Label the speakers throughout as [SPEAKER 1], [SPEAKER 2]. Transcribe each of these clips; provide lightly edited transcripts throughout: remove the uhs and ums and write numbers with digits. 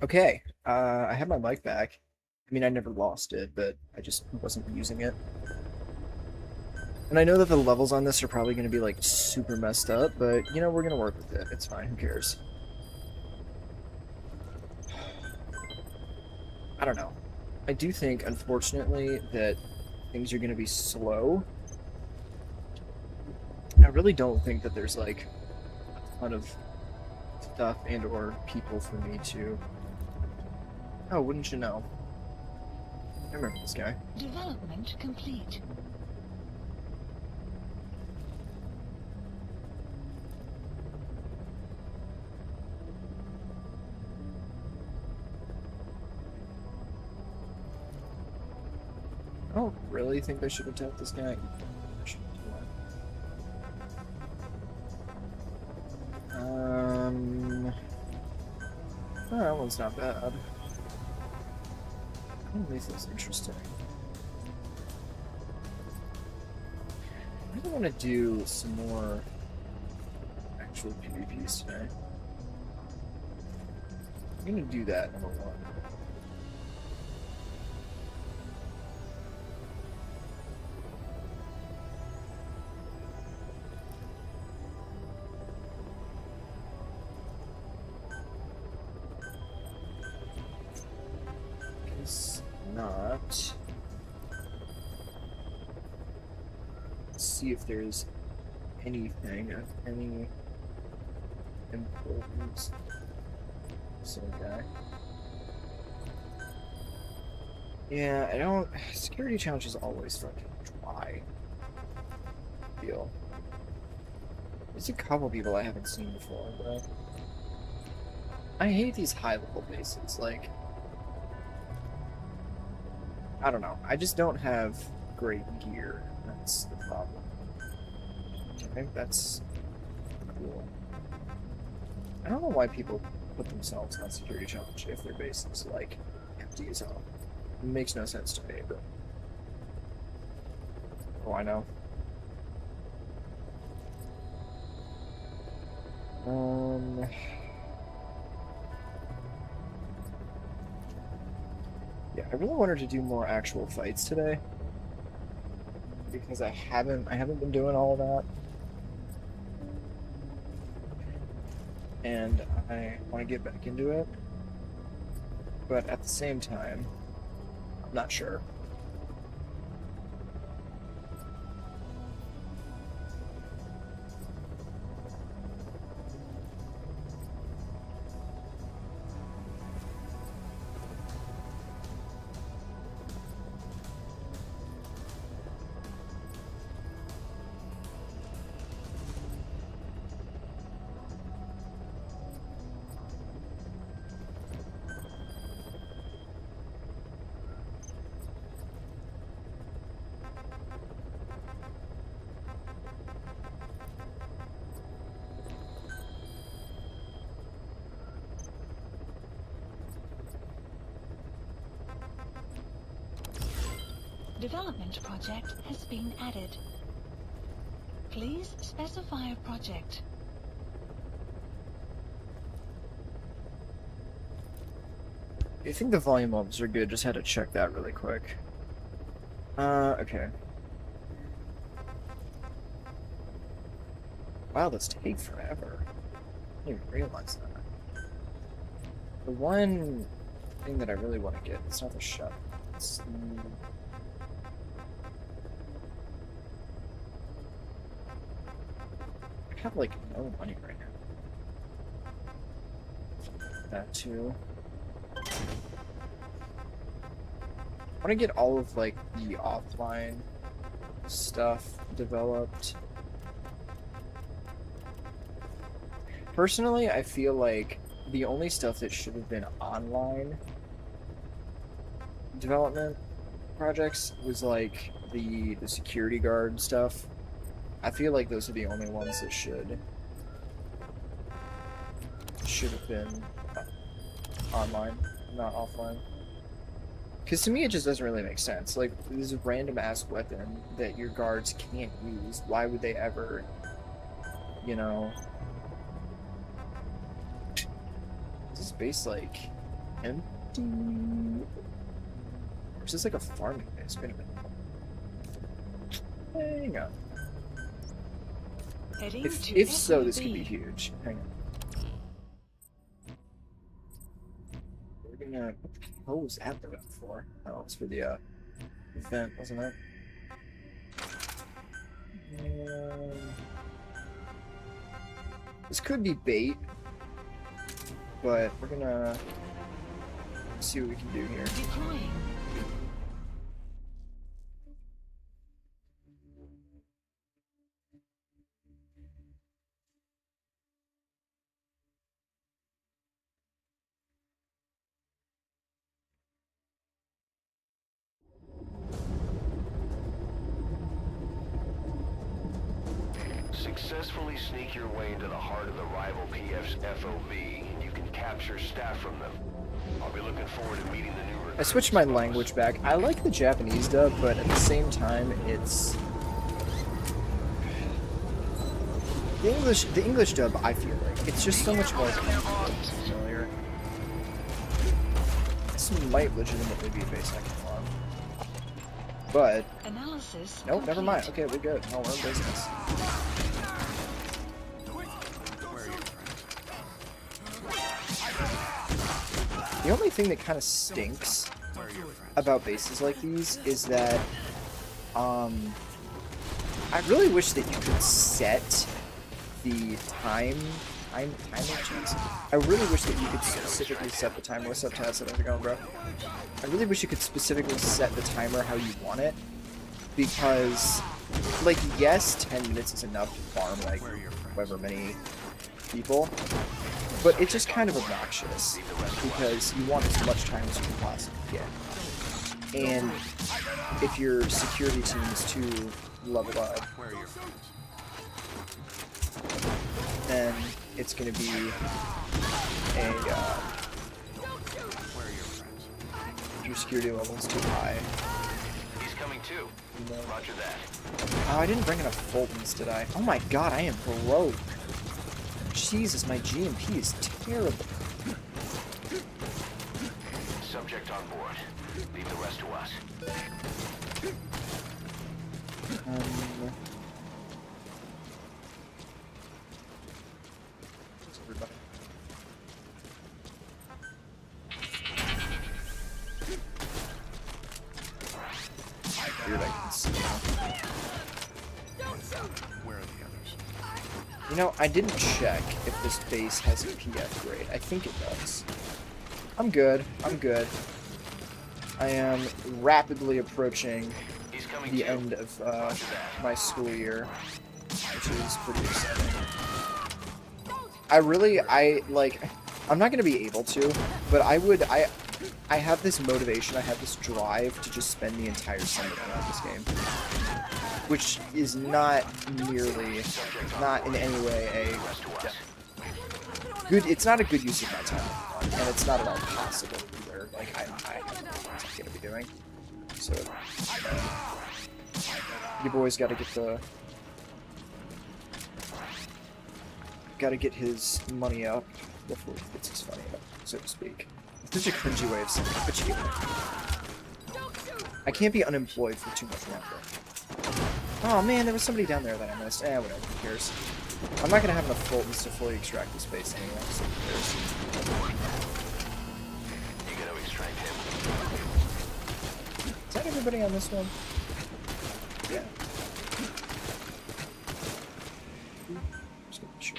[SPEAKER 1] Okay, I have my mic back. I mean, I never lost it, but I just wasn't using it. And I know that the levels on this are probably going to be like super messed up, but you know, we're going to work with it. It's fine. Who cares? I don't know. I do think, unfortunately, that things are going to be slow. I really don't think that there's like a ton of stuff and or people for me to. Oh, wouldn't you know? I remember this guy.
[SPEAKER 2] Development complete.
[SPEAKER 1] I don't really think I should attack this guy. Oh, that one's not bad. Oh, this is interesting. I really want to do some more actual PvPs today. I'm gonna do that, number one. Guess not. Let's see if there's anything of any importance. Some guy. Yeah, I don't. Security challenge is always fucking dry. Feel. There's a couple people I haven't seen before, but I hate these high-level bases. Like, I don't know. I just don't have great gear. That's the problem. I think that's cool. I don't know why people put themselves on security challenge if their base is like empty as hell. It makes no sense to me, but oh, I know. Yeah, I really wanted to do more actual fights today because I haven't been doing all of that, and I want to get back into it. But at the same time, I'm not sure.
[SPEAKER 2] Development project has been added. Please specify a project.
[SPEAKER 1] I think the volume levels are good. Just had to check that really quick. Okay. Wow, this take forever. I didn't even realize that. The one thing that I really want to get, it's not the shop. It's I have like no money right now. That too. I want to get all of like the offline stuff developed. Personally, I feel like the only stuff that should have been online development projects was like the security guard stuff. I feel like those are the only ones that should have been online, not offline. Because to me, it just doesn't really make sense. Like, this is a random ass weapon that your guards can't use. Why would they ever, you know? Is this base like empty. Or is this like a farming base? Wait a minute. Hang on.
[SPEAKER 2] Heading
[SPEAKER 1] If
[SPEAKER 2] to
[SPEAKER 1] so, this could be
[SPEAKER 2] FOB.
[SPEAKER 1] huge. Hang on. We're gonna. What was that there for? Oh, it's for the event, wasn't it? This could be bait, but we're gonna see what we can do here.
[SPEAKER 2] Deploying.
[SPEAKER 3] Successfully sneak your way into the heart of the rival PF's FOB. You can capture staff from them. I'll be looking forward to meeting the new recruits.
[SPEAKER 1] I switched my language back. I like the Japanese dub, but at the same time, it's the English dub. I feel like it's just so much more familiar. This might legitimately be a base I can farm, but
[SPEAKER 2] Analysis.
[SPEAKER 1] nope, never mind.
[SPEAKER 2] complete.
[SPEAKER 1] Okay, we're good. No, we're in business. The only thing that kind of stinks about bases like these is that I really wish that you could set the timer. I really wish that you could specifically set the timer. What's up, Taz? How's it going, bro? I really wish you could specifically set the timer how you want it, because, like, yes, 10 minutes is enough to farm like however many people, but it's just kind of obnoxious because you want as much time as you can possibly get. And if your security team is too leveled up, then it's going to be a your security level is too high.
[SPEAKER 3] He's coming too. Roger that.
[SPEAKER 1] Oh, I didn't bring enough Fultons, did I? Oh my god, I am broke. Jesus, my GMP is terrible.
[SPEAKER 3] Subject on board. Leave the rest to us.
[SPEAKER 1] Where's everybody? Weird, I can see now.
[SPEAKER 3] Where are the others?
[SPEAKER 1] You know, I didn't check if this base has a PF grade. I think it does. I'm good. I'm good. I am rapidly approaching
[SPEAKER 3] He's coming
[SPEAKER 1] the
[SPEAKER 3] too.
[SPEAKER 1] end of my school year, which is pretty exciting. I'm not going to be able to, but I have this motivation, I have this drive to just spend the entire summer on this game. Which is not in any way a good, it's not a good use of my time, and it's not at all possible either. Like, I have nothing else I'm going to be doing. So, you boys gotta get his money up before he gets his money up, so to speak. It's such a cringy way of saying it, but you get it. I can't be unemployed for too much longer. Oh man, there was somebody down there that I missed. Whatever, who cares? I'm not gonna have enough Fultons to fully extract this base anyway, so who cares?
[SPEAKER 3] You gotta extract him.
[SPEAKER 1] Is that everybody on this one? Yeah. Just making sure.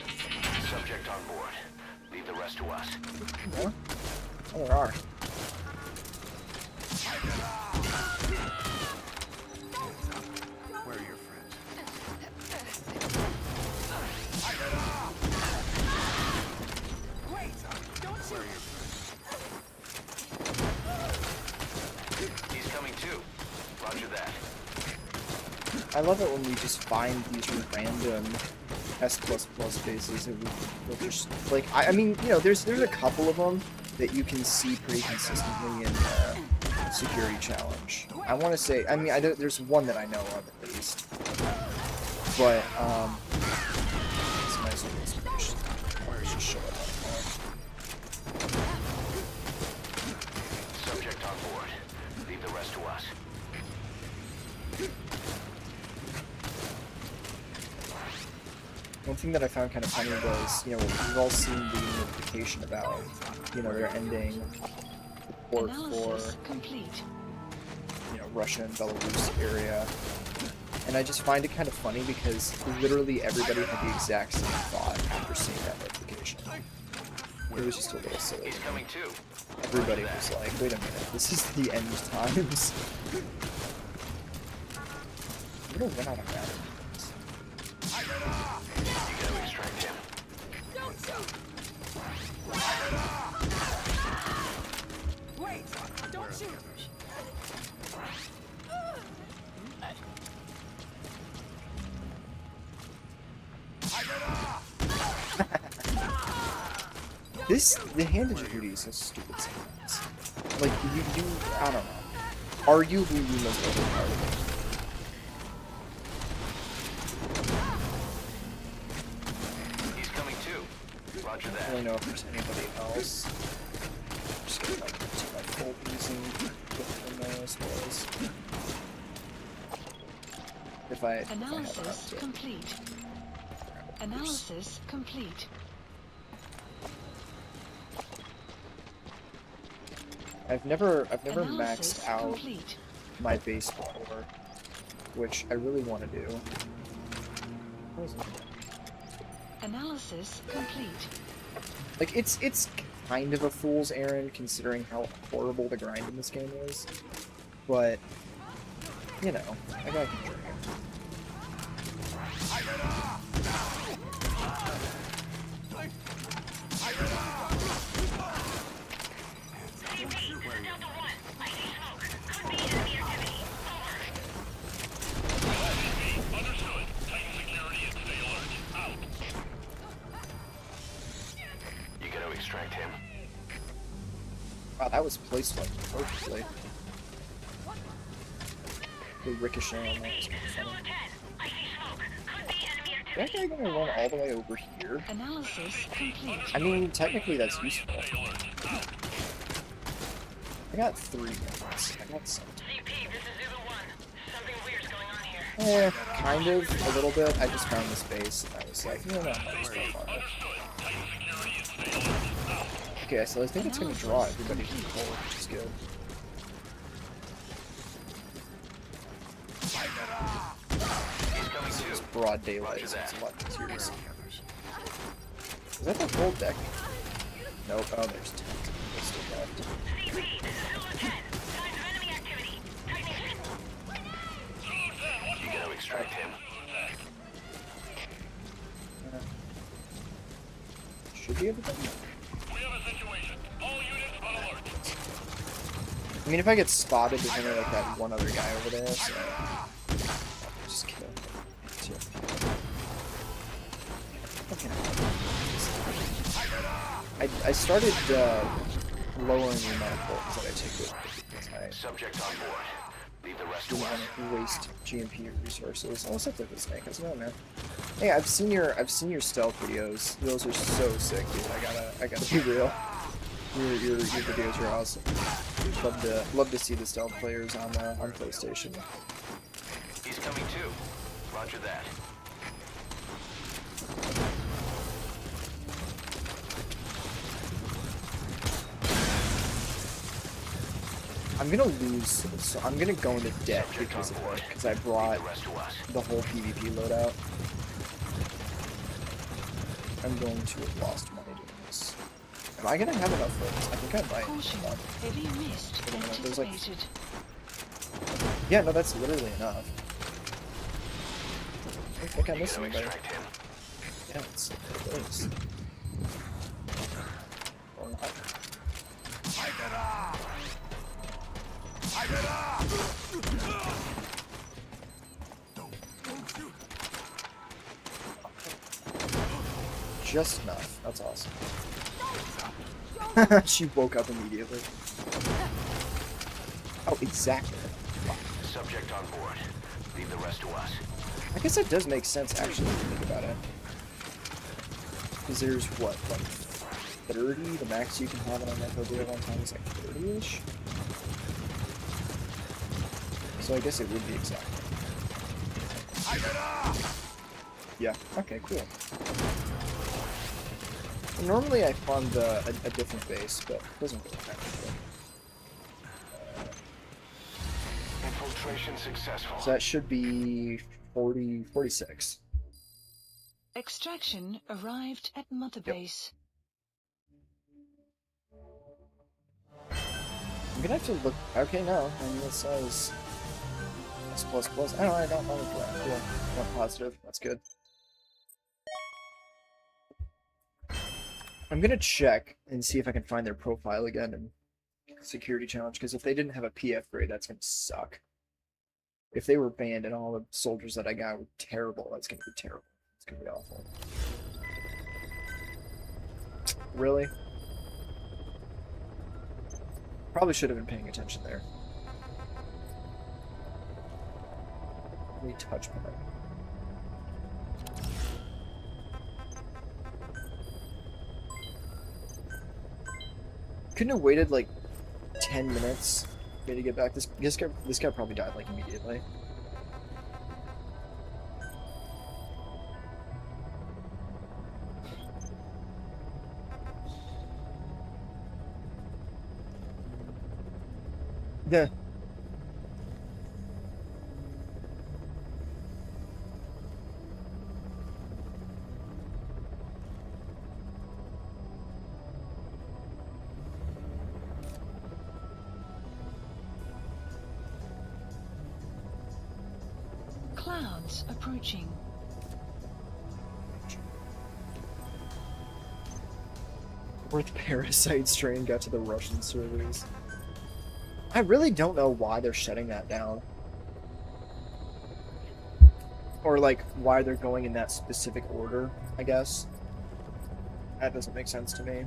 [SPEAKER 3] Subject on board. Leave the rest to us.
[SPEAKER 1] No? Oh, there are.
[SPEAKER 3] Where are your friends?
[SPEAKER 4] Wait! Don't
[SPEAKER 3] Where are your friends? He's coming too. Roger that.
[SPEAKER 1] I love it when we just find these random S++ bases that we'll just, like, I mean, you know, there's a couple of them that you can see pretty consistently in Security Challenge. I want to say, I mean, there's one that I know of at least, but it's nice when it's just show up on one thing that I found kind of funny was, you know, we've all seen the notification about, you know, they're ending support for,
[SPEAKER 2] Analysis complete.
[SPEAKER 1] you know, Russia and Belarus area. And I just find it kind of funny because literally everybody had the exact same thought after seeing that notification. It was just a little silly.
[SPEAKER 3] He's coming too.
[SPEAKER 1] Everybody was like, wait a minute, this is the end times. I'm gonna run out of batteries.
[SPEAKER 3] You gotta extract him.
[SPEAKER 4] Wait! Don't shoot!
[SPEAKER 1] The hand of Djibouti is so stupid sometimes. Like, you, I don't know. Arguably, you must overpower it.
[SPEAKER 3] He's coming too. Roger
[SPEAKER 1] I don't
[SPEAKER 3] that.
[SPEAKER 1] really know if there's anybody else. I'm just gonna like take my full using from there as well as if I have
[SPEAKER 2] Analysis
[SPEAKER 1] enough to.
[SPEAKER 2] complete. Analysis complete.
[SPEAKER 1] I've never
[SPEAKER 2] Analysis
[SPEAKER 1] maxed out
[SPEAKER 2] complete.
[SPEAKER 1] my base before, which I really want to do. What is it?
[SPEAKER 2] Analysis complete.
[SPEAKER 1] Like, it's kind of a fool's errand considering how horrible the grind in this game is, but you know, I gotta keep trying.
[SPEAKER 3] You gotta extract him.
[SPEAKER 1] Wow, that was placed like perfectly. The ricochet on that was kind of funny. Is that guy gonna run all the way over here?
[SPEAKER 2] Analysis complete.
[SPEAKER 1] I mean, technically that's useful. I got 3 minutes. I got some. Kind of, a little bit. I just found this base and I was like, no, no, I'm just gonna farm it. Okay, so I think it's gonna draw everybody to the board, which is good.
[SPEAKER 3] He's coming
[SPEAKER 1] It's
[SPEAKER 3] too.
[SPEAKER 1] broad daylight, so it's a lot easier to see. Is that the whole deck? Nope. Oh, there's 10 people still left.
[SPEAKER 3] You gotta extract him.
[SPEAKER 1] Should be able to. I mean, if I get spotted, there's only like that one other guy over there, so I'll just kill him. Okay. I started lowering the amount of bullets that I take with me because I
[SPEAKER 3] Subject on board. Leave the rest to
[SPEAKER 1] don't
[SPEAKER 3] us.
[SPEAKER 1] want to waste GMP resources. I'll set up this thing, cause no man. Hey, I've seen your stealth videos. Those are so sick, dude. I gotta be real. Your videos are awesome. Love to see the stealth players on PlayStation.
[SPEAKER 3] He's coming too. Roger that.
[SPEAKER 1] I'm gonna lose, so I'm gonna go into debt because of it, because I brought
[SPEAKER 3] The rest to us.
[SPEAKER 1] the whole PvP loadout. I'm going to have lost money doing this. Am I gonna have enough for this? I think I might.
[SPEAKER 2] Caution.
[SPEAKER 1] Hold on.
[SPEAKER 2] Heavy mist
[SPEAKER 1] Wait a minute, there's like-
[SPEAKER 2] anticipated.
[SPEAKER 1] Yeah, no, that's literally enough. I don't think I
[SPEAKER 3] You
[SPEAKER 1] missed
[SPEAKER 3] gotta
[SPEAKER 1] anybody.
[SPEAKER 3] extract him.
[SPEAKER 1] Yeah, it is. Or not. Just enough. That's awesome. She woke up immediately. Oh, exactly.
[SPEAKER 3] Subject on board. Leave the rest to us.
[SPEAKER 1] I guess that does make sense, actually, if you think about it. Because there's, what, like 30? The max you can have it on FOB at one time is like 30-ish? So I guess it would be exactly. Yeah. Okay, cool. Normally I fund a different base, but it doesn't really matter.
[SPEAKER 3] Infiltration successful.
[SPEAKER 1] So that should be 46.
[SPEAKER 2] Extraction arrived at Mother Base.
[SPEAKER 1] I'm gonna have to look. Okay, no. I mean, it says S++. I don't know that. Cool. Not positive. That's good. I'm gonna check and see if I can find their profile again and security challenge, because if they didn't have a PF grade, that's gonna suck. If they were banned and all the soldiers that I got were terrible, that's gonna be terrible. It's gonna be awful. Really? Probably should have been paying attention there. Let me touch pad. Couldn't have waited like 10 minutes for me to get back. This guy probably died like immediately. Yeah.
[SPEAKER 2] Clouds approaching.
[SPEAKER 1] Fourth parasite strain got to the Russian servers. I really don't know why they're shutting that down. Or, like, why they're going in that specific order, I guess. That doesn't make sense to me.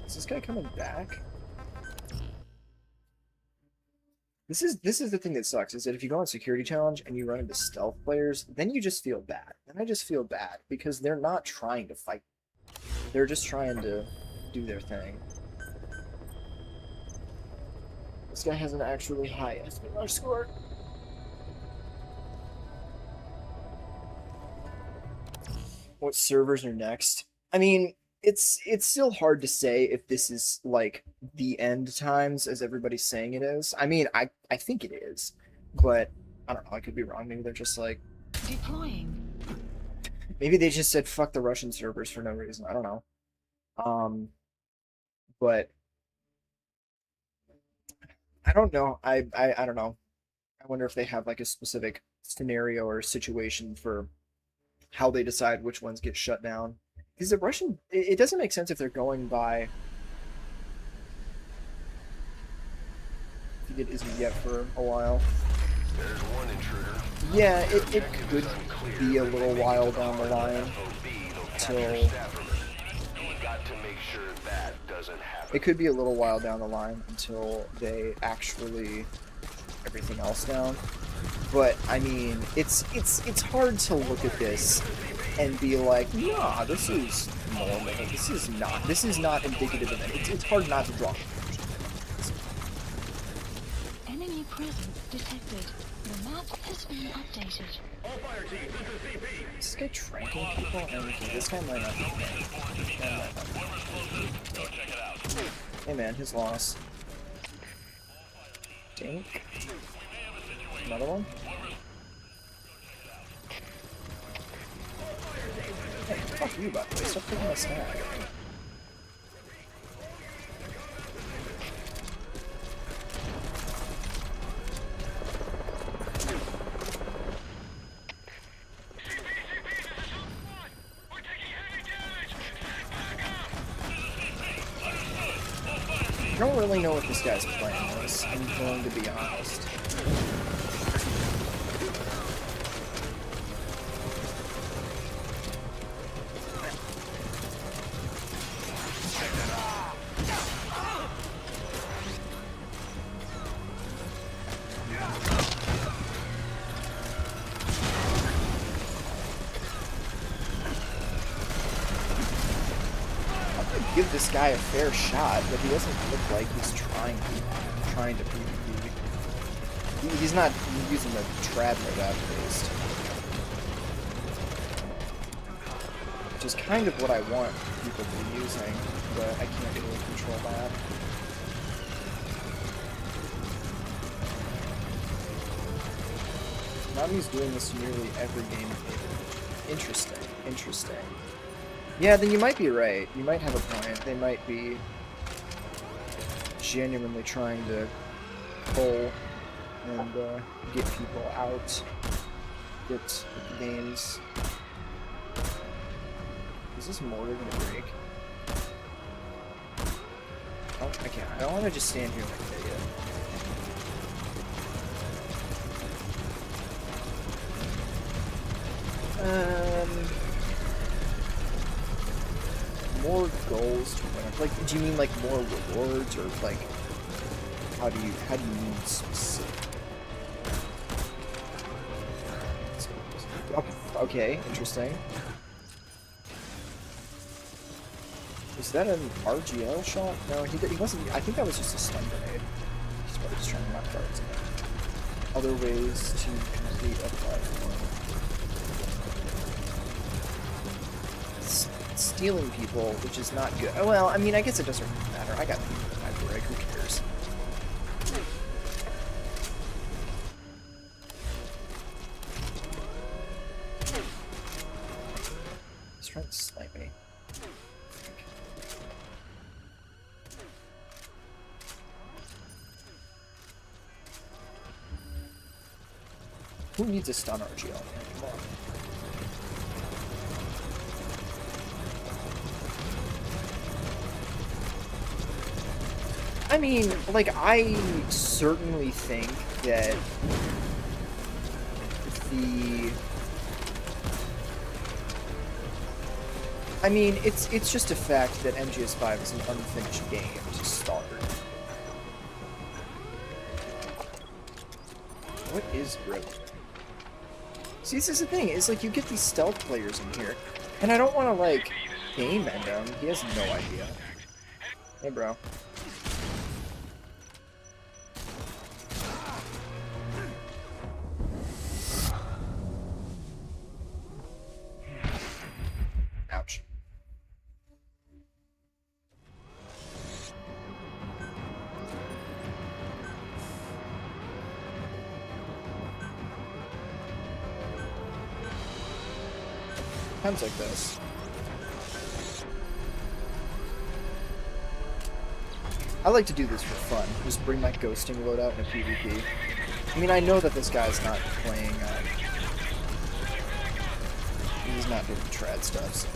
[SPEAKER 1] Is this guy coming back? This is the thing that sucks, is that if you go on security challenge and you run into stealth players, then you just feel bad. And I just feel bad, because they're not trying to fight. They're just trying to do their thing. This guy has an actually high SPR score. What servers are next? I mean, it's still hard to say if this is like the end times as everybody's saying it is. I mean, I think it is, but I don't know. I could be wrong. Maybe they're just like
[SPEAKER 2] Deploying.
[SPEAKER 1] maybe they just said fuck the Russian servers for no reason. I don't know. But I don't know. I don't know. I wonder if they have like a specific scenario or situation for how they decide which ones get shut down. Because the Russian, it doesn't make sense if they're going by. I think it isn't yet for a while.
[SPEAKER 3] There's one intruder.
[SPEAKER 1] Yeah, it could be a little while down the line till.
[SPEAKER 3] Got to make sure that doesn't happen.
[SPEAKER 1] It could be a little while down the line until they actually everything else down. But I mean, it's hard to look at this and be like, nah, this is normal. This is not indicative of it. It's hard not to draw.
[SPEAKER 2] Enemy presence detected. The map has been updated.
[SPEAKER 1] Is this guy tranking people? Okay, this guy might not be tranking. Hey man, his loss. Dink. Another one? Hey, fuck you, by the way. Stop taking my snack. I don't really know what this guy's plan is, I'm going to be honest. Give this guy a fair shot, but he doesn't look like he's trying to PvP. He's not using the trad mode out at least. Which is kind of what I want people to be using, but I can't really control that. Nami's doing this nearly every game. Interesting. Interesting. Yeah, then you might be right. You might have a point. They might be genuinely trying to pull and get people out, get games. Is this mortar gonna break? Oh, I can't. I don't want to just stand here like an idiot. More goals to win. Like, do you mean like more rewards, or like how do you mean specific? Okay, interesting. Was that an RGL shot? No, he wasn't. I think that was just a stun grenade. He's probably just trying to knock guards in. Other ways to complete a platform. Stealing people, which is not good. Oh, well, I mean, I guess it doesn't really matter. I got people in my brig. Who cares? He's trying to snipe me. Who needs a stun RGL, man? Come on. I mean, like, I certainly think that I mean, it's just a fact that MGS5 is an unfinished game to start. What is grip? See, this is the thing, is like you get these stealth players in here, and I don't want to like game end him. He has no idea. Hey, bro. Ouch. Times like this. I like to do this for fun. Just bring my ghosting loadout in a PvP. I mean, I know that this guy's not playing, he's not doing trad stuff, so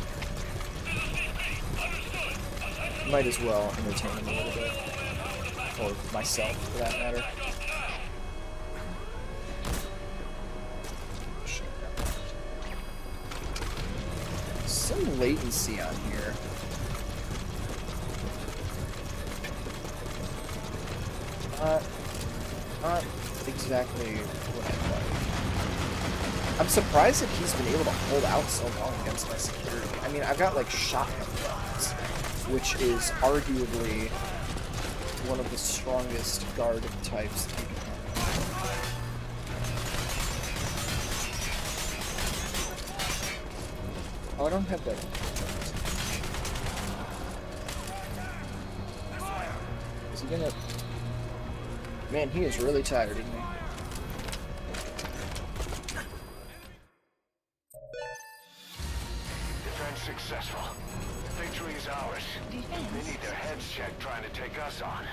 [SPEAKER 1] might as well entertain him a little bit. Or myself, for that matter. Some latency on here. Not exactly what I'd like. I'm surprised that he's been able to hold out so long against my security. I mean, I've got, like, shotgun guns, which is arguably one of the strongest guard types that you can have. Oh, I don't have that. Is he gonna... Man, he is really tired, isn't he?
[SPEAKER 3] Defense successful. Victory is ours. They need their heads checked trying to take us on.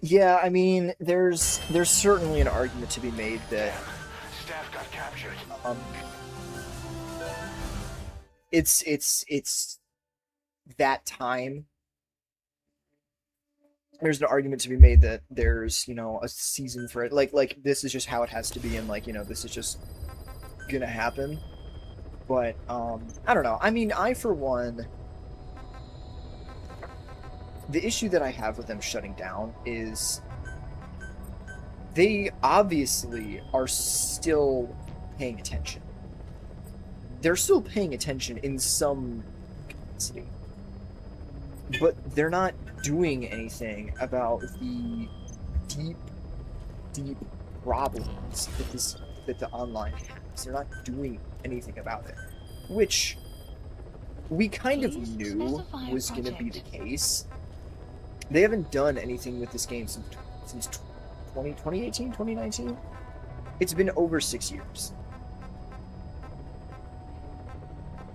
[SPEAKER 1] Yeah, I mean, there's certainly an argument to be made that
[SPEAKER 3] Staff got captured.
[SPEAKER 1] it's that time. There's an argument to be made that there's, you know, a season for it. Like this is just how it has to be, and like, you know, this is just gonna happen. But I don't know. I mean, I for one, the issue that I have with them shutting down is they obviously are still paying attention. They're still paying attention in some capacity. But they're not doing anything about the deep deep problems that the online has. They're not doing anything about it, which we kind of
[SPEAKER 2] Please
[SPEAKER 1] knew
[SPEAKER 2] specify a
[SPEAKER 1] was going to be the
[SPEAKER 2] project.
[SPEAKER 1] case. They haven't done anything with this game since 2018, 2019. It's been over 6 years.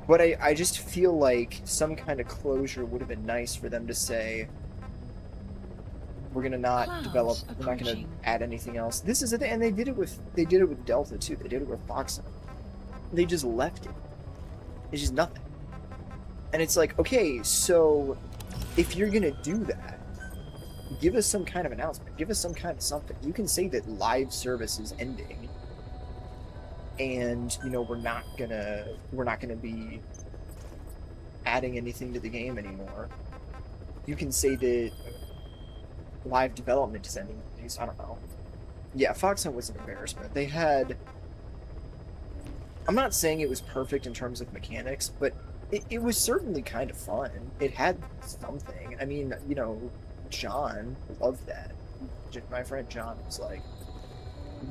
[SPEAKER 1] But I just feel like some kind of closure would have been nice for them to say, we're gonna not
[SPEAKER 2] Clouds
[SPEAKER 1] develop, we're not gonna
[SPEAKER 2] approaching.
[SPEAKER 1] add anything else. This is it, and they did it with Delta too. They did it with Foxen. They just left it. It's just nothing. And it's like, okay, so if you're gonna do that, give us some kind of announcement. Give us some kind of something. You can say that live service is ending, and you know we're not gonna be adding anything to the game anymore. You can say that live development is ending. At least I don't know. Yeah, Fox Hunt was an embarrassment. They had. I'm not saying it was perfect in terms of mechanics, but it was certainly kind of fun. It had something. I mean, you know, John loved that. My friend John was like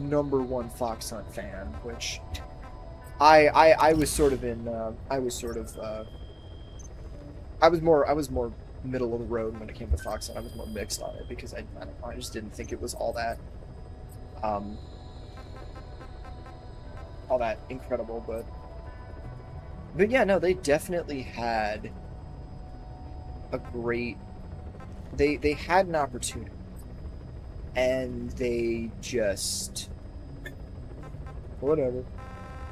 [SPEAKER 1] #1 Fox Hunt fan, which I was sort of in. I was more middle of the road when it came to Fox Hunt. I was more mixed on it because I don't know, I just didn't think it was all that incredible, but yeah, no, they definitely had a great. They had an opportunity, and they just whatever.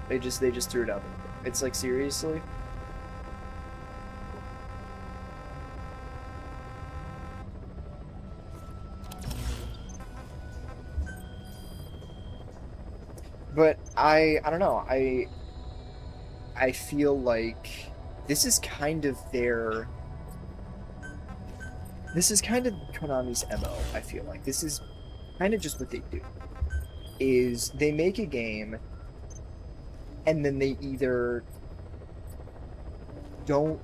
[SPEAKER 1] They just threw it out there. It's like, seriously. But I don't know. I feel like this is kind of Konami's MO. I feel like this is kind of just what they do. Is they make a game, and then they either don't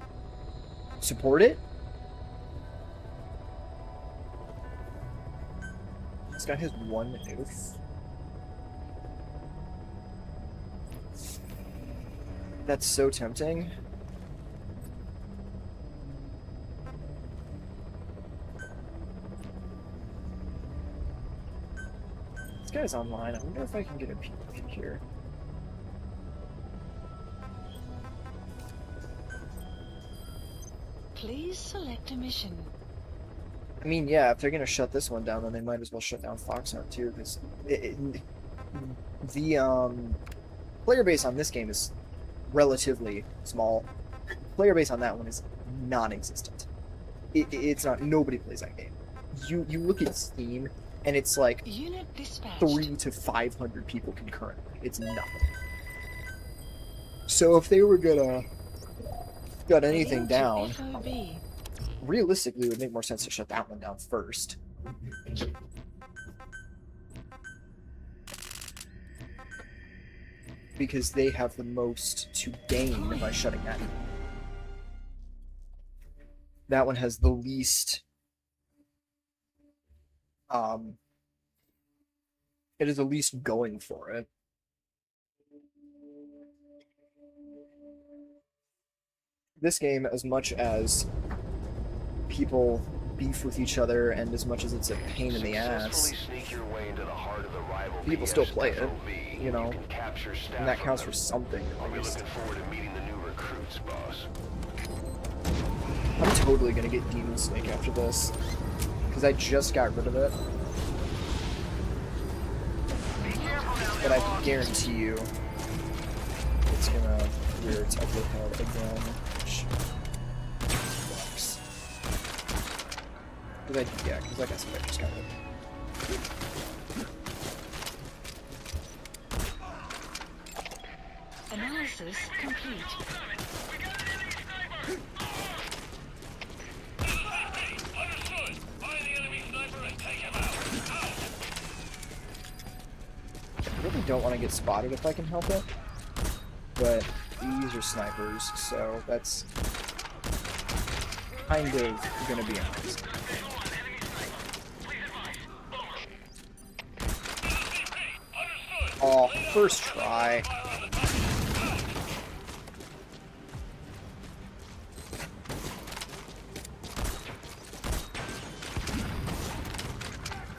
[SPEAKER 1] support it. This guy has one oof. That's so tempting. This guy's online. I wonder if I can get a peek here.
[SPEAKER 2] Please select a mission.
[SPEAKER 1] I mean, yeah, if they're gonna shut this one down, then they might as well shut down Fox Hunt too, because the player base on this game is relatively small. Player base on that one is non-existent. It's not. Nobody plays that game. You look at Steam, and it's like
[SPEAKER 2] Unit dispatched.
[SPEAKER 1] 300 to 500 people concurrently. It's nothing. So if they were gonna shut anything down,
[SPEAKER 2] FOB.
[SPEAKER 1] realistically, it would make more sense to shut that one down first. Because they have the most to gain by shutting that down. That one has the least. It is the least going for it. This game, as much as people beef with each other and as much as it's a pain in the ass, people still play it, you know, and that counts for something at least. I'm totally gonna get Demon Snake after this, because I just got rid of it. But I can guarantee you it's gonna rear its ugly head again, which sucks. Yeah, because like I said, I just got it.
[SPEAKER 2] Analysis complete.
[SPEAKER 1] I really don't want to get spotted if I can help it, but these are snipers, so that's kind of gonna be honest. First try.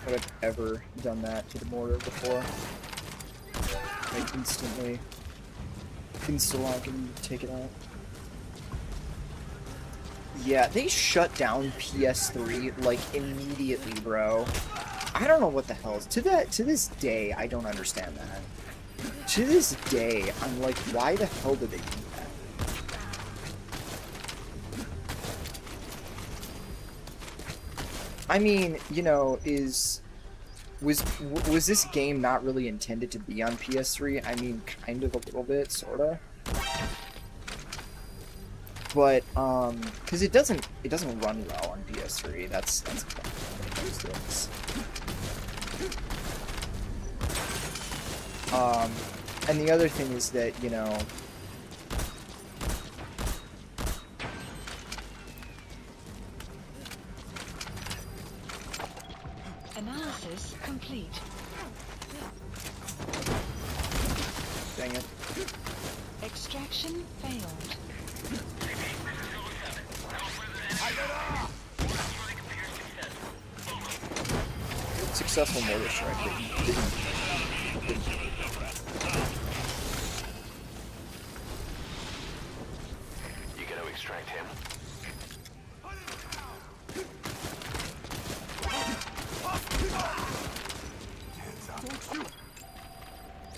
[SPEAKER 1] Would I've ever done that to the mortar before. Like instantly. Insta-lock and take it out. Yeah, they shut down PS3 like immediately, bro. I don't know what the hell is to this day. I don't understand that. To this day, I'm like, why the hell did they do that? I mean, you know, was this game not really intended to be on PS3? I mean, kind of a little bit, sorta. But because it doesn't run well on PS3. That's the problem with those things. And the other thing is that, you know,
[SPEAKER 2] Analysis complete.
[SPEAKER 1] dang it.
[SPEAKER 2] Extraction failed.
[SPEAKER 1] Successful mortar strike. Didn't.
[SPEAKER 3] You gonna extract him?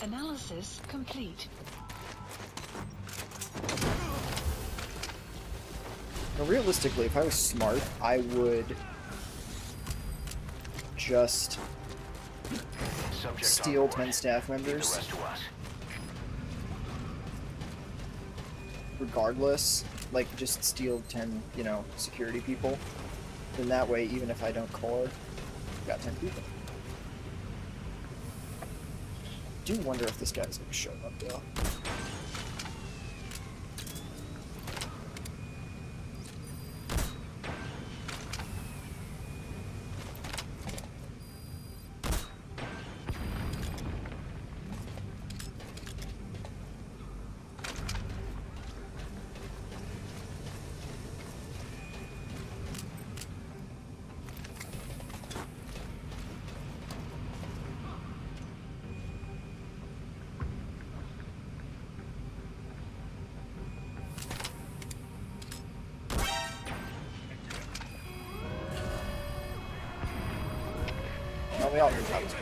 [SPEAKER 2] Analysis complete.
[SPEAKER 1] Now, realistically, if I was smart, I would just
[SPEAKER 3] Subject
[SPEAKER 1] steal
[SPEAKER 3] on board.
[SPEAKER 1] 10 staff
[SPEAKER 3] Leave the
[SPEAKER 1] members,
[SPEAKER 3] rest to us.
[SPEAKER 1] regardless. Like, just steal 10, you know, security people. Then that way, even if I don't core, I've got 10 people. I do wonder if this guy's gonna show up, though. Well, we all knew that was good.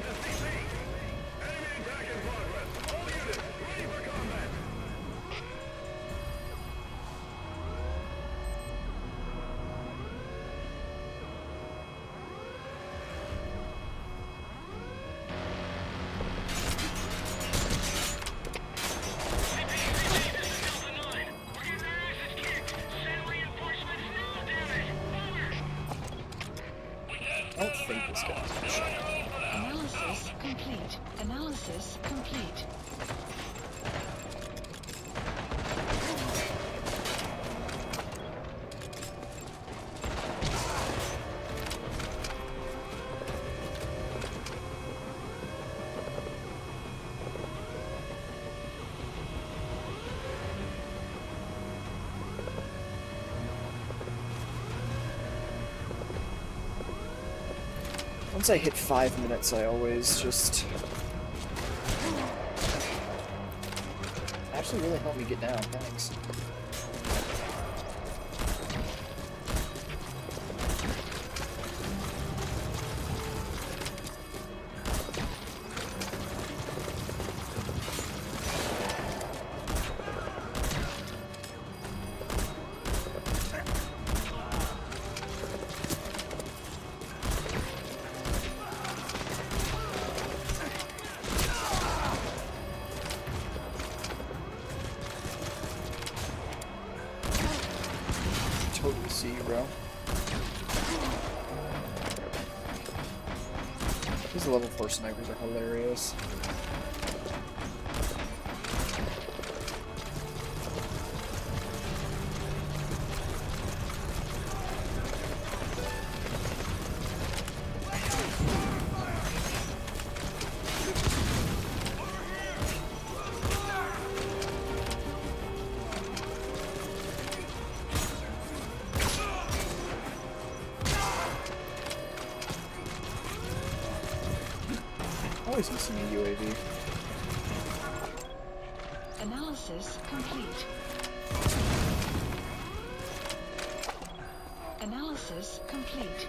[SPEAKER 1] I don't think this guy's gonna show up.
[SPEAKER 2] Analysis complete. Analysis complete.
[SPEAKER 1] Once I hit 5 minutes, I always just... Actually really helped me get down, thanks. Totally see you, bro. These level 4 snipers are hilarious. always missing a UAV.
[SPEAKER 2] Analysis complete. Analysis complete.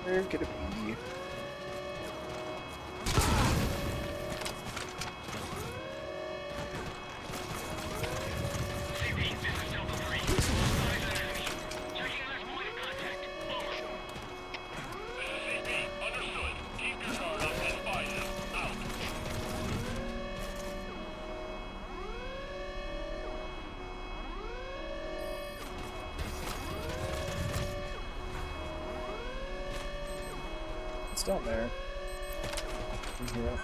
[SPEAKER 1] Where could it be? It's down there. In here.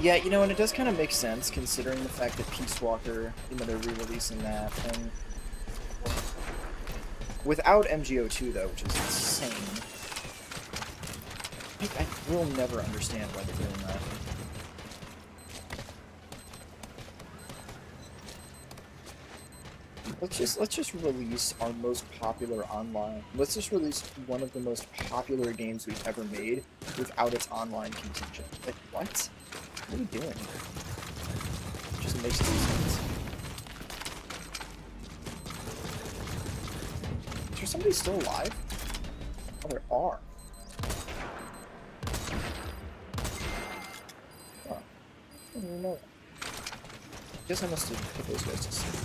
[SPEAKER 1] Yeah, you know, and it does kind of make sense considering the fact that Peace Walker, you know, they're re-releasing that, and without MGO2 though, which is insane. I will never understand why they're doing that. Let's just release our most popular online. Let's just release one of the most popular games we've ever made without its online contingent. Like what? What are we doing? It just makes no sense. Is there somebody still alive? Oh, there are. Oh, I don't even know. I guess I must have put those guys to sleep.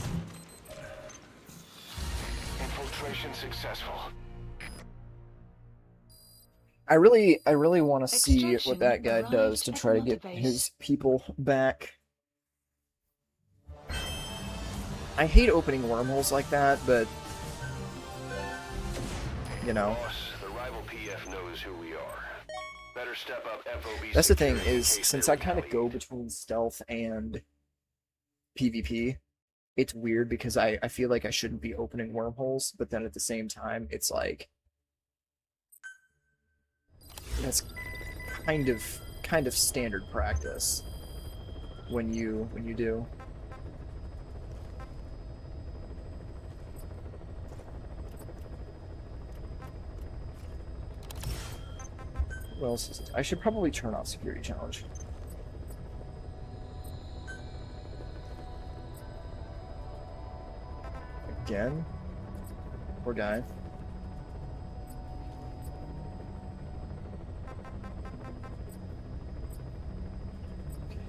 [SPEAKER 3] Infiltration successful.
[SPEAKER 1] I really want to see what that guy
[SPEAKER 2] Extraction
[SPEAKER 1] does to
[SPEAKER 2] arrived
[SPEAKER 1] try to
[SPEAKER 2] at
[SPEAKER 1] get
[SPEAKER 2] Mother
[SPEAKER 1] his
[SPEAKER 2] Base.
[SPEAKER 1] people back. I hate opening wormholes like that, but you know.
[SPEAKER 3] Boss, the rival PF knows who we are. Better step up FOB.
[SPEAKER 1] That's the thing,
[SPEAKER 3] security in
[SPEAKER 1] is
[SPEAKER 3] case
[SPEAKER 1] since
[SPEAKER 3] they
[SPEAKER 1] I kind of go
[SPEAKER 3] retaliate.
[SPEAKER 1] between stealth and PvP, it's weird because I feel like I shouldn't be opening wormholes, but then at the same time, it's like that's kind of standard practice when you do. What else is it? I should probably turn off security challenge. Again? Poor guy.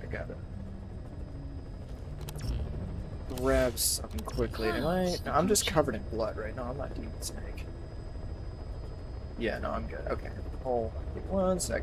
[SPEAKER 1] I got it. Grab something quickly. Am I? No, I'm just covered in blood right now. I'm not Demon Snake. Yeah, no, I'm good. Okay. Hold on 1 sec.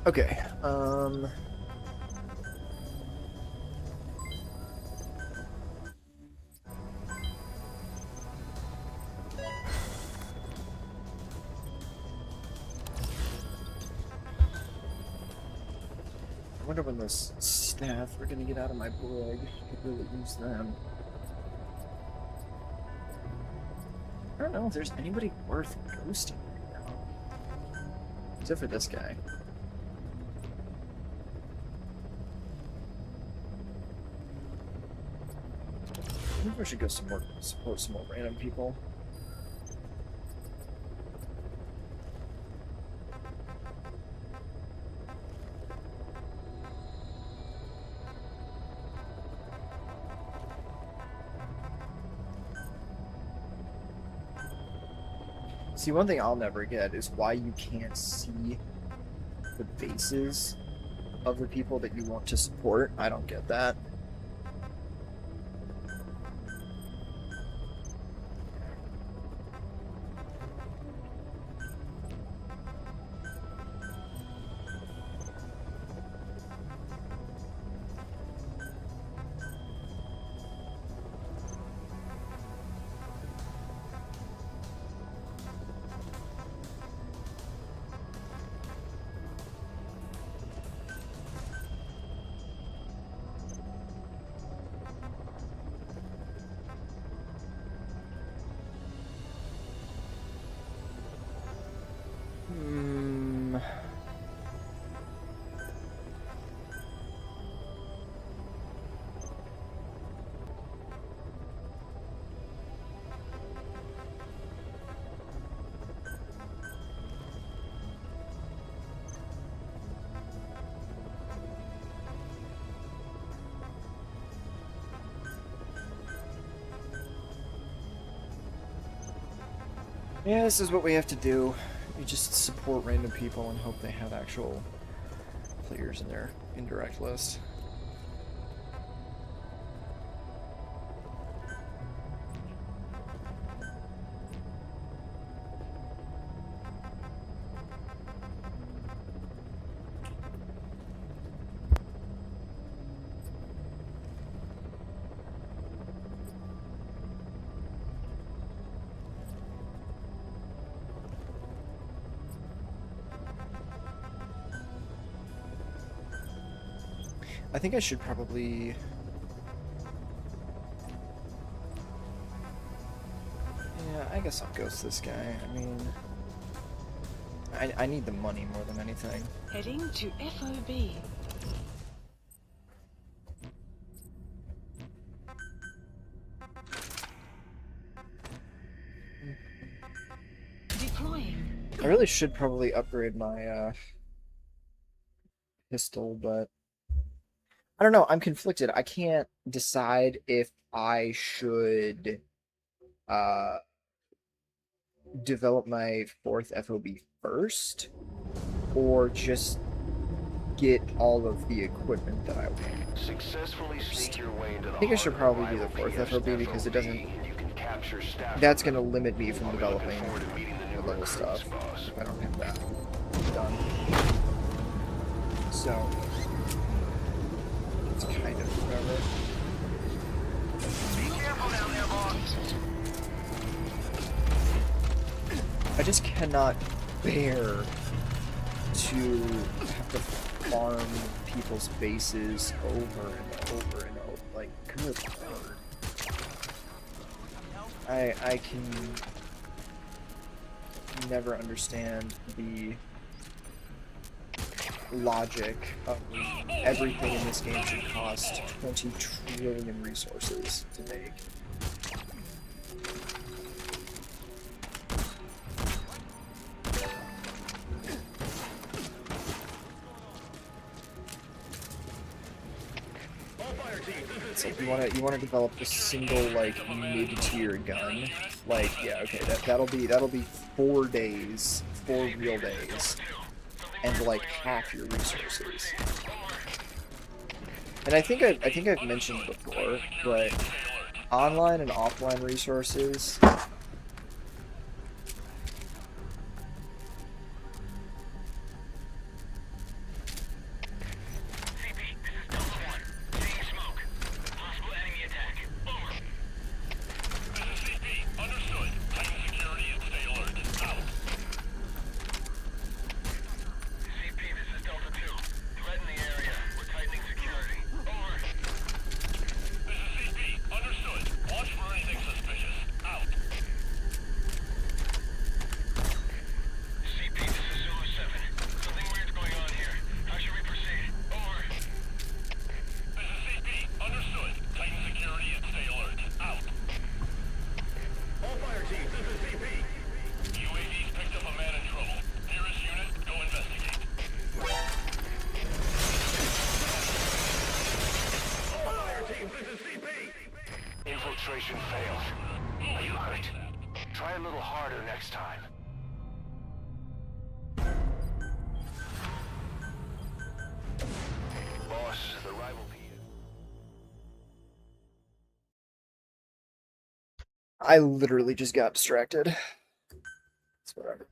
[SPEAKER 1] Okay, I wonder when those staff are gonna get out of my brig. I could really use them. I don't know if there's anybody worth ghosting right now. Except for this guy. I think we should go support some more random people. See, one thing I'll never get is why you can't see the bases of the people that you want to support. I don't get that. Yeah, this is what we have to do. We just support random people and hope they have actual players in their indirect list. I think I should probably... Yeah, I guess I'll ghost this guy. I mean... I need the money more than anything.
[SPEAKER 2] Heading to FOB. Deploying.
[SPEAKER 1] I really should probably upgrade my pistol, but... I don't know, I'm conflicted. I can't decide if I should develop my 4th FOB first, or just get all of the equipment that I want.
[SPEAKER 3] Successfully sneak your way into the
[SPEAKER 1] I think I should
[SPEAKER 3] heart of
[SPEAKER 1] probably do the
[SPEAKER 3] rival
[SPEAKER 1] 4th FOB because it doesn't...
[SPEAKER 3] You can capture staff
[SPEAKER 1] That's
[SPEAKER 3] from
[SPEAKER 1] going to limit me from
[SPEAKER 3] I'll be looking
[SPEAKER 1] developing
[SPEAKER 3] forward to meeting the new
[SPEAKER 1] the level
[SPEAKER 3] recruits,
[SPEAKER 1] stuff
[SPEAKER 3] boss.
[SPEAKER 1] if I don't have that done. So... it's kind of whatever.
[SPEAKER 3] Be careful down there, boss.
[SPEAKER 1] I just cannot bear to have to farm people's bases over and over and over. Like, good lord. I can never understand the logic of everything in this game should cost 20 trillion resources to make. It's like you wanna develop a single like mid-tier gun. Like, yeah, okay, that'll be 4 days, 4 real days, and like half your resources. And I think I've mentioned before, but online and offline resources
[SPEAKER 3] demonstration failed. Are you hurt? Try a little harder next time. Boss, the rival PF.
[SPEAKER 1] I literally just got distracted. It's whatever.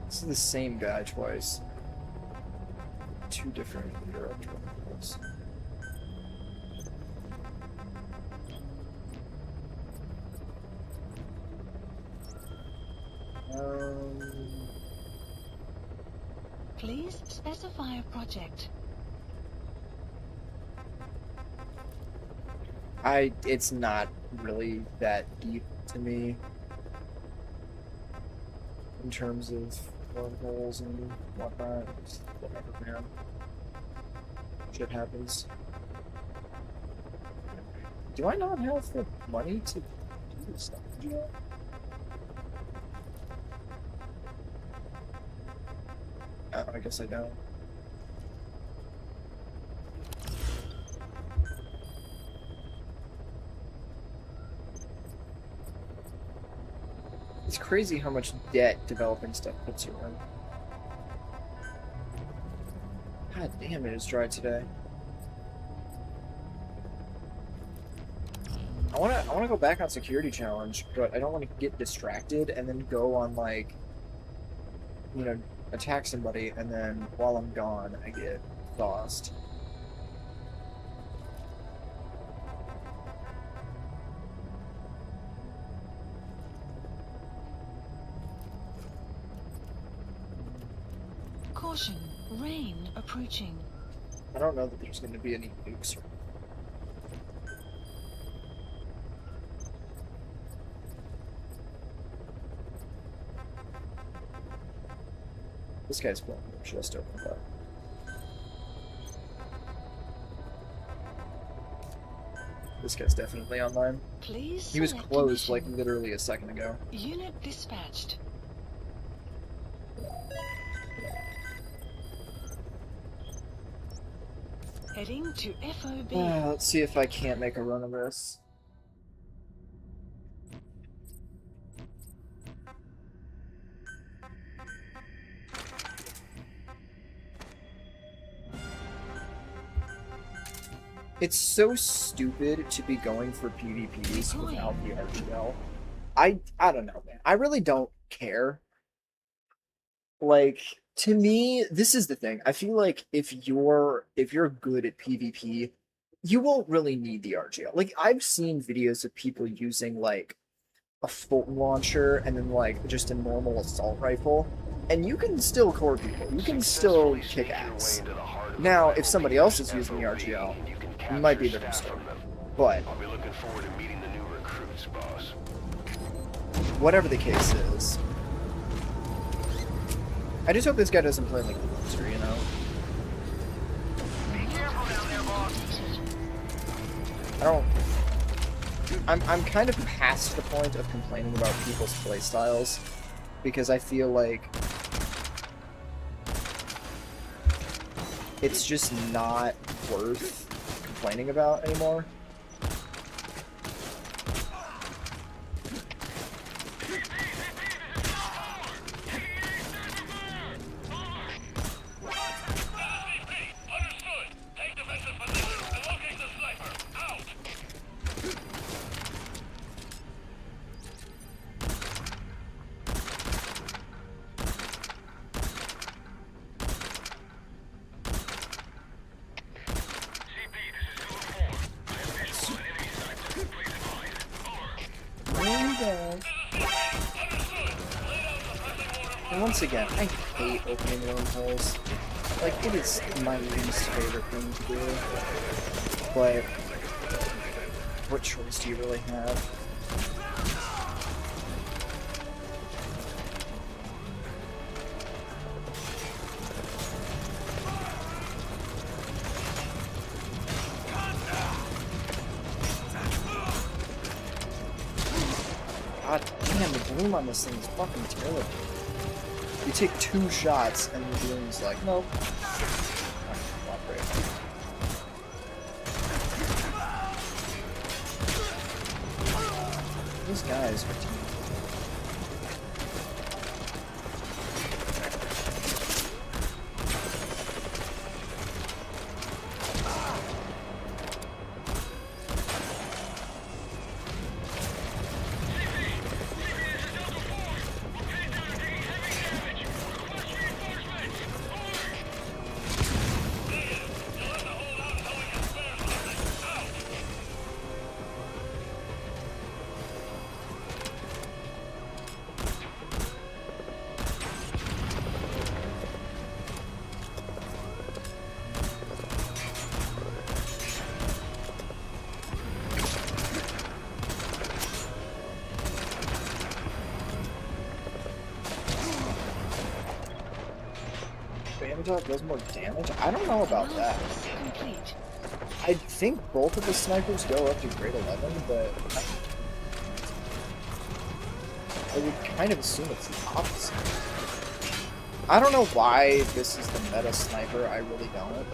[SPEAKER 1] This is the same guy twice. Two different directors.
[SPEAKER 2] Please specify a project.
[SPEAKER 1] It's not really that deep to me in terms of wormholes and whatnot. Just whatever, man. Shit happens. Do I not have the money to do this stuff? Oh, I guess I don't. It's crazy how much debt developing stuff puts you in. God damn, it is dry today. I wanna go back on security challenge, but I don't want to get distracted and then go on, like, you know, attack somebody, and then while I'm gone, I get lost.
[SPEAKER 2] Caution, rain approaching.
[SPEAKER 1] I don't know that there's going to be any nukes. This guy's blown just opened up. This guy's definitely online.
[SPEAKER 2] Please.
[SPEAKER 1] He was
[SPEAKER 2] select
[SPEAKER 1] closed like
[SPEAKER 2] mission.
[SPEAKER 1] literally a second ago.
[SPEAKER 2] Unit dispatched. Heading to FOB.
[SPEAKER 1] Let's see if I can't make a run of this. It's so stupid to be going for PvPs without the RGL. I don't know, man. I really don't care. Like, to me, this is the thing. I feel like if you're good at PvP, you won't really need the RGL. Like, I've seen videos of people using like a Fulton launcher and then like just a normal assault rifle, and you can still core people. You can still kick ass. Now, if somebody else is using the RGL, it might be a different story. But
[SPEAKER 3] I'll be looking forward to meeting the new recruits, boss.
[SPEAKER 1] whatever the case is, I just hope this guy doesn't play like the monster, you know?
[SPEAKER 3] Be careful down there, boss.
[SPEAKER 1] I'm kind of past the point of complaining about people's playstyles, because I feel like it's just not worth complaining about anymore. And once again, I hate opening wormholes. Like, it is my least favorite thing to do. But what choice do you really have? God damn, the bloom on this thing is fucking terrible. You take 2 shots and the bloom's like, nope. Not cooperate. These guys are team. Does more damage? I don't know about that.
[SPEAKER 2] Complete.
[SPEAKER 1] I think both of the snipers go up to grade 11, but I would kind of assume it's the opposite. I don't know why this is the meta sniper, I really don't.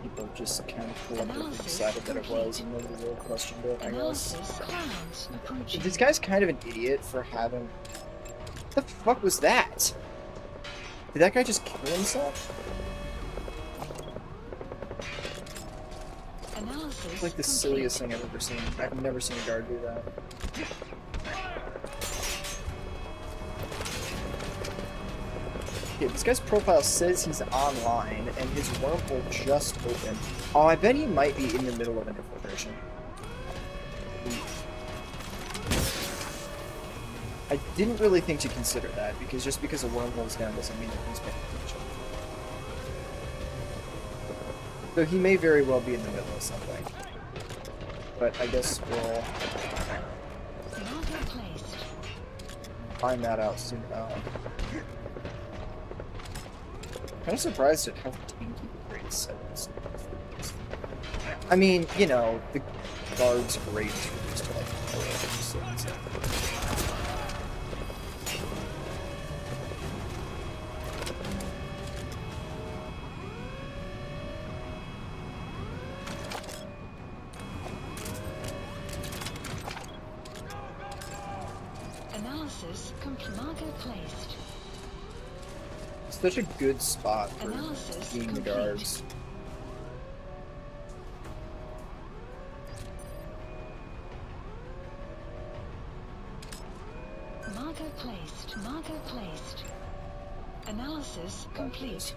[SPEAKER 1] People just kind of collectively decided that it was, and nobody really questioned it, I guess. This guy's kind of an idiot for having... What the fuck was that? Did that guy just kill himself? It's like the silliest thing I've ever seen. I've never seen a guard do that. Okay, this guy's profile says he's online, and his wormhole just opened. Oh, I bet he might be in the middle of an infiltration. I didn't really think to consider that, because just because a wormhole's down doesn't mean that he's paying attention. So he may very well be in the middle of something. But I guess we'll find that out soon enough. Kind of surprised at how tanky the grade 7 is. I mean, you know, the guard's grade 2 is to like 4 so. Such a good spot for being the guards.
[SPEAKER 2] Marker placed. Marker placed. Analysis complete.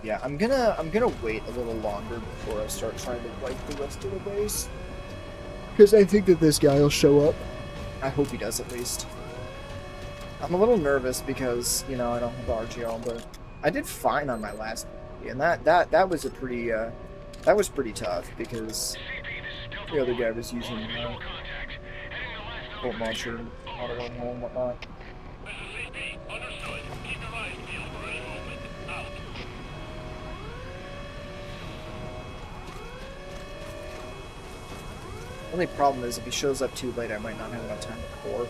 [SPEAKER 1] Yeah, I'm gonna wait a little longer before I start trying to wipe the rest of the base. Because I think that this guy will show up. I hope he does at least. I'm a little nervous because, you know, I don't have RGL, but I did fine on my last movie, and that was a pretty that was pretty tough because the other guy was using bolt launcher, auto wormhole and whatnot. The only problem is if he shows up too late, I might not have enough time to core.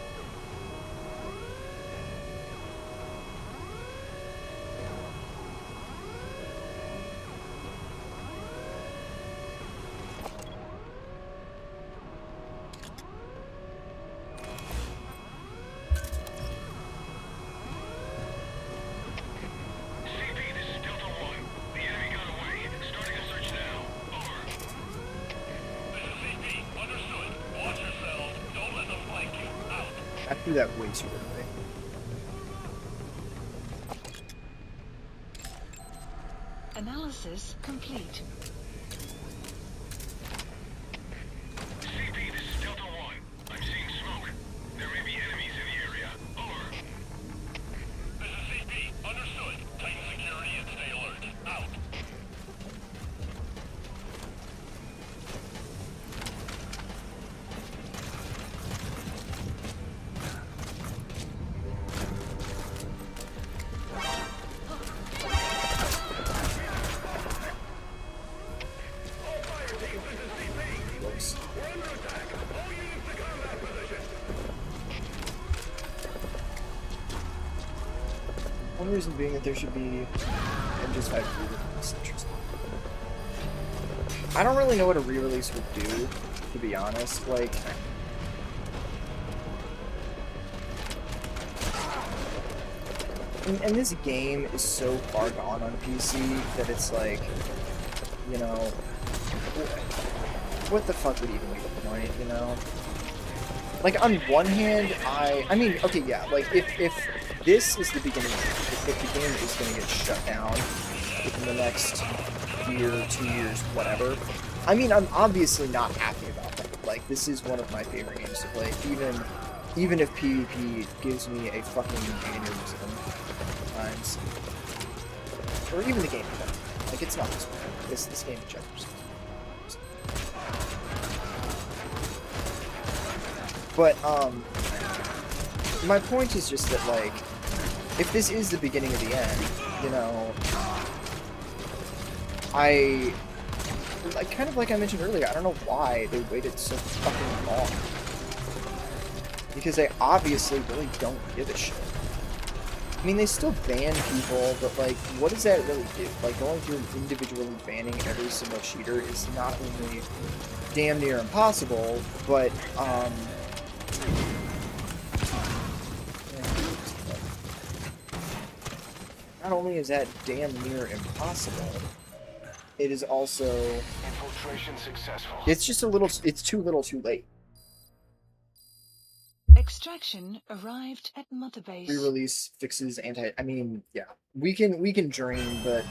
[SPEAKER 1] I threw that way too early.
[SPEAKER 2] Analysis complete.
[SPEAKER 3] CP, this is Delta 1. I'm seeing smoke. There may be enemies in the area. Over. This is CP. Understood. Tighten security and stay alert. Out.
[SPEAKER 1] One reason being that there should be MGSV re-release. Interesting. I don't really know what a re-release would do, to be honest. Like, and this game is so far gone on PC that it's like, you know, what the fuck would even be the point, you know? Like, on one hand, I mean, okay, yeah, like, if this is the beginning, if the game is going to get shut down within the next year, 2 years, whatever, I mean, I'm obviously not happy about that. Like, this is one of my favorite games to play, even if PvP gives me a fucking aneurysm times. Or even the game in general. Like, it's not this one. This game in general. But, my point is just that, like, if this is the beginning of the end, you know, like, kind of like I mentioned earlier, I don't know why they waited so fucking long. Because they obviously really don't give a shit. I mean, they still ban people, but, like, what does that really do? Like, going through and individually banning every single cheater is not only damn near impossible, but, not only is that damn near impossible, it is also...
[SPEAKER 3] Infiltration successful.
[SPEAKER 1] It's just it's too little too late.
[SPEAKER 2] Extraction arrived at Mother Base.
[SPEAKER 1] Re-release fixes I mean, yeah. We can dream, but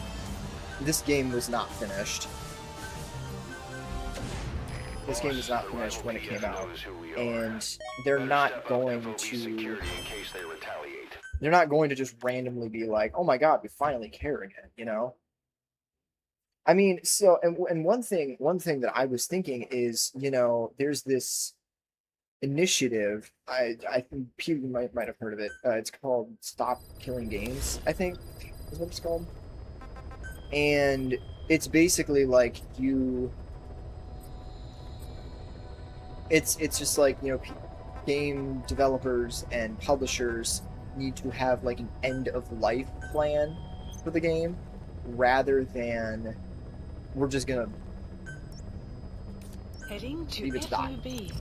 [SPEAKER 1] this game was not finished. This game was not finished when it came out. And they're not going to... They're not going to just randomly be like, oh my god, we finally care again, you know? I mean, so, and one thing that I was thinking is, you know, there's this initiative, I think people might have heard of it, it's called Stop Killing Games, I think, is what it's called. And it's basically like it's just like, you know, game developers and publishers need to have like an end of life plan for the game, rather than we're just gonna
[SPEAKER 2] heading to
[SPEAKER 1] leave it to die.
[SPEAKER 2] FOB.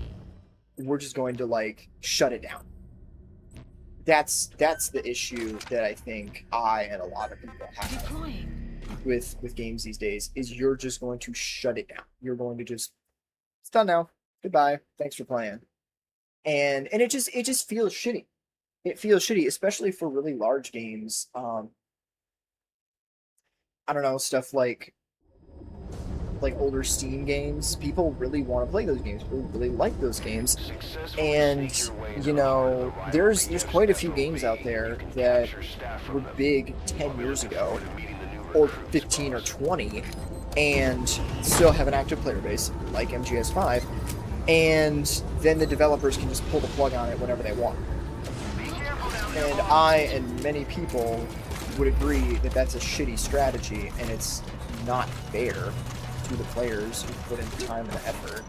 [SPEAKER 1] We're just going to like shut it down. That's the issue that I think I and a lot of people have
[SPEAKER 2] Deploying.
[SPEAKER 1] with games these days, is you're just going to shut it down. You're going to just, it's done now. Goodbye. Thanks for playing. And it just feels shitty. It feels shitty, especially for really large games. I don't know, stuff like older Steam games. People really want to play those games. People really like those games. And, you know, there's quite a few games out there that were big 10 years ago, or 15 or 20, and still have an active player base, like MGS5, and then the developers can just pull the plug on it whenever they want. And I and many people would agree that that's a shitty strategy, and it's not fair to the players who put in the time and the effort.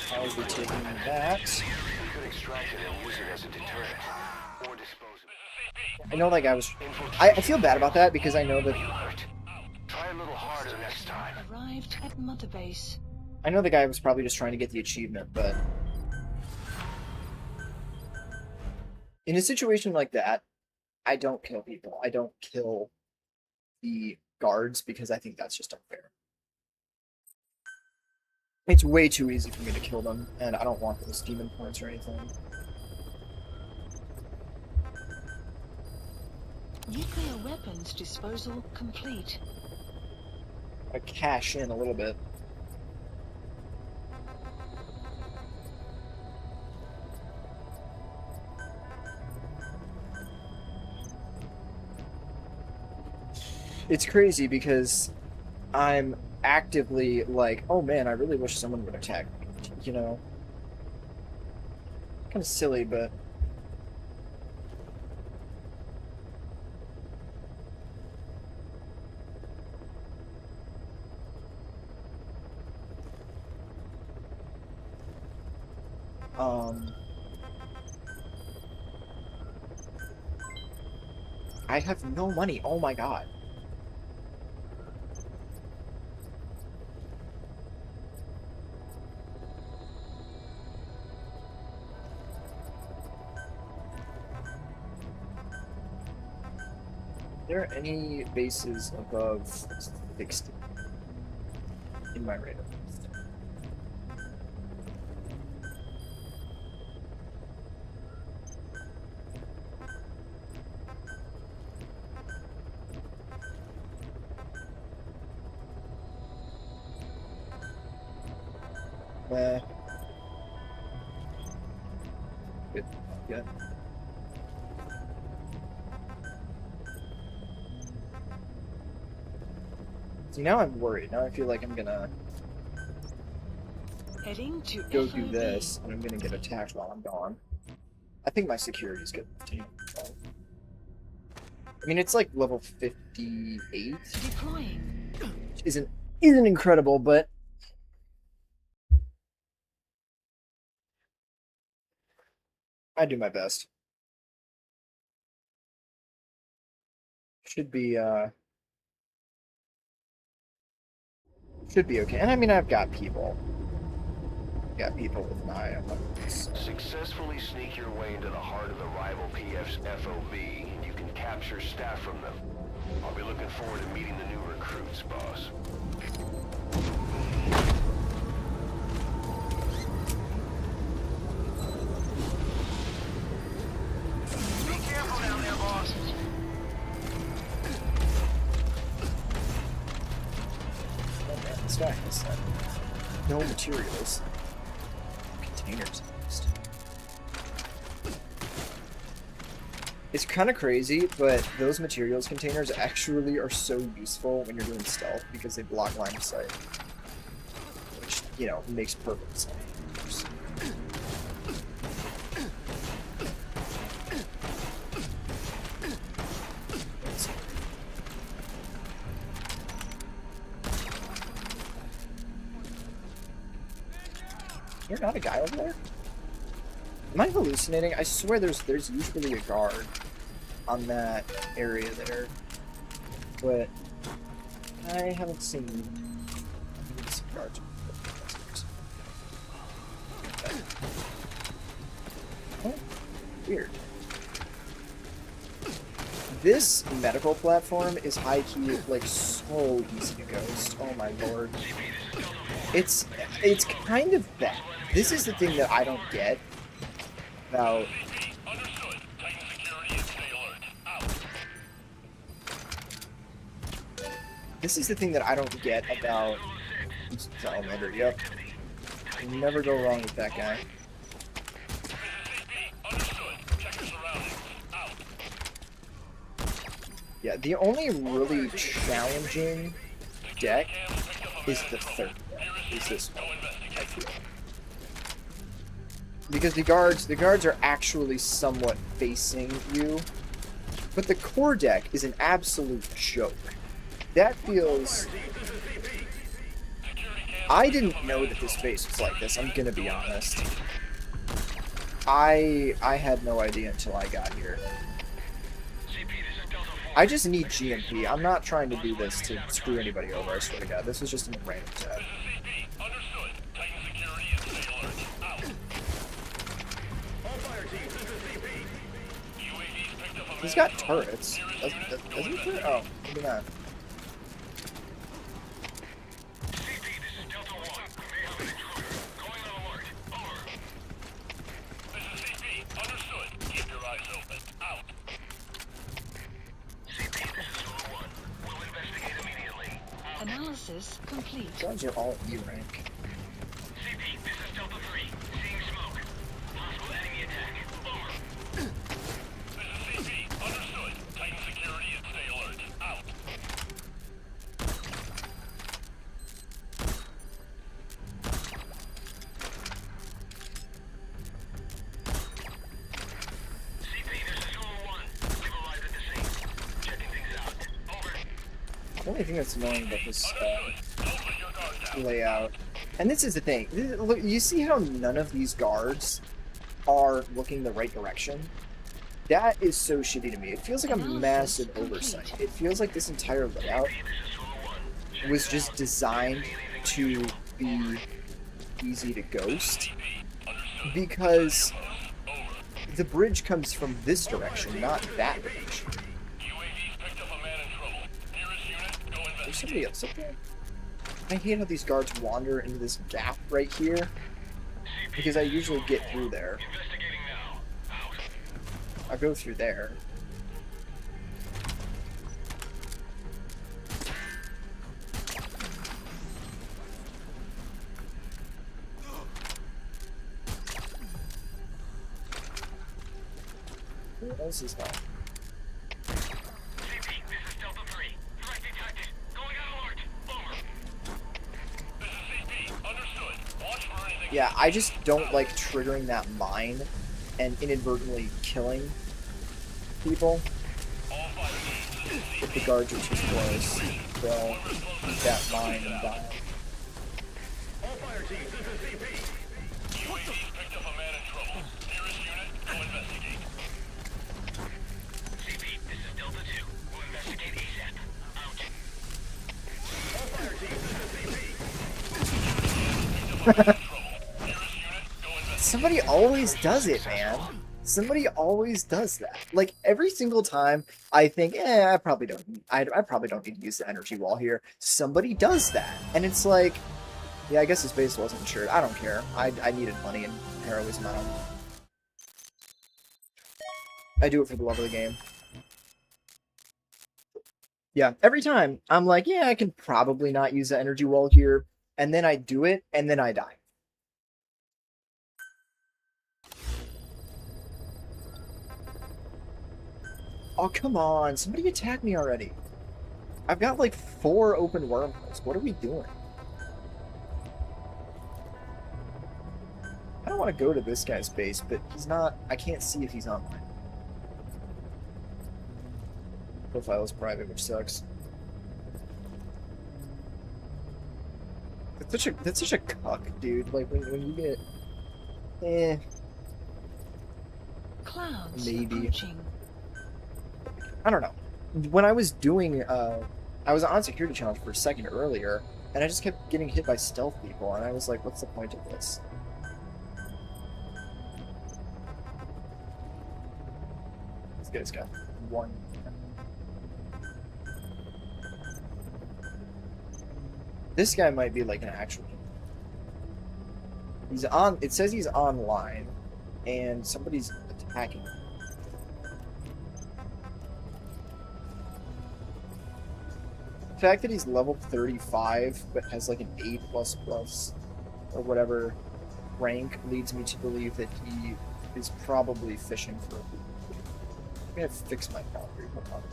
[SPEAKER 1] I'll be taking that. I know that guy was... I feel bad about that because I know that...
[SPEAKER 3] Try a little harder next time.
[SPEAKER 2] Arrived at Mother Base.
[SPEAKER 1] I know the guy was probably just trying to get the achievement, but... in a situation like that, I don't kill people. I don't kill the guards because I think that's just unfair. It's way too easy for me to kill them, and I don't want those demon points or anything.
[SPEAKER 2] Nuclear weapons disposal complete.
[SPEAKER 1] I cash in a little bit. It's crazy because I'm actively like, oh man, I really wish someone would attack me. You know? Kind of silly, but... I have no money. Oh my god. Are there any bases above 60 in my radar? Good. Yeah. See, now I'm worried. Now I feel like I'm gonna
[SPEAKER 2] Heading to
[SPEAKER 1] go
[SPEAKER 2] FOB.
[SPEAKER 1] do this, and I'm gonna get attacked while I'm gone. I think my security's good. I mean, it's like level 58.
[SPEAKER 2] Deploying.
[SPEAKER 1] Isn't incredible, but I do my best. Should be okay. And I mean, I've got people. Got people with an eye on them. So.
[SPEAKER 3] Successfully sneak your way into the heart of the rival PF's FOB, and you can capture staff from them. I'll be looking forward to meeting the new recruits, boss. Be careful down there, boss.
[SPEAKER 1] Oh man, this guy has no materials. Containers at least. It's kind of crazy, but those materials containers actually are so useful when you're doing stealth because they block line of sight. Which, you know, makes perfect sense. You're not a guy over there? Am I hallucinating? I swear there's usually a guard on that area there. But I haven't seen some guards. Oh, weird. This medical platform is high-key, like, so easy to ghost. Oh my lord. It's kind of bad. This is the thing that I don't get about... This is the thing that I don't get about Salamander. Yep. You never go wrong with that guy. Yeah, the only really challenging deck is the third deck. Is this one, I feel. Because the guards are actually somewhat facing you. But the core deck is an absolute joke. That feels... I didn't know that this base was like this, I'm gonna be honest. I had no idea until I got here. I just need GMP. I'm not trying to do this to screw anybody over, I swear to God. This is just a random tab. He's got turrets. Doesn't he? Oh, maybe not.
[SPEAKER 2] analysis complete.
[SPEAKER 1] Guys are all E rank.
[SPEAKER 3] CP, this is Delta 3. Seeing smoke. Possible enemy attack. Over. This is CP. Understood. Tighten security and stay alert. Out. CP, this is Zulu 1. We've arrived at the scene. Checking things out. Over.
[SPEAKER 1] The only thing that's annoying about this
[SPEAKER 3] Don't let your guard down.
[SPEAKER 1] layout, and this is the thing. Look, you see how none of these guards are looking the right direction? That is so shitty to me. It feels like a
[SPEAKER 2] Analysis
[SPEAKER 1] massive
[SPEAKER 2] complete.
[SPEAKER 1] oversight. It feels like this entire layout
[SPEAKER 3] CP, this is Zulu 1.
[SPEAKER 1] was just designed to be easy to ghost, because the bridge comes from this direction, not that direction.
[SPEAKER 3] UAV's picked up a man in trouble. Nearest unit, go
[SPEAKER 1] There's
[SPEAKER 3] investigate.
[SPEAKER 1] somebody else up there. I hate how these guards wander into this gap right here, because I usually get through there.
[SPEAKER 3] Investigating now. Out.
[SPEAKER 1] I go through there. Who else is that?
[SPEAKER 3] CP, this is Delta 3. Threat detected. Going on alert. Over. This is CP. Understood. Watch for anything.
[SPEAKER 1] Yeah, I just don't like triggering that mine and inadvertently killing people.
[SPEAKER 3] All fire teams,
[SPEAKER 1] If the guards are too close, they'll eat that mine and die.
[SPEAKER 3] all fire teams, this is CP. UAV's picked up a man in trouble. Nearest unit, go investigate. CP, this is Delta 2. We'll investigate ASAP. Out. All fire teams, this is CP. Picked up a man in trouble. Nearest unit, go investigate.
[SPEAKER 1] Somebody always does it, man. Somebody always does that. Like every single time I think, I probably don't need to use the energy wall here. Somebody does that. And it's like, yeah, I guess his base wasn't insured. I don't care. I needed money and heroism. I do it for the love of the game. Yeah, every time I'm like, yeah, I can probably not use the energy wall here. And then I do it, and then I die. Oh, come on. Somebody attack me already. I've got like 4 open wormholes. What are we doing? I don't want to go to this guy's base, but he's not... I can't see if he's online. Profile is private, which sucks. That's such a cuck, dude. Like, when you get...
[SPEAKER 2] Clouds
[SPEAKER 1] Maybe.
[SPEAKER 2] approaching.
[SPEAKER 1] I don't know. When I was doing, I was on security challenge for a second earlier, and I just kept getting hit by stealth people, and I was like, what's the point of this? This guy's got 1. This guy might be like an actual... He's on... It says he's online, and somebody's attacking him. The fact that he's level 35 but has like an A++ or whatever rank leads me to believe that he is probably fishing for a loot. I'm gonna fix my boundary. Hold on.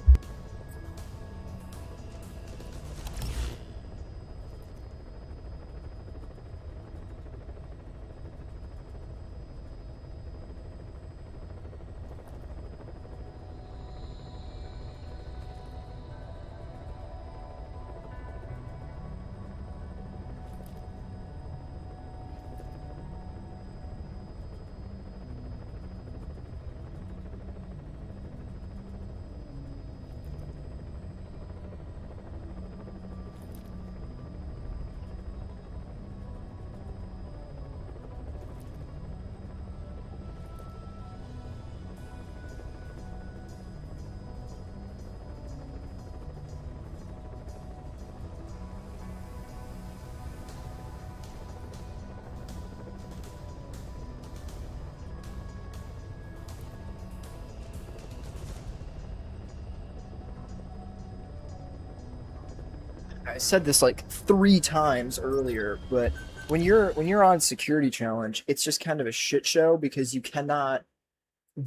[SPEAKER 1] I said this like 3 times earlier, but when you're on security challenge, it's just kind of a shit show because you cannot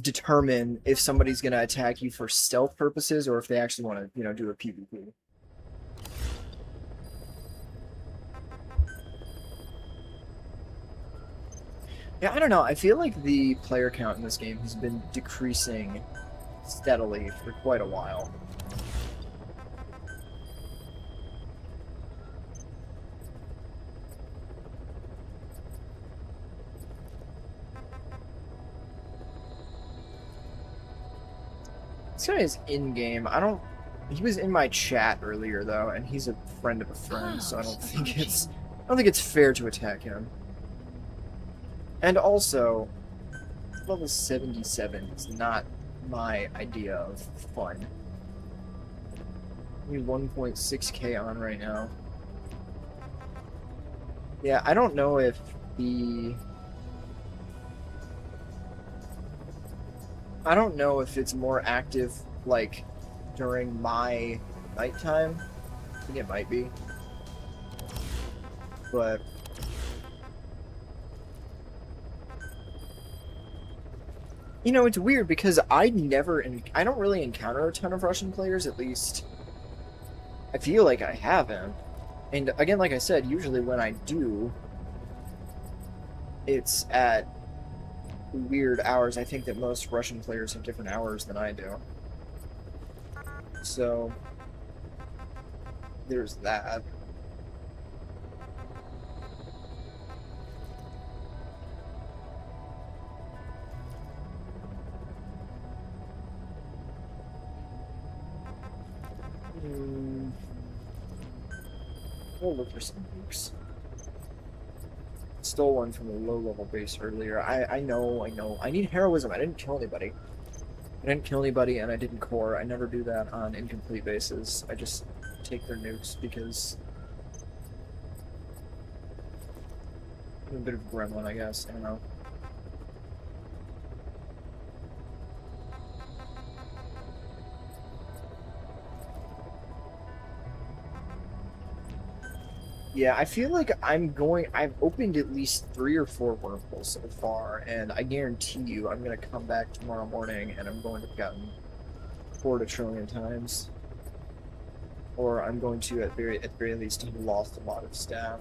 [SPEAKER 1] determine if somebody's going to attack you for stealth purposes or if they actually want to, do a PvP. Yeah, I don't know. I feel like the player count in this game has been decreasing steadily for quite a while. This guy is in-game. He was in my chat earlier though, and he's a friend of a friend, so I don't think it's fair to attack him. And also, level 77 is not my idea of fun. I need 1.6k on right now. Yeah, I don't know if it's more active, like, during my nighttime. I think it might be. But it's weird because I don't really encounter a ton of Russian players, at least I feel like I haven't. And again, like I said, usually when I do, it's at weird hours. I think that most Russian players have different hours than I do. So, there's that. We'll look for some nukes. Stole one from a low-level base earlier. I know. I need heroism. I didn't kill anybody. And I didn't core. I never do that on incomplete bases. I just take their nukes because I'm a bit of a gremlin, I guess. I don't know. Yeah, I feel like I've opened at least 3 or 4 wormholes so far, and I guarantee you I'm going to come back tomorrow morning and I'm going to have gotten 4 trillion times. Or I'm going to, at the very least, have lost a lot of staff.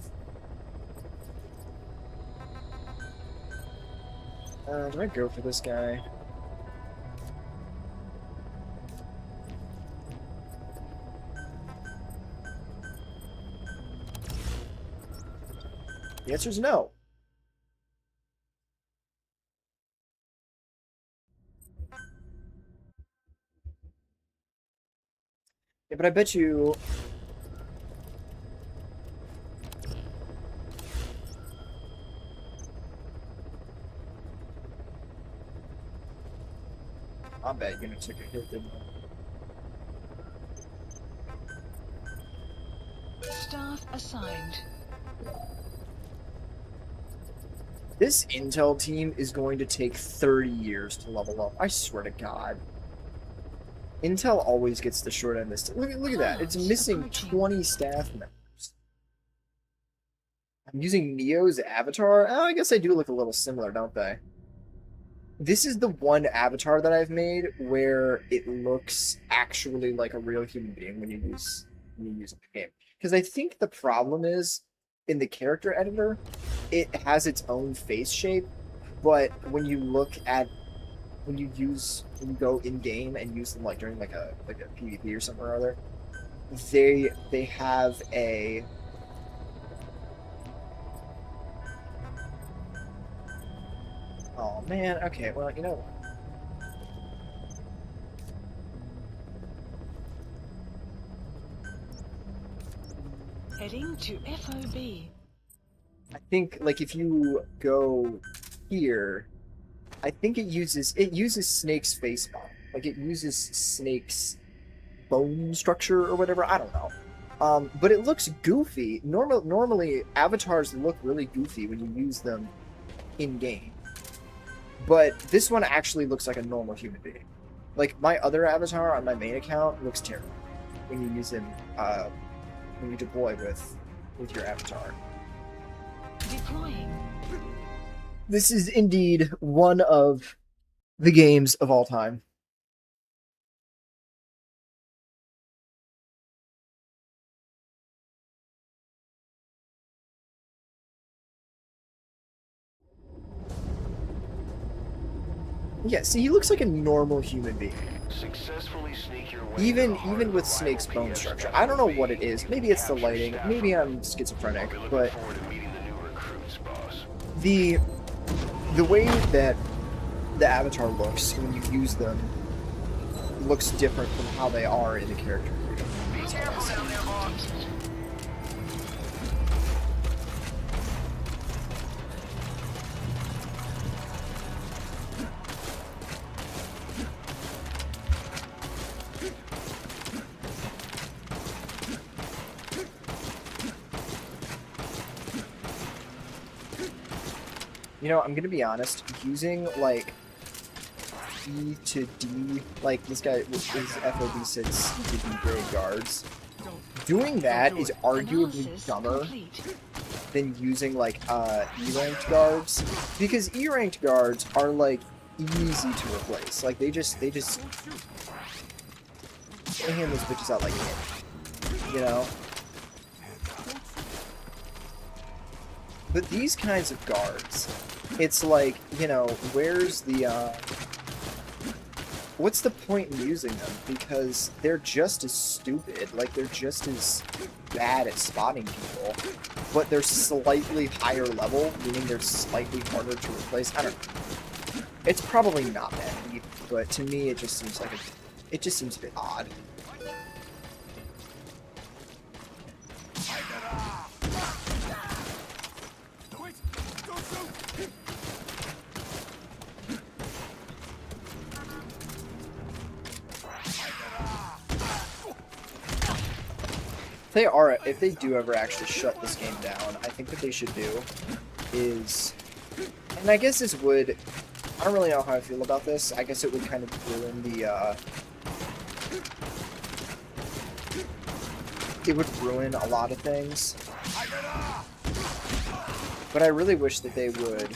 [SPEAKER 1] Do I go for this guy? The answer is no. Yeah, but I bet you... I bet you're gonna take a hit, didn't I?
[SPEAKER 2] Staff assigned.
[SPEAKER 1] This intel team is going to take 30 years to level up. I swear to God. Intel always gets the short end of this. Look at that. It's missing 20 staff members. I'm using Neo's avatar. Oh, I guess I do look a little similar, don't they? This is the one avatar that I've made where it looks actually like a real human being when you use it in the game. Because I think the problem is, in the character editor, it has its own face shape, but when you go in game and use them like during like a PvP or something or other, they have a oh man, okay, well, you know what?
[SPEAKER 2] Heading to FOB.
[SPEAKER 1] I think, like, if you go here, I think it uses Snake's face bomb. Like, it uses Snake's bone structure or whatever. I don't know. But it looks goofy. Normally, avatars look really goofy when you use them in-game. But this one actually looks like a normal human being. Like, my other avatar on my main account looks terrible when you use him when you deploy with your avatar.
[SPEAKER 2] Deploying.
[SPEAKER 1] This is indeed one of the games of all time. Yeah, see, he looks like a normal human being.
[SPEAKER 3] Successfully sneak your way
[SPEAKER 1] Even
[SPEAKER 3] into the heart
[SPEAKER 1] even
[SPEAKER 3] of
[SPEAKER 1] with
[SPEAKER 3] the
[SPEAKER 1] Snake's
[SPEAKER 3] rival
[SPEAKER 1] bone
[SPEAKER 3] PS
[SPEAKER 1] structure. I don't know what it
[SPEAKER 3] FOB
[SPEAKER 1] is. Maybe it's the
[SPEAKER 3] capture
[SPEAKER 1] lighting.
[SPEAKER 3] staff
[SPEAKER 1] Maybe
[SPEAKER 3] room.
[SPEAKER 1] I'm schizophrenic.
[SPEAKER 3] I'll be looking
[SPEAKER 1] But
[SPEAKER 3] forward to meeting the new recruits, boss.
[SPEAKER 1] the way that the avatar looks when you use them looks different from how they are in the character creator.
[SPEAKER 3] Be careful down there, boss.
[SPEAKER 1] You know, I'm gonna be honest, using like E to D, like this guy is FOB sits E to D grade guards. Doing that is arguably
[SPEAKER 2] Analysis
[SPEAKER 1] dumber
[SPEAKER 2] complete.
[SPEAKER 1] than using like E-ranked guards, because E-ranked guards are like easy to replace. Like they hand those bitches out like candy, you know. But these kinds of guards, it's like, you know, where's the what's the point in using them? Because they're just as stupid, like they're just as bad at spotting people, but they're slightly higher level, meaning they're slightly harder to replace. I don't know. It's probably not that deep, but to me it just seems like it just seems a bit odd. If they do ever actually shut this game down, I think what they should do is, and I guess this would, I don't really know how I feel about this. I guess it would kind of ruin it would ruin a lot of things. But I really wish that they would,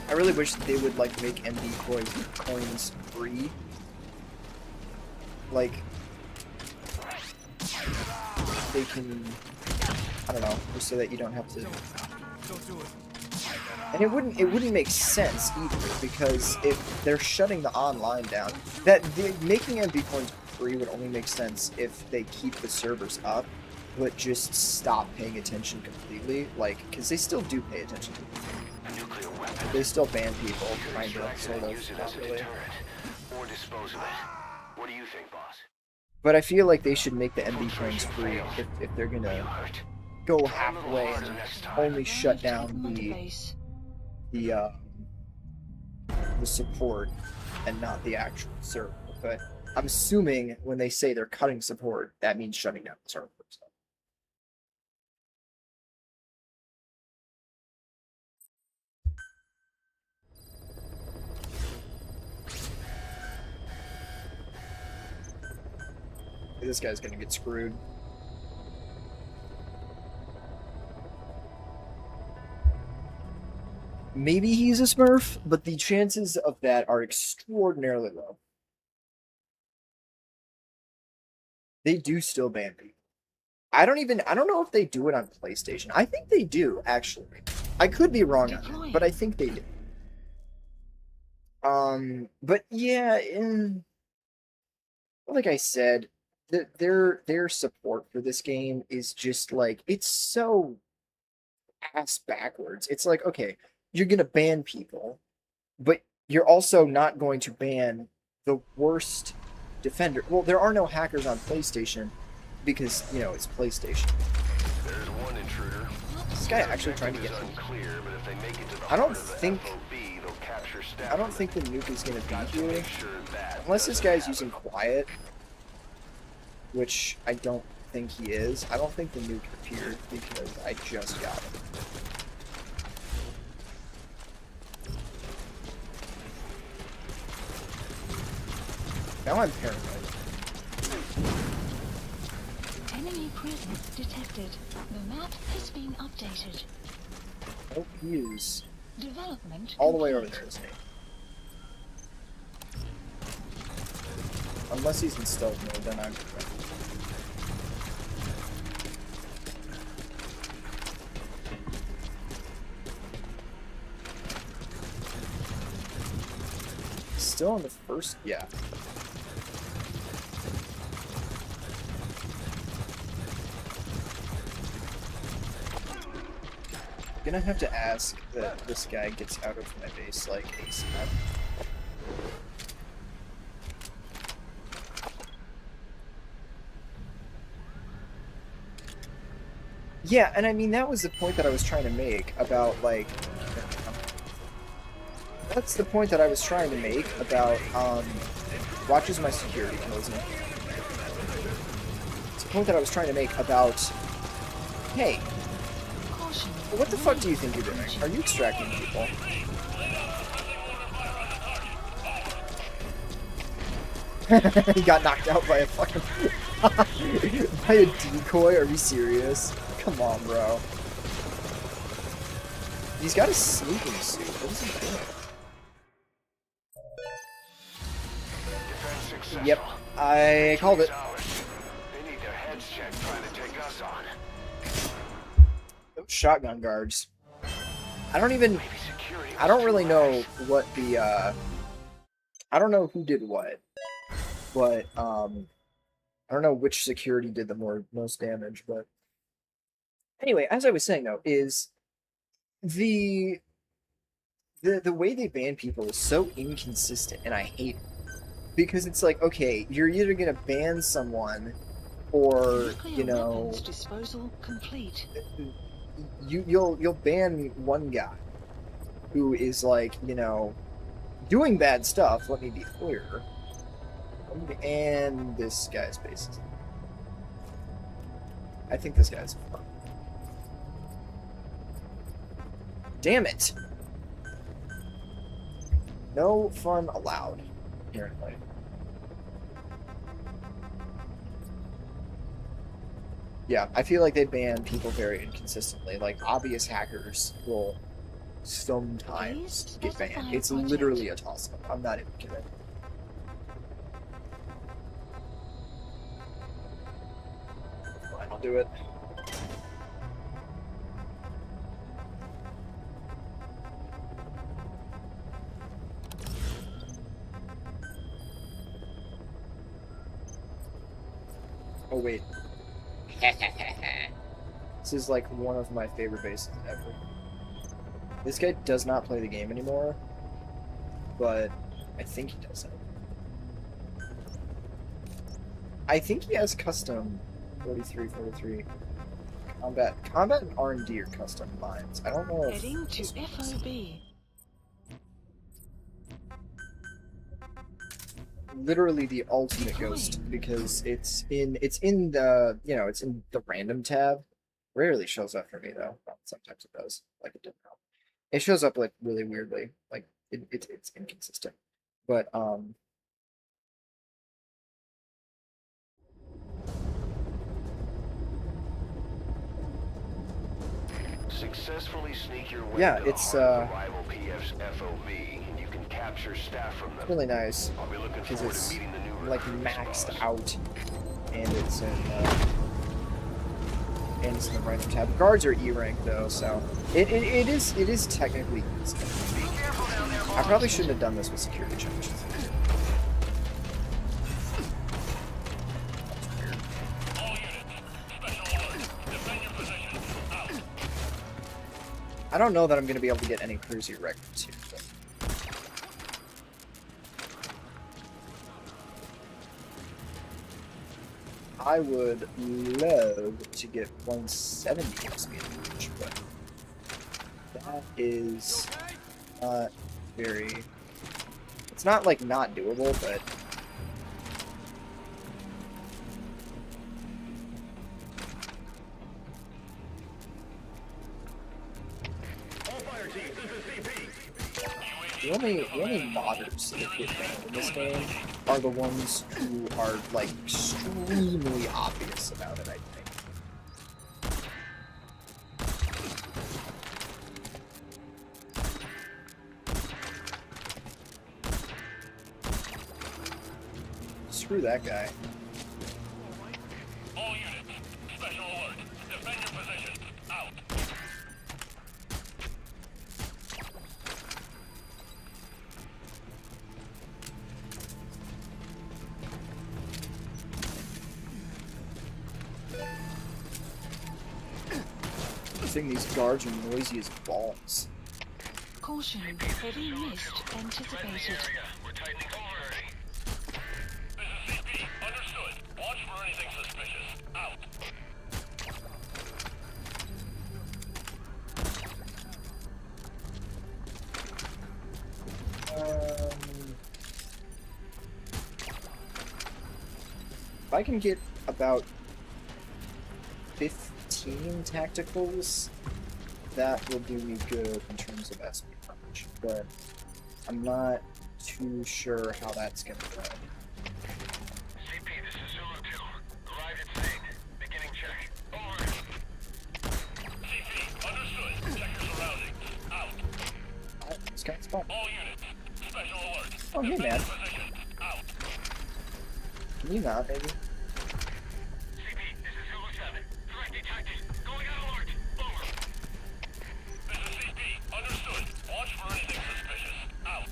[SPEAKER 1] I really wish that they would like make MD coins free. Like, they can, I don't know, just so that you don't have to. And it wouldn't make sense either, because if they're shutting the online down, making MB coins free would only make sense if they keep the servers up, but just stop paying attention completely. Like, because they still do pay attention to people.
[SPEAKER 3] A nuclear weapon.
[SPEAKER 1] They still ban people,
[SPEAKER 3] Could
[SPEAKER 1] kind of,
[SPEAKER 3] extract it
[SPEAKER 1] sort
[SPEAKER 3] and
[SPEAKER 1] of,
[SPEAKER 3] use it
[SPEAKER 1] not
[SPEAKER 3] as a
[SPEAKER 1] really.
[SPEAKER 3] deterrent, or dispose of it. What do you think, boss?
[SPEAKER 1] But I feel like they should make the MB coins free if they're gonna
[SPEAKER 3] Hurt.
[SPEAKER 1] go halfway and only shut down
[SPEAKER 2] Database.
[SPEAKER 1] the support and not the actual server. But I'm assuming when they say they're cutting support, that means shutting down the server. So. This guy's gonna get screwed. Maybe he's a Smurf, but the chances of that are extraordinarily low. They do still ban people. I don't know if they do it on PlayStation. I think they do, actually. I could be wrong on it, but I think they do. But yeah, like I said, their support for this game is just like, it's so ass backwards. It's like, okay, you're gonna ban people, but you're also not going to ban the worst defender. Well, there are no hackers on PlayStation because, you know, it's PlayStation.
[SPEAKER 3] There's one intruder.
[SPEAKER 1] This guy actually trying to get him.
[SPEAKER 3] Unclear, but if they make it to the
[SPEAKER 1] I don't
[SPEAKER 3] heart of the
[SPEAKER 1] think
[SPEAKER 3] FOB, they'll capture staff
[SPEAKER 1] I don't think the nuke is gonna
[SPEAKER 3] Got
[SPEAKER 1] be
[SPEAKER 3] to
[SPEAKER 1] here
[SPEAKER 3] make sure that
[SPEAKER 1] unless this
[SPEAKER 3] doesn't
[SPEAKER 1] guy's
[SPEAKER 3] happen.
[SPEAKER 1] using quiet, which I don't think he is. I don't think the nuke appeared because I just got it. Now I'm paranoid.
[SPEAKER 2] Enemy presence detected. The map has been updated.
[SPEAKER 1] Oh, he is
[SPEAKER 2] Development
[SPEAKER 1] all the way over
[SPEAKER 2] complete.
[SPEAKER 1] there, isn't he? Unless he's in stealth mode, then I'm correct. Still on the first, yeah. Gonna have to ask that this guy gets out of my base like ASAP. Yeah, and I mean that was the point that I was trying to make about like that's the point that I was trying to make about watches my security closing. It's the point that I was trying to make about hey,
[SPEAKER 2] Caution.
[SPEAKER 1] what the fuck do you think you're doing? Are you extracting people? He got knocked out by a fucking by a decoy? Are you serious? Come on, bro. He's got a sneaking suit. What is he doing?
[SPEAKER 3] Defense successful.
[SPEAKER 1] Yep, I called it.
[SPEAKER 3] They need their heads checked trying to take us on.
[SPEAKER 1] Those shotgun guards. I don't even.
[SPEAKER 3] Maybe security
[SPEAKER 1] I don't
[SPEAKER 3] was
[SPEAKER 1] really
[SPEAKER 3] too
[SPEAKER 1] know
[SPEAKER 3] lax.
[SPEAKER 1] what the. I don't know who did what, but I don't know which security did the most damage. But anyway, as I was saying though, is the way they ban people is so inconsistent, and I hate it. Because it's like, okay, you're either gonna ban someone, or
[SPEAKER 2] Nuclear
[SPEAKER 1] you know,
[SPEAKER 2] weapons disposal complete.
[SPEAKER 1] you'll ban one guy who is like, you know, doing bad stuff. Let me be clear. And this guy's bases. I think this guy's fun. Damn it! No fun allowed, apparently. Yeah, I feel like they ban people very inconsistently. Like, obvious hackers will sometimes get banned. It's literally a toss-up. I'm not even kidding. Fine, I'll do it. Oh, wait. This is like one of my favorite bases ever. This guy does not play the game anymore, but I think he does it. I think he has custom 43 combat and R&D are custom lines. I don't know if
[SPEAKER 2] Heading to
[SPEAKER 1] this one is.
[SPEAKER 2] FOB.
[SPEAKER 1] Literally the ultimate ghost, because it's in the, you know, it's in the random tab. Rarely shows up for me though. Well, sometimes it does, like it didn't help. It shows up like really weirdly, like it's inconsistent. But
[SPEAKER 3] Successfully sneak your way
[SPEAKER 1] yeah,
[SPEAKER 3] to the
[SPEAKER 1] it's
[SPEAKER 3] heart of the rival PF's FOB, and you can capture staff from them.
[SPEAKER 1] really nice
[SPEAKER 3] I'll be looking
[SPEAKER 1] because
[SPEAKER 3] forward
[SPEAKER 1] it's
[SPEAKER 3] to meeting the new
[SPEAKER 1] like
[SPEAKER 3] recruits,
[SPEAKER 1] maxed
[SPEAKER 3] boss.
[SPEAKER 1] out, and it's in the random tab. Guards are E rank though, so it is technically easy. I probably shouldn't have done this with security checks. I don't know that I'm going to be able to get any cruiser records here. But... I would love to get 170 speed reach, but that is not very... It's not, like, not doable, but...
[SPEAKER 3] All fire teams, this is CP. UAV
[SPEAKER 1] The only modders that get banned in this game are the ones who are like extremely obvious about it, I think. Screw that guy.
[SPEAKER 3] All units, special alert. Defend your positions. Out.
[SPEAKER 1] I think these guards are noisy as balls.
[SPEAKER 2] Caution, heavy mist anticipated.
[SPEAKER 3] Area. We're tightening security. This is CP. Understood. Watch for anything suspicious. Out.
[SPEAKER 1] If I can get about 15 tacticals, that will do me good in terms of SP punch, but I'm not too sure how that's gonna go.
[SPEAKER 3] CP, this is Zulu 2. Arrived at scene. Beginning check. Over. CP, understood. Check your surroundings. Out.
[SPEAKER 1] Alright, this guy's fun.
[SPEAKER 3] All units, special alert.
[SPEAKER 1] Oh, hey, man.
[SPEAKER 3] Positions. Out.
[SPEAKER 1] Can you not, maybe?
[SPEAKER 3] CP, this is Zulu 7. Threat detected. Going out alert. Over. This is CP. Understood. Watch for anything suspicious. Out.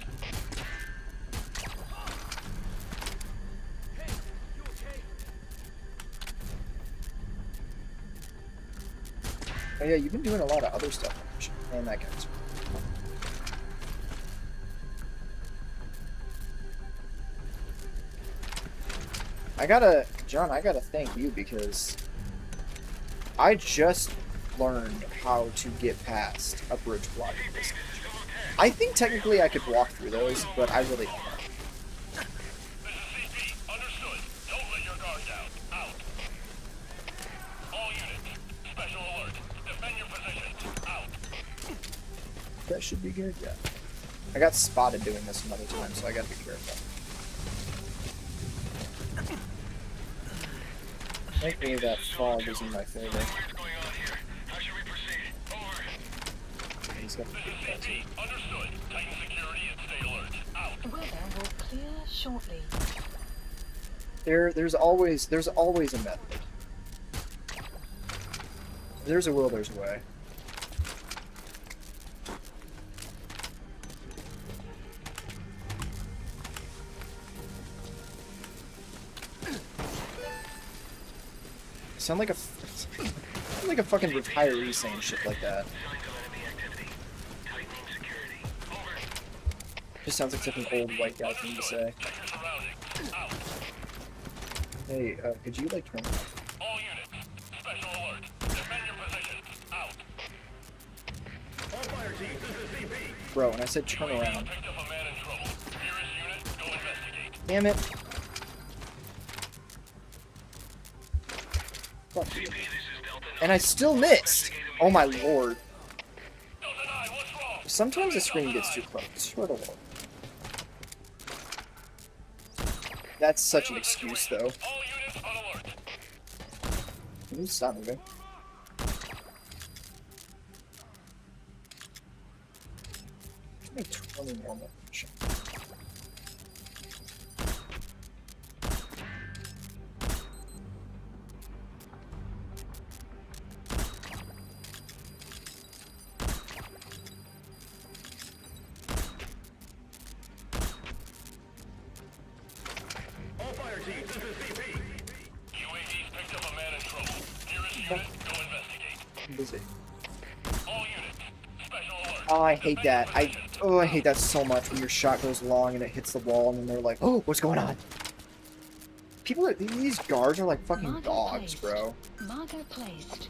[SPEAKER 4] Hey, you okay?
[SPEAKER 1] Oh yeah, you've been doing a lot of other stuff. And that guy's. John, I gotta thank you because I just learned how to get past a bridge block. I think technically I could walk through those, but I really can't.
[SPEAKER 3] This is CP. Understood. Don't let your guard down. Out. All units, special alert. Defend your positions. Out.
[SPEAKER 1] That should be good, yeah. I got spotted doing this another time, so I gotta be careful. Thankfully that fog is in my favor.
[SPEAKER 3] What's going on here? How should we proceed? Over.
[SPEAKER 1] He's got
[SPEAKER 3] This is CP. Understood. Tighten security and stay alert. Out.
[SPEAKER 2] Weather will clear shortly.
[SPEAKER 1] there's always a method. If there's a will, there's a way. Sound like a fucking retiree saying shit like that.
[SPEAKER 3] Signs of enemy activity. Tightening security. Over.
[SPEAKER 1] Just sounds like such an old white guy thing to say.
[SPEAKER 3] Check your surroundings. Out.
[SPEAKER 1] Hey, could you like turn off?
[SPEAKER 3] All units, special alert. Defend your positions. Out. All fire teams, this is CP.
[SPEAKER 1] Bro, when I said turn around.
[SPEAKER 3] Picked up a man in trouble. Nearest unit, go investigate.
[SPEAKER 1] Damn it. Fuck you.
[SPEAKER 3] CP, this is Delta 9.
[SPEAKER 1] And I still missed! Oh my lord.
[SPEAKER 3] Delta 9, what's wrong?
[SPEAKER 1] Sometimes the screen gets too close. Swear to Lord. That's such an excuse, though.
[SPEAKER 3] All units on alert.
[SPEAKER 1] Can you stop moving? Just make 20 more minutes.
[SPEAKER 3] All fire teams, this is CP. UAV's picked up a man in trouble. Nearest unit, go investigate.
[SPEAKER 1] I'm busy.
[SPEAKER 3] All units, special alert.
[SPEAKER 1] Oh, I hate that. I hate that so much when your shot goes long and it hits the wall and then they're like, oh, what's going on? These guards are like fucking
[SPEAKER 2] Marker
[SPEAKER 1] dogs,
[SPEAKER 2] placed.
[SPEAKER 1] bro.
[SPEAKER 2] Marker placed.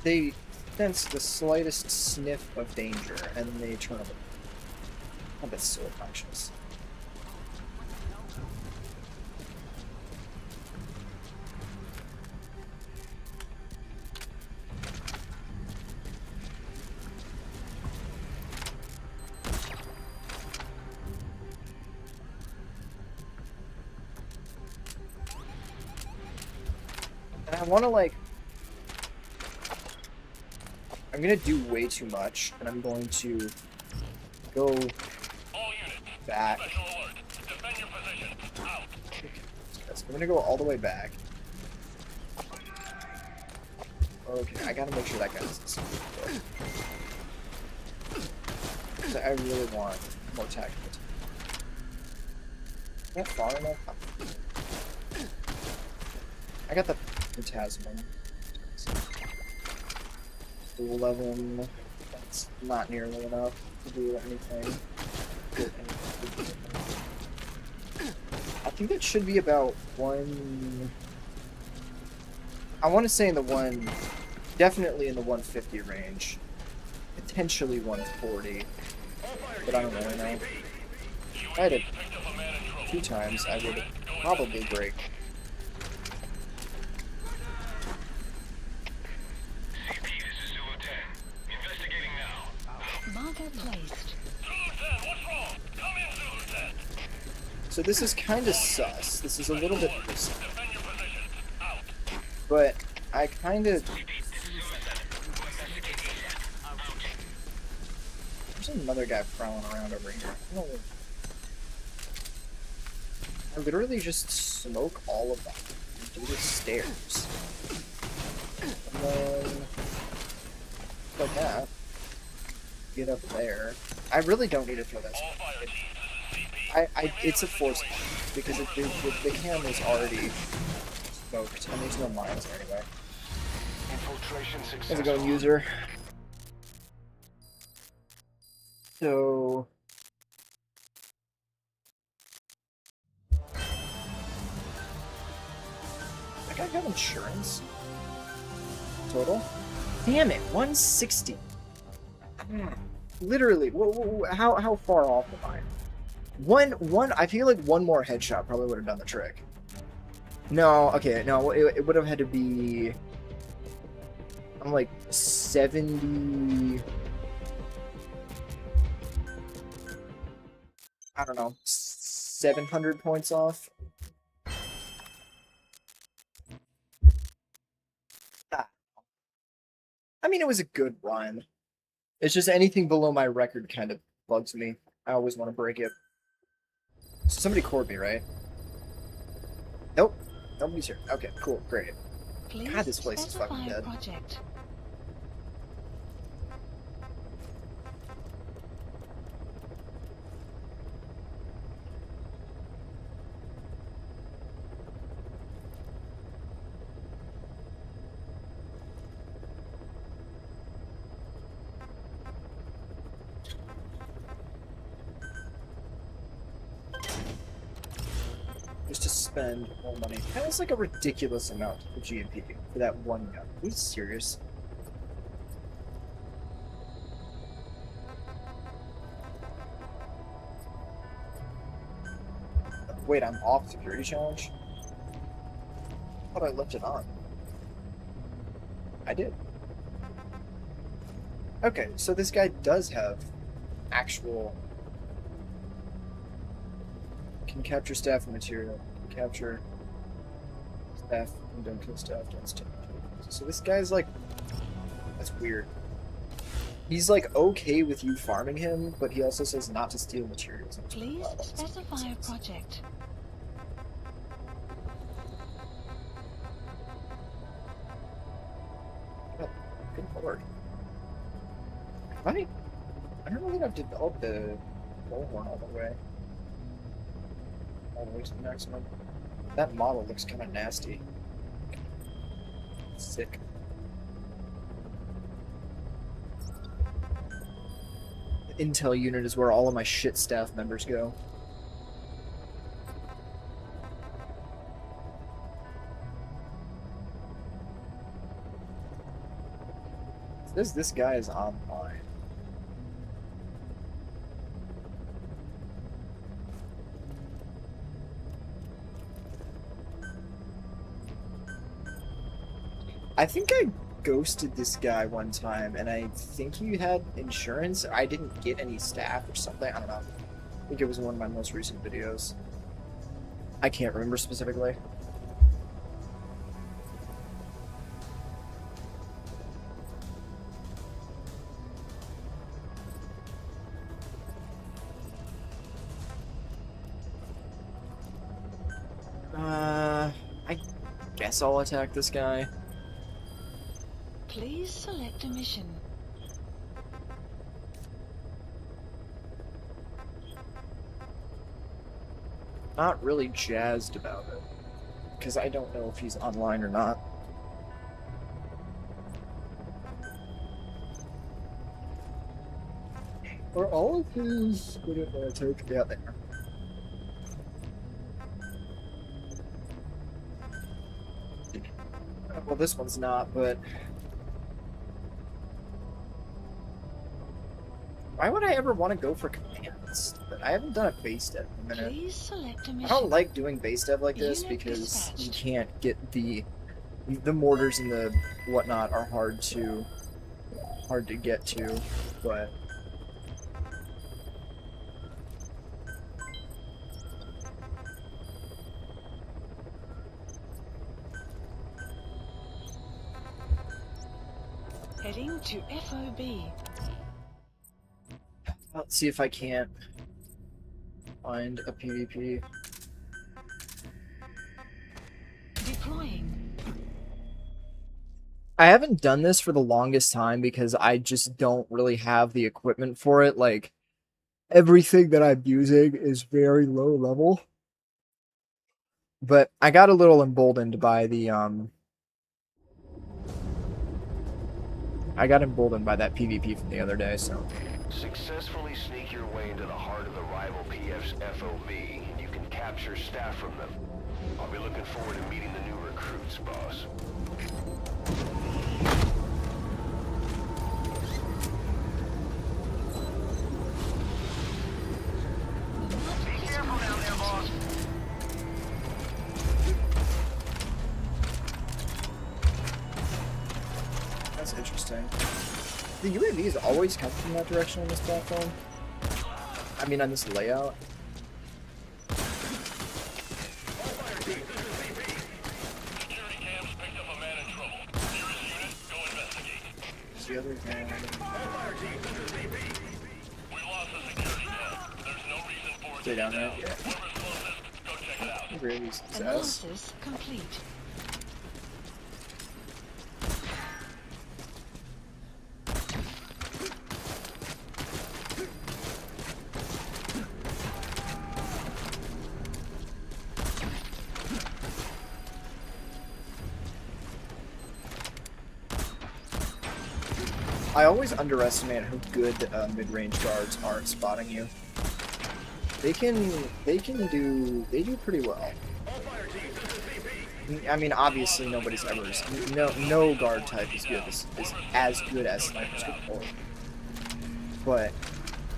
[SPEAKER 1] They sense the slightest sniff of danger and then they turn over. Oh, that's so obnoxious. I want to, like... I'm going to do way too much, and I'm going to go
[SPEAKER 3] All units.
[SPEAKER 1] back.
[SPEAKER 3] Special alert. Defend your position. Out.
[SPEAKER 1] So I'm going to go all the way back. Okay, I gotta make sure that guy doesn't see me. So I really want more tactical. Not far enough. I got the Phantasm. 11. That's not nearly enough to do anything. I think that should be about one. I want to say in the one, definitely in the 150 range, potentially 140, but I don't really know. If I had it 2 times, I would probably break.
[SPEAKER 3] CP, this is Zulu 10. Investigating now.
[SPEAKER 2] Marker placed.
[SPEAKER 3] Zulu 10, what's wrong? Come in, Zulu 10.
[SPEAKER 1] So this is kind of sus. This is a little bit risky,
[SPEAKER 3] Defend your position. Out.
[SPEAKER 1] but I kind of. There's another guy prowling around over here. I literally just smoke all of them through the stairs. And then, like that, get up there. I really don't need to throw that.
[SPEAKER 3] All fire teams, this is CP.
[SPEAKER 1] It's a force because the camera's already smoked and there's no mines there anyway.
[SPEAKER 3] Infiltration
[SPEAKER 1] How's it
[SPEAKER 3] successful.
[SPEAKER 1] going, user? So. That guy got insurance? Total? Damn it, 160. Literally, how far off am I? One, I feel like one more headshot probably would have done the trick. No, okay, no, it would have had to be... I'm like 70... I don't know, 700 points off. I mean, it was a good run. It's just anything below my record kind of bugs me. I always want to break it. So somebody cored me, right? Nope. Nobody's here. Okay, cool, great.
[SPEAKER 2] Please
[SPEAKER 1] God, this place is fucking
[SPEAKER 2] specify
[SPEAKER 1] dead.
[SPEAKER 2] project.
[SPEAKER 1] Just to spend more money. That was like a ridiculous amount of GMP for that one gun. Are you serious? Wait, I'm off security challenge? I thought I left it on. I did. Okay, so this guy does have actual... Can capture staff and material. Can capture staff and don't kill staff. Don't steal. So this guy's like... That's weird. He's like okay with you farming him, but he also says not to steal materials.
[SPEAKER 2] Please specify a project.
[SPEAKER 1] Oh, good lord. I don't think I've developed the bullhorn all the way. All the way to the maximum. That model looks kind of nasty. Sick. The Intel unit is where all of my shit staff members go. This guy is online. I think I ghosted this guy one time, and I think he had insurance. I didn't get any staff or something. I don't know. I think it was one of my most recent videos. I can't remember specifically. guess I'll attack this guy.
[SPEAKER 2] Please select a mission.
[SPEAKER 1] Not really jazzed about it, because I don't know if he's online or not. Are all of his... What did I take? Yeah, there. Well, this one's not, but... Why would I ever want to go for commands? I haven't done a base dev in a minute.
[SPEAKER 2] Please select a
[SPEAKER 1] I
[SPEAKER 2] mission.
[SPEAKER 1] don't like doing base dev like this
[SPEAKER 2] Unit
[SPEAKER 1] because
[SPEAKER 2] dispatched.
[SPEAKER 1] you can't get the mortars and the whatnot are hard to get to, but
[SPEAKER 2] Heading to FOB.
[SPEAKER 1] let's see if I can't find a PvP.
[SPEAKER 2] Deploying.
[SPEAKER 1] I haven't done this for the longest time because I just don't really have the equipment for it. Like, everything that I'm using is very low level. But I got a little emboldened by the, I got emboldened by that PvP from the other day, so.
[SPEAKER 3] Successfully sneak your way into the heart of the rival PF's FOB, and you can capture staff from them. I'll be looking forward to meeting the new recruits, boss. Be careful down there, boss.
[SPEAKER 1] That's interesting. The UAVs always come from that direction on this platform? I mean, on this layout?
[SPEAKER 3] Security cams picked up a man in trouble. Nearest unit, go investigate.
[SPEAKER 1] Is the other guy...
[SPEAKER 3] We lost the security cam. There's no reason for it
[SPEAKER 1] Stay
[SPEAKER 3] to
[SPEAKER 1] down
[SPEAKER 3] be
[SPEAKER 1] there?
[SPEAKER 3] down.
[SPEAKER 1] Yeah.
[SPEAKER 3] Whoever's closest, go check it out.
[SPEAKER 1] Really success.
[SPEAKER 2] Analysis complete.
[SPEAKER 1] I always underestimate how good mid-range guards are at spotting you. They do pretty well. I mean, obviously nobody's ever, no guard type is as good as snipers before. But,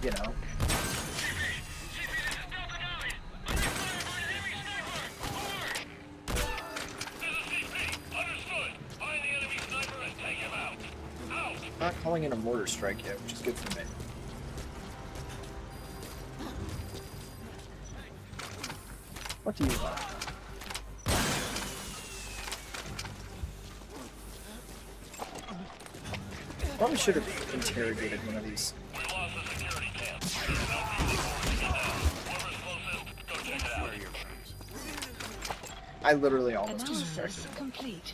[SPEAKER 1] you know. I'm not calling in a mortar strike yet, which is good for me. What do you want? Probably should have interrogated one of these. I literally almost
[SPEAKER 2] Analysis
[SPEAKER 1] distracted him.
[SPEAKER 2] complete.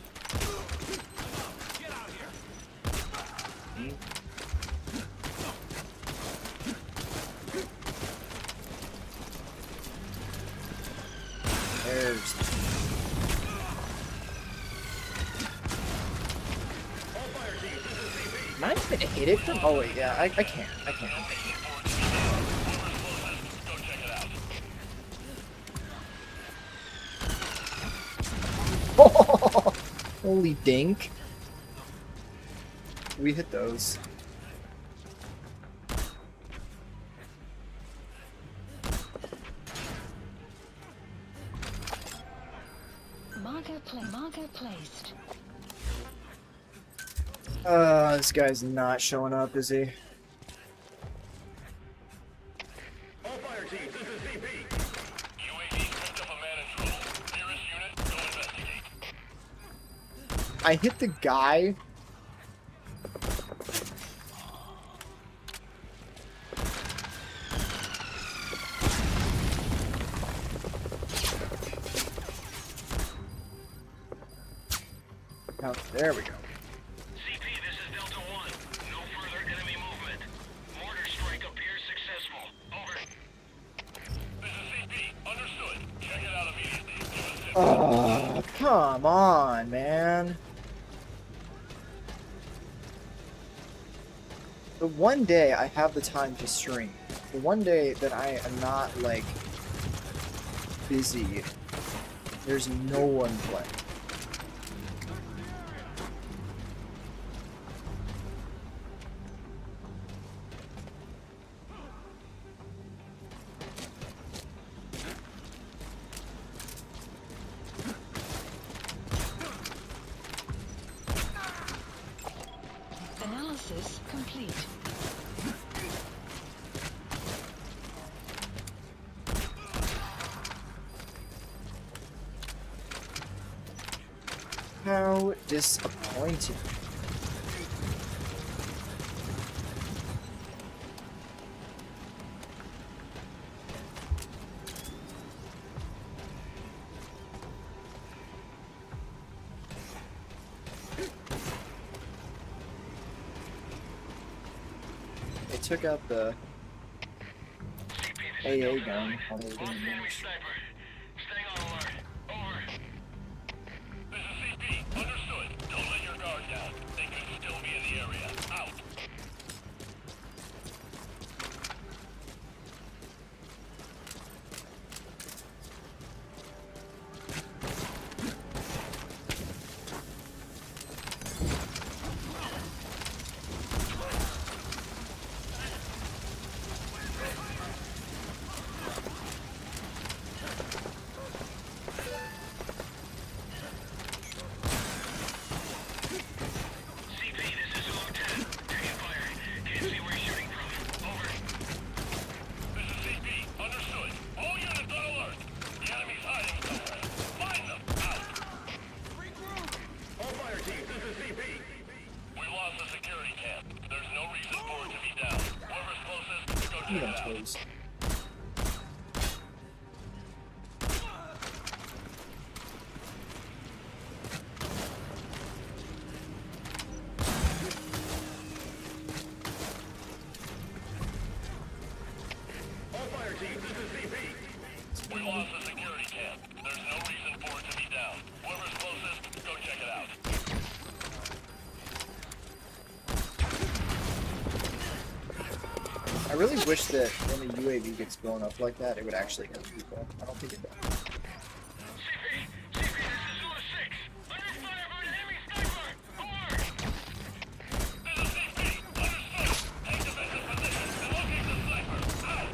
[SPEAKER 1] There's... Am I gonna hit it from? Oh wait, yeah, I can't. Holy dink. We hit those.
[SPEAKER 2] Marker placed.
[SPEAKER 1] This guy's not showing up, is he?
[SPEAKER 3] All fire teams, this is VP. UAV picked up a man in trouble. Nearest unit, go investigate.
[SPEAKER 1] I hit the guy. Oh, there we go.
[SPEAKER 3] CP, this is Delta 1. No further enemy movement. Mortar strike appears successful. Over. This is CP. Understood. Check it out immediately. Give us info.
[SPEAKER 1] Oh, come on, man. The one day I have the time to stream, the one day that I am not, like, busy, there's no one playing.
[SPEAKER 2] Analysis complete.
[SPEAKER 1] How disappointing. They took out the AA gun while they were doing
[SPEAKER 3] Lost enemy
[SPEAKER 1] this.
[SPEAKER 3] sniper. Staying on alert. Over. This is CP. Understood. Don't let your guard down. They could still be in the area. Out. CP, this is Zulu 10. Taking fire. Can't see where you're shooting from. Over. This is CP. Understood. All units on alert. The enemy's hiding somewhere. Find them. Out. All fire teams, this is CP. We lost the security camp. There's no reason for it to be down. Whoever's closest, go check
[SPEAKER 1] Even
[SPEAKER 3] it out.
[SPEAKER 1] close.
[SPEAKER 3] All fire teams, this is CP. We lost the security camp. There's no reason for it to be down. Whoever's closest, go check it out.
[SPEAKER 1] I really wish that when the UAV gets blown up like that, it would actually hurt people. I don't think it does.
[SPEAKER 3] CP, this is Zulu 6. Under fire by an enemy sniper. Over. This is CP. Understood. Take defensive position and locate the sniper. Out.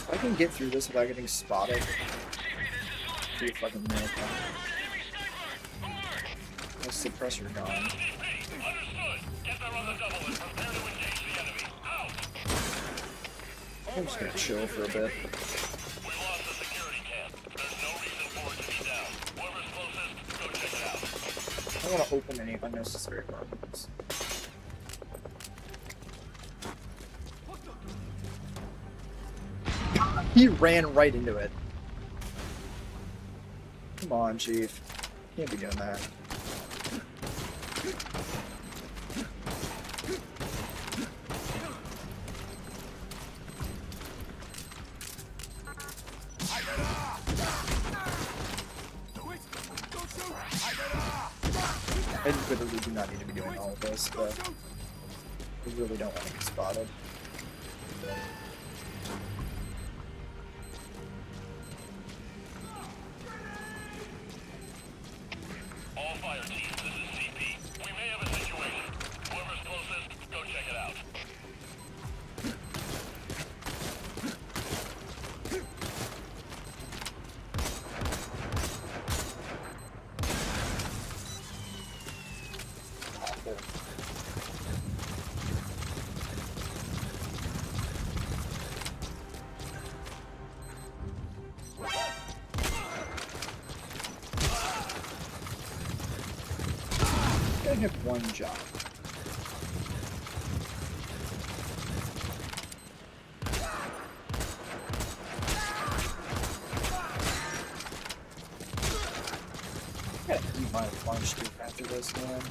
[SPEAKER 1] If I can get through this without getting spotted,
[SPEAKER 3] CP, this is Zulu 6.
[SPEAKER 1] be a fucking miracle.
[SPEAKER 3] Fire by an enemy sniper. Over.
[SPEAKER 1] No suppressor gone.
[SPEAKER 3] CP. Understood. Get there on the double and prepare to engage the enemy. Out.
[SPEAKER 1] I'm just gonna chill for a bit.
[SPEAKER 3] We lost the security camp. There's no reason for it to be down. Whoever's closest, go check it out.
[SPEAKER 1] I don't want to open any unnecessary problems. He ran right into it. Come on, Chief. Can't be doing that. I literally do not need to be doing all of this, but we really don't want to get spotted.
[SPEAKER 3] All fire teams, this is CP. We may have a situation. Whoever's closest, go check it out.
[SPEAKER 1] Awful. I have one job. gotta eat my lunch too after this, man.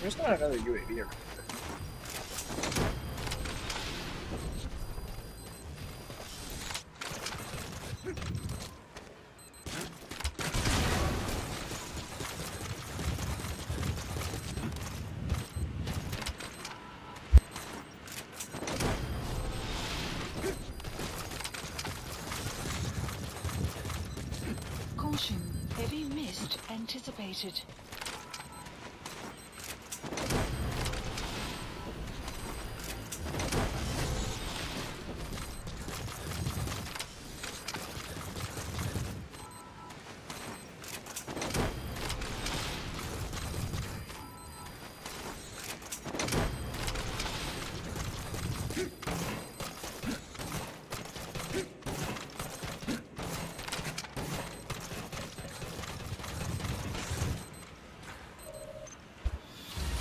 [SPEAKER 1] There's not another UAV around here.
[SPEAKER 2] Caution, heavy mist anticipated.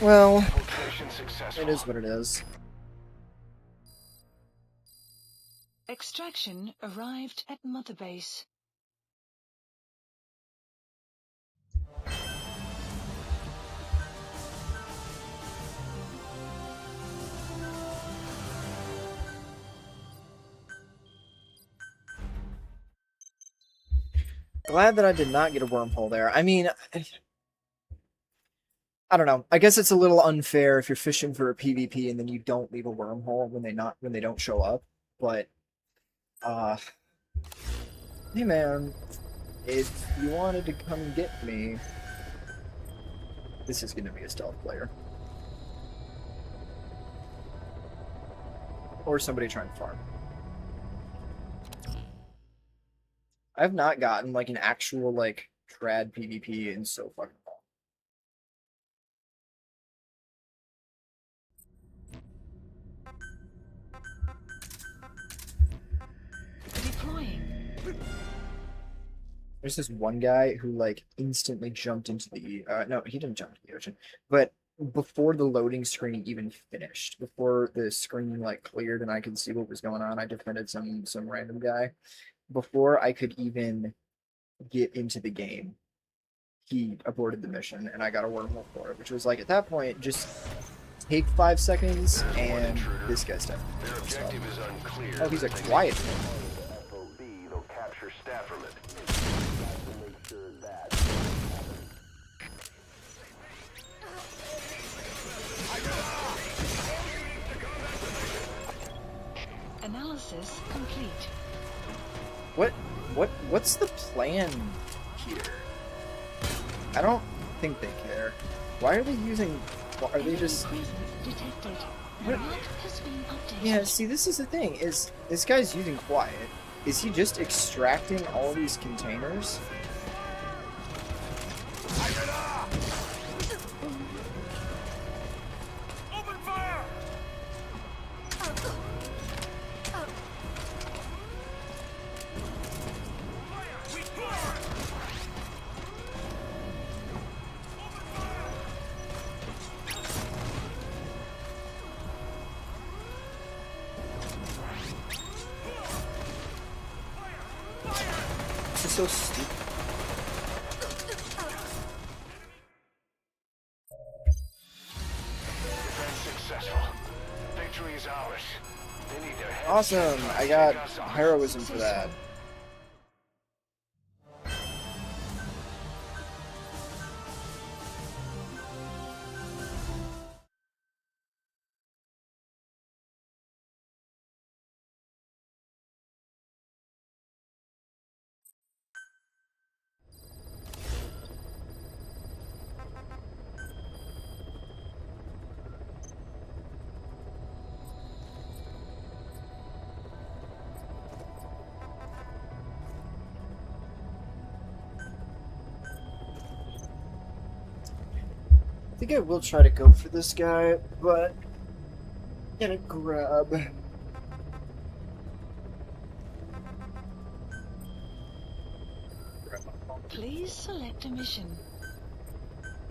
[SPEAKER 1] Well,
[SPEAKER 3] Infiltration successful.
[SPEAKER 1] it is what it is.
[SPEAKER 2] Extraction arrived at Mother Base.
[SPEAKER 1] Glad that I did not get a wormhole there. I mean, I don't know. I guess it's a little unfair if you're fishing for a PvP and then you don't leave a wormhole when they don't show up. But hey man, if you wanted to come get me, this is gonna be a stealth player. Or somebody trying to farm. I've not gotten like an actual like trad PvP in so fucking long.
[SPEAKER 2] Deploying.
[SPEAKER 1] There's this one guy who like instantly jumped into the no, he didn't jump into the ocean, but before the loading screen even finished, before the screen like cleared and I could see what was going on, I defended some random guy. Before I could even get into the game, he aborted the mission and I got a wormhole for it, which was like at that point just take 5 seconds and this guy's dead.
[SPEAKER 3] Their objective is unclear.
[SPEAKER 1] Oh, he's a
[SPEAKER 3] They
[SPEAKER 1] quiet
[SPEAKER 3] need
[SPEAKER 1] man.
[SPEAKER 3] FOB, they'll capture staff from it. Make sure that
[SPEAKER 2] Analysis complete.
[SPEAKER 1] What's the plan here? I don't think they care. Why are they using? Are they just?
[SPEAKER 2] Enemy presence detected.
[SPEAKER 1] What?
[SPEAKER 2] Map has been updated.
[SPEAKER 1] Yeah. See, this is the thing. Is this guy's using quiet? Is he just extracting all these containers?
[SPEAKER 4] Open fire! We fire!
[SPEAKER 1] This is so stupid.
[SPEAKER 3] defense successful. Victory is ours. They need their heads
[SPEAKER 1] Awesome.
[SPEAKER 3] trying
[SPEAKER 1] I
[SPEAKER 3] to
[SPEAKER 1] got
[SPEAKER 3] take us on.
[SPEAKER 1] heroism for that. I think I will try to go for this guy, but I'm gonna grab.
[SPEAKER 2] Please select a mission.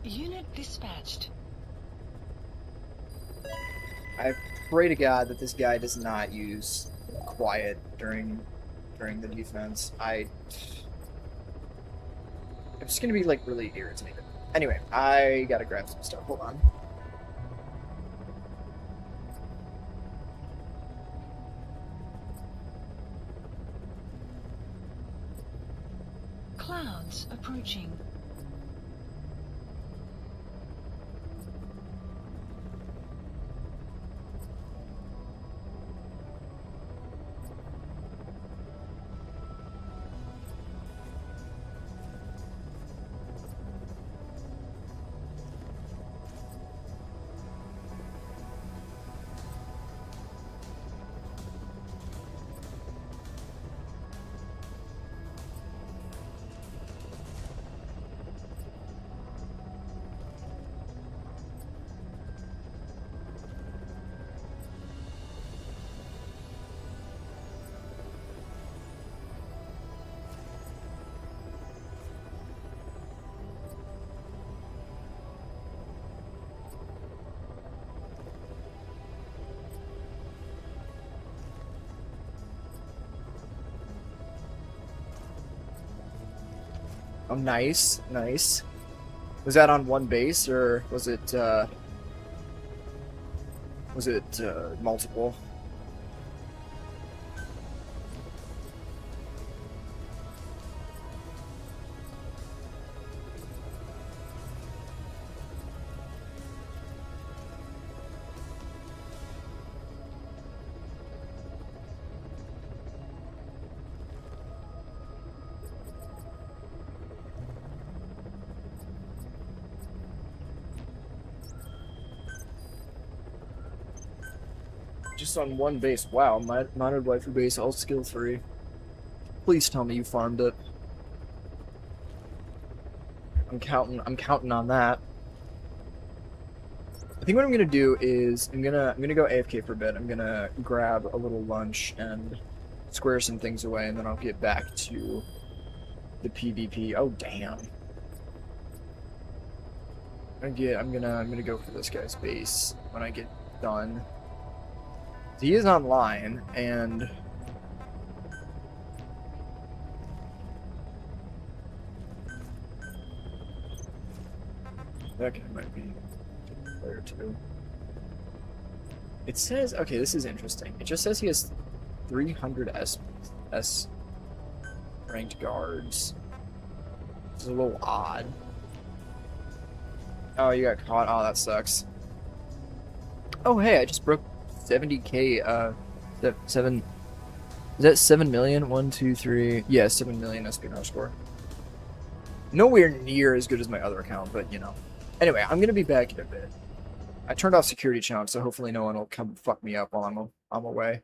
[SPEAKER 2] Unit dispatched.
[SPEAKER 1] I pray to God that this guy does not use quiet during the defense. I'm just gonna be like really irritated. Anyway, I gotta grab some stuff. Hold on.
[SPEAKER 2] Clouds approaching.
[SPEAKER 1] Oh, nice, nice. Was that on one base, or was it multiple? Just on one base. Wow, mounted waifu base, all skill 3. Please tell me you farmed it. I'm counting on that. I think what I'm gonna do is I'm gonna go AFK for a bit. I'm gonna grab a little lunch and square some things away, and then I'll get back to the PvP. Oh damn. I'm gonna go for this guy's base when I get done. He is online, and that guy might be a player too. It says, okay, this is interesting. It just says he has 300 S ranked guards. It's a little odd. Oh, you got caught. Oh, that sucks. Oh, hey, I just broke 70k, 7, is that 7 million? 1, 2, 3, yeah, 7 million espionage score. Nowhere near as good as my other account, but you know. Anyway, I'm gonna be back in a bit. I turned off security challenge, so hopefully no one will come fuck me up while I'm away.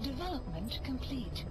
[SPEAKER 2] Development complete.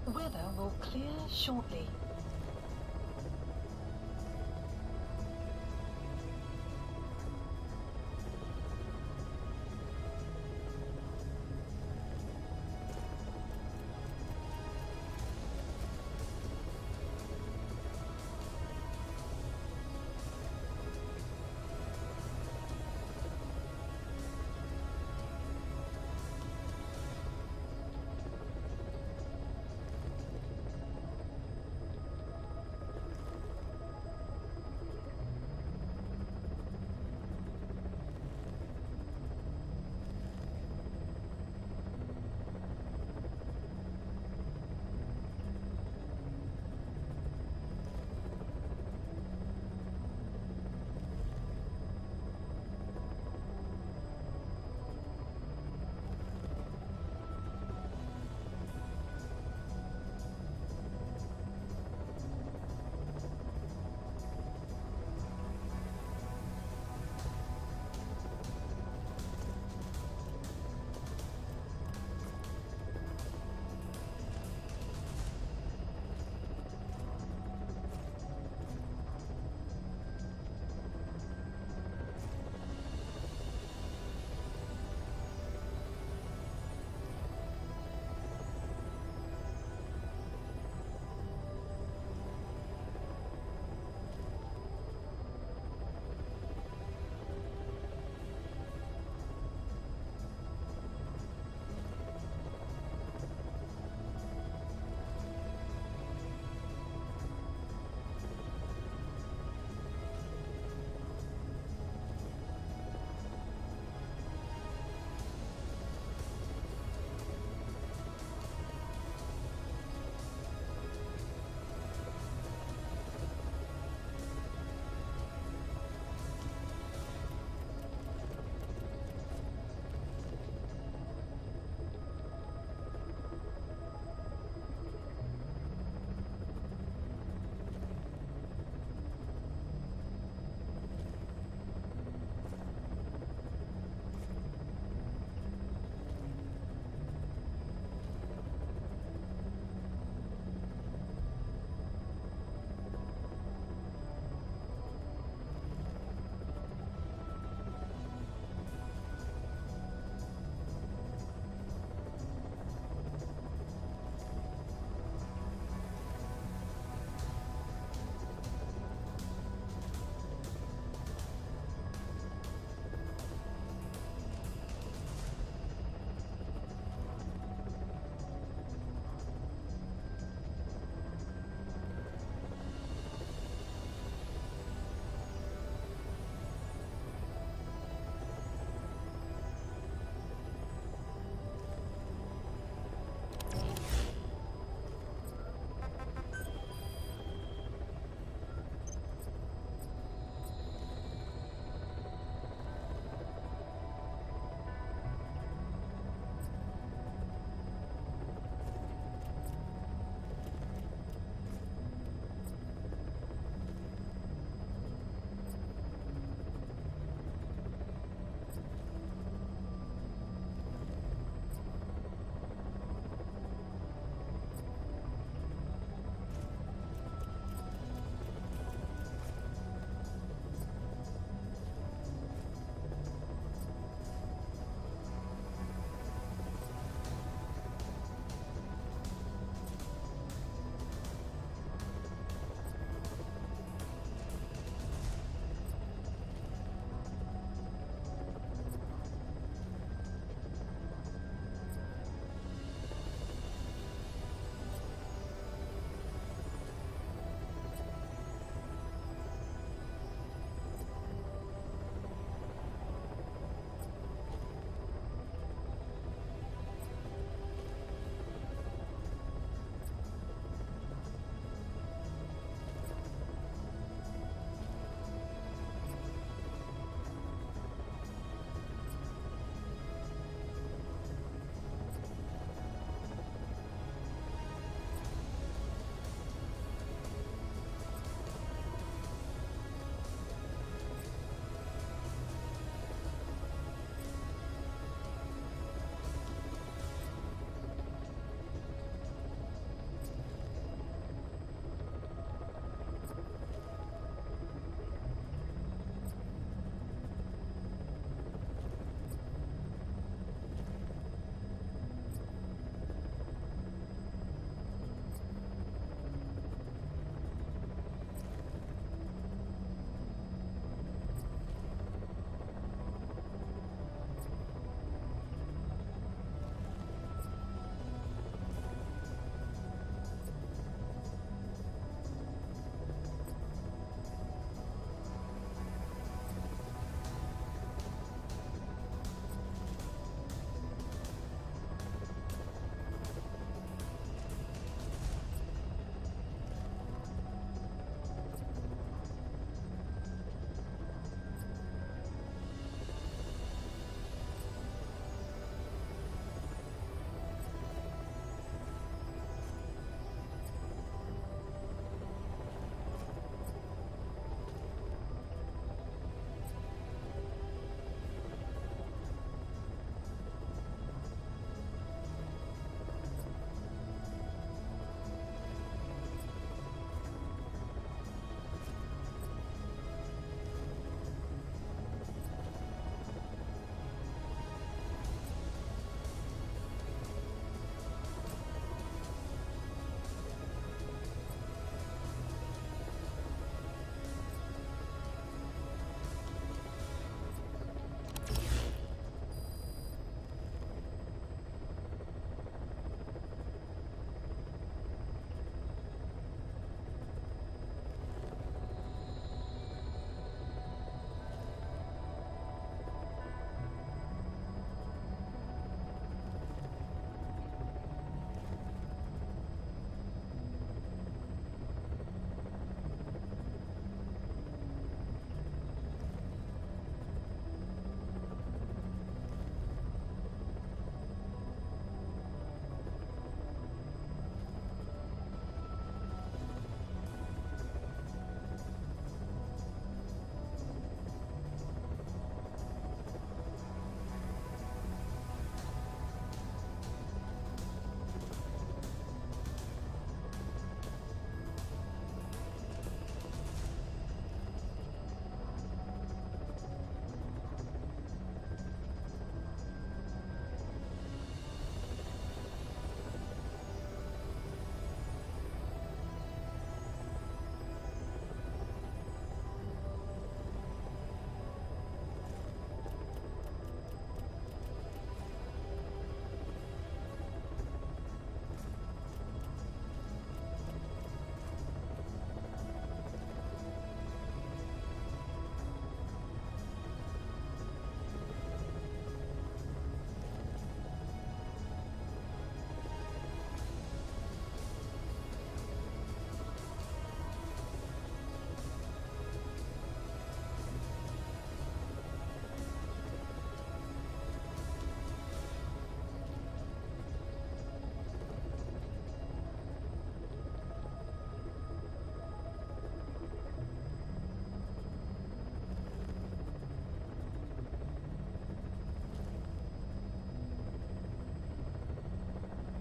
[SPEAKER 2] The weather will clear shortly.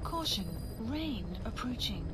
[SPEAKER 2] Caution, rain approaching.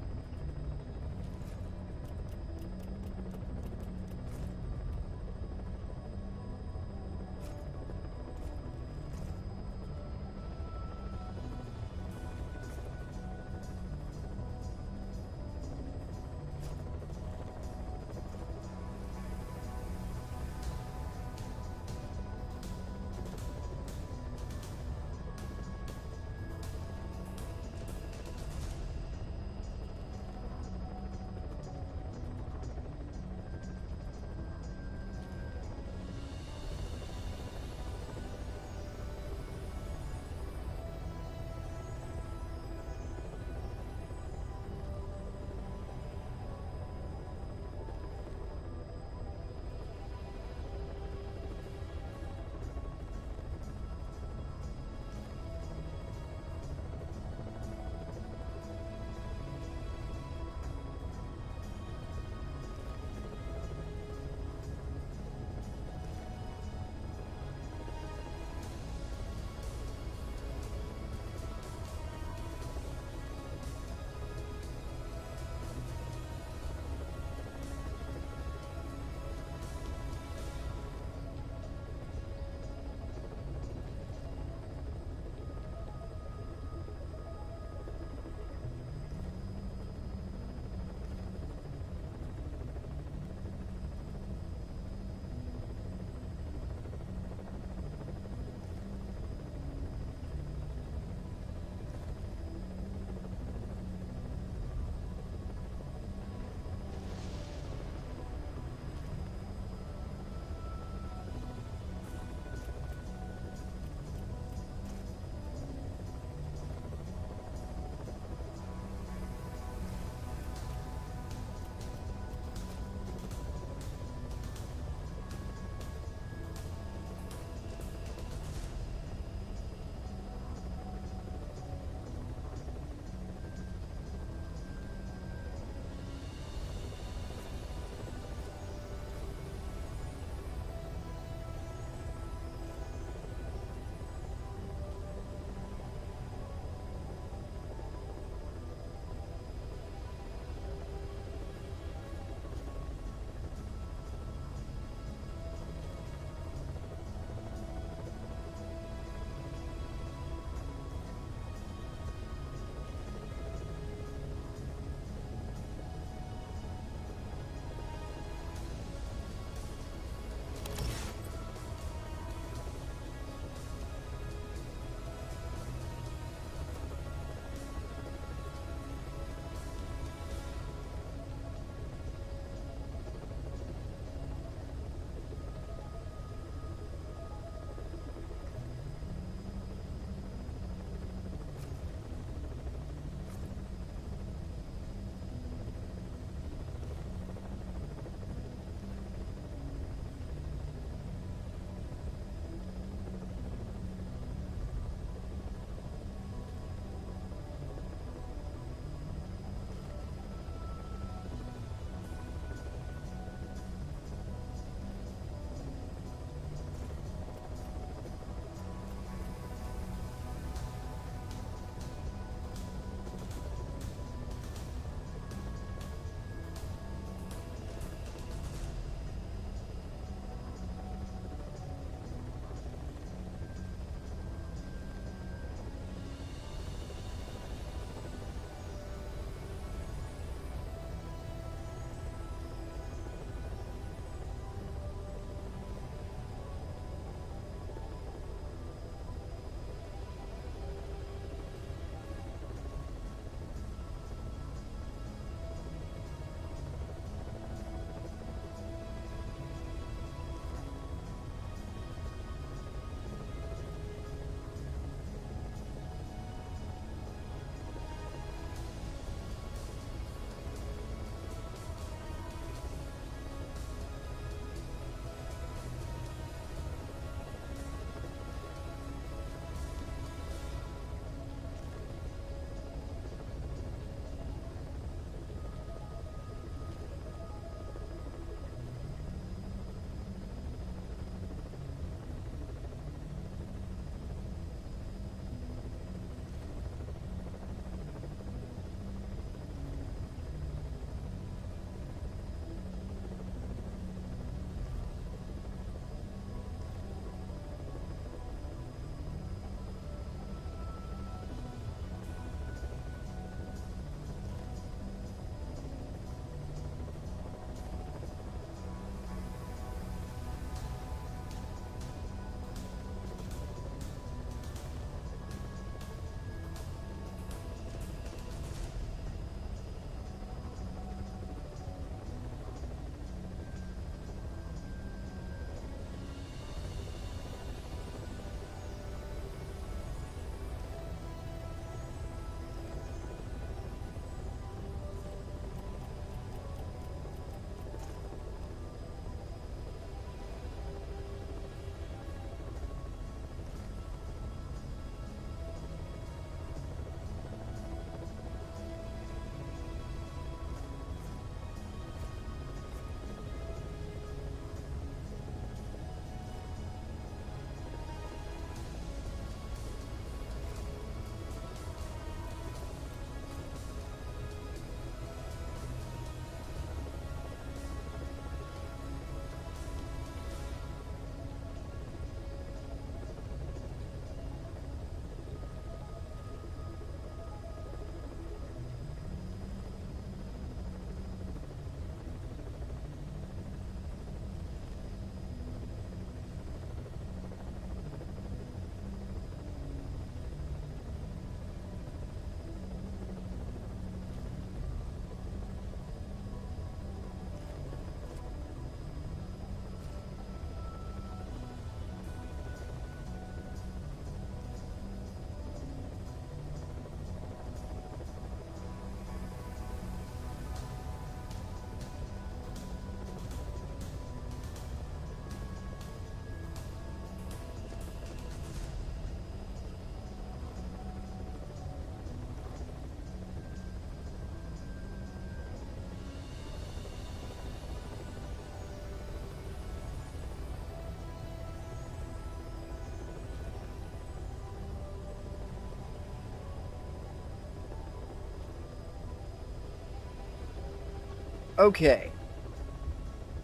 [SPEAKER 1] Okay.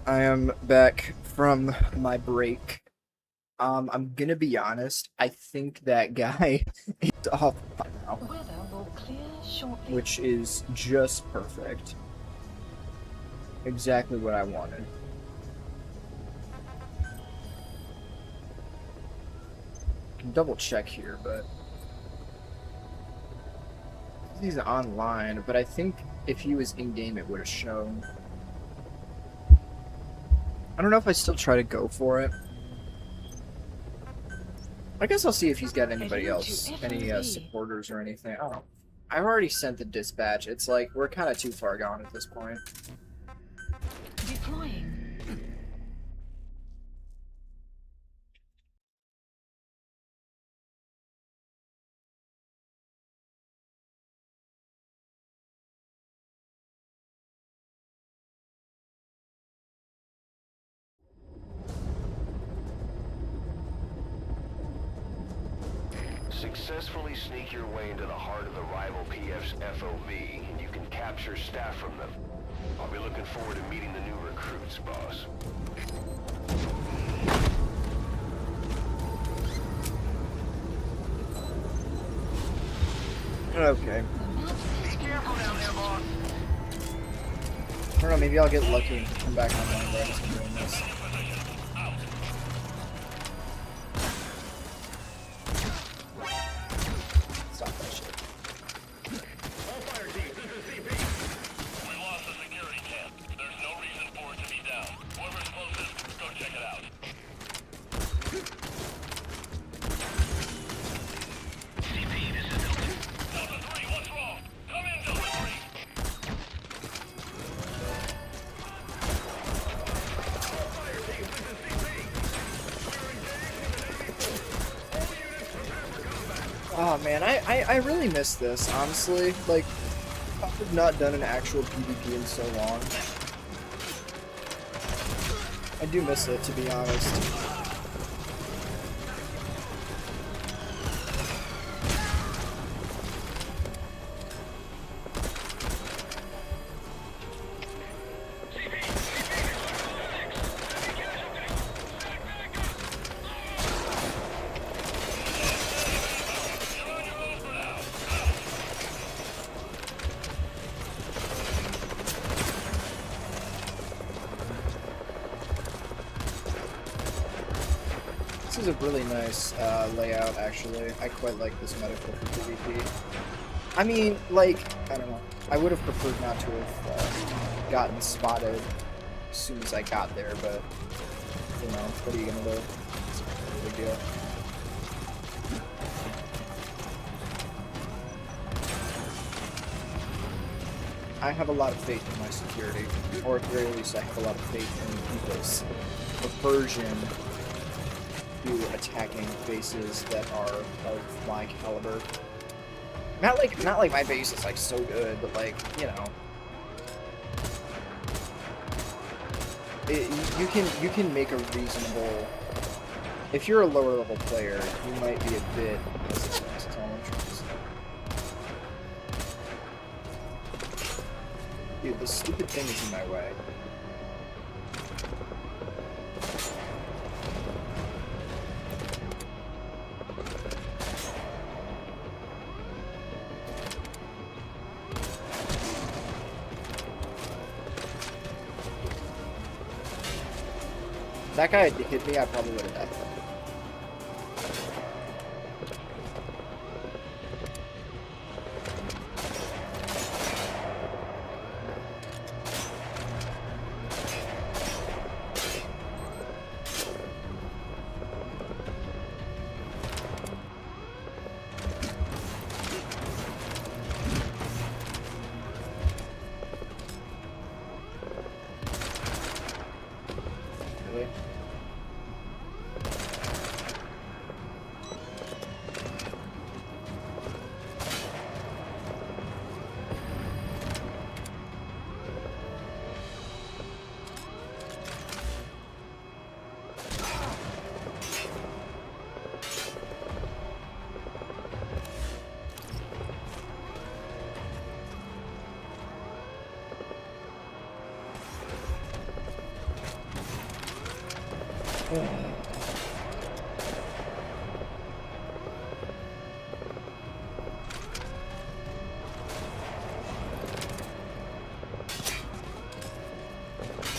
[SPEAKER 1] I am back from my break. I'm gonna be honest, I think that guy is off now,
[SPEAKER 2] Weather will clear shortly.
[SPEAKER 1] which is just perfect. Exactly what I wanted. I can double check here, but he's online, but I think if he was in-game it would have shown. I don't know if I still try to go for it. I guess I'll see if he's got anybody else, any supporters or anything. I don't know. I've already sent the dispatch. It's like, we're kind of too far gone at this point.
[SPEAKER 2] Deploying.
[SPEAKER 5] Successfully sneak your way into the heart of the rival PF's FOB, and you can capture staff from them. I'll be looking forward to meeting the new recruits, boss.
[SPEAKER 1] Okay.
[SPEAKER 4] Be careful down there, boss.
[SPEAKER 1] I don't know, maybe I'll get lucky and come back online while I'm doing this. Stop that shit.
[SPEAKER 3] All fire teams, this is CP. We lost the security camp. There's no reason for it to be down. Whoever's closest, go check it out. CP, this is Delta 3, what's wrong? Come in, Delta 3. All fire teams, this is CP. We're engaged in an enemy force. All units prepare for combat.
[SPEAKER 1] Oh man, I really miss this, honestly. Like, I've not done an actual PvP in so long. I do miss it, to be honest. This is a really nice layout, actually. I quite like this medical for PvP. I mean, like, I don't know. I would have preferred not to have gotten spotted as soon as I got there, but, you know, what are you gonna do? It's a big deal. I have a lot of faith in my security, or at the very least I have a lot of faith in people's aversion to attacking bases that are of my caliber. Not like my base is like so good, but like, you know, you can make a reasonable. If you're a lower level player, you might be a bit. That's all I'm trying to say. Dude, this stupid thing is in my way. If that guy had hit me, I probably would have died. Really?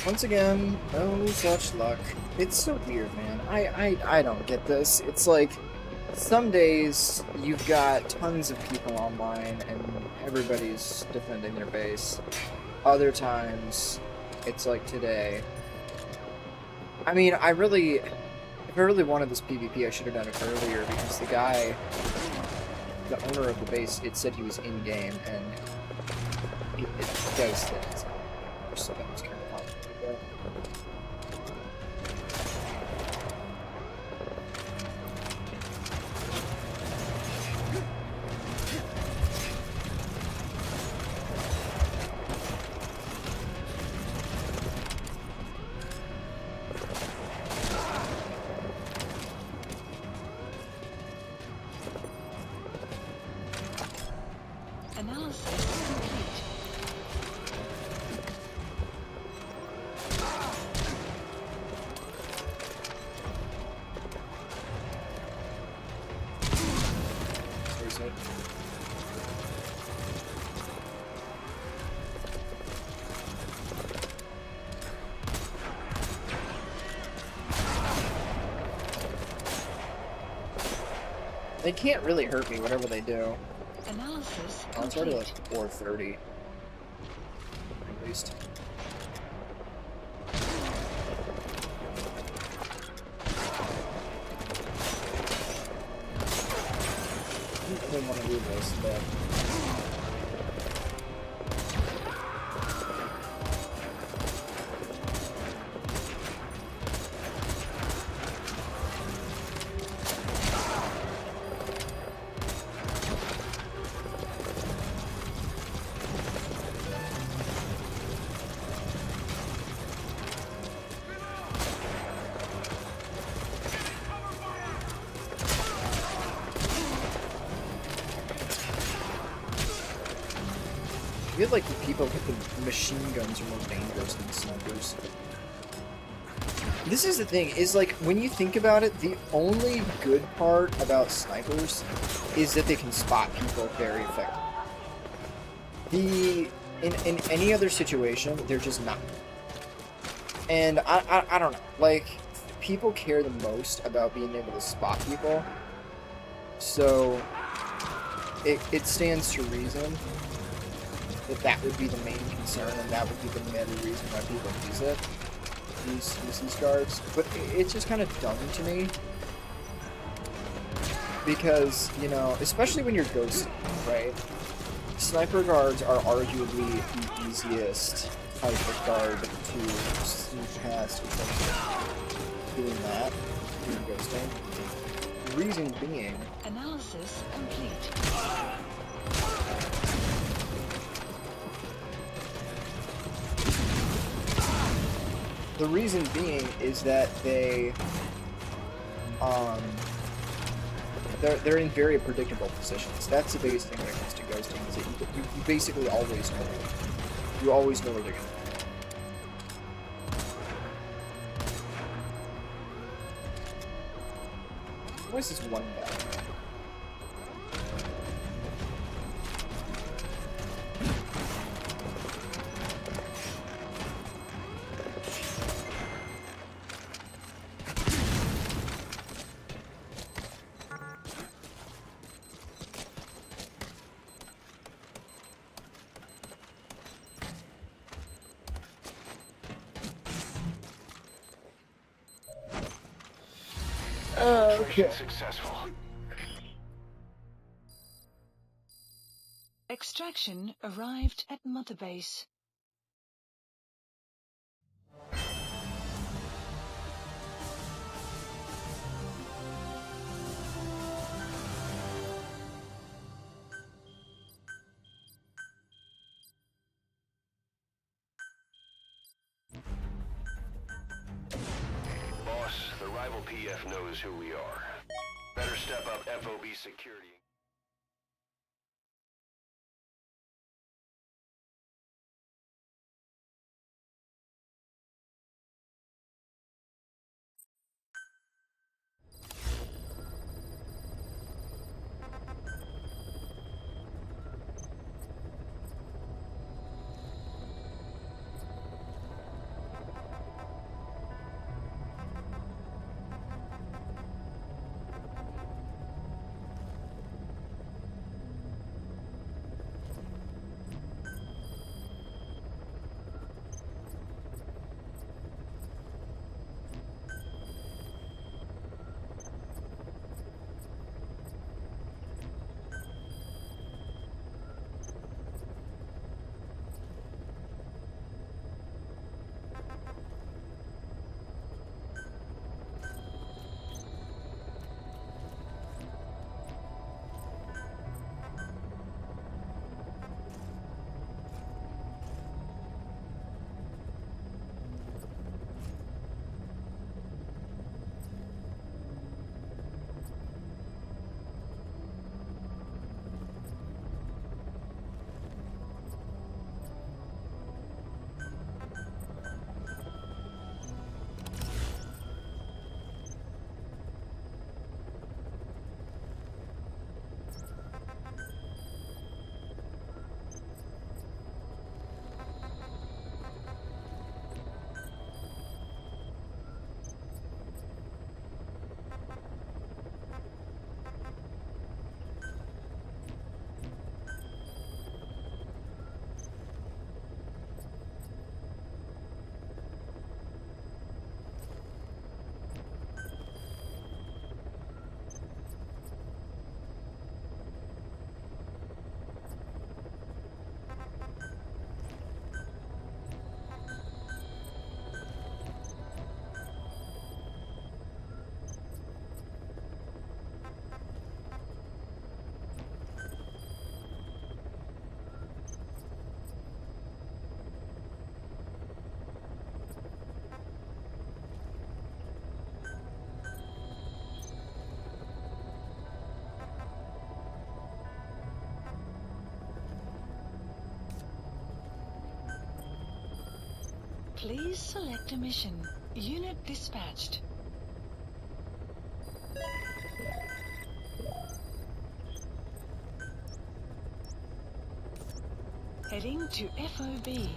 [SPEAKER 1] Once again, no such luck. It's so weird, man. I don't get this. It's like, some days you've got tons of people online and everybody's defending their base. Other times, it's like today. I mean, if I really wanted this PvP, I should have done it earlier because the guy, the owner of the base, it said he was in-game and it does things. So that was kind of complicated.
[SPEAKER 2] Analysis complete.
[SPEAKER 1] Where's it? They can't really hurt me, whatever they do.
[SPEAKER 2] Analysis
[SPEAKER 1] Oh, it's already
[SPEAKER 2] complete.
[SPEAKER 1] like 4:30. At least. I didn't want to do this, but... I feel like the people with the machine guns are more dangerous than snipers. This is the thing, is like, when you think about it, the only good part about snipers is that they can spot people very effectively. In any other situation, they're just not. And I don't know, like, people care the most about being able to spot people, so it stands to reason that would be the main concern, and that would be the main reason why people use it. Use these guards. But it's just kind of dumb to me. Because, you know, especially when you're ghosting, right? Sniper guards are arguably the easiest type of guard to sneak past in terms of doing that, doing ghosting. The reason being...
[SPEAKER 2] Analysis complete.
[SPEAKER 1] The reason being is that they're in very predictable positions. That's the biggest thing when it comes to ghosting, is that you basically always know. You always know where they're going to be. Why is this one guy?
[SPEAKER 5] Mission successful.
[SPEAKER 2] Extraction arrived at Mother Base.
[SPEAKER 5] Boss, the rival PF knows who we are. Better step up FOB security.
[SPEAKER 2] Please select a mission. Unit dispatched. Heading to FOB.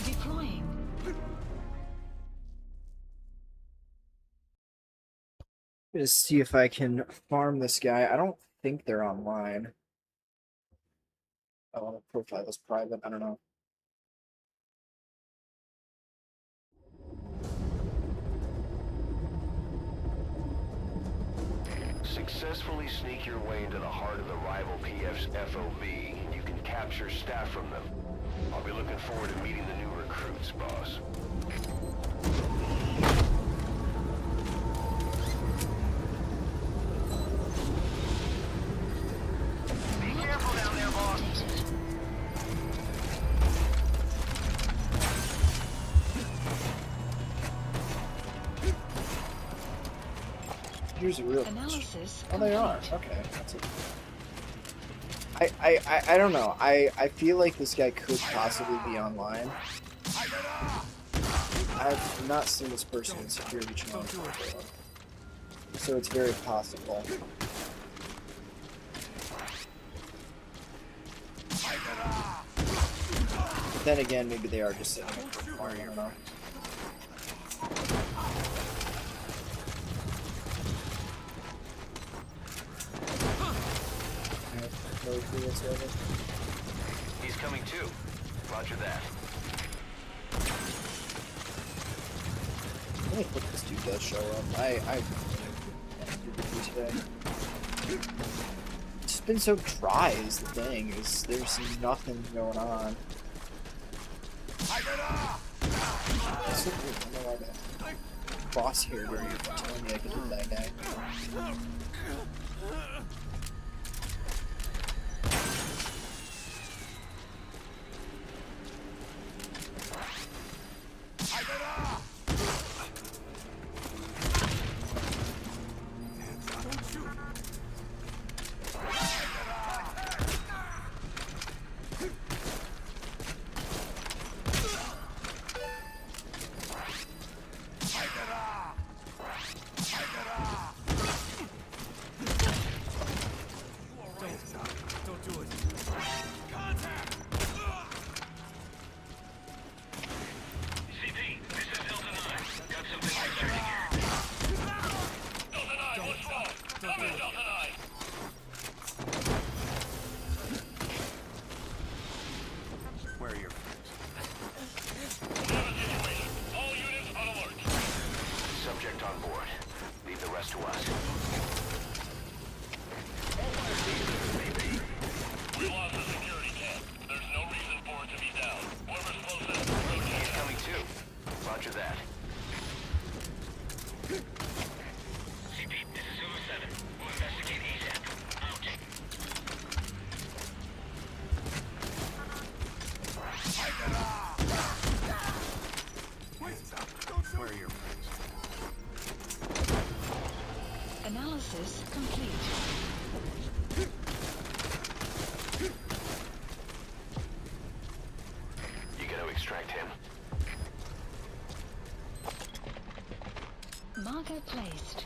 [SPEAKER 2] Deploying.
[SPEAKER 1] Just see if I can farm this guy. I don't think they're online. Oh, the profile is private. I don't know.
[SPEAKER 5] Successfully sneak your way into the heart of the rival PF's FOB, and you can capture staff from them. I'll be looking forward to meeting the new recruits, boss.
[SPEAKER 4] Be careful down there, boss.
[SPEAKER 1] Here's a real.
[SPEAKER 2] Analysis
[SPEAKER 1] Oh, they are.
[SPEAKER 2] complete.
[SPEAKER 1] Okay, that's it. I don't know. I feel like this guy could possibly be online. I've not seen this person in security channel before, so it's very possible. But then again, maybe they are just sitting in for a corner, I don't know. No clue whatsoever.
[SPEAKER 5] He's coming too. Roger that.
[SPEAKER 1] I really hope this dude does show up. I today. It's just been so dry is the thing, is there's nothing going on. I don't know why the crosshair where you're telling me I can hit that guy.
[SPEAKER 2] Analysis complete.
[SPEAKER 5] You gotta extract him.
[SPEAKER 2] Marker placed.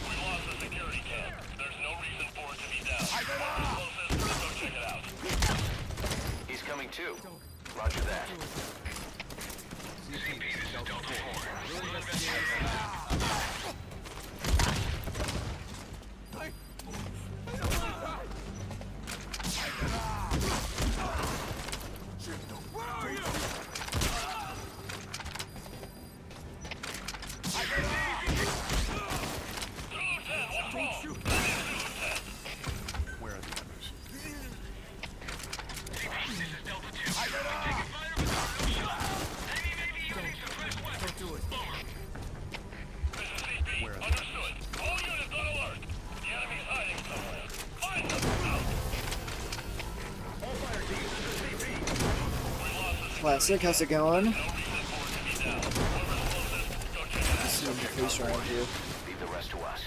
[SPEAKER 3] We lost the security cam.
[SPEAKER 1] Classic, how's it going? See your face around here.
[SPEAKER 5] Leave the rest to us.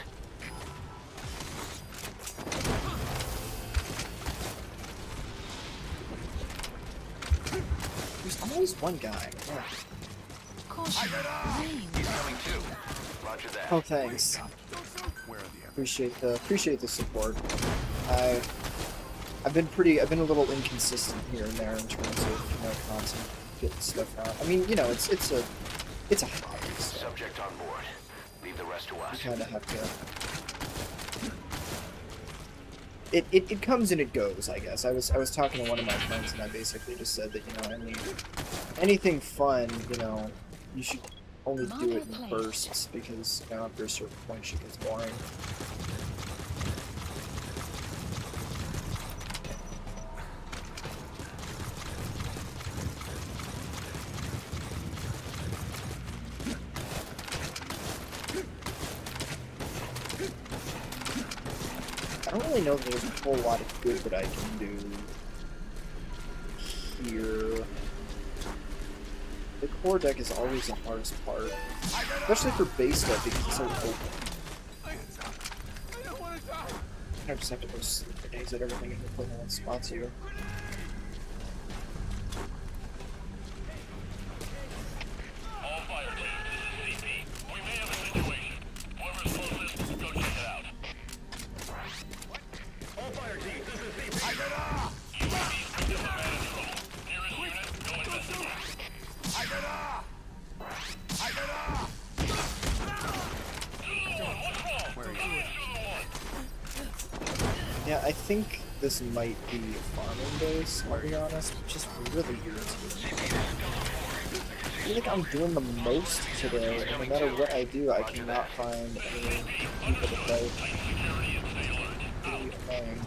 [SPEAKER 1] There's always one guy. Yeah.
[SPEAKER 2] Caution. Rain.
[SPEAKER 5] He's coming too. Roger that.
[SPEAKER 1] Oh, thanks. Appreciate the support. I've been a little inconsistent here and there in terms of, you know, content, getting stuff out. I mean, you know, it's a hobby, so
[SPEAKER 5] Subject on board. Leave the rest to
[SPEAKER 1] you
[SPEAKER 5] us.
[SPEAKER 1] kind of have to. It comes and it goes, I guess. I was talking to one of my friends and I basically just said that, you know, I mean, anything fun, you know, you should only do it in bursts because, you know, after a certain point shit gets boring. I don't really know that there's a whole lot of good that I can do here. The core deck is always the hardest part, especially for base stuff because it's so open. I just have to go sleep for days at everything and put in one spots here.
[SPEAKER 3] All fire teams, this is CP. We may have a situation. Whoever's closest, go check it out. All fire teams, this is CP. UAV's put this advantage role. Nearest unit, go investigate.
[SPEAKER 1] Yeah, I think this might be a farming base, I'll be honest, which is really irritating. I feel like I'm doing the most today, and no matter what I do, I cannot find any people to play. It's really annoying.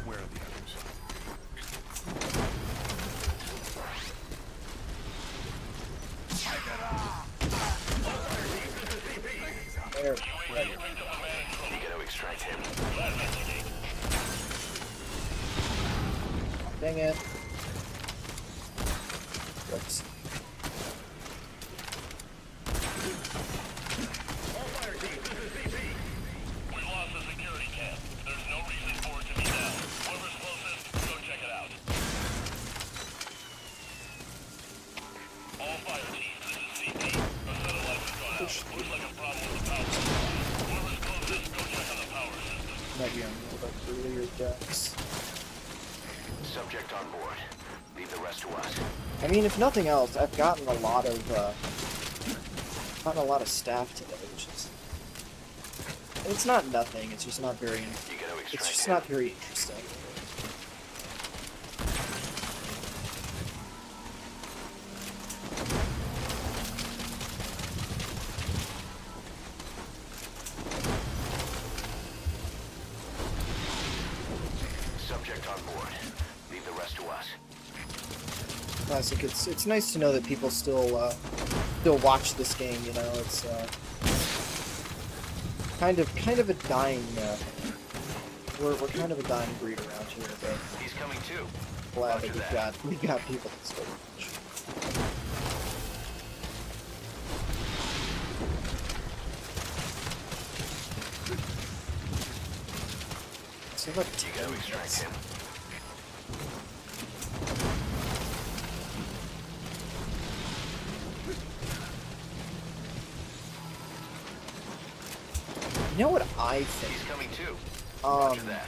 [SPEAKER 6] Where are the others?
[SPEAKER 1] There.
[SPEAKER 5] You gotta extract him.
[SPEAKER 1] Dang it. Whoops.
[SPEAKER 3] All fire teams, this is CP. We lost the security camp. There's no reason for it to be down. Whoever's closest, go check it out. All fire teams, this is CP. Our satellite has gone out. Looks like a problem with the power system. Whoever's closest, go check on the power system.
[SPEAKER 1] Might be on one of our earlier decks.
[SPEAKER 5] Subject on board. Leave the rest to us.
[SPEAKER 1] I mean, if nothing else, I've gotten a lot of staff today, which is. It's not nothing. It's just not very.
[SPEAKER 5] You gotta
[SPEAKER 1] It's
[SPEAKER 5] extract
[SPEAKER 1] just
[SPEAKER 5] him.
[SPEAKER 1] not very interesting.
[SPEAKER 5] Subject on board. Leave the rest to us.
[SPEAKER 1] Classic. It's nice to know that people still watch this game. You know, it's kind of a dying. We're kind of a dying breed around here, but
[SPEAKER 5] He's coming too.
[SPEAKER 1] glad
[SPEAKER 5] Roger
[SPEAKER 1] that
[SPEAKER 5] that.
[SPEAKER 1] we've got people that still watch. So look,
[SPEAKER 5] You gotta extract him.
[SPEAKER 1] you know what I think?
[SPEAKER 5] He's coming too. Roger that.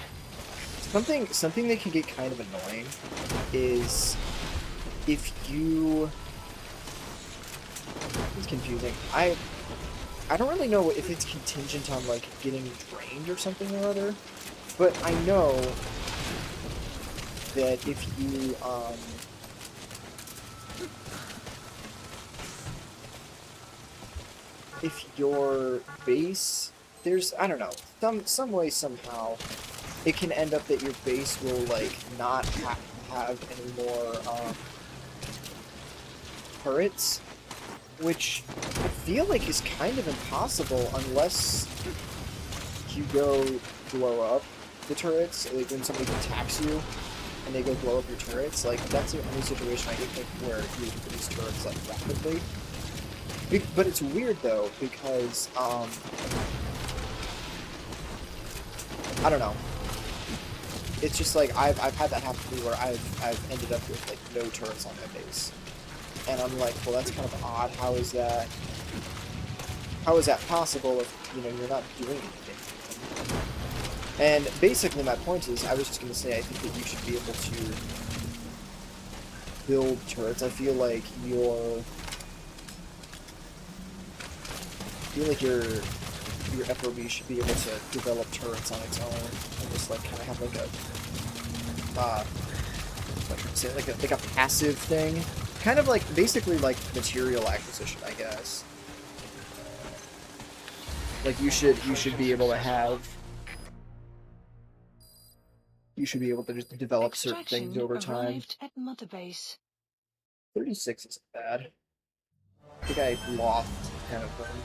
[SPEAKER 1] Something that can get kind of annoying is if you. It's confusing. I don't really know if it's contingent on like getting drained or something or other, but I know that if you if your base, there's, I don't know, some way somehow it can end up that your base will like not have any more turrets, which I feel like is kind of impossible unless you go blow up the turrets, like when somebody attacks you. and they go blow up your turrets, like, that's the only situation I can think where you can produce turrets, like, rapidly. But it's weird, though, because, I don't know. It's just like, I've had that happen to me where I've ended up with, like, no turrets on my base. And I'm like, well, that's kind of odd. How is that possible if, you know, you're not doing anything? And basically my point is, I was just going to say, I think that you should be able to build turrets. I feel like your FOB should be able to develop turrets on its own and just like kind of have like a passive thing, kind of like basically like material acquisition, I guess. Like you should be able to have. You should be able to just develop certain things over time.
[SPEAKER 2] At Mother Base.
[SPEAKER 1] 36 isn't bad. I think I lost kind of thing.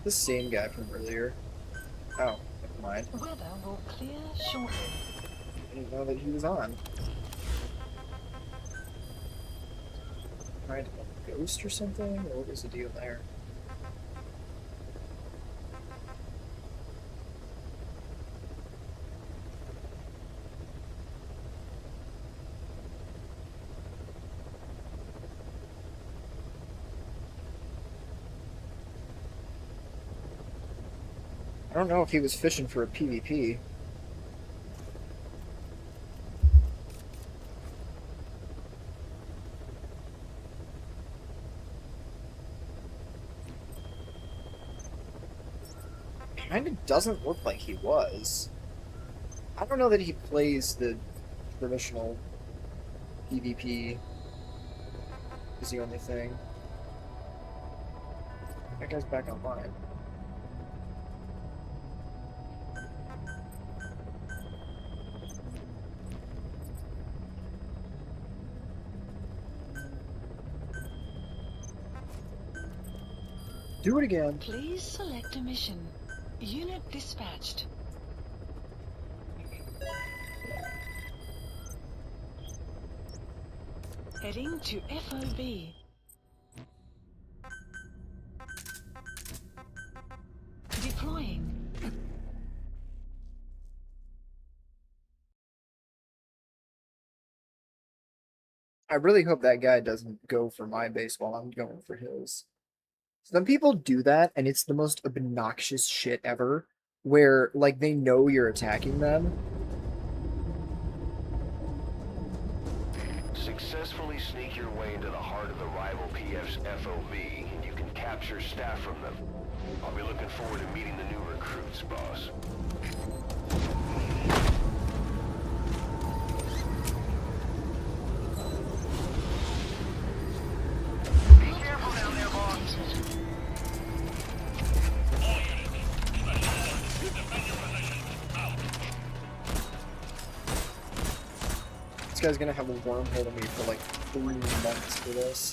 [SPEAKER 1] The same guy from earlier. Oh, never mind.
[SPEAKER 2] Weather will clear shortly.
[SPEAKER 1] I didn't know that he was on. Trying to a ghost or something? Or what was the deal there? I don't know if he was fishing for a PvP. Kinda doesn't look like he was. I don't know that he plays the traditional PvP is the only thing. That guy's back online. Do it again.
[SPEAKER 2] Please select a mission. Unit dispatched. Heading to FOB. Deploying.
[SPEAKER 1] I really hope that guy doesn't go for my base while I'm going for his. Some people do that, and it's the most obnoxious shit ever, where, like, they know you're attacking them.
[SPEAKER 5] Successfully sneak your way into the heart of the rival PF's FOB, and you can capture staff from them. I'll be looking forward to meeting the new recruits, boss.
[SPEAKER 4] Be careful down there, boss.
[SPEAKER 1] This guy's gonna have a wormhole in me for like 3 months for this.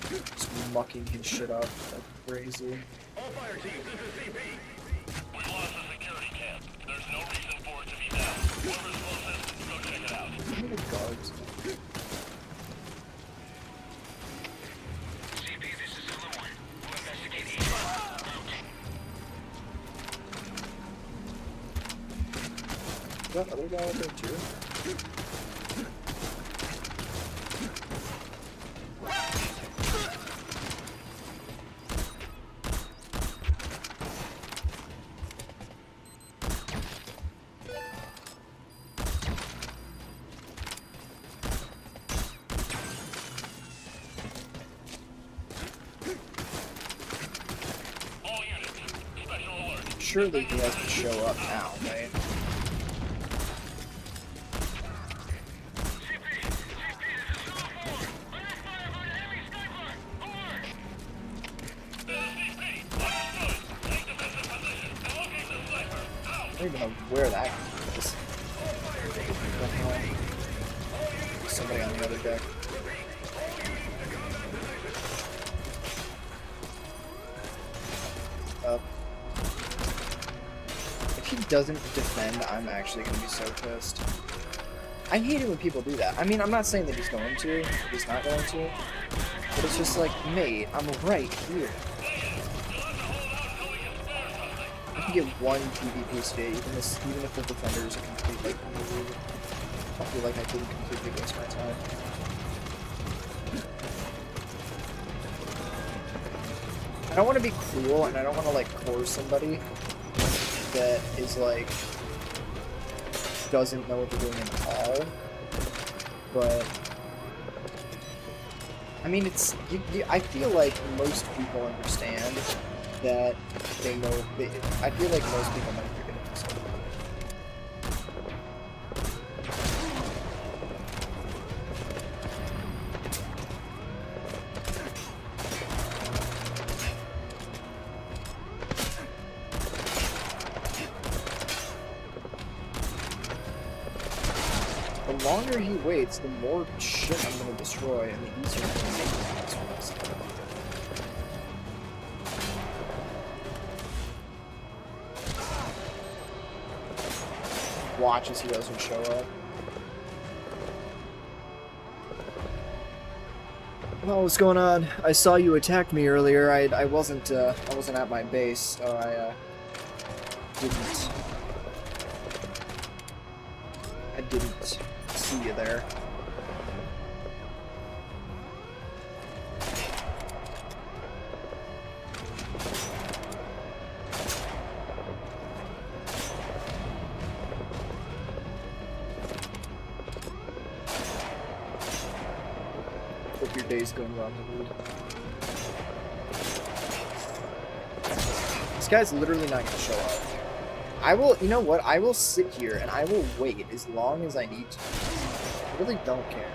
[SPEAKER 1] Just mucking his shit up like crazy.
[SPEAKER 3] All fire teams, this is CP. We lost the security camp. There's no reason for it to be down. Whoever's closest, go check it out.
[SPEAKER 1] Give me the guards.
[SPEAKER 3] CP, this is Illinois. We'll investigate each route.
[SPEAKER 1] Is that other guy over there too?
[SPEAKER 3] All units, special alert.
[SPEAKER 1] Surely he has to show up now, right?
[SPEAKER 3] CP, this is
[SPEAKER 1] even know where that is. Somebody on the other deck. Up. If he doesn't defend, I'm actually gonna be so pissed. I hate it when people do that. I mean, I'm not saying that he's going to, he's not going to, but it's just like, mate, I'm right here. I can get one PvP stay, even if the defender is a complete, like, I feel like I didn't completely waste my time. I don't want to be cruel, and I don't want to, like, coerce somebody that is, like, doesn't know what they're doing at all. But, I mean, it's, I feel like most people understand that they know, I feel like most people know they're going to do something. The longer he waits, the more shit I'm going to destroy, and the easier it's going to make it for us. Watch as he doesn't show up. Well, what's going on? I saw you attacked me earlier. I wasn't at my base, so I didn't see you there. Hope your day's going well, dude. This guy's literally not gonna show up. I will, you know what? I will sit here and I will wait as long as I need to. I really don't care.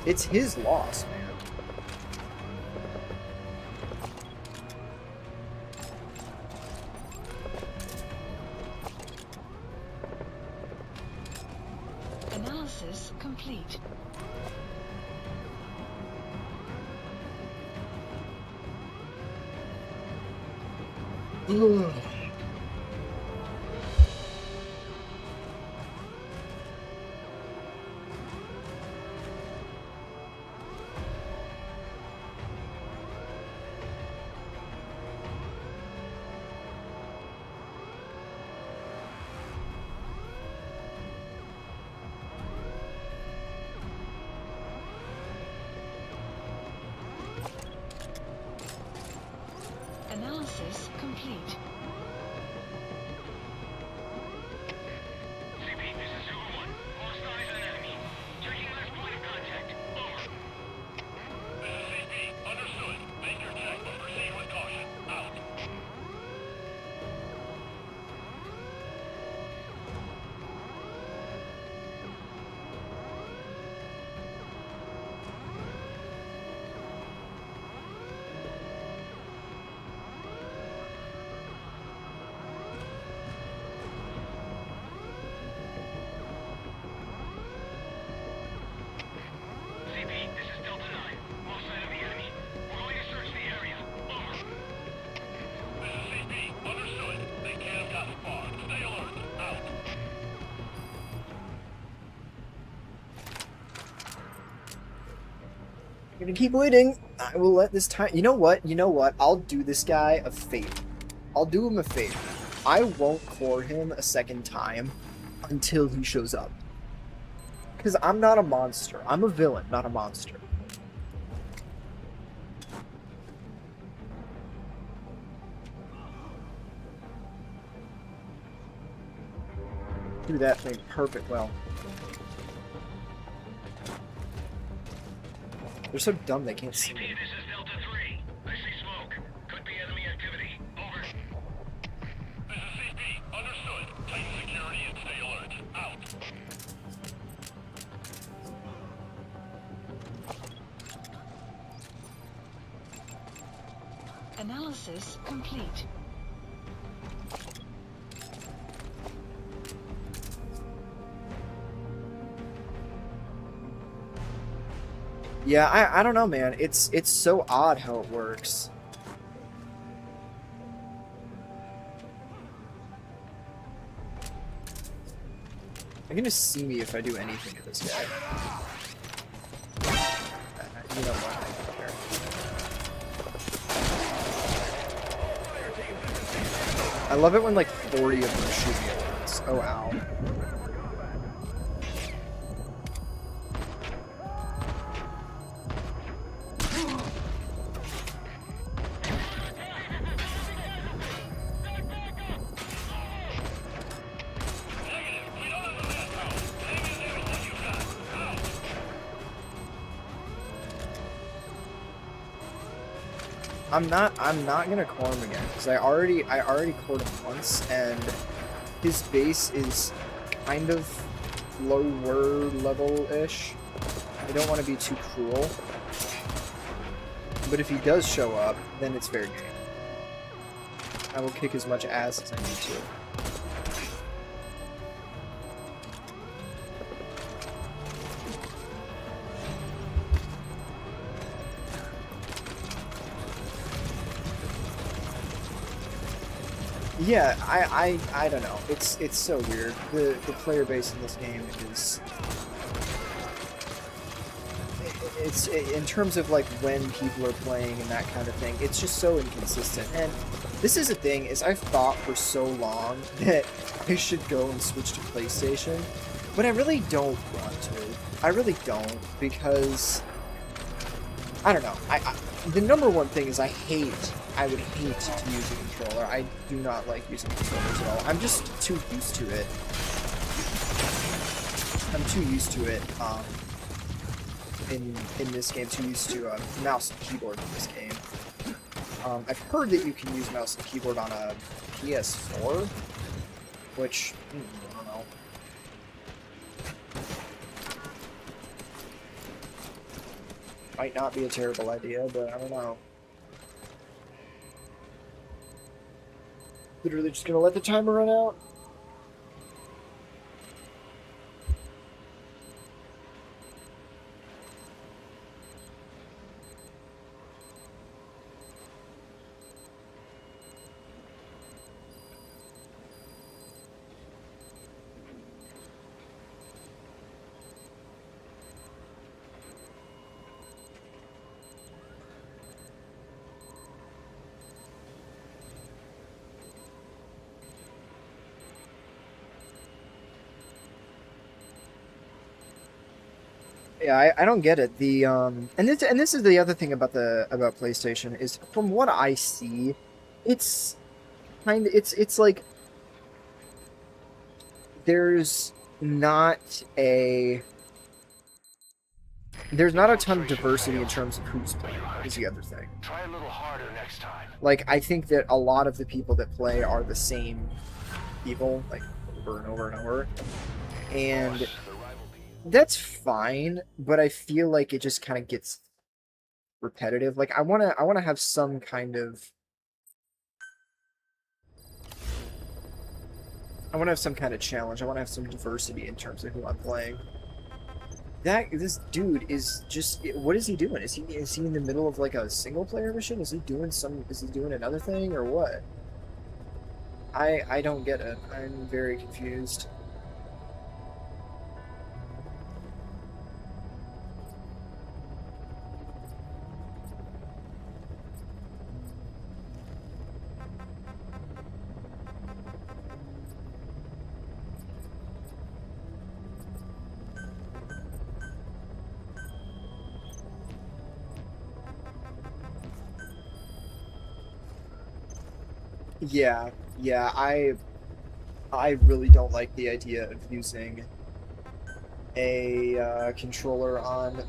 [SPEAKER 1] It's his loss, man.
[SPEAKER 2] Analysis complete.
[SPEAKER 1] Ugh.
[SPEAKER 2] Analysis complete.
[SPEAKER 3] CP, this is 2-1. Lost eyes on enemy. Checking last point of contact. Over. This is CP. Understood. Make your check, but proceed with caution. Out. CP, this is Delta 9. Lost sight of the enemy. We're going to search the area. Over. This is CP. Understood. They can't have gotten far. Stay alert. Out.
[SPEAKER 1] I'm gonna keep waiting. I will let this time. You know what? You know what? I'll do this guy a favor. I'll do him a favor. I won't core him a second time until he shows up. Because I'm not a monster. I'm a villain, not a monster. Do that thing perfect well. They're so dumb they can't see
[SPEAKER 3] CP,
[SPEAKER 1] me.
[SPEAKER 3] this is Delta 3. I see smoke. Could be enemy activity. Over. This is CP. Understood. Tighten security and stay alert. Out.
[SPEAKER 2] Analysis complete.
[SPEAKER 1] Yeah, I don't know, man. It's so odd how it works. They're gonna see me if I do anything to this guy. You know what? I don't care. I love it when like 40 of them shoot me at once. Oh, ow. I'm not gonna core him again because I already cored him once, and his base is kind of lower level-ish. I don't want to be too cruel, but if he does show up, then it's fair game. I will kick as much ass as I need to. Yeah, I don't know. It's so weird. The player base in this game is it's in terms of like when people are playing and that kind of thing. It's just so inconsistent. And this is the thing is I've thought for so long that I should go and switch to PlayStation, but I really don't want to. I really don't because I don't know. The number one thing is I would hate to use a controller. I do not like using controllers at all. I'm just too used to it. I'm too used to it in this game, too used to mouse and keyboard in this game. I've heard that you can use mouse and keyboard on a PS4, which, I don't know. Might not be a terrible idea, but I don't know. Literally just gonna let the timer run out? Yeah, I don't get it. The and this is the other thing about PlayStation is from what I see, it's it's like there's not a ton of diversity in terms of who's playing. Is the other thing.
[SPEAKER 5] Try a little harder next time.
[SPEAKER 1] Like I think that a lot of the people that play are the same people, like over and over and over, and that's fine, but I feel like it just kind of gets repetitive. Like I want to have some kind of challenge. I want to have some diversity in terms of who I'm playing. This dude is just, what is he doing? Is he in the middle of like a single player mission? Is he doing another thing or what? I don't get it. I'm very confused. Yeah, I really don't like the idea of using a controller on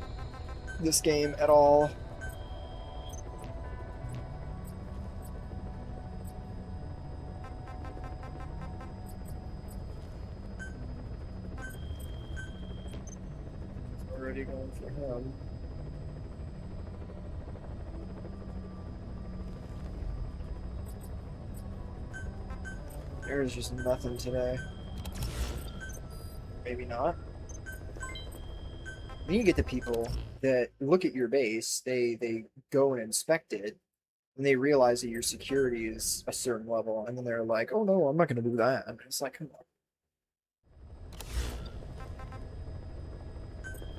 [SPEAKER 1] this game at all. Already going for him. There's just nothing today. Maybe not. Then you get the people that look at your base, they go and inspect it, and they realize that your security is a certain level, and then they're like, oh no, I'm not gonna do that. And it's like, come on.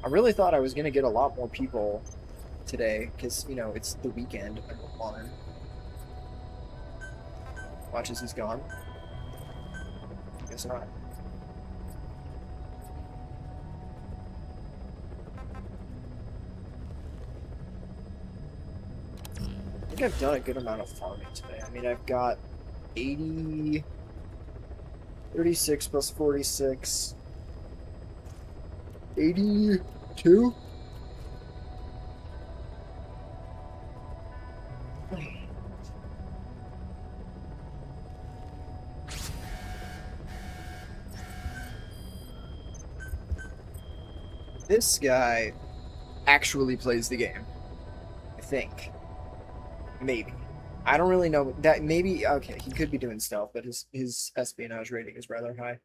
[SPEAKER 1] I really thought I was gonna get a lot more people today, because, you know, it's the weekend. I want him. Watch as he's gone. Guess not. I think I've done a good amount of farming today. I mean, I've got 80, 36 plus 46, 82? This guy actually plays the game. I think. Maybe. I don't really know. That maybe, okay, he could be doing stealth, but his espionage rating is rather high.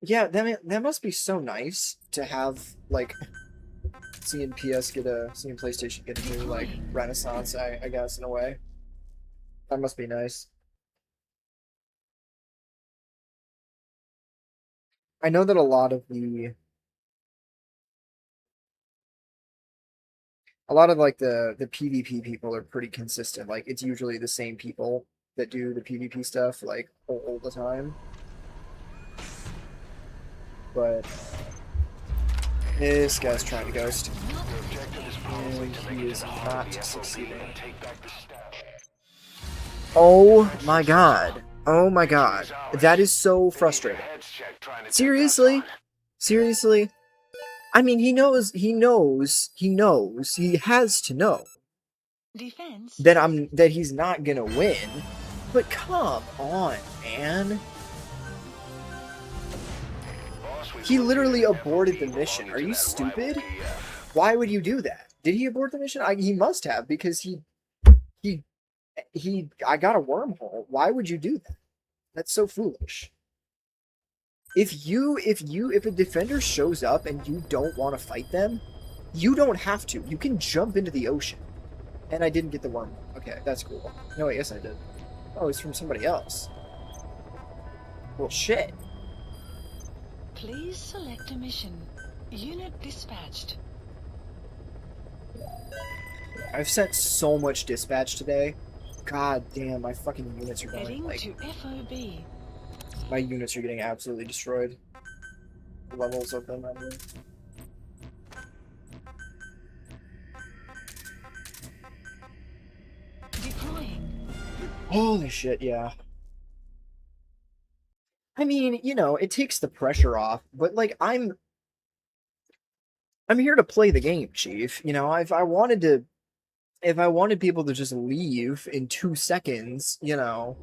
[SPEAKER 1] Yeah, that must be so nice to have, like, seeing PlayStation get a new, like, renaissance, I guess, in a way. That must be nice. I know that a lot of like the PvP people are pretty consistent. Like, it's usually the same people that do the PvP stuff, like, all the time. But this guy's trying to ghost. And he is not succeeding. Oh my god. Oh my god. That is so frustrating. Seriously? Seriously? I mean, he has to know
[SPEAKER 2] Defense.
[SPEAKER 1] that he's not gonna win. But come on, man. He literally aborted the mission. Are you stupid? Why would you do that? Did he abort the mission? He must have, because I got a wormhole. Why would you do that? That's so foolish. If a defender shows up and you don't want to fight them, you don't have to. You can jump into the ocean. And I didn't get the wormhole. Okay, that's cool. No, wait, yes I did. Oh, it's from somebody else. Well, shit.
[SPEAKER 2] Please select a mission. Unit dispatched.
[SPEAKER 1] I've sent so much dispatch today. God damn, my fucking units are going,
[SPEAKER 2] Heading
[SPEAKER 1] like...
[SPEAKER 2] to FOB.
[SPEAKER 1] My units are getting absolutely destroyed. The levels of them, I mean.
[SPEAKER 2] Deploying.
[SPEAKER 1] Holy shit, yeah. I mean, you know, it takes the pressure off, but, like, I'm here to play the game, Chief. You know, if I wanted people to just leave in 2 seconds, you know...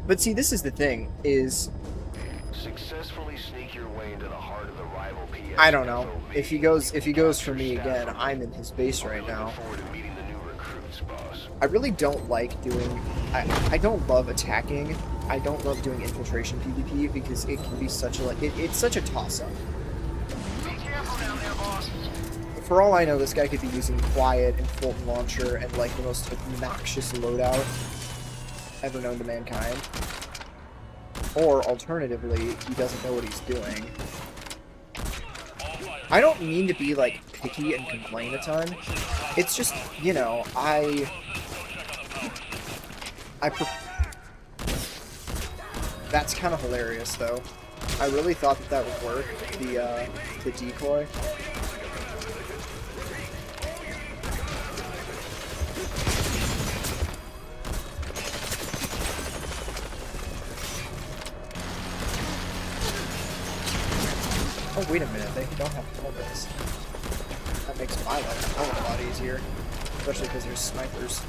[SPEAKER 1] But see, this is the thing, is...
[SPEAKER 5] Successfully sneak your way into the heart of the rival PF.
[SPEAKER 1] I don't know. If he goes for me again, I'm in his base right now. I really don't like doing... I don't love attacking. I don't love doing infiltration PvP because it can be such a, like... It's such a toss-up.
[SPEAKER 4] Be careful down there, boss.
[SPEAKER 1] For all I know, this guy could be using Quiet and Fulton Launcher and, like, the most obnoxious loadout ever known to mankind. Or, alternatively, he doesn't know what he's doing. I don't mean to be, like, picky and complain a ton. It's just, you know, That's kind of hilarious, though. I really thought that would work, the decoy. Oh, wait a minute, they don't have to hold this. That makes my life a whole lot easier. Especially because there's snipers.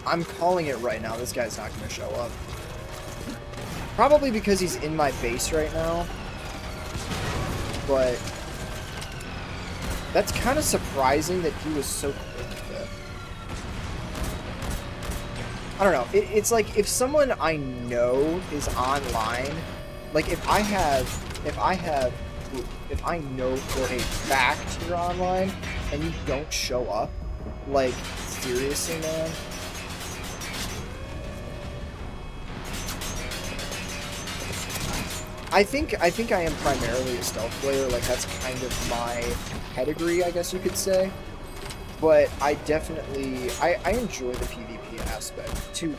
[SPEAKER 1] I'm calling it right now. This guy's not going to show up. Probably because he's in my base right now. But that's kind of surprising that he was so quick with it. I don't know. It's like if someone I know is online, like if I know for a fact you're online and you don't show up, like seriously, man. I think I am primarily a stealth player, like that's kind of my pedigree, I guess you could say. But I definitely I enjoy the PvP aspect too.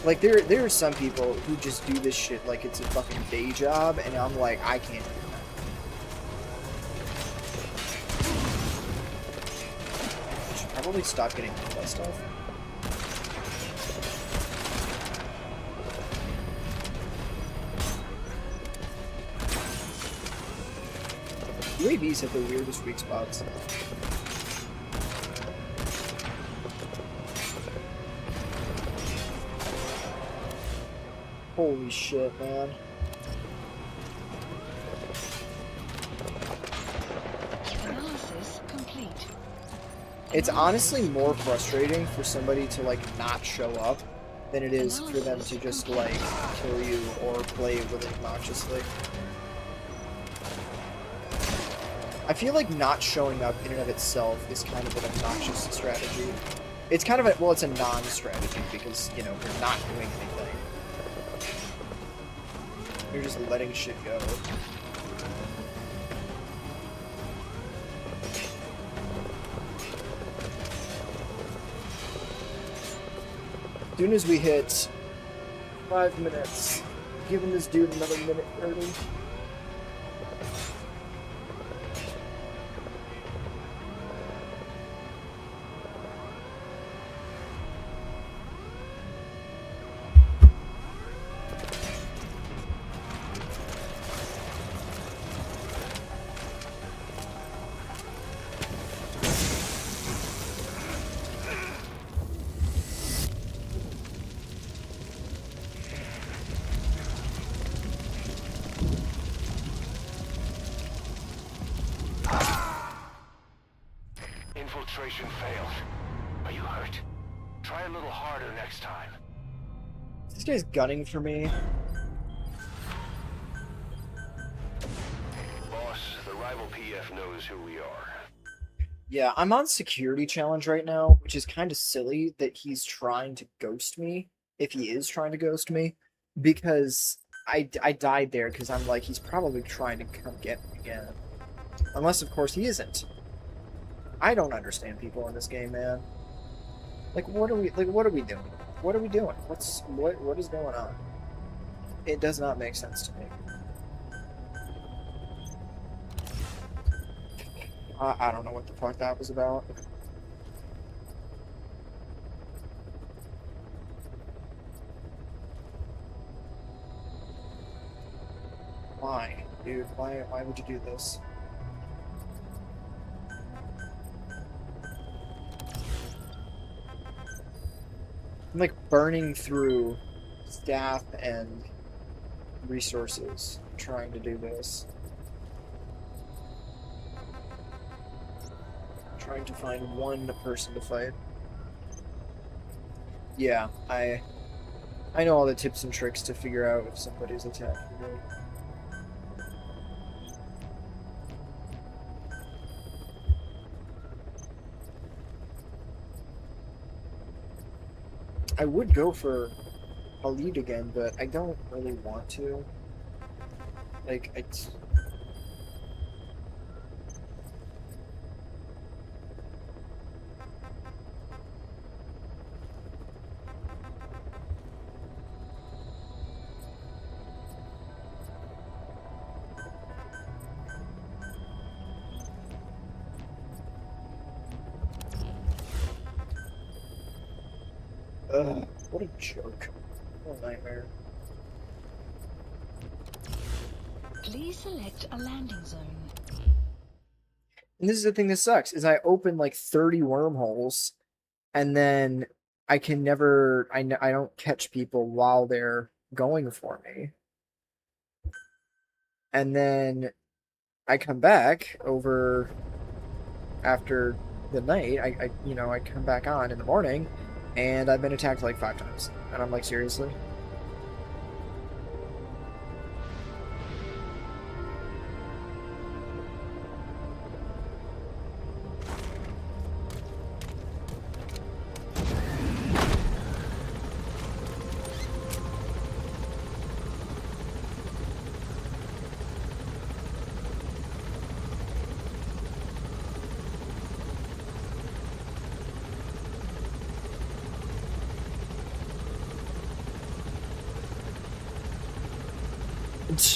[SPEAKER 1] Like there are some people who just do this shit like it's a fucking day job, and I'm like, I can't do that. I should probably stop getting hit by stuff. UAVs have the weirdest weak spots. Holy shit, man.
[SPEAKER 2] Analysis complete.
[SPEAKER 1] It's honestly more frustrating for somebody to, like, not show up than it is for them to just, like, kill you or play with it obnoxiously. I feel like not showing up in and of itself is kind of an obnoxious strategy. It's kind of a, well, it's a non-strategy because, you know, you're not doing anything. You're just letting shit go. As soon as we hit 5 minutes, giving this dude another minute 30.
[SPEAKER 5] Infiltration failed. Are you hurt? Try a little harder next time.
[SPEAKER 1] This guy's gunning for me.
[SPEAKER 5] Boss, the rival PF knows who we are.
[SPEAKER 1] Yeah, I'm on security challenge right now, which is kind of silly that he's trying to ghost me, if he is trying to ghost me, because I died there because I'm like, he's probably trying to come get me again. Unless, of course, he isn't. I don't understand people in this game, man. Like, what are we doing? What are we doing? What is going on? It does not make sense to me. I don't know what the fuck that was about. Why, dude? Why would you do this? I'm like burning through staff and resources trying to do this. Trying to find one person to fight. Yeah, I know all the tips and tricks to figure out if somebody's attacking me. I would go for a lead again, but I don't really want to. Like, it's... Ugh, what a joke. What a nightmare.
[SPEAKER 2] Please select a landing zone.
[SPEAKER 1] And this is the thing that sucks, is I open like 30 wormholes, and then I can never, I don't catch people while they're going for me. And then I come back over after the night. I come back on in the morning, and I've been attacked like 5 times. And I'm like, seriously?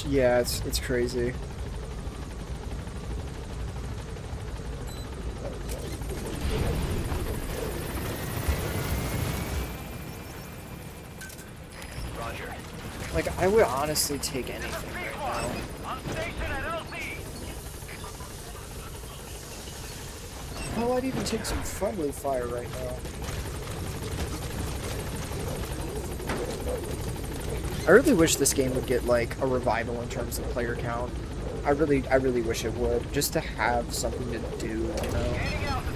[SPEAKER 1] Yeah, it's crazy.
[SPEAKER 5] Roger.
[SPEAKER 1] Like, I would honestly take anything right now.
[SPEAKER 3] On station at LZ.
[SPEAKER 1] Oh, I'd even take some friendly fire right now. I really wish this game would get like a revival in terms of player count. I really wish it would, just to have something to do, you know?
[SPEAKER 3] Gaining altitude.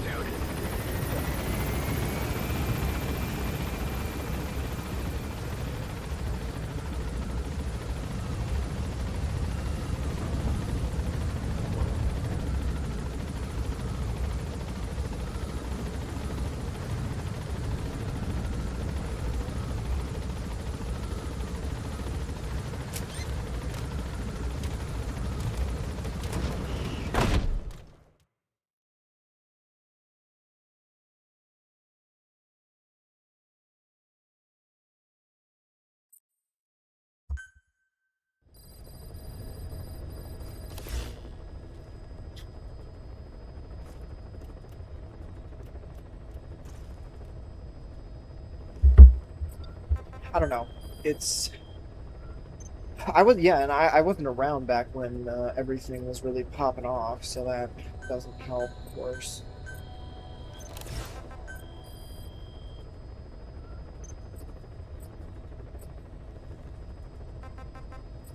[SPEAKER 1] I don't know. It's and I wasn't around back when everything was really popping off, so that doesn't help, of course.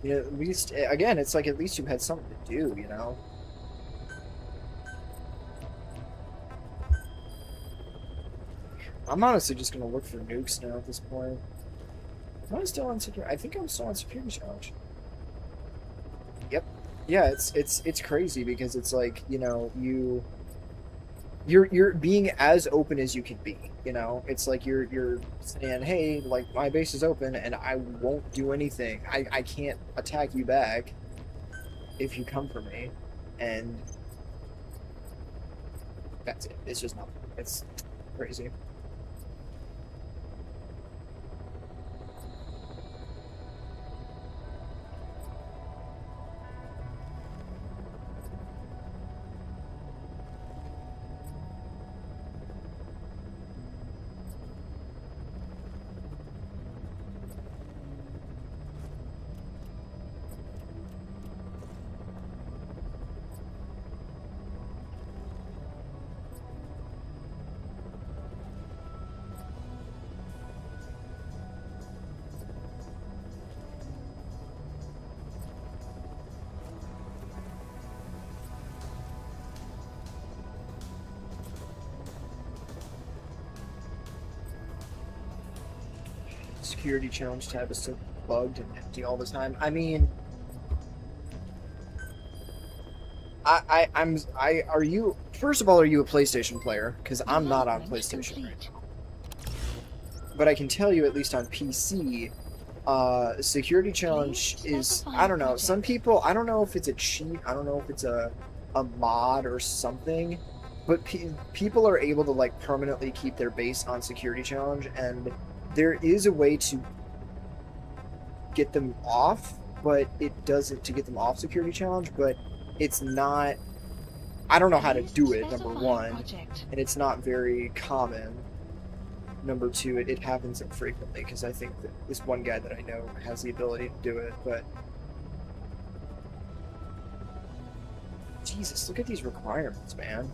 [SPEAKER 1] Yeah, at least again, it's like at least you had something to do, you know. I'm honestly just gonna look for nukes now at this point. Am I still on security? I think I'm still on security challenge. Yep. Yeah, it's crazy because it's like, you know, you're being as open as you can be, you know? It's like you're saying, hey, like my base is open and I won't do anything. I can't attack you back if you come for me. And that's it. It's just nothing. It's crazy. Security challenge tab is still bugged and empty all the time. I mean, are you, first of all, are you a PlayStation player? Because I'm not on PlayStation right now. But I can tell you, at least on PC, security challenge is, I don't know, some people, I don't know if it's a cheat, I don't know if it's a mod or something, but people are able to like permanently keep their base on security challenge, and there is a way to get them off, but it doesn't, to get them off security challenge, but it's not, I don't know how to do it, number one, and it's not very common. Number two, it happens infrequently, because I think that this one guy that I know has the ability to do it, but Jesus, look at these requirements, man.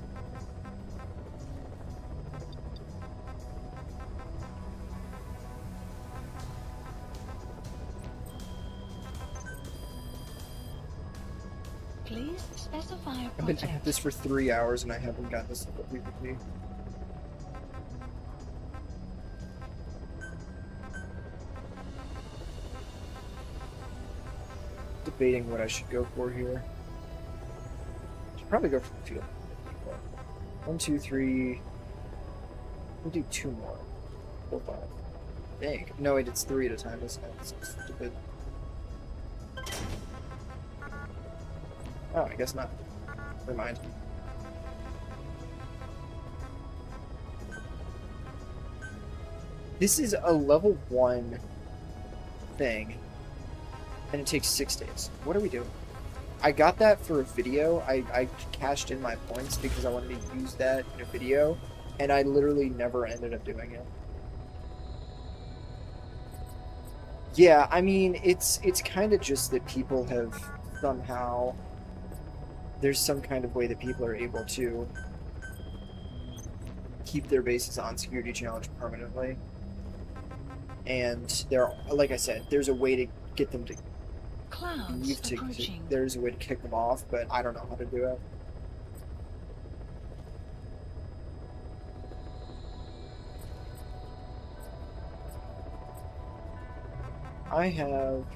[SPEAKER 2] Please specify a
[SPEAKER 1] I've been at
[SPEAKER 2] project.
[SPEAKER 1] this for 3 hours and I haven't got this level PvP. Debating what I should go for here. Should probably go for the field. 1, 2, 3. We'll do 2 more. 4, 5. Dang. No, wait, it's 3 at a time. That's stupid. Oh, I guess not. Never mind. This is a level 1 thing, and it takes 6 days. What are we doing? I got that for a video. I cashed in my points because I wanted to use that in a video, and I literally never ended up doing it. Yeah, I mean, it's kind of just that people have somehow... There's some kind of way that people are able to keep their bases on security challenge permanently. And there, like I said, there's a way to get them to
[SPEAKER 2] Clouds
[SPEAKER 1] leave
[SPEAKER 2] approaching.
[SPEAKER 1] there's a way to kick them off, but I don't know how to do it. I have...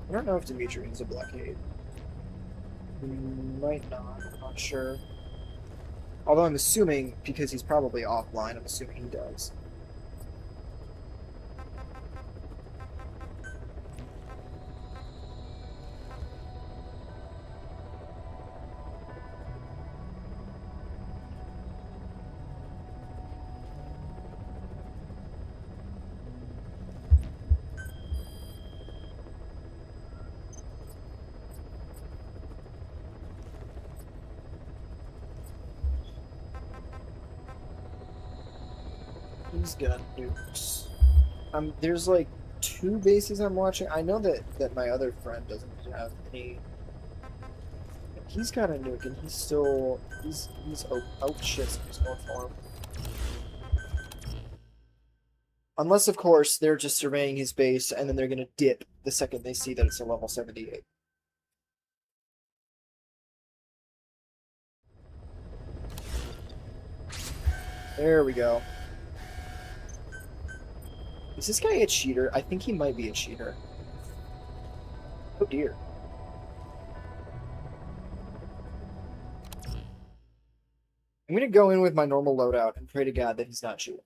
[SPEAKER 1] I don't know if Dimitri has a blockade. He might not, I'm not sure. Although I'm assuming, because he's probably offline, I'm assuming he does. He's got nukes. There's like 2 bases I'm watching. I know that my other friend doesn't have any. He's got a nuke and he's still he's oh shit, somebody's going for him. Unless of course they're just surveying his base and then they're gonna dip the second they see that it's a level 78. There we go. Is this guy a cheater? I think he might be a cheater. Oh dear. I'm gonna go in with my normal loadout and pray to God that he's not cheating.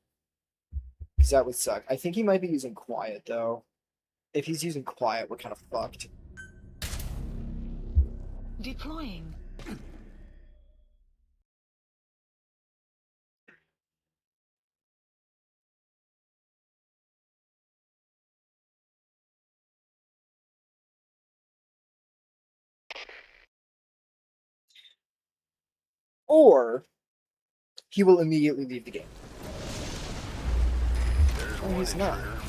[SPEAKER 1] Because that would suck. I think he might be using quiet though. If he's using quiet, we're kind of fucked.
[SPEAKER 2] Deploying.
[SPEAKER 1] Or he will immediately leave the game.
[SPEAKER 5] There's
[SPEAKER 1] Oh,
[SPEAKER 5] one
[SPEAKER 1] he's not.
[SPEAKER 5] intruder.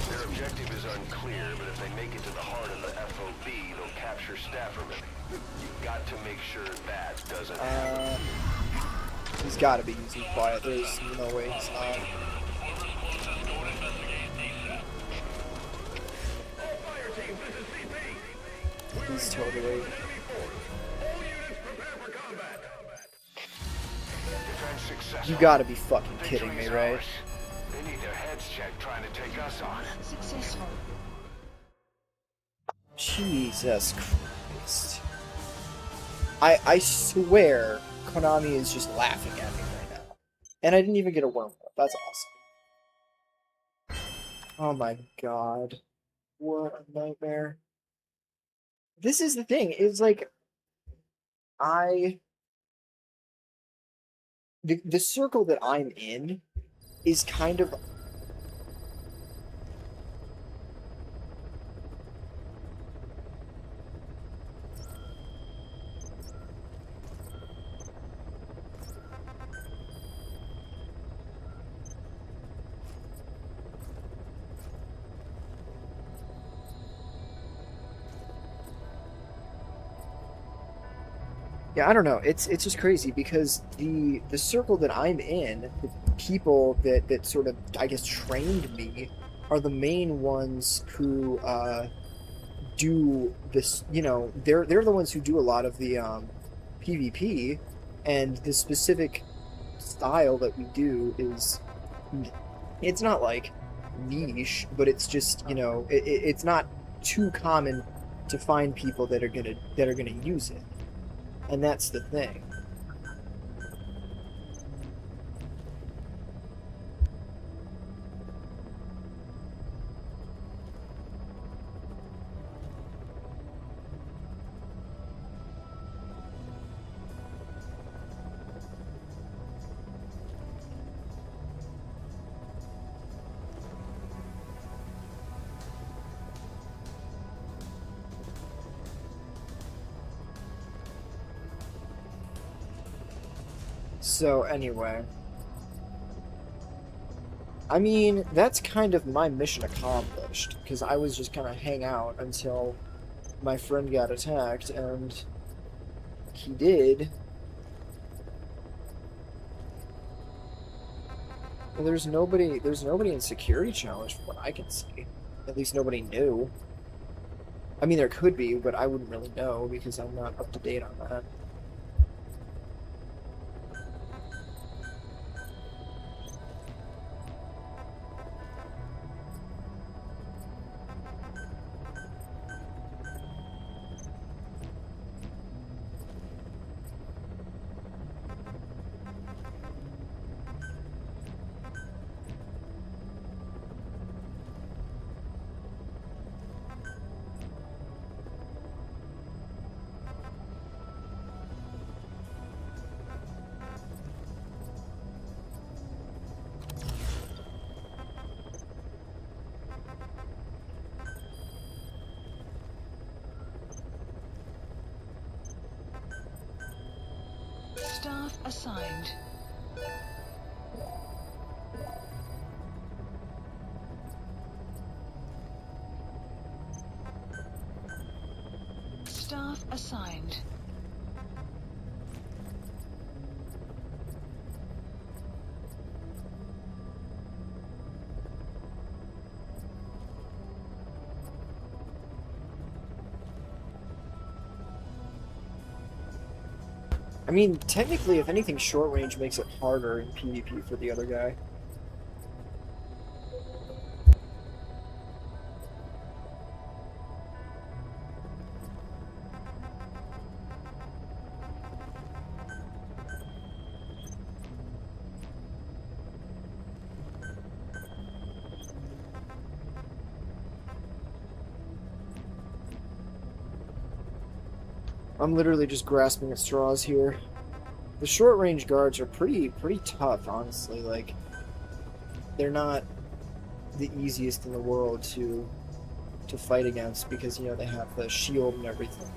[SPEAKER 5] Their objective is unclear, but if they make it to the heart of the FOB, they'll capture staff from it. You've got to make sure that doesn't happen.
[SPEAKER 1] He's got to be using quiet. There's no way he's not.
[SPEAKER 3] All responses go and investigate ASAP. All fire teams, this is CP.
[SPEAKER 1] He's totally.
[SPEAKER 3] Enemy force. All units prepare for combat.
[SPEAKER 5] Defense successful.
[SPEAKER 1] You got to be fucking kidding me,
[SPEAKER 5] Victory's
[SPEAKER 1] right?
[SPEAKER 5] ours. They need their heads checked trying to take us on.
[SPEAKER 2] Successful.
[SPEAKER 1] Jesus Christ. I swear Konami is just laughing at me right now. And I didn't even get a wormhole. That's awesome. Oh my god. What a nightmare. This is the thing, is like the circle that I'm in is kind of yeah, I don't know. It's just crazy because the circle that I'm in, the people that sort of I guess trained me are the main ones who do this. You know, they're the ones who do a lot of the PvP, and the specific style that we do is, it's not like niche, but it's just, you know, it's not too common to find people that are gonna use it, and that's the thing. So anyway, I mean, that's kind of my mission accomplished, because I was just gonna hang out until my friend got attacked, and he did. And there's nobody in security challenge from what I can see. At least nobody new. I mean, there could be, but I wouldn't really know because I'm not up to date on that.
[SPEAKER 2] Staff assigned. Staff assigned.
[SPEAKER 1] I mean, technically, if anything, short range makes it harder in PvP for the other guy. I'm literally just grasping at straws here. The short range guards are pretty tough, honestly. Like, they're not the easiest in the world to fight against because, you know, they have the shield and everything.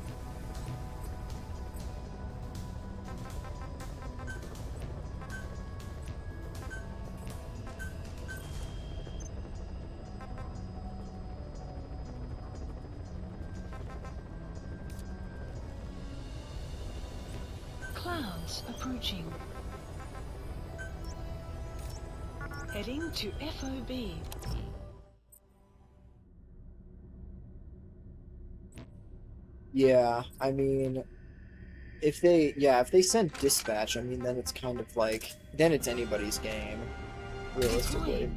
[SPEAKER 2] Clouds approaching. Heading to FOB.
[SPEAKER 1] Yeah, I mean, if they send dispatch, I mean, then it's kind of like, then it's anybody's game, realistically.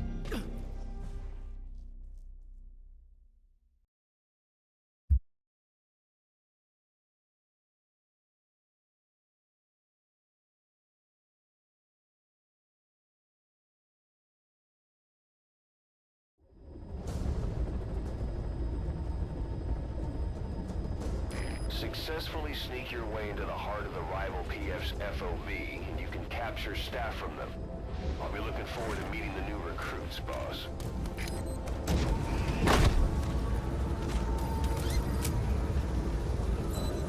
[SPEAKER 5] Successfully sneak your way into the heart of the rival PF's FOB, and you can capture staff from them. I'll be looking forward to meeting the new recruits, boss.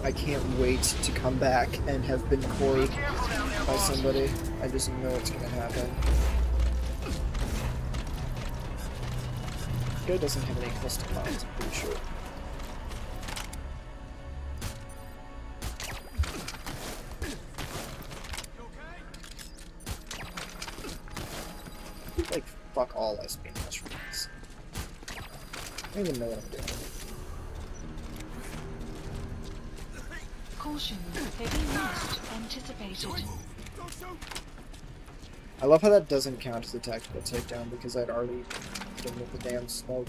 [SPEAKER 1] I can't wait to come back and have been cored by somebody. I just know it's gonna happen. This guy doesn't have any custom mods, I'm pretty sure. Like, fuck all lesbian mushrooms. I don't even know what I'm doing.
[SPEAKER 2] Caution, heavy mist anticipated.
[SPEAKER 1] I love how that doesn't count as a tactical takedown because I'd already been with the damn smoke.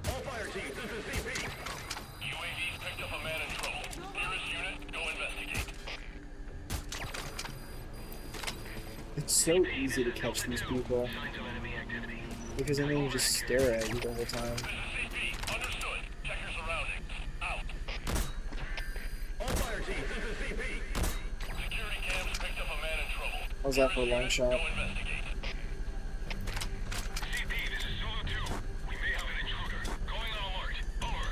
[SPEAKER 3] All fire teams, this is CP. UAV's picked up a man in trouble. Nearest unit, go investigate.
[SPEAKER 1] It's so easy to catch these people because I mean you just stare at you the whole time.
[SPEAKER 3] This is CP. Understood. Check your surroundings. Out. All fire teams, this is CP. Security cams picked up a man in trouble.
[SPEAKER 1] How's that for a long shot?
[SPEAKER 3] Go investigate. CP, this is Zulu 2. We may have an intruder. Going on alert. Over.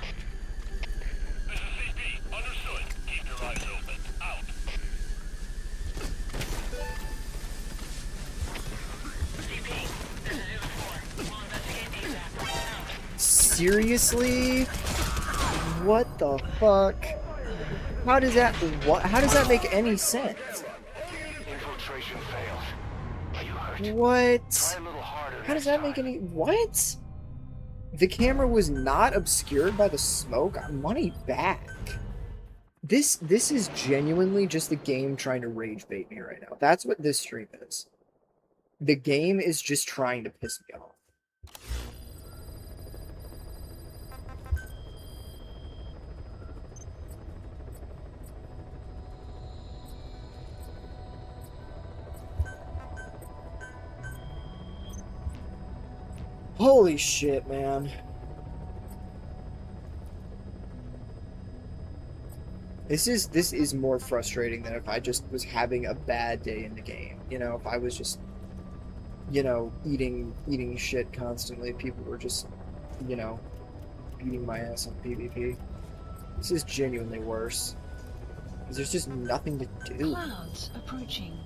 [SPEAKER 3] This is CP. Understood. Keep your eyes open. Out. CP, this is Zulu 4. We'll investigate ASAP.
[SPEAKER 1] Seriously? What the fuck? How does that make any sense?
[SPEAKER 5] Infiltration failed. Are you hurt?
[SPEAKER 1] What?
[SPEAKER 5] Try a little harder.
[SPEAKER 1] How does
[SPEAKER 5] next
[SPEAKER 1] that make
[SPEAKER 5] time.
[SPEAKER 1] any what? The camera was not obscured by the smoke? Money back. This is genuinely just the game trying to rage bait me right now. That's what this stream is. The game is just trying to piss me off. Holy shit, man. This is more frustrating than if I just was having a bad day in the game. You know, if I was just, you know, eating shit constantly, people were just, you know, beating my ass on PvP. This is genuinely worse. Because there's just nothing to do.
[SPEAKER 2] Clouds approaching.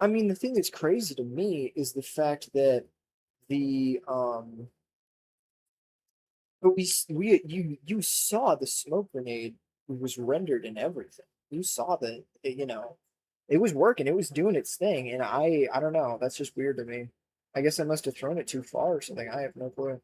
[SPEAKER 1] I mean, the thing that's crazy to me is the fact that the but you saw the smoke grenade was rendered and everything. You saw that you know it was working, it was doing its thing, and I don't know. That's just weird to me. I guess I must have thrown it too far or something. I have no clue.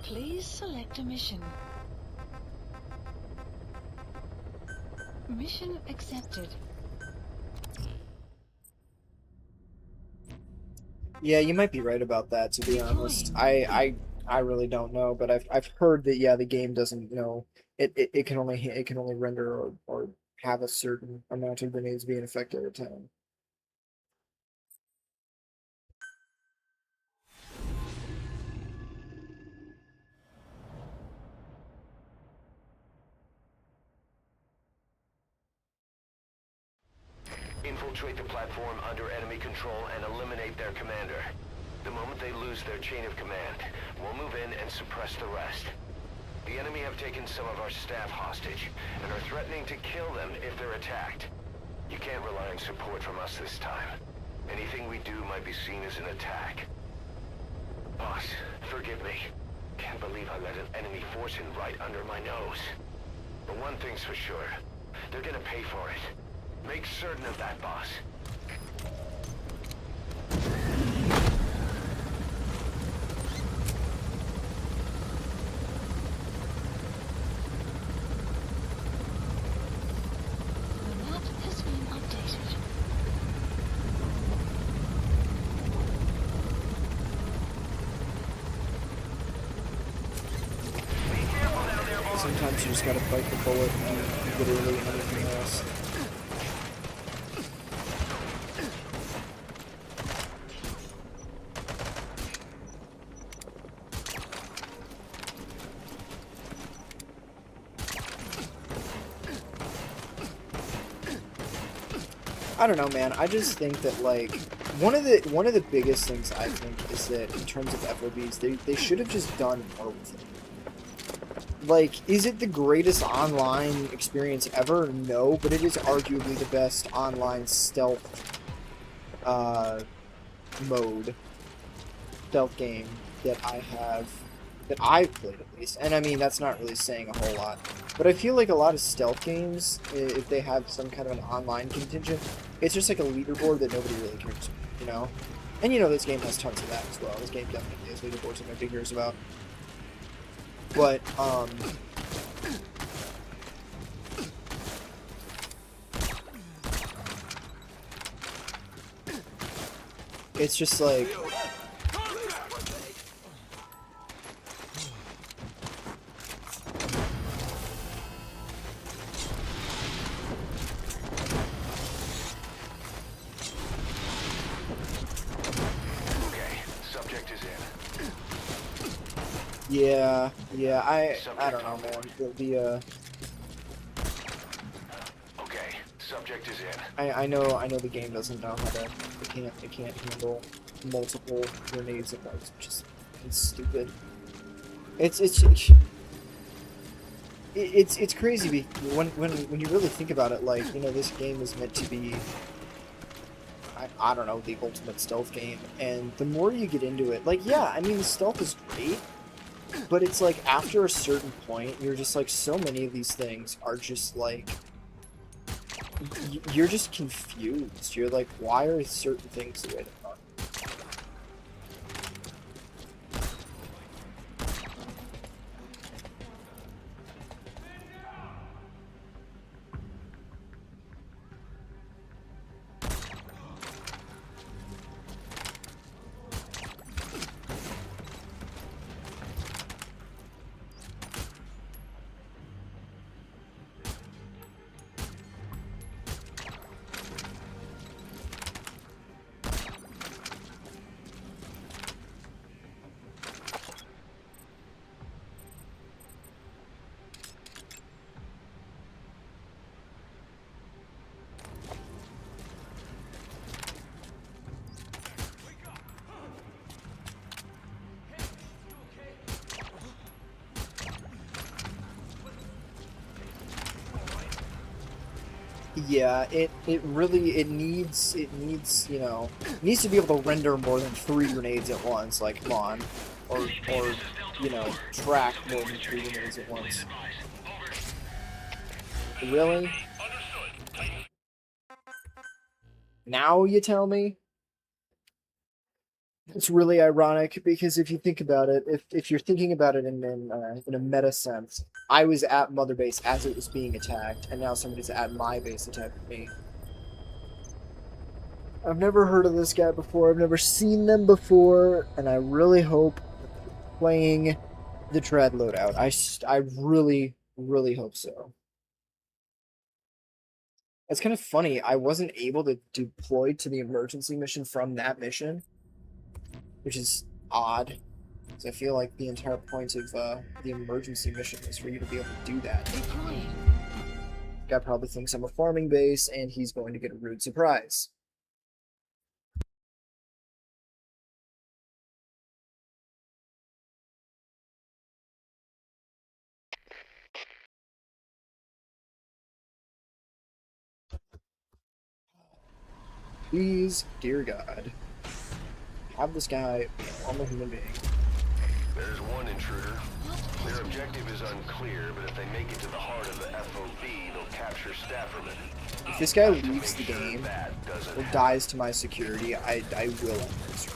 [SPEAKER 2] Please select a mission. Mission accepted.
[SPEAKER 1] Yeah, you might be right about that. To be honest, I really don't know, but I've heard that yeah, the game doesn't know it can only render or have a certain amount of grenades being effective at a time.
[SPEAKER 5] Infiltrate the platform under enemy control and eliminate their commander. The moment they lose their chain of command, we'll move in and suppress the rest. The enemy have taken some of our staff hostage and are threatening to kill them if they're attacked. You can't rely on support from us this time. Anything we do might be seen as an attack. Boss, forgive me. Can't believe I let an enemy force in right under my nose. But one thing's for sure. They're gonna pay for it. Make certain of that, boss.
[SPEAKER 2] The map has been updated.
[SPEAKER 1] Sometimes you just gotta bite the bullet and do literally anything else. I don't know, man. I just think that, like, one of the biggest things I think is that in terms of FOBs, they should have just done more with it. Like, is it the greatest online experience ever? No, but it is arguably the best online stealth mode, stealth game that I've played at least. And I mean, that's not really saying a whole lot. But I feel like a lot of stealth games, if they have some kind of an online contingent, it's just like a leaderboard that nobody really cares about, you know? And you know, this game has tons of that as well. This game definitely has leaderboards that nobody cares about. But, it's just like,
[SPEAKER 5] Okay, subject is in.
[SPEAKER 1] yeah, I don't know, man.
[SPEAKER 5] Okay, subject is in.
[SPEAKER 1] I know the game doesn't know how to, it can't handle multiple grenades at once, which is fucking stupid. It's crazy when you really think about it. Like, you know, this game is meant to be, I don't know, the ultimate stealth game, and the more you get into it, like, yeah, I mean, the stealth is great, but it's like after a certain point, you're just like, so many of these things are just like, you're just confused. You're like, why are certain things the way they are? Yeah, it needs, you know, needs to be able to render more than 3 grenades at once, like, come on. Or you know, track more than 3 grenades at once. Really? Now you tell me? It's really ironic, because if you think about it, if you're thinking about it in a meta sense, I was at Mother Base as it was being attacked, and now somebody's at my base attacking me. I've never heard of this guy before, I've never seen them before, and I really hope playing the Dread loadout. I really, really hope so. It's kind of funny, I wasn't able to deploy to the emergency mission from that mission, which is odd, because I feel like the entire point of the emergency mission is for you to be able to do that.
[SPEAKER 2] Deploying.
[SPEAKER 1] Guy probably thinks I'm a farming base, and he's going to get a rude surprise. Please, dear God, have this guy be a normal human being.
[SPEAKER 5] There's one intruder. Their objective is unclear, but if they make it to the heart of the FOB, they'll capture Stafferman.
[SPEAKER 1] If this guy
[SPEAKER 5] To
[SPEAKER 1] leaves
[SPEAKER 5] make
[SPEAKER 1] the
[SPEAKER 5] sure
[SPEAKER 1] game
[SPEAKER 5] that doesn't
[SPEAKER 1] or
[SPEAKER 5] happen.
[SPEAKER 1] dies to my security, I will end this.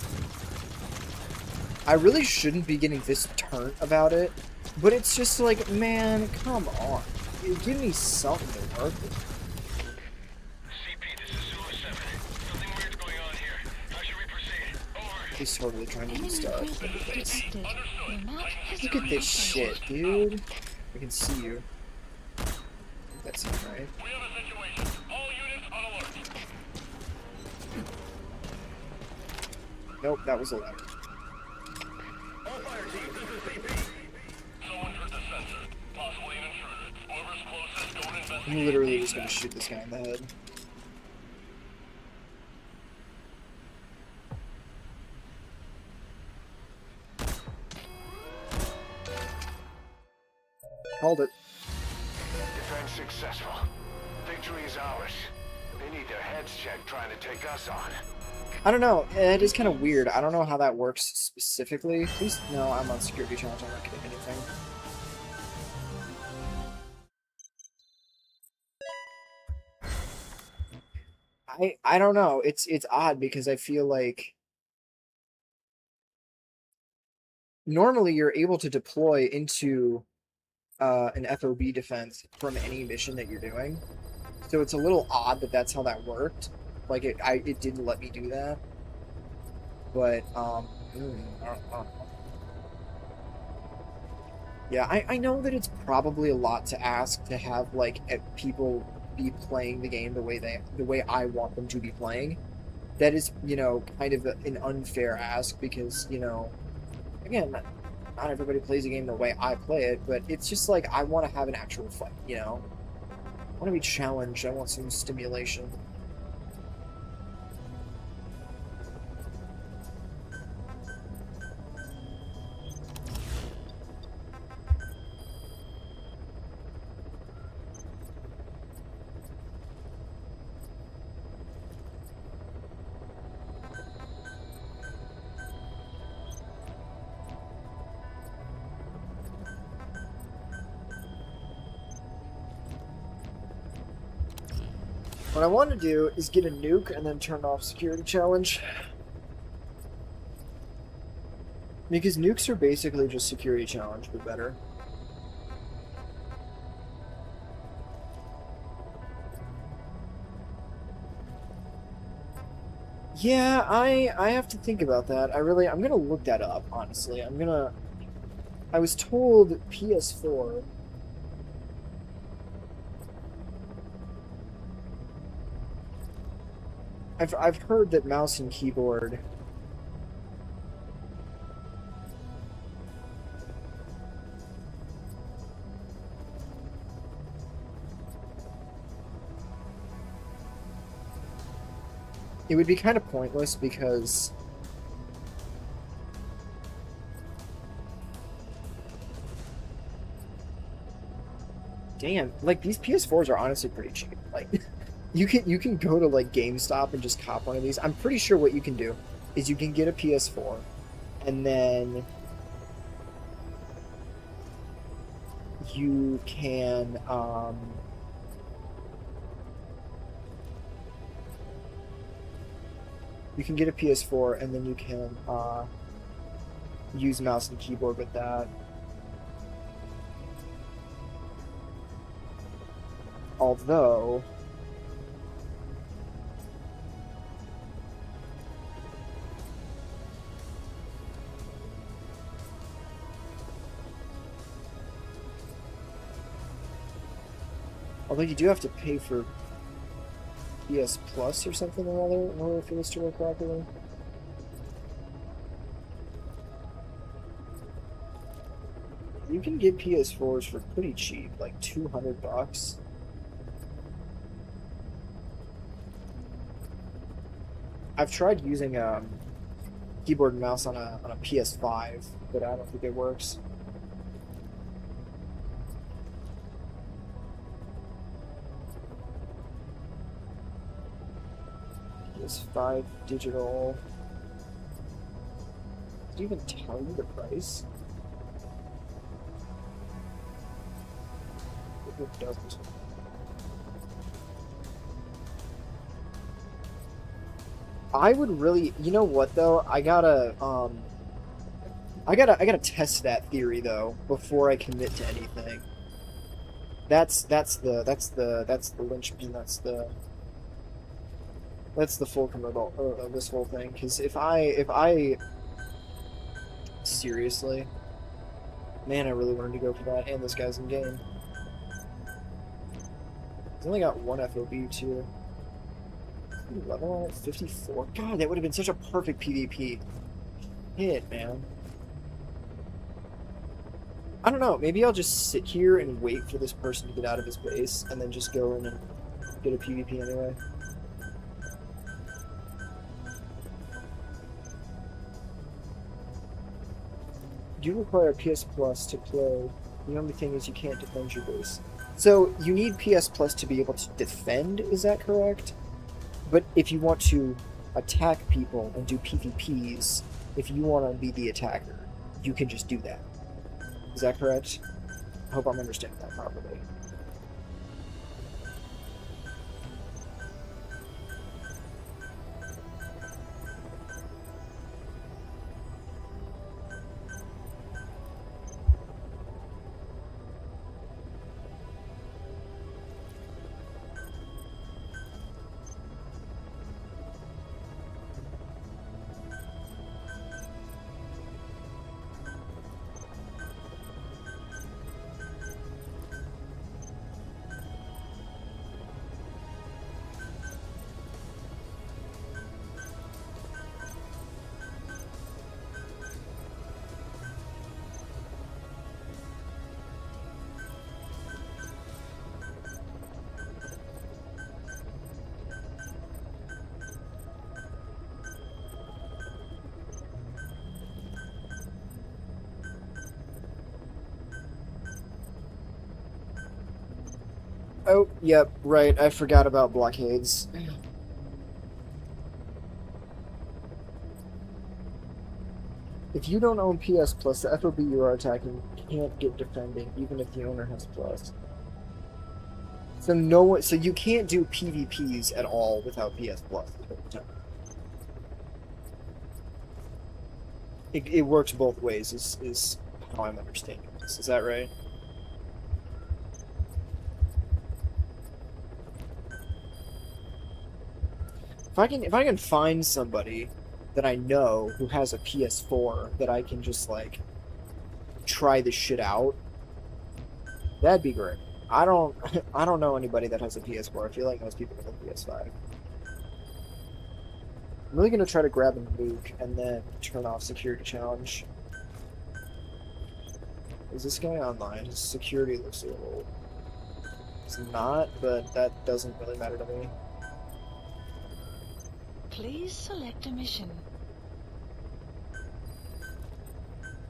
[SPEAKER 1] I really shouldn't be getting this turnt about it, but it's just like, man, come on. Give me something to work with.
[SPEAKER 3] CP, this is Zulu 7. Something weird's going on here. How should we proceed? Over.
[SPEAKER 1] He's totally trying to do
[SPEAKER 2] Enemy
[SPEAKER 1] stuff.
[SPEAKER 2] presence
[SPEAKER 1] Look at this.
[SPEAKER 2] detected. Your map has
[SPEAKER 1] Look
[SPEAKER 2] been
[SPEAKER 1] at this
[SPEAKER 2] updated.
[SPEAKER 1] shit, dude. I can see you. I think that's him, right?
[SPEAKER 3] We have a situation. All units on alert.
[SPEAKER 1] Nope, that was a letter.
[SPEAKER 3] All fire teams, this is CP. Someone heard the sensor. Possibly an intruder. Whoever's closest, don't investigate.
[SPEAKER 1] I'm literally just gonna shoot this guy in the head. Called it.
[SPEAKER 5] Defense successful. Victory is ours. They need their heads checked trying to take us on.
[SPEAKER 1] I don't know. It is kind of weird. I don't know how that works specifically. Please, no, I'm on security challenge. I'm not getting anything. I don't know. It's odd because I feel like normally you're able to deploy into an FOB defense from any mission that you're doing. So it's a little odd that that's how that worked. Like it didn't let me do that. But I don't know. Yeah, I know that it's probably a lot to ask to have like people be playing the game the way I want them to be playing. That is, you know, kind of an unfair ask because, you know, again, not everybody plays the game the way I play it, but it's just like I want to have an actual fight, you know? I want to be challenged. I want some stimulation. What I want to do is get a nuke and then turn off security challenge. Because nukes are basically just security challenge, but better. Yeah, I have to think about that. I'm gonna look that up, honestly. I was told PS4. I've heard that mouse and keyboard it would be kind of pointless because damn, like these PS4s are honestly pretty cheap. Like you can go to like GameStop and just cop one of these. I'm pretty sure what you can do is you can get a PS4 and then you can get a PS4 and then you can use mouse and keyboard with that. Although you do have to pay for PS Plus or something or other in order for this to work properly. You can get PS4s for pretty cheap, like $200. I've tried using keyboard and mouse on a PS5, but I don't think it works. PS5 digital. Does it even tell you the price? It doesn't. I would really, you know what though? I gotta test that theory though before I commit to anything. That's the linchpin. That's the fulcrum of this whole thing. Because if I seriously, man, I really wanted to go for that. And this guy's in game. He's only got one FOB too. Level 54. God, that would have been such a perfect PvP hit, man. I don't know. Maybe I'll just sit here and wait for this person to get out of his base, and then just go in and get a PvP anyway. You require PS Plus to play. The only thing is you can't defend your base. So you need PS Plus to be able to defend, is that correct? But if you want to attack people and do PvPs, if you want to be the attacker, you can just do that. Is that correct? I hope I'm understanding that properly. Oh, yep, right. I forgot about blockades. If you don't own PS Plus, the FOB you are attacking can't get defending, even if the owner has Plus. So so you can't do PvPs at all without PS Plus. It works both ways. Is how I'm understanding this. Is that right? If I can find somebody that I know who has a PS4 that I can just like try this shit out, that'd be great. I don't know anybody that has a PS4. I feel like most people have a PS5. I'm really gonna try to grab a nuke and then turn off security challenge. Is this guy online? His security looks a little... It's not, but that doesn't really matter to me.
[SPEAKER 2] Please select a mission.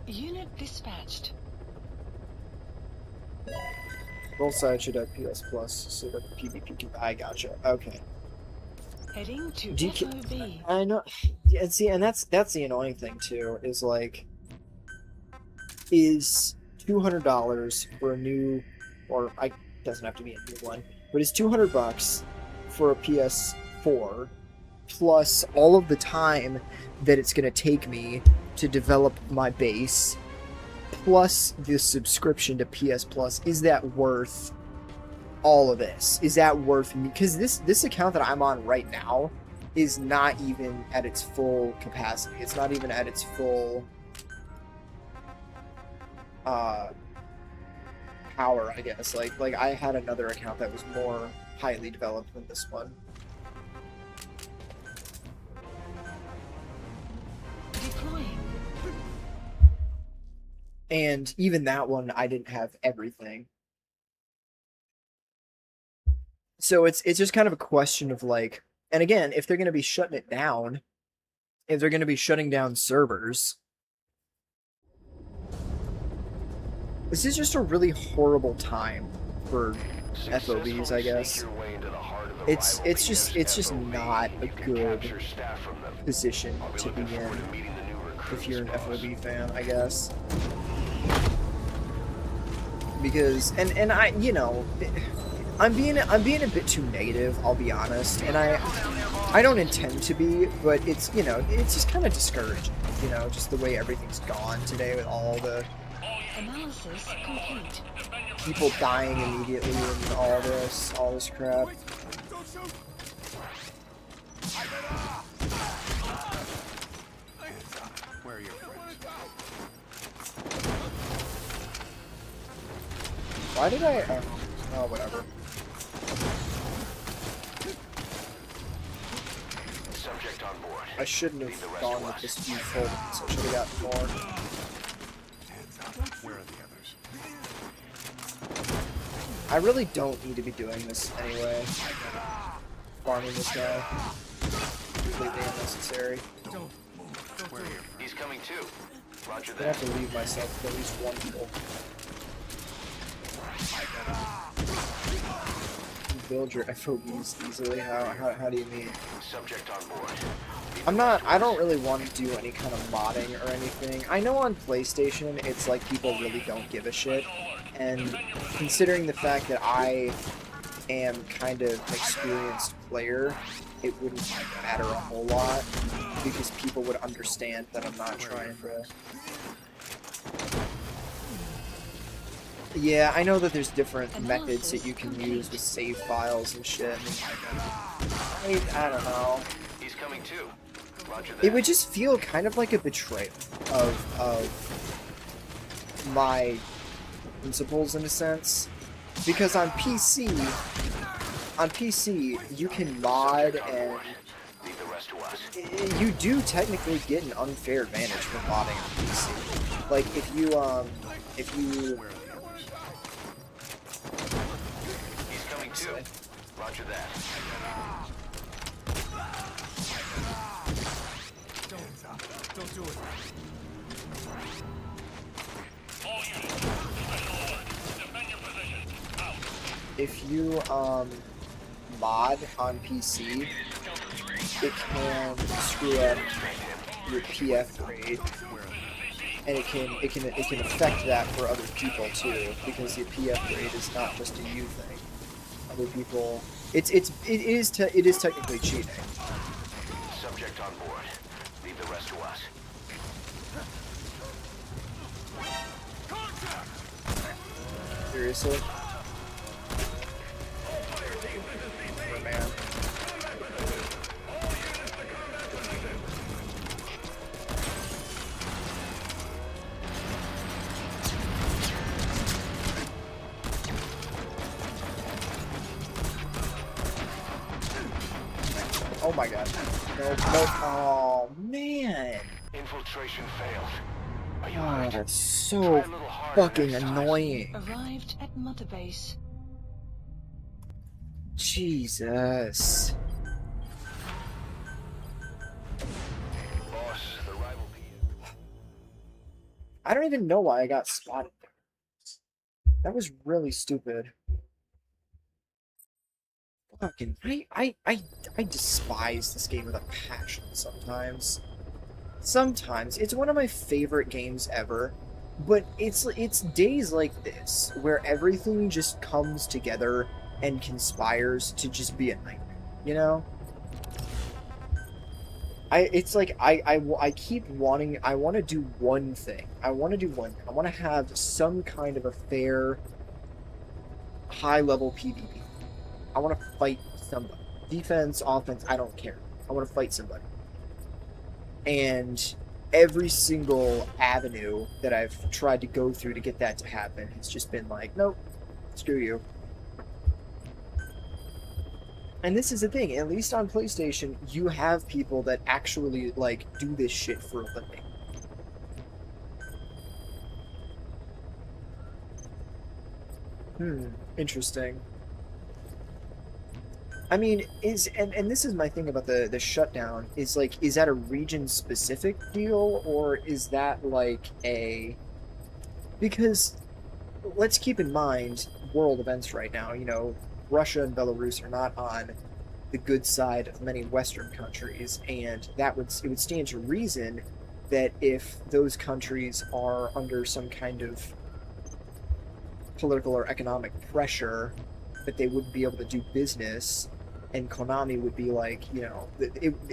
[SPEAKER 2] Unit dispatched.
[SPEAKER 1] Both sides should have PS Plus, so that the PvP can... I gotcha. Okay.
[SPEAKER 2] Heading to
[SPEAKER 1] DK...
[SPEAKER 2] FOB.
[SPEAKER 1] I know... Yeah, see, and that's the annoying thing, too, is like... Is $200 for a new... Or, it doesn't have to be a new one, but it's $200 for a PS4, plus all of the time that it's going to take me to develop my base, plus the subscription to PS Plus. Is that worth all of this? Is that worth me? Because this account that I'm on right now is not even at its full capacity. It's not even at its full power, I guess. Like I had another account that was more highly developed than this one.
[SPEAKER 2] Deploying.
[SPEAKER 1] And even that one, I didn't have everything. So it's just kind of a question of like, and again, if they're going to be shutting it down, if they're going to be shutting down servers, this is just a really horrible time for FOBs, I guess. It's just not a good position to be in if you're an FOB fan, I guess. because and I I'm being a bit too negative, I'll be honest, and I don't intend to be, but it's it's just kind of discouraging, just the way everything's gone today with all the
[SPEAKER 2] Analysis complete.
[SPEAKER 1] people dying immediately and all this crap.
[SPEAKER 6] Where are your friends?
[SPEAKER 1] Why did I? Oh, whatever.
[SPEAKER 5] Subject on board.
[SPEAKER 1] I shouldn't
[SPEAKER 5] Leave the
[SPEAKER 1] have
[SPEAKER 5] rest
[SPEAKER 1] gone
[SPEAKER 5] to
[SPEAKER 1] with
[SPEAKER 5] us.
[SPEAKER 1] this default, so I should have gotten more.
[SPEAKER 6] Hands up. Where are the others?
[SPEAKER 1] I really don't need to be doing this anyway. Farming this guy. Completely unnecessary.
[SPEAKER 6] Where are your friends?
[SPEAKER 5] He's coming too. Roger
[SPEAKER 1] I
[SPEAKER 5] that.
[SPEAKER 1] have to leave myself with at least one kill. You build your FOBs easily? How do you mean?
[SPEAKER 5] Subject on board.
[SPEAKER 1] I don't really want to do any kind of modding or anything. I know on PlayStation it's like people really don't give a shit, and considering the fact that I am kind of an experienced player, it wouldn't matter a whole lot, because people would understand that I'm not trying to... Yeah, I know that there's different methods that you can use with save files and shit. I don't know.
[SPEAKER 5] He's coming too. Roger that.
[SPEAKER 1] It would just feel kind of like a betrayal of my principles in a sense, because on PC you can mod and
[SPEAKER 5] Leave the rest to us.
[SPEAKER 1] you do technically get an unfair advantage from modding on PC. Like if you
[SPEAKER 6] Where are the others?
[SPEAKER 5] He's coming too. Roger that.
[SPEAKER 6] Hands up. Don't do it.
[SPEAKER 3] All units, special alert. Defend your position. Out.
[SPEAKER 1] if you mod on PC, it can screw up your PF grade, and it can affect that for other people too, because your PF grade is not just a you thing. Other people, it is technically cheating.
[SPEAKER 5] Subject on board. Leave the rest to us.
[SPEAKER 1] Seriously? Oh, man. Oh my god. Nope, nope. Oh man.
[SPEAKER 5] Infiltration failed. Are you
[SPEAKER 1] Oh,
[SPEAKER 5] hurt?
[SPEAKER 1] that's
[SPEAKER 5] Try
[SPEAKER 1] so
[SPEAKER 5] a little harder
[SPEAKER 1] fucking
[SPEAKER 5] next time.
[SPEAKER 1] annoying.
[SPEAKER 2] Arrived at Mother Base.
[SPEAKER 1] Jesus.
[SPEAKER 5] Boss, the rival P.
[SPEAKER 1] I don't even know why I got spotted there. That was really stupid. Fucking, I despise this game with a passion sometimes. Sometimes. It's one of my favorite games ever, but it's days like this where everything just comes together and conspires to just be a nightmare, you know? It's like I keep wanting, I want to do one thing. I want to have some kind of a fair high level PvP. I want to fight somebody. Defense, offense, I don't care. I want to fight somebody. And every single avenue that I've tried to go through to get that to happen has just been like, nope, screw you. And this is the thing, at least on PlayStation, you have people that actually, like, do this shit for a living. Interesting. I mean, and this is my thing about the shutdown, is like, is that a region-specific deal, or is that like a... Because, let's keep in mind world events right now, you know, Russia and Belarus are not on the good side of many Western countries, and it would stand to reason that if those countries are under some kind of political or economic pressure that they wouldn't be able to do business, and Konami would be like, you know,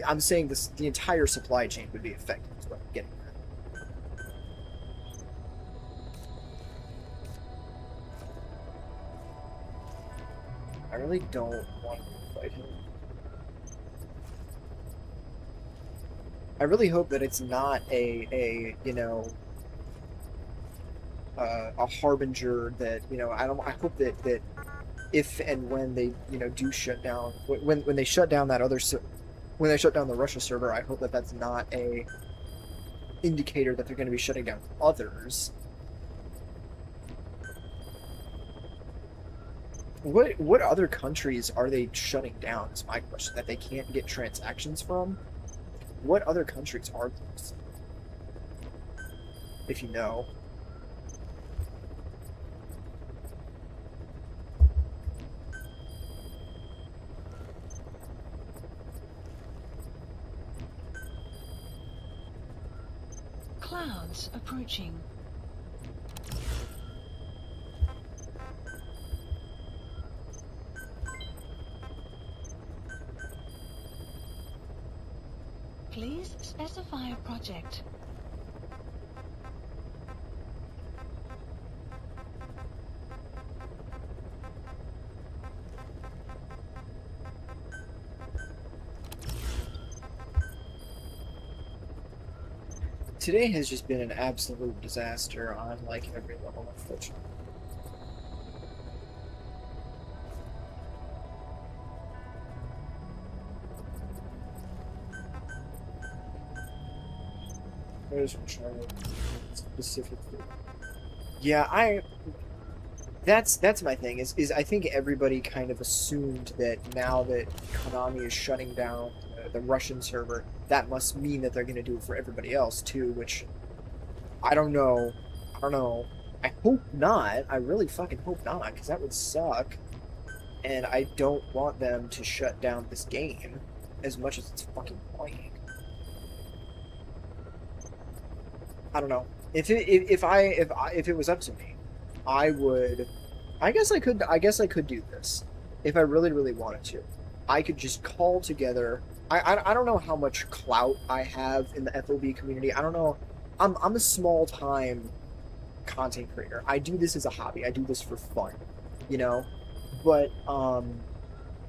[SPEAKER 1] I'm saying this, the entire supply chain would be affected. Is what I'm getting at. I really don't want to fight him. I really hope that it's not a you know, a harbinger that, you know, I hope that if and when they, you know, do shut down, when they shut down that other, when they shut down the Russia server, I hope that that's not a indicator that they're going to be shutting down others. What other countries are they shutting down is my question, that they can't get transactions from? What other countries are those? If you know.
[SPEAKER 2] Clouds approaching. Please specify a project.
[SPEAKER 1] Today has just been an absolute disaster on, like, every level, unfortunately. Where's Charlotte specifically? Yeah, that's my thing, is I think everybody kind of assumed that now that Konami is shutting down the Russian server, that must mean that they're going to do it for everybody else too, which I don't know. I hope not. I really fucking hope not, because that would suck. And I don't want them to shut down this game as much as it's fucking playing. I don't know. If it was up to me, I would. I guess I could do this if I really wanted to. I could just call together. I don't know how much clout I have in the FOB community. I don't know. I'm a small time content creator. I do this as a hobby. I do this for fun, you know. But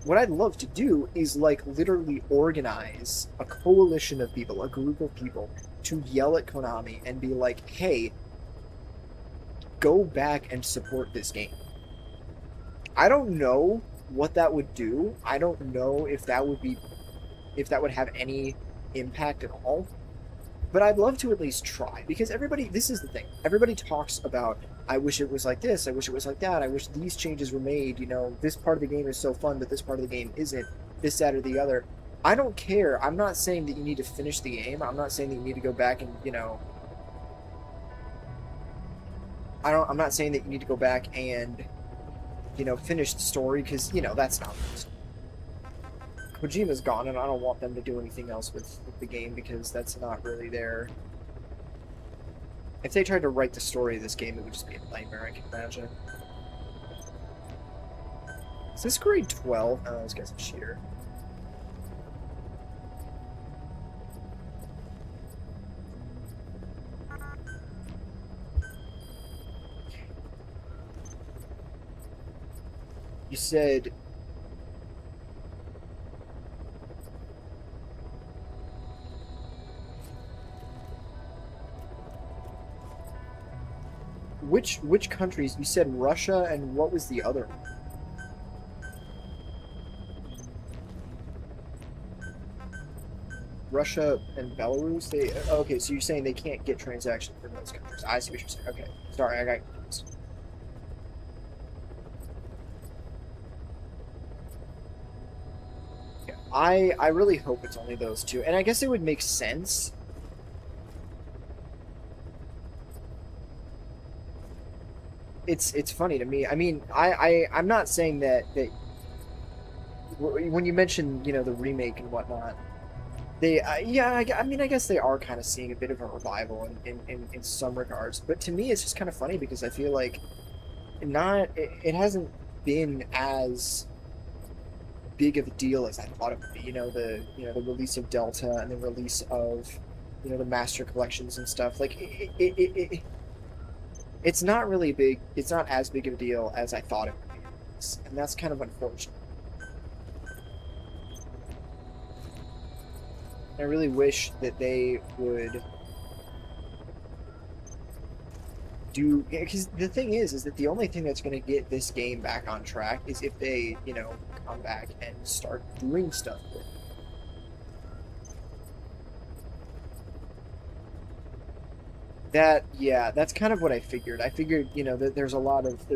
[SPEAKER 1] what I'd love to do is, like, literally organize a coalition of people, a group of people, to yell at Konami and be like, hey, go back and support this game. I don't know what that would do. I don't know if that would have any impact at all. But I'd love to at least try, because this is the thing. Everybody talks about, I wish it was like this, I wish it was like that, I wish these changes were made, you know, this part of the game is so fun, but this part of the game isn't, this, that, or the other. I don't care. I'm not saying that you need to finish the game. I'm not saying that you need to go back and, you know, I'm not saying that you need to go back and, you know, finish the story, because, you know, that's not it. Kojima's gone, and I don't want them to do anything else with the game, because that's not really their... If they tried to write the story of this game, it would just be a nightmare, I can imagine. Is this grade 12? Oh, this guy's a cheater. You said... Which countries? You said Russia, and what was the other one? Russia and Belarus? Okay, so you're saying they can't get transactions from those countries. I see what you're saying. Okay, sorry, I got confused. Yeah, I really hope it's only those two, and I guess it would make sense. It's funny to me. I mean, I'm not saying that when you mention, you know, the remake and whatnot, they yeah, I mean, I guess they are kind of seeing a bit of a revival in some regards. But to me, it's just kind of funny, because I feel like it hasn't been as big of a deal as I thought it would be. The release of Delta and the release of the master collections and stuff. Like it's not really big. It's not as big of a deal as I thought it would be, and that's kind of unfortunate. I really wish that they would do, because the thing is that the only thing that's going to get this game back on track is if they, come back and start doing stuff with it. That's kind of what I figured. I figured, that there's a lot of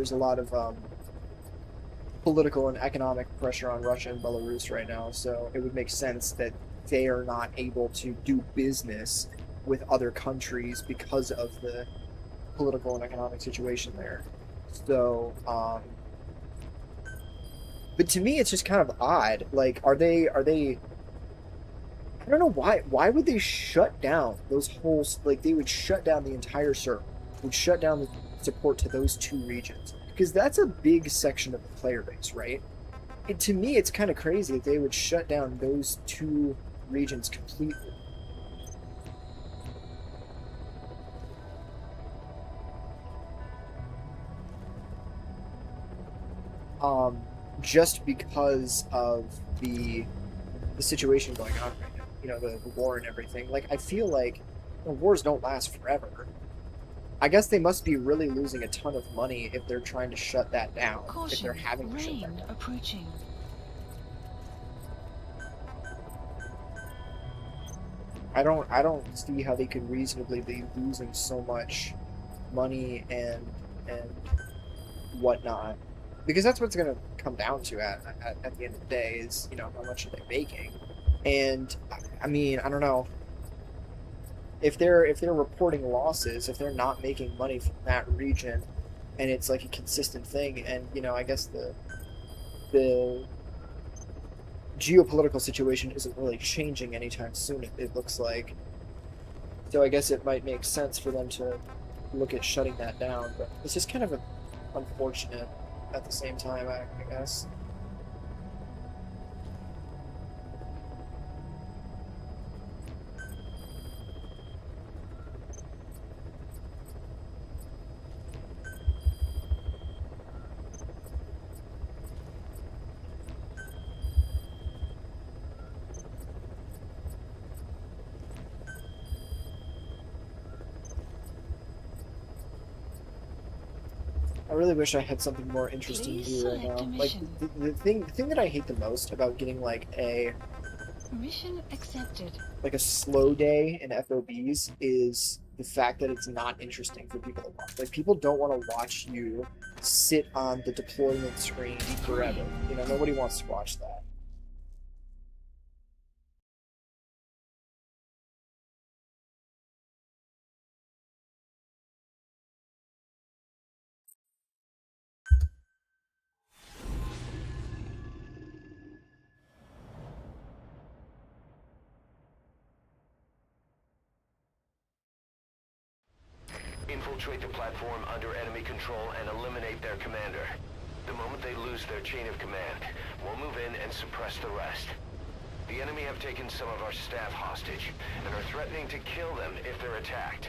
[SPEAKER 1] political and economic pressure on Russia and Belarus right now, so it would make sense that they are not able to do business with other countries because of the political and economic situation there. So, but to me, it's just kind of odd. Like, are they? I don't know why. Why would they shut down those whole? Like, they would shut down the entire server. Would shut down the support to those two regions because that's a big section of the player base, right? To me, it's kind of crazy that they would shut down those two regions completely. Just because of the situation going on right now, the war and everything. Like, I feel like wars don't last forever. I guess they must be really losing a ton of money if they're trying to shut that down.
[SPEAKER 2] Caution,
[SPEAKER 1] if they're having to shut that
[SPEAKER 2] rain
[SPEAKER 1] down.
[SPEAKER 2] approaching.
[SPEAKER 1] I don't see how they could reasonably be losing so much money and whatnot, because that's what's going to come down to at the end of the day is how much are they making. And I mean, I don't know if they're reporting losses, if they're not making money from that region, and it's like a consistent thing. And I guess the geopolitical situation isn't really changing anytime soon, it looks like. So I guess it might make sense for them to look at shutting that down, but it's just kind of unfortunate at the same time, I guess. I really wish I had something more interesting to do right now. Like, the thing that I hate the most about getting like a
[SPEAKER 2] Mission accepted.
[SPEAKER 1] like a slow day in FOBs is the fact that it's not interesting for people to watch. Like, people don't want to watch you sit on the deployment screen forever. Nobody wants to watch that.
[SPEAKER 5] Infiltrate the platform under enemy control and eliminate their commander. The moment they lose their chain of command, we'll move in and suppress the rest. The enemy have taken some of our staff hostage and are threatening to kill them if they're attacked.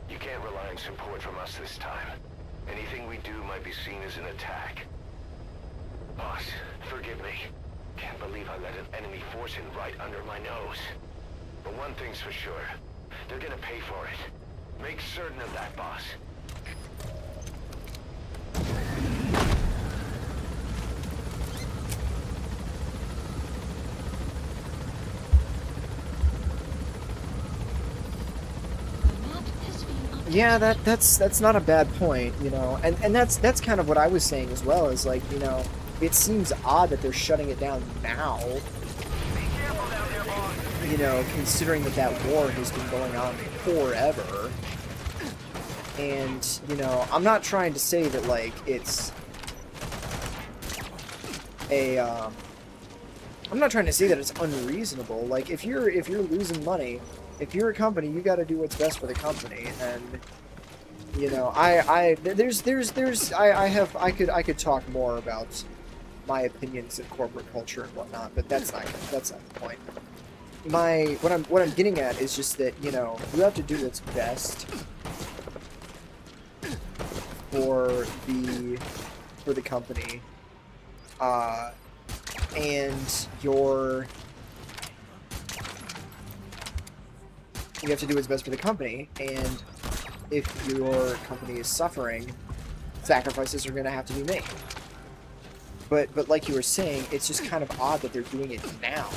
[SPEAKER 5] You can't rely on support from us this time. Anything we do might be seen as an attack. Boss, forgive me. Can't believe I let an enemy force in right under my nose. But one thing's for sure. They're gonna pay for it. Make certain of that, boss.
[SPEAKER 1] Yeah, that's not a bad point, and that's kind of what I was saying as well, is like, it seems odd that they're shutting it down now, considering that war has been going on forever. And, I'm not trying to say that, like, it's I'm not trying to say that it's unreasonable. Like, if you're losing money, if you're a company, you got to do what's best for the company. And you know, I could talk more about my opinions of corporate culture and whatnot, but that's not the point. What I'm getting at is just that, you know, you have to do what's best for the company, and you have to do what's best for the company, and if your company is suffering, sacrifices are going to have to be made. But like you were saying, it's just kind of odd that they're doing it now,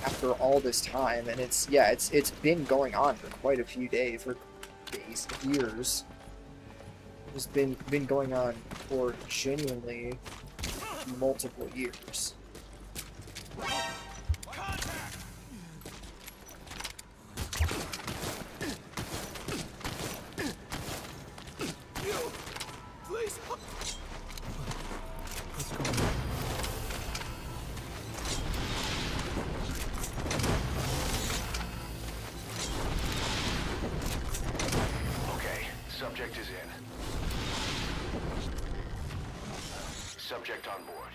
[SPEAKER 1] after all this time, and it's been going on for quite a few days, years. It's been going on for genuinely multiple years.
[SPEAKER 6] Please.
[SPEAKER 5] Okay, subject is in. Subject on board.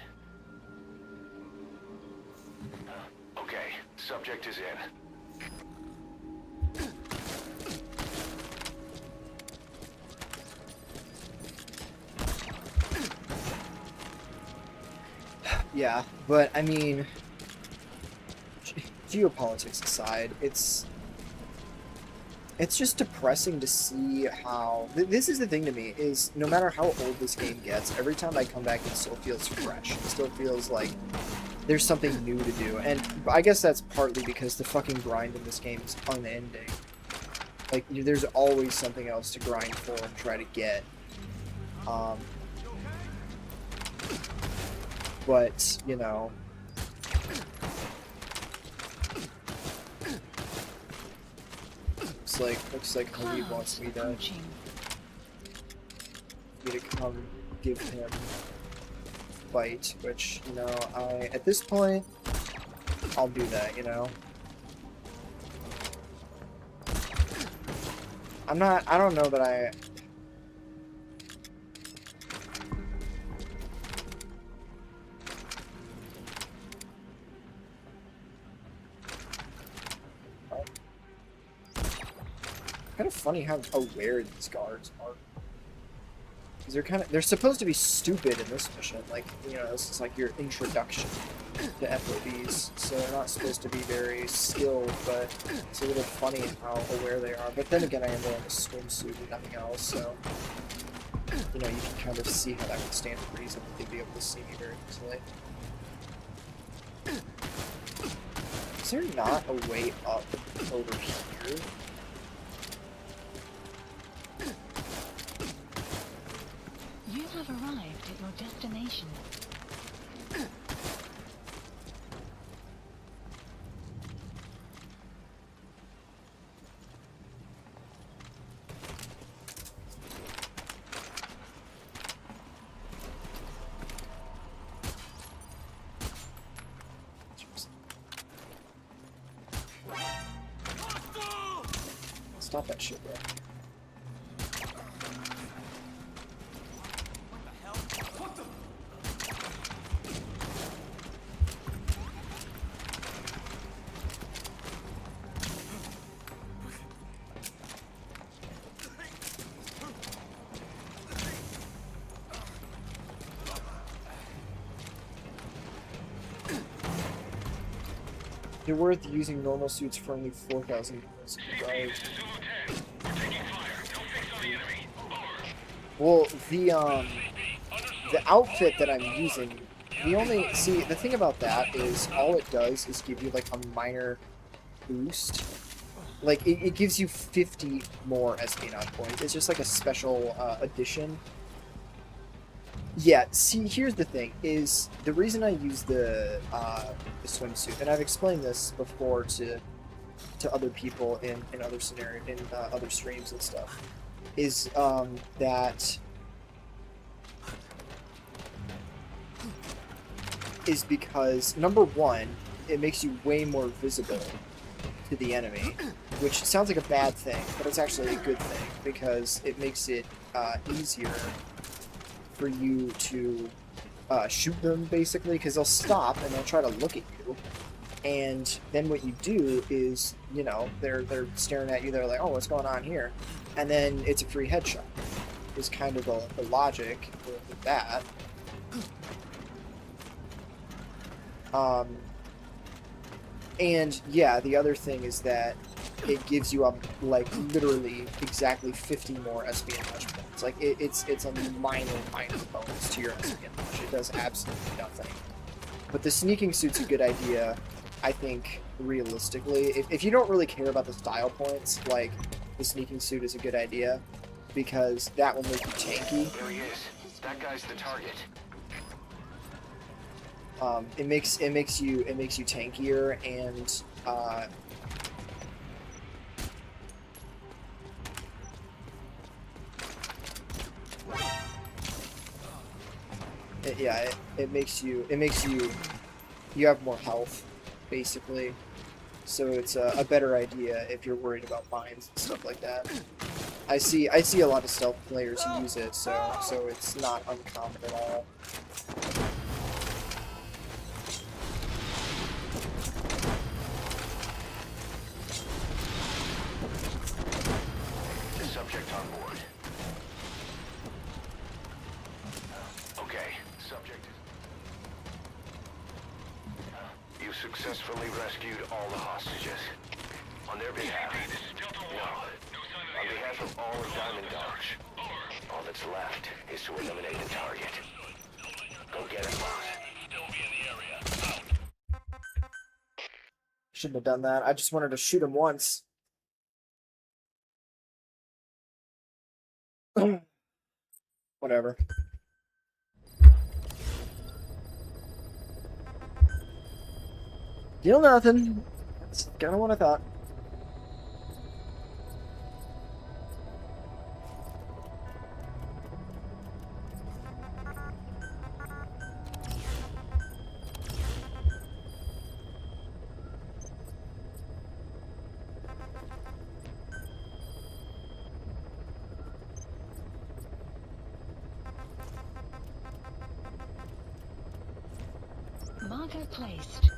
[SPEAKER 5] Okay, subject is in.
[SPEAKER 1] Yeah, but I mean, geopolitics aside, it's just depressing to see how this is the thing to me, is no matter how old this game gets, every time I come back it still feels fresh. It still feels like there's something new to do, and I guess that's partly because the fucking grind in this game is unending. Like, there's always something else to grind for and try to get. But, you know, looks like Khalid wants me to come give him a fight, which, you know, at this point, I'll do that, you know. I don't know that I... Kind of funny how aware these guards are. Because they're supposed to be stupid in this mission. Like, you know, this is like your introduction to FOBs. So they're not supposed to be very skilled, but it's a little funny how aware they are. But then again, I am wearing a swimsuit and nothing else, so, you know, you can kind of see how that would stand to reason that they'd be able to see me very easily. Is there not a way up over here?
[SPEAKER 2] You have arrived at your destination.
[SPEAKER 1] Stop that shit, bro. They're worth using normal suits for only 4,000 units. Right.
[SPEAKER 3] This is Zulu 10. We're taking fire. No fix on the enemy. Over.
[SPEAKER 1] Well, the outfit that I'm using, the thing about that is all it does is give you like a minor boost. Like it gives you 50 more espionage points. It's just like a special addition. Yeah, see, here's the thing, is the reason I use the swimsuit, and I've explained this before to other people in other scenarios, in other streams and stuff, is that is because, number one, it makes you way more visible to the enemy, which sounds like a bad thing, but it's actually a good thing because it makes it easier for you to shoot them, basically, because they'll stop and they'll try to look at you. And then what you do is, you know, they're staring at you, they're like, oh, what's going on here? And then it's a free headshot, is kind of the logic with that. And yeah, the other thing is that it gives you like literally exactly 50 more espionage points. Like it's a minor bonus to your espionage. It does absolutely nothing. But the sneaking suit's a good idea, I think, realistically. If you don't really care about the style points, like, the sneaking suit is a good idea, because that will make you tanky.
[SPEAKER 5] There he is. That guy's the target.
[SPEAKER 1] It makes you tankier, and it makes you have more health, basically. So it's a better idea if you're worried about mines and stuff like that. I see a lot of stealth players who use it, so it's not uncommon at all.
[SPEAKER 5] The subject on board. Okay, subject is... You successfully rescued all the hostages. On their behalf... No. On behalf of all of Diamond Dodge. All that's left is to eliminate the target. Go get him, boss.
[SPEAKER 1] Shouldn't have done that. I just wanted to shoot him once. Whatever. Deal nothing. That's kind of what I thought.
[SPEAKER 2] Marker placed.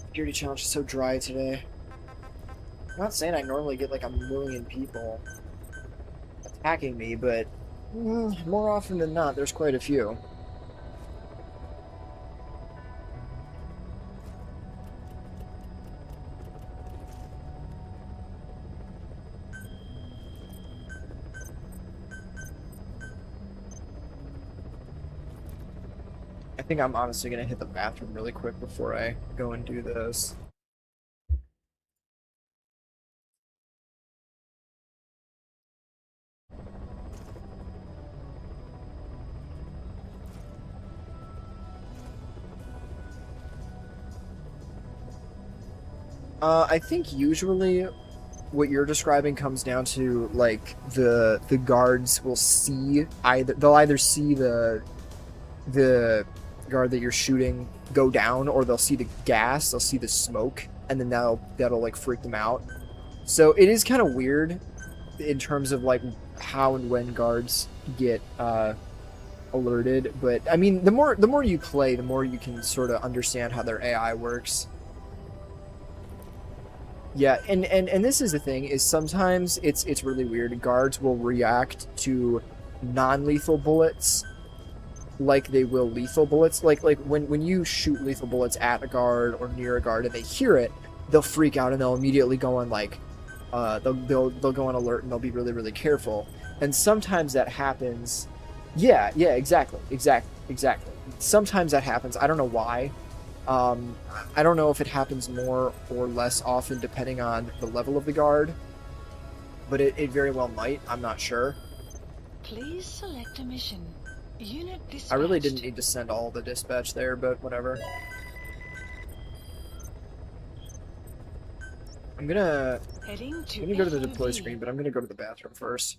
[SPEAKER 1] Security challenge is so dry today. I'm not saying I normally get like a million people attacking me, but more often than not, there's quite a few. I think I'm honestly gonna hit the bathroom really quick before I go and do this. I think usually what you're describing comes down to like the guards will see they'll either see the guard that you're shooting go down, or they'll see the gas, they'll see the smoke, and then that'll like freak them out. So it is kind of weird in terms of like how and when guards get alerted, but I mean the more you play, the more you can sort of understand how their AI works. Yeah, and this is the thing, is sometimes it's really weird. Guards will react to non-lethal bullets like they will lethal bullets. Like when you shoot lethal bullets at a guard or near a guard and they hear it, they'll freak out and they'll immediately go on like they'll go on alert and they'll be really, really careful. And sometimes that happens. Yeah, exactly. Sometimes that happens. I don't know why. I don't know if it happens more or less often depending on the level of the guard. but it very well might. I'm not sure.
[SPEAKER 2] Please select a mission. Unit dispatched.
[SPEAKER 1] I really didn't need to send all the dispatch there, but whatever. I'm gonna
[SPEAKER 2] Heading to
[SPEAKER 1] go to the
[SPEAKER 2] FOB.
[SPEAKER 1] deploy screen, but I'm gonna go to the bathroom first.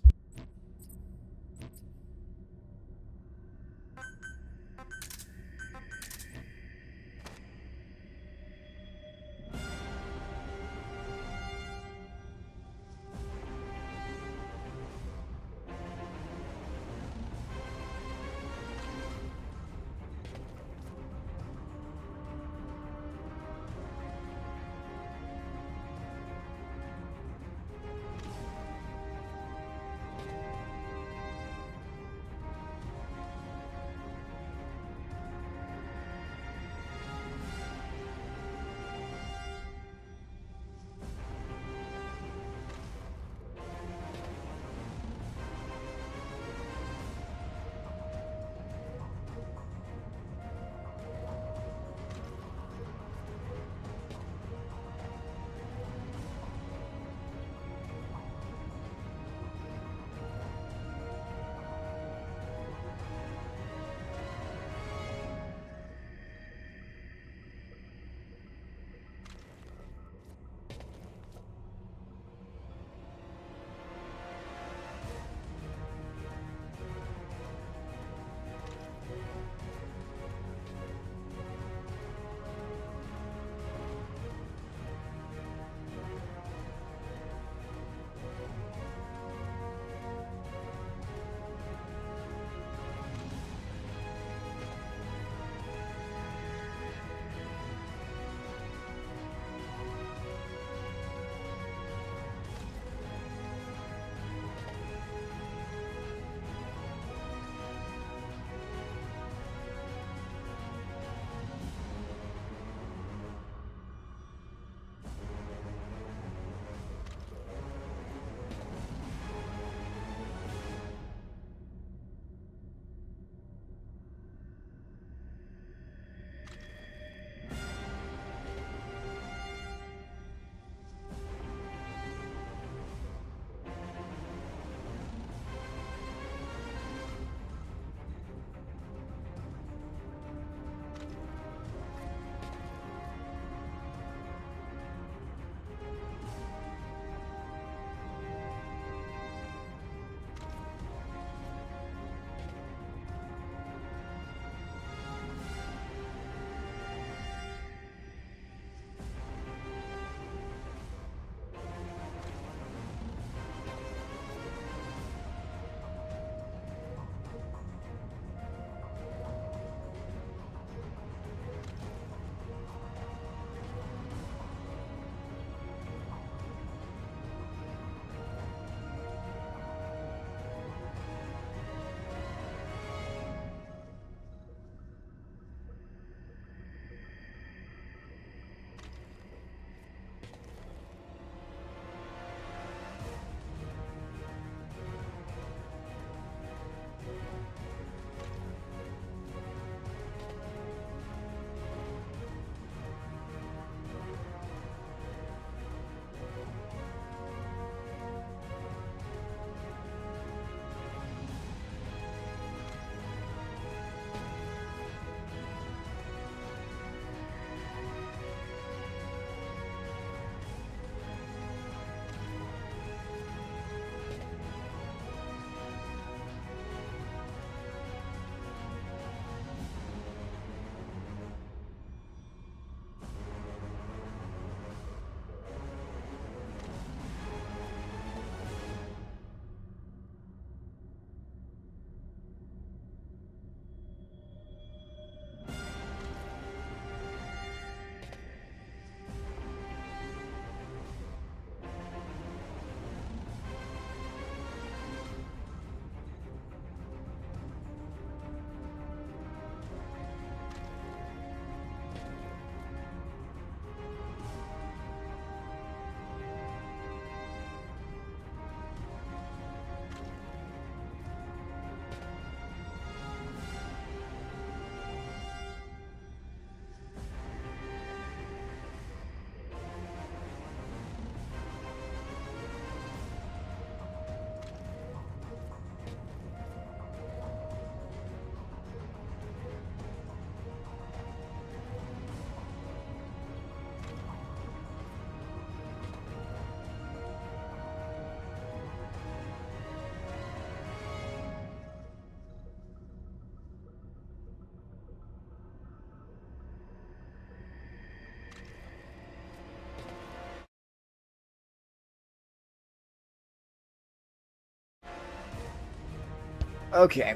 [SPEAKER 1] Okay.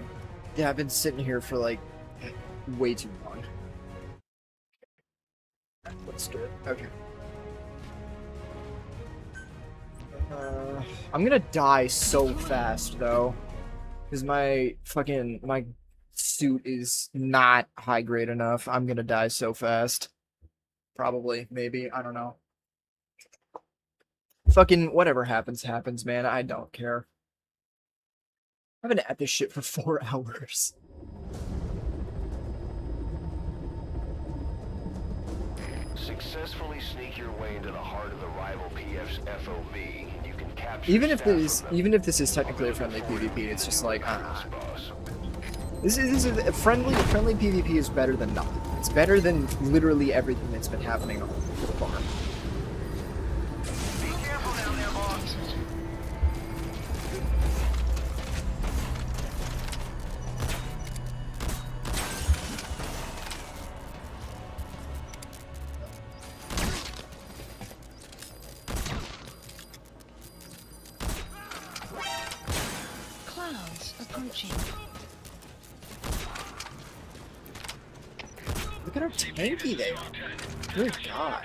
[SPEAKER 1] Yeah, I've been sitting here for like way too long. Let's do it. Okay. I'm gonna die so fast though, because my suit is not high grade enough. I'm gonna die so fast. Probably, maybe, I don't know. Fucking whatever happens, happens, man. I don't care. I've been at this shit for 4 hours.
[SPEAKER 5] Successfully sneak your way into the heart of the rival PF's FOB. You can capture
[SPEAKER 1] Even if
[SPEAKER 5] staff
[SPEAKER 1] this is technically a friendly PvP, it's just like,
[SPEAKER 5] boss.
[SPEAKER 1] This is a friendly PvP is better than nothing. It's better than literally everything that's been happening on so far.
[SPEAKER 4] Be careful down there, boss.
[SPEAKER 2] Clouds approaching.
[SPEAKER 1] Look at how tanky they are. Good God.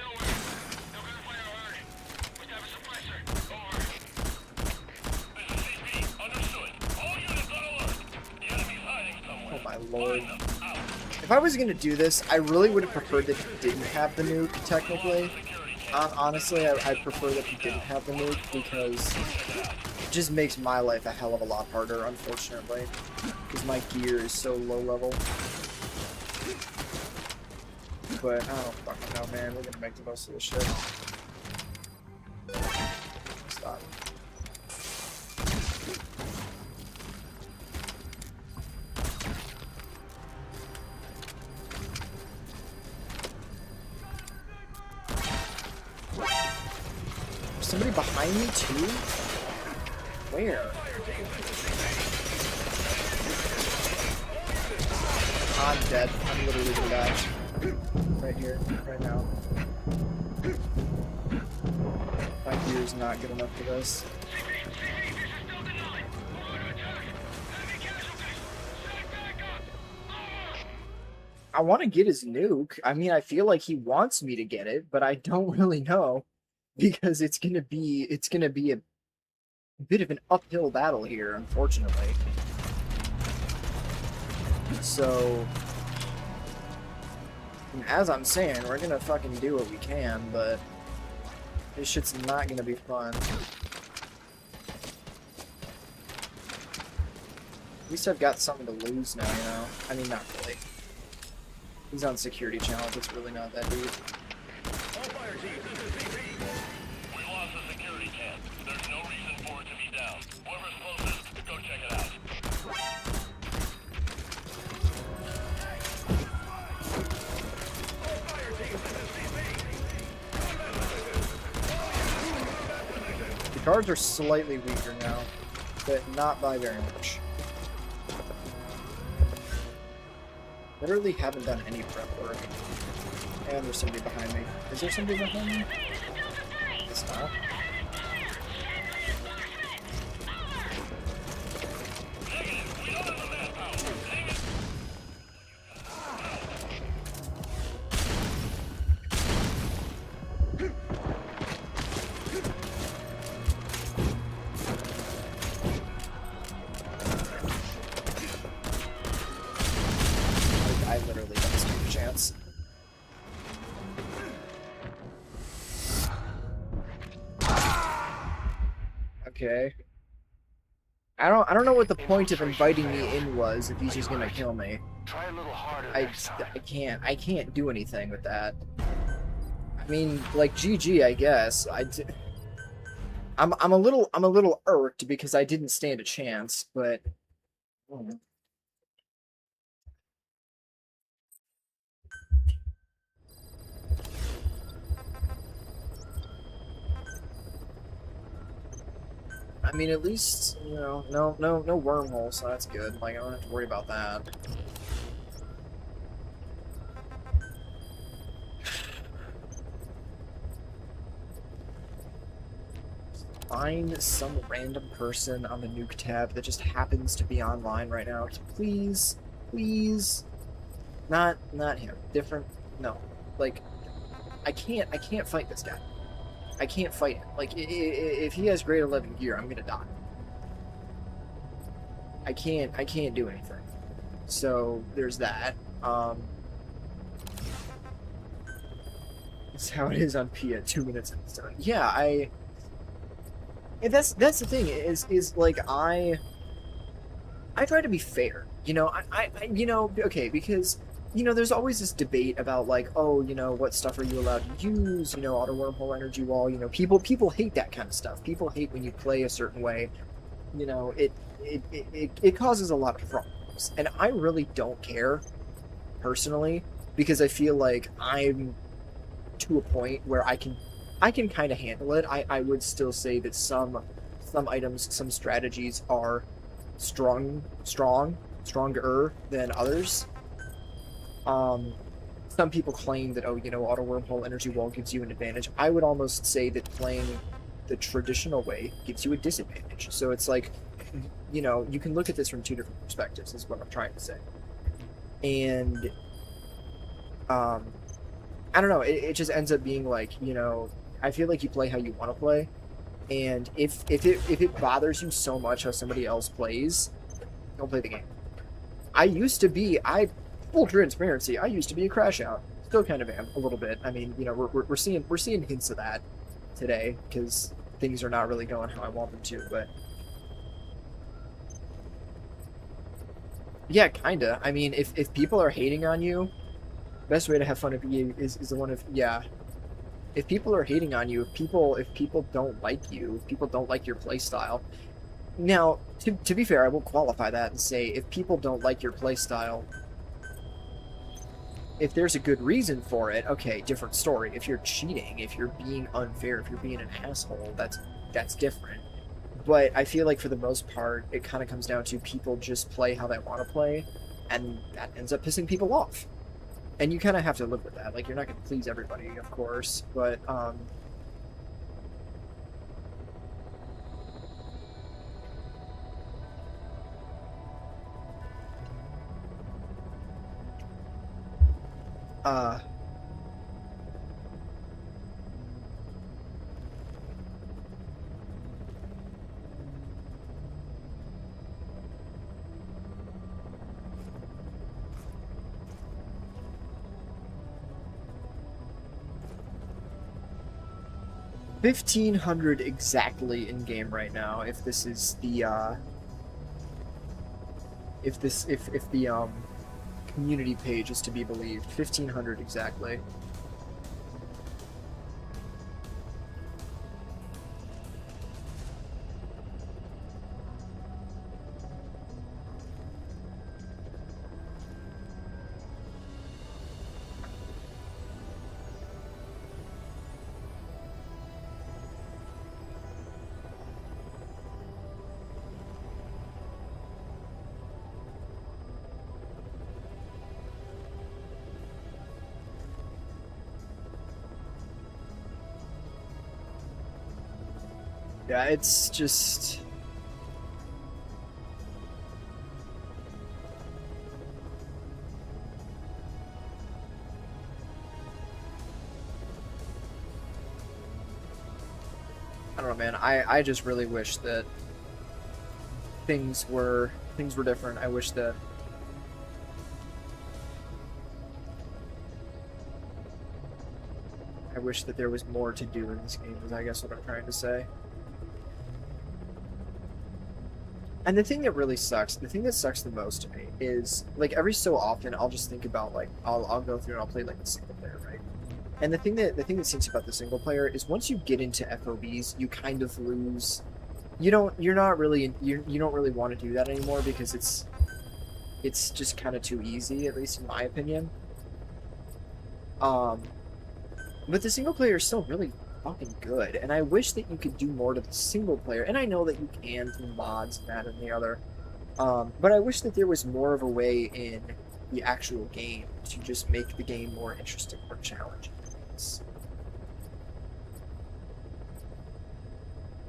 [SPEAKER 1] Oh my lord. If I was gonna do this, I really would have preferred that he didn't have the nuke, technically. Honestly, I prefer that he didn't have the nuke because it just makes my life a hell of a lot harder, unfortunately. Because my gear is so low level. But I don't fucking know, man. We're gonna make the most of this shit. Stop. There's somebody behind me too? Where? I'm dead. I'm literally gonna die. Right here, right now. My gear's not good enough for this. I want to get his nuke. I mean, I feel like he wants me to get it, but I don't really know because it's gonna be a bit of an uphill battle here, unfortunately. So, as I'm saying, we're gonna fucking do what we can, but this shit's not gonna be fun. At least I've got something to lose now, you know? I mean, not really. He's on security challenge, it's really not that deep.
[SPEAKER 3] All fire teams, this is VP. We lost the security camp. There's no reason for it to be down. Whoever's closest, go check it out.
[SPEAKER 1] The cards are slightly weaker now, but not by very much. Literally haven't done any prep work. And there's somebody behind me. Is there somebody behind me? It's not. I literally don't stand a chance. Okay. I don't know what the point of inviting me in was if he's just gonna kill me.
[SPEAKER 5] Try a little harder
[SPEAKER 1] I
[SPEAKER 5] next time.
[SPEAKER 1] I can't do anything with that. I mean, like GG, I guess. I'm a little irked because I didn't stand a chance, but I mean, at least, you know, no wormhole, so that's good. Like, I don't have to worry about that. find some random person on the nuke tab that just happens to be online right now. Please, please, not him. Different. No, like, I can't fight this guy. I can't fight him. Like, if he has grade 11 gear, I'm gonna die. I can't do anything. So there's that. That's how it is on P at 2 minutes and stuff. Yeah, and that's the thing is like I try to be fair. You know, I you know, okay, because you know, there's always this debate about like, oh, you know, what stuff are you allowed to use? You know, auto wormhole, energy wall. You know, people hate that kind of stuff. People hate when you play a certain way. You know, it causes a lot of problems, and I really don't care personally because I feel like I'm to a point where I can kind of handle it. I would still say that some items, some strategies are stronger than others. Some people claim that, oh, you know, auto wormhole, energy wall gives you an advantage. I would almost say that playing the traditional way gives you a disadvantage. So it's like, you know, you can look at this from two different perspectives, is what I'm trying to say. And I don't know, it just ends up being like, you know, I feel like you play how you want to play, and if it bothers you so much how somebody else plays, don't play the game. Full transparency, I used to be a crash out. Still kind of am a little bit. I mean, you know, we're seeing hints of that today because things are not really going how I want them to. But yeah, kinda. I mean, if people are hating on you, best way to have fun is the one of, yeah. If people are hating on you, if people don't like you, if people don't like your playstyle. Now, to be fair, I will qualify that and say if people don't like your playstyle, if there's a good reason for it, okay, different story. If you're cheating, if you're being unfair, if you're being an asshole, that's different. But I feel like for the most part, it kind of comes down to people just play how they want to play, and that ends up pissing people off. And you kind of have to live with that. Like, you're not going to please everybody, of course, but $1,500 exactly in game right now. If this is the if the community page is to be believed, 1,500 exactly. Yeah, it's just... I don't know, man. I just really wish that things were different. I wish that there was more to do in this game, is I guess what I'm trying to say. And the thing that really sucks, the thing that sucks the most to me is, like, every so often I'll just think about, like, I'll go through and I'll play, like, the single player, right? And the thing that stinks about the single player is once you get into FOBs, you kind of lose. You don't really want to do that anymore because it's just kind of too easy, at least in my opinion. But the single player is still really fucking good, and I wish that you could do more to the single player, and I know that you can through mods and that and the other, but I wish that there was more of a way in the actual game to just make the game more interesting or challenging.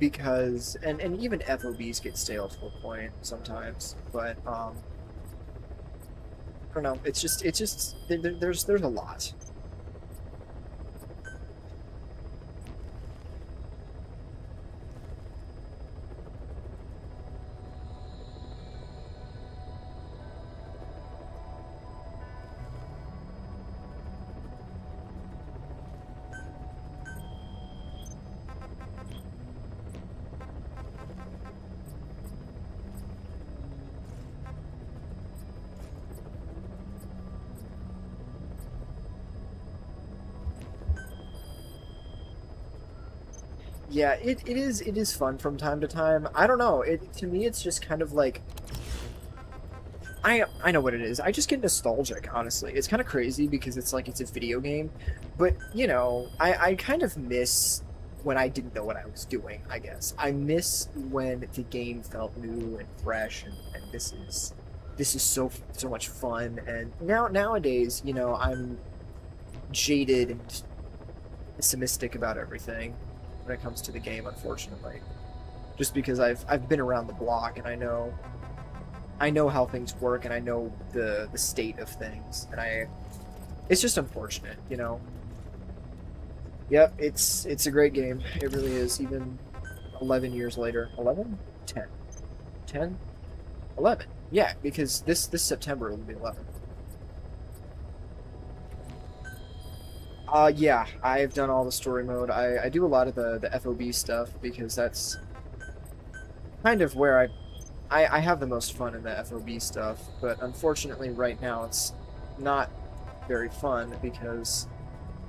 [SPEAKER 1] because and even FOBs get stale to a point sometimes, but I don't know. It's just there's a lot. Yeah, it is fun from time to time. I don't know. To me it's just kind of like I know what it is. I just get nostalgic, honestly. It's kind of crazy because it's like it's a video game, but you know, I kind of miss when I didn't know what I was doing, I guess. I miss when the game felt new and fresh and this is so much fun. And nowadays, you know, I'm jaded and pessimistic about everything when it comes to the game, unfortunately. Just because I've been around the block and I know how things work and I know the state of things, and it's just unfortunate, you know. Yep, it's a great game. It really is, even 11 years later. 11? 10. 10? 11. Yeah, because this September will be 11. Yeah, I've done all the story mode. I do a lot of the FOB stuff because that's kind of where I have the most fun in the FOB stuff, but unfortunately right now it's not very fun because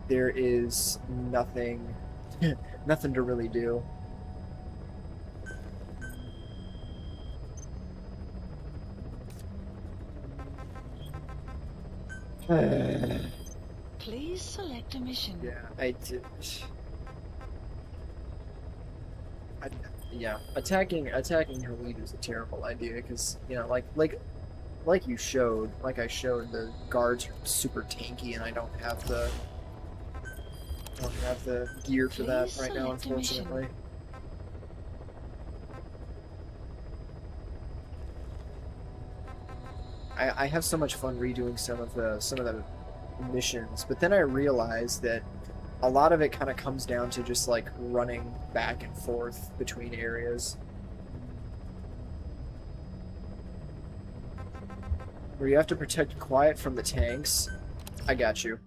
[SPEAKER 1] there is nothing nothing to really do.
[SPEAKER 2] Please select a mission.
[SPEAKER 1] Yeah, yeah, attacking her lead is a terrible idea because, you know, like I showed, the guards are super tanky and I don't have the gear for that
[SPEAKER 2] Please
[SPEAKER 1] right now,
[SPEAKER 2] select a mission.
[SPEAKER 1] unfortunately. I have so much fun redoing some of the missions, but then I realized that a lot of it kind of comes down to just like running back and forth between areas. Where you have to protect Quiet from the tanks. I got you.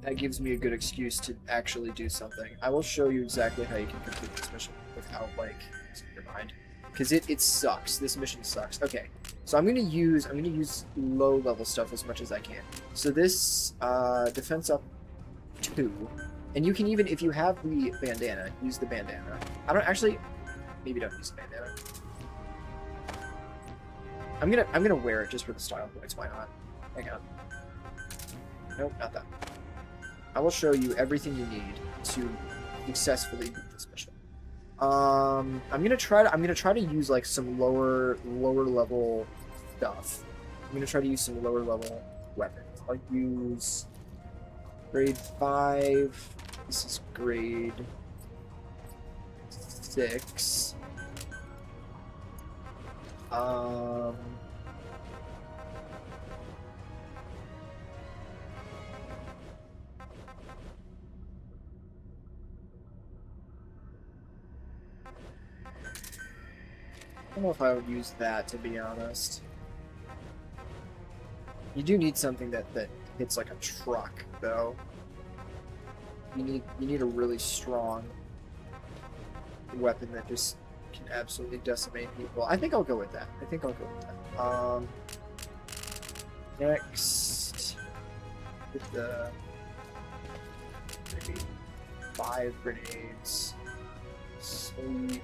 [SPEAKER 1] That gives me a good excuse to actually do something. I will show you exactly how you can complete this mission without, like, your mind. Because it sucks. This mission sucks. Okay. So I'm gonna use low level stuff as much as I can. So this defense up 2, and you can even, if you have the bandana, use the bandana. I don't actually, maybe don't use the bandana. I'm gonna wear it just for the style points. Why not? Hang on. Nope, not that. I will show you everything you need to successfully beat this mission. I'm gonna try to use like some lower level stuff. I'm gonna try to use some lower level weapons. I'll use grade 5. This is grade 6. I don't know if I would use that, to be honest. You do need something that hits like a truck, though. You need a really strong weapon that just can absolutely decimate people. I think I'll go with that. Next, with the maybe 5 grenades. Sweet.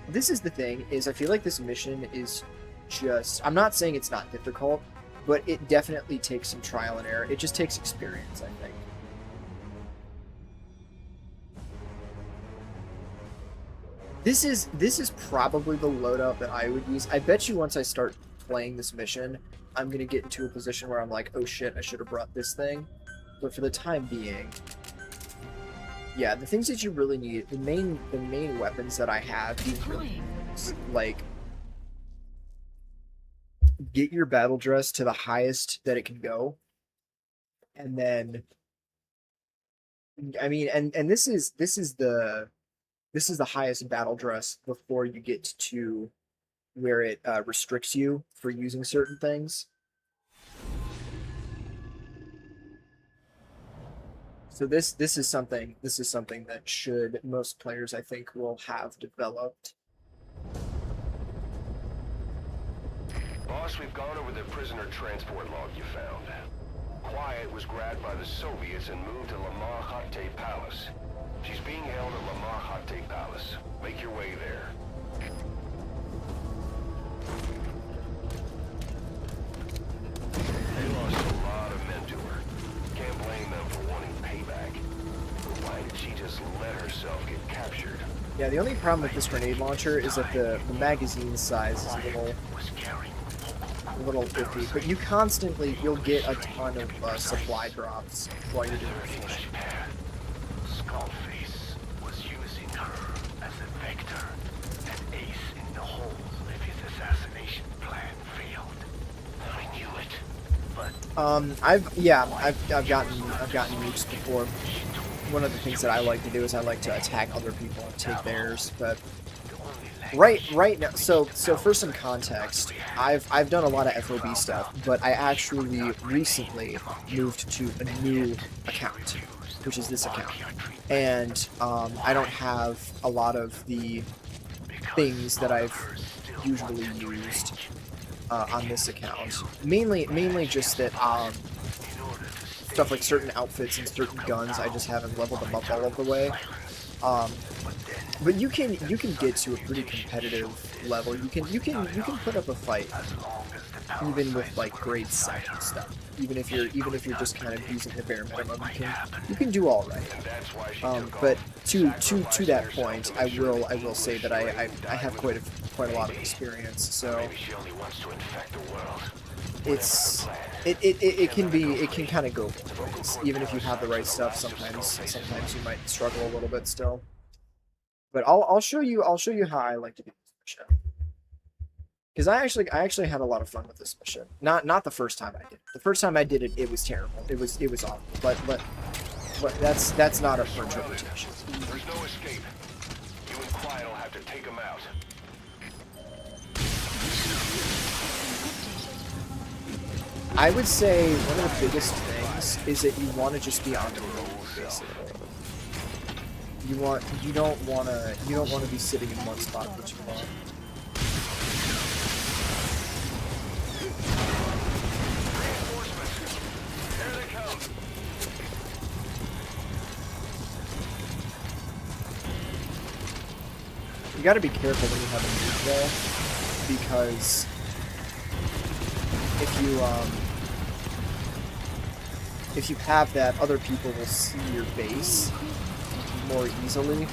[SPEAKER 1] This is the thing, is I feel like this mission is just, I'm not saying it's not difficult, but it definitely takes some trial and error. It just takes experience, I think. This is probably the loadout that I would use. I bet you once I start playing this mission, I'm gonna get into a position where I'm like, oh shit, I should have brought this thing. But for the time being, yeah, the things that you really need, the main weapons that I have, you really like get your battle dress to the highest that it can go, and then I mean, and this is the highest battle dress before you get to where it restricts you for using certain things. So this is something that should most players, I think, will have developed.
[SPEAKER 5] Boss, we've gone over the prisoner transport log you found. Quiet was grabbed by the Soviets and moved to Lamar Khatte Palace. She's being held at Lamar Khatte Palace. Make your way there. They lost a lot of men to her. Can't blame them for wanting payback. But why did she just let herself get captured?
[SPEAKER 1] Yeah, the only problem with this grenade launcher is that the magazine size is a little iffy, but you'll get a ton of supply drops while you're doing this.
[SPEAKER 5] Skullface was using her as a vector, an ace in the hole if his assassination plan failed. I knew it, but
[SPEAKER 1] I've gotten nukes before. One of the things that I like to do is I like to attack other people and take theirs, but right now, so for some context, I've done a lot of FOB stuff, but I actually recently moved to a new account, which is this account, and I don't have a lot of the things that I've usually used on this account. Mainly just that stuff like certain outfits and certain guns, I just haven't leveled them up all of the way. But you can get to a pretty competitive level. You can put up a fight even with like grade 7 stuff. Even if you're just kind of using the bare minimum, you can do all right. But to that point, I will say that I have quite a lot of experience. So it can kind of go both ways. Even if you have the right stuff, sometimes you might struggle a little bit still. But I'll show you how I like to do this mission. Because I actually had a lot of fun with this mission. Not the first time I did it. The first time I did it, it was terrible. It was awful. But that's not up for interpretation.
[SPEAKER 5] There's no escape. You and Quiet will have to take him out.
[SPEAKER 1] I would say one of the biggest things is that you want to just be on the move, basically. You don't want to be sitting in one spot for too long.
[SPEAKER 5] Here they come.
[SPEAKER 1] You got to be careful when you have a nuke there, because if you have that, other people will see your base more easily.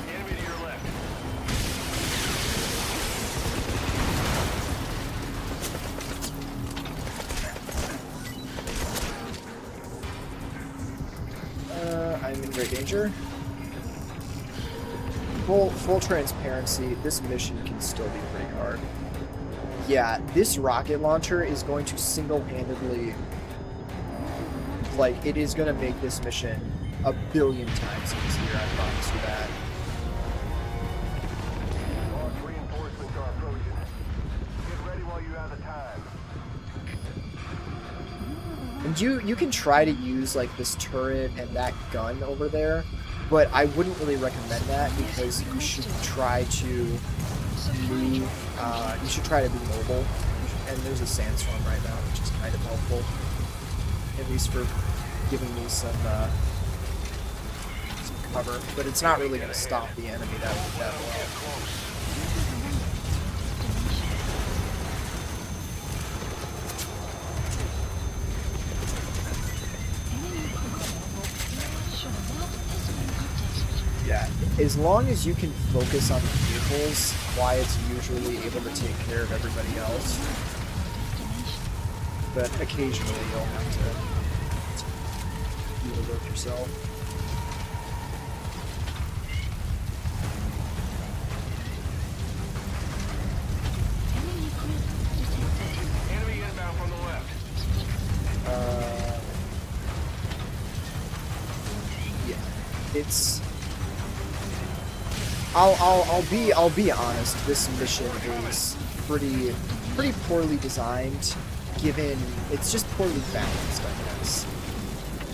[SPEAKER 5] Enemy to your left.
[SPEAKER 1] I'm in great danger. Full transparency, this mission can still be pretty hard. Yeah, this rocket launcher is going to single-handedly, like, it is going to make this mission a billion times easier, I promise you that.
[SPEAKER 5] Boss, reinforcements are approaching. Get ready while you have the time.
[SPEAKER 1] And you can try to use like this turret and that gun over there, but I wouldn't really recommend that because you should try to move. You should try to be mobile. And there's a sandstorm right now, which is kind of helpful, at least for giving me some cover. But it's not really going to stop the enemy that well. Yeah, as long as you can focus on the vehicles, Wyatt's usually able to take care of everybody else. But occasionally you'll have to do the work yourself.
[SPEAKER 3] Enemy inbound from the left.
[SPEAKER 1] Yeah, it's. I'll be honest. This mission is pretty poorly designed, given it's just poorly balanced, I guess.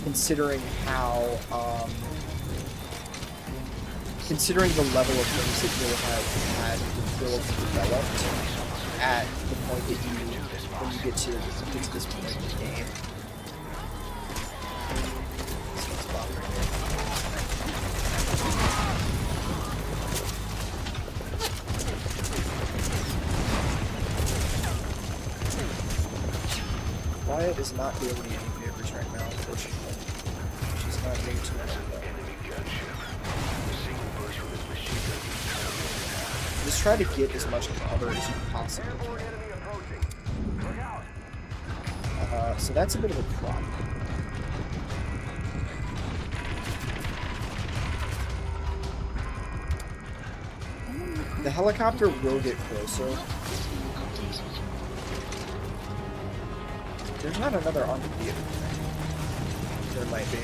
[SPEAKER 1] Considering how considering the level of things that you'll have had built and developed at the point that when you get to this point in the game. Wyatt is not doing me any favors right now, unfortunately. She's not doing too much of that. Just try to get as much cover as you possibly can. So that's a bit of a problem. The helicopter will get closer. There's not another armed vehicle. There might be.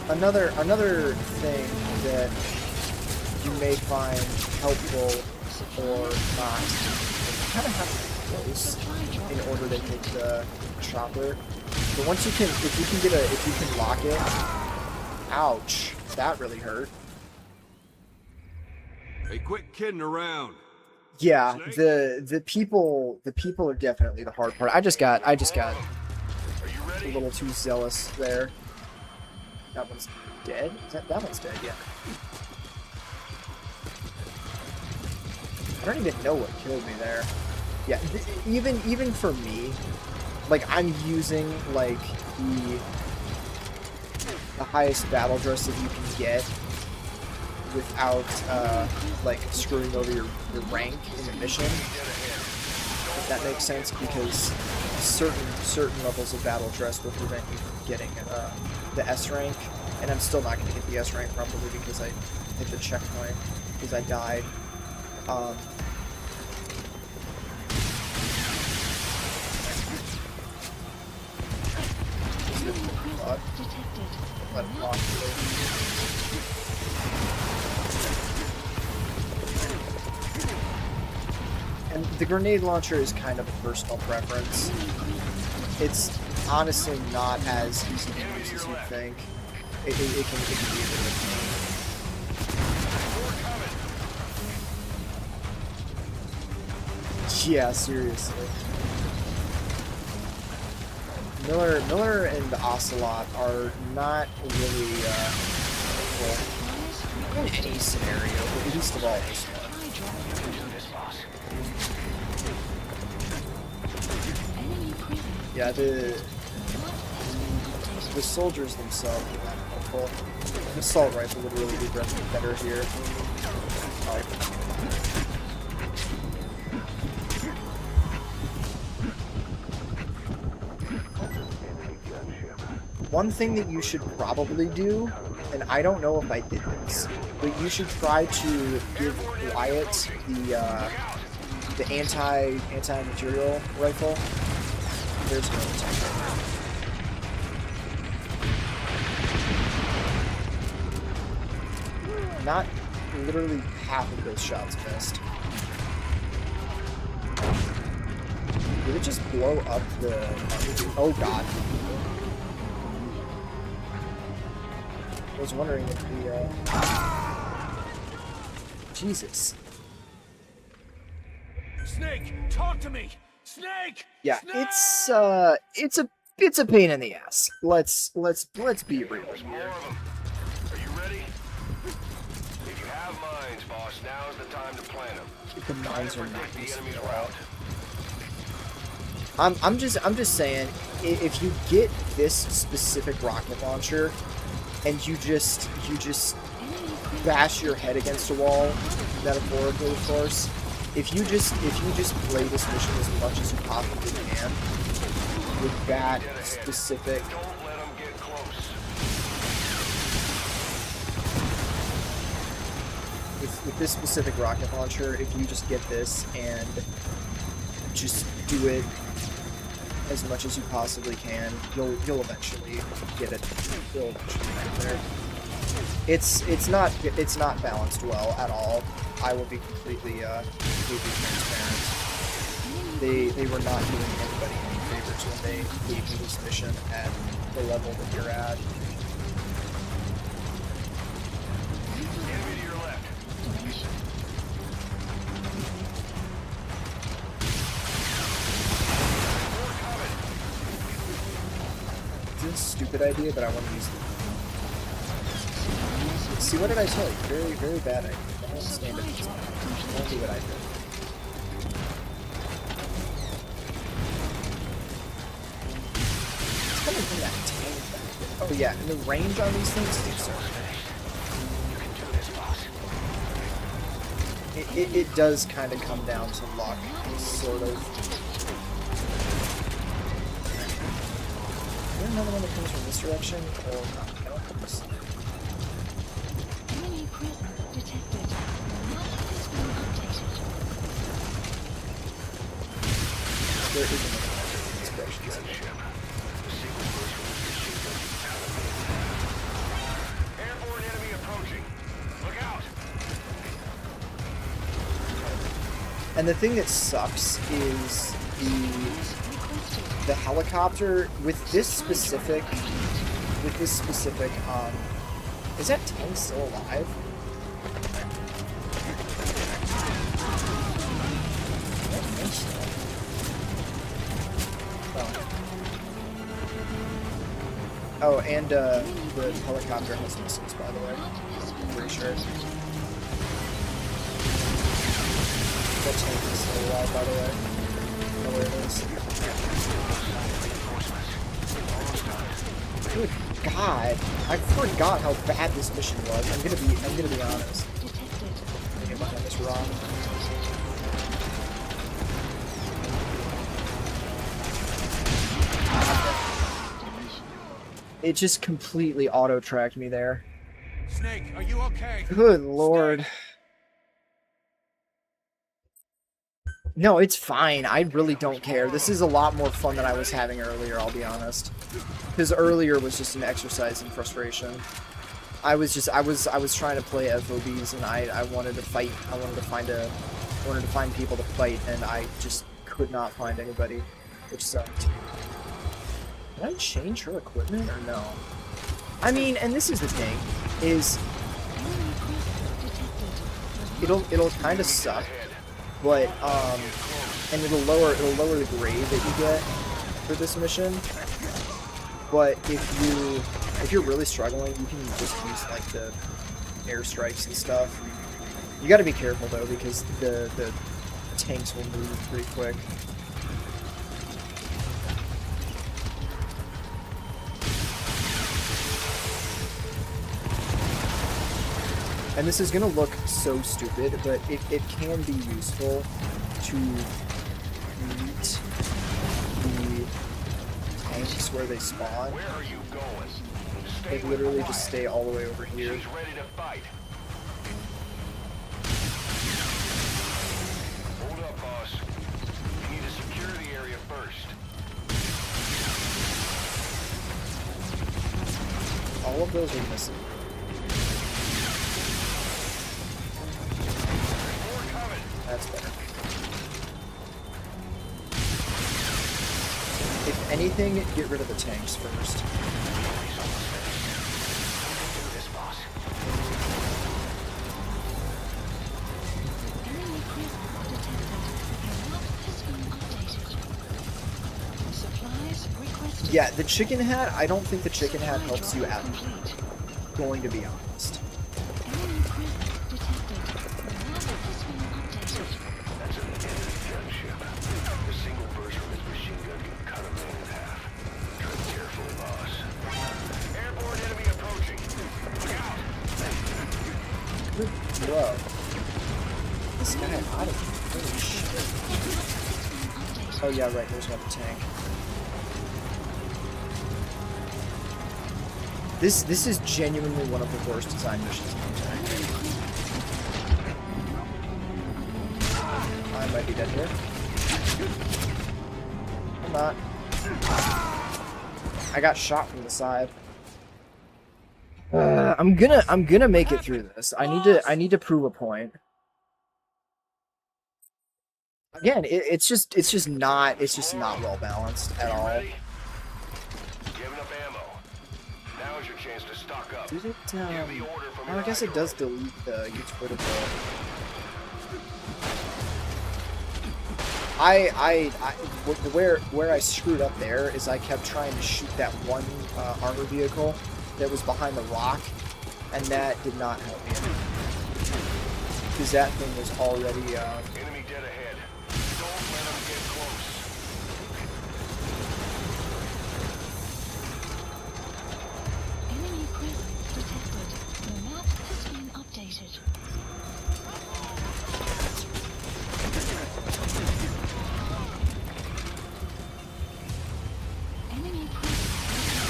[SPEAKER 1] Another thing that you may find helpful or not, you kind of have to be close in order to hit the chopper. But once you can, if you can lock it, ouch, that really hurt.
[SPEAKER 6] Hey, quit kidding around.
[SPEAKER 1] Yeah, the people are definitely the hard part. I just got a little too zealous there. That one's dead? That one's dead, yeah. I don't even know what killed me there. Yeah, even for me, like, I'm using, like, the highest battle dress that you can get without, like, screwing over your rank in the mission. If that makes sense, because certain levels of battle dress will prevent you from getting, the S rank, and I'm still not going to get the S rank probably because I hit the checkpoint, because I died. Let it walk through. And the grenade launcher is kind of a personal preference. It's honestly not as easy to use as you'd think. It can be a bit of a pain. Yeah, seriously. Miller and Ocelot are not really helpful in any scenario, but least of all this one. Yeah, the soldiers themselves are not helpful. An assault rifle would really be better here. One thing that you should probably do, and I don't know if I did this, but you should try to give Wyatt the anti-material rifle. There's no attack. Not literally half of those shots missed. Did it just blow up the... Oh god. I was wondering if the, Jesus.
[SPEAKER 3] Snake, talk to me! Snake!
[SPEAKER 1] Yeah,
[SPEAKER 3] Snake!
[SPEAKER 1] it's a pain in the ass. Let's be real
[SPEAKER 3] There's more
[SPEAKER 1] here.
[SPEAKER 3] of them. Are you ready?
[SPEAKER 5] If you have mines, boss, now's the time to plant them.
[SPEAKER 1] The mines are not
[SPEAKER 5] Predict the
[SPEAKER 1] used to
[SPEAKER 5] enemy's
[SPEAKER 1] be around.
[SPEAKER 5] route.
[SPEAKER 1] I'm just saying, if you get this specific rocket launcher, and you just bash your head against a wall, metaphorically, of course. If you just play this mission as much as you possibly can with that specific.
[SPEAKER 5] Don't let them get close.
[SPEAKER 1] With this specific rocket launcher, if you just get this and just do it as much as you possibly can, you'll eventually get it. You'll eventually get there. It's not balanced well at all. I will be completely transparent. They were not doing anybody any favors when they gave me this mission at the level that you're at.
[SPEAKER 5] Enemy to your left. More coming.
[SPEAKER 1] It's a stupid idea, but I want to use it. See, what did I tell you? Very, very bad idea. I don't stand it. Don't do what I did. It's coming from that tank back there. Oh yeah, and the range on these things is absurd.
[SPEAKER 5] You can do this, boss.
[SPEAKER 1] It does kind of come down to luck, sort of. Is there another one that comes from this direction? Or not? I don't think so.
[SPEAKER 2] Enemy presence detected. Map has been updated.
[SPEAKER 1] There is another one in this direction.
[SPEAKER 5] Good ship. The sequence goes from this ship. Airborne enemy approaching. Look out!
[SPEAKER 1] And the thing that sucks is the helicopter with this specific is that tank still alive? I don't think so. Oh, and the helicopter has missiles, by the way. I'm pretty sure. That tank is still alive, by the way. I don't know where it is. Good God! I forgot how bad this mission was. I'm gonna be honest.
[SPEAKER 2] Detected.
[SPEAKER 1] I'm gonna get behind this rock. It just completely auto-tracked me there.
[SPEAKER 6] Snake, are you okay?
[SPEAKER 1] Good Lord. No, it's fine. I really don't care. This is a lot more fun than I was having earlier, I'll be honest. Because earlier was just an exercise in frustration. I was trying to play FOBs and I wanted to fight. I wanted to find people to fight, and I just could not find anybody, which sucked. Did I change her equipment or no? I mean, and this is the thing, is it'll kind of suck, but and it'll lower the grade that you get for this mission. But if you're really struggling, you can just use like the airstrikes and stuff. You got to be careful though, because the tanks will move pretty quick. And this is gonna look so stupid, but it can be useful to meet the tanks where they spawn.
[SPEAKER 5] Where are you going?
[SPEAKER 1] They
[SPEAKER 5] Stay
[SPEAKER 1] literally
[SPEAKER 5] with
[SPEAKER 1] just stay all the way over here.
[SPEAKER 5] She's ready to fight. Hold up, boss. You need to secure the area first.
[SPEAKER 1] All of those are missing.
[SPEAKER 5] More coming.
[SPEAKER 1] That's better. If anything, get rid of the tanks first.
[SPEAKER 5] Do this, boss.
[SPEAKER 2] Enemy presence detected. Map has been updated. Supplies requested.
[SPEAKER 1] Yeah, the chicken hat, I don't think the chicken hat helps you out.
[SPEAKER 2] Complete.
[SPEAKER 1] Going to be honest.
[SPEAKER 2] Enemy presence has been updated.
[SPEAKER 5] That's an enemy gunship. A single burst from his machine gun can cut a man in half. Tread carefully, boss. Airborne enemy approaching. Look out!
[SPEAKER 1] Whoa. This guy out of here. Holy shit. Oh yeah, right, there's another tank. This is genuinely one of the worst design missions in the game. I might be dead here. I'm not. I got shot from the side. I'm gonna make it through this. I need to prove a point. Again, it's just not well balanced at all.
[SPEAKER 5] Ready? Giving up ammo. Now is your chance to stock up.
[SPEAKER 1] Did it?
[SPEAKER 5] Give the order from
[SPEAKER 1] Oh, I
[SPEAKER 5] your
[SPEAKER 1] guess it does
[SPEAKER 5] droid.
[SPEAKER 1] delete the gets rid of the. Where I screwed up there is I kept trying to shoot that one armor vehicle that was behind the rock, and that did not help me because that thing was already.
[SPEAKER 5] Enemy dead ahead. Don't let them get close.
[SPEAKER 2] Enemy presence detected. The map has been updated. Enemy presence detected.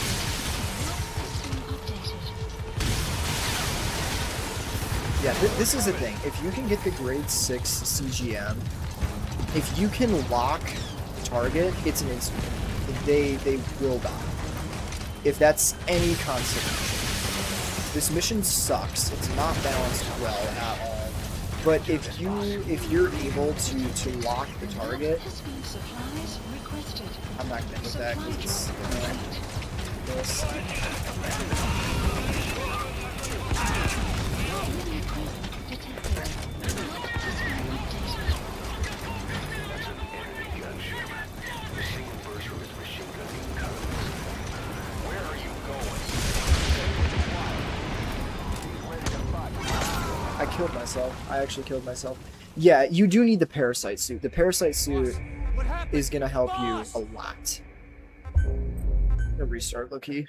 [SPEAKER 2] The map has been updated.
[SPEAKER 1] Yeah, this is the thing. If you can get the grade 6 CGM, if you can lock target, it's an instant. They will die. If that's any consolation. This mission sucks. It's not balanced well at all. But if you're able to lock the target,
[SPEAKER 2] Has been supplies requested.
[SPEAKER 1] I'm not gonna hit that because it's this.
[SPEAKER 2] Enemy presence detected. The map has been updated.
[SPEAKER 5] That's an enemy gunship. A single burst from his machine gun can cut him. Where are you going?
[SPEAKER 1] I killed myself. I actually killed myself. Yeah, you do need the parasite suit. The parasite suit
[SPEAKER 6] What happened?
[SPEAKER 1] is gonna help you
[SPEAKER 6] Boss!
[SPEAKER 1] a lot. A restart, Loki.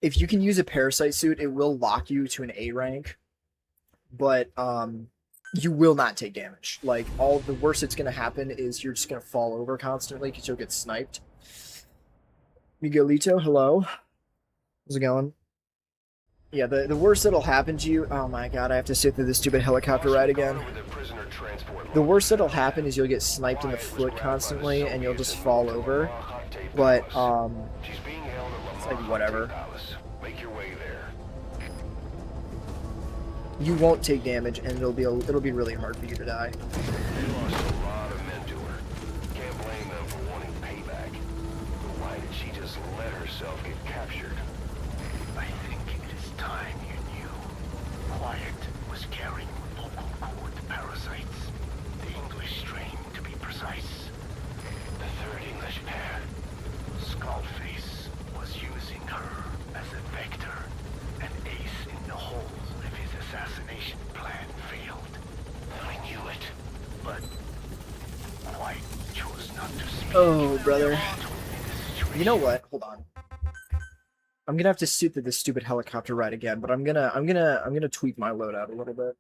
[SPEAKER 1] If you can use a parasite suit, it will lock you to an A rank, but you will not take damage. Like, all the worst that's gonna happen is you're just gonna fall over constantly because you'll get sniped. Miguelito, hello. How's it going? Yeah, the worst that'll happen to you. Oh my god, I have to sit through this stupid helicopter ride again. The worst that'll happen is you'll get sniped in the foot constantly and you'll just fall over. But it's like whatever.
[SPEAKER 5] Make your way there.
[SPEAKER 1] You won't take damage and it'll be really hard for you to die.
[SPEAKER 5] They lost a lot of men to her. Can't blame them for wanting payback. But why did she just let herself get captured? I think it is time you knew. Quiet was carrying vocal cord parasites. The English strain, to be precise. The third English pair. Skullface was using her as a vector. An ace in the hole if his assassination plan failed. I knew it, but White chose not to speak.
[SPEAKER 1] Oh, brother. You know what? Hold on. I'm gonna have to sit through this stupid helicopter ride again, but I'm gonna tweak my loadout a little bit.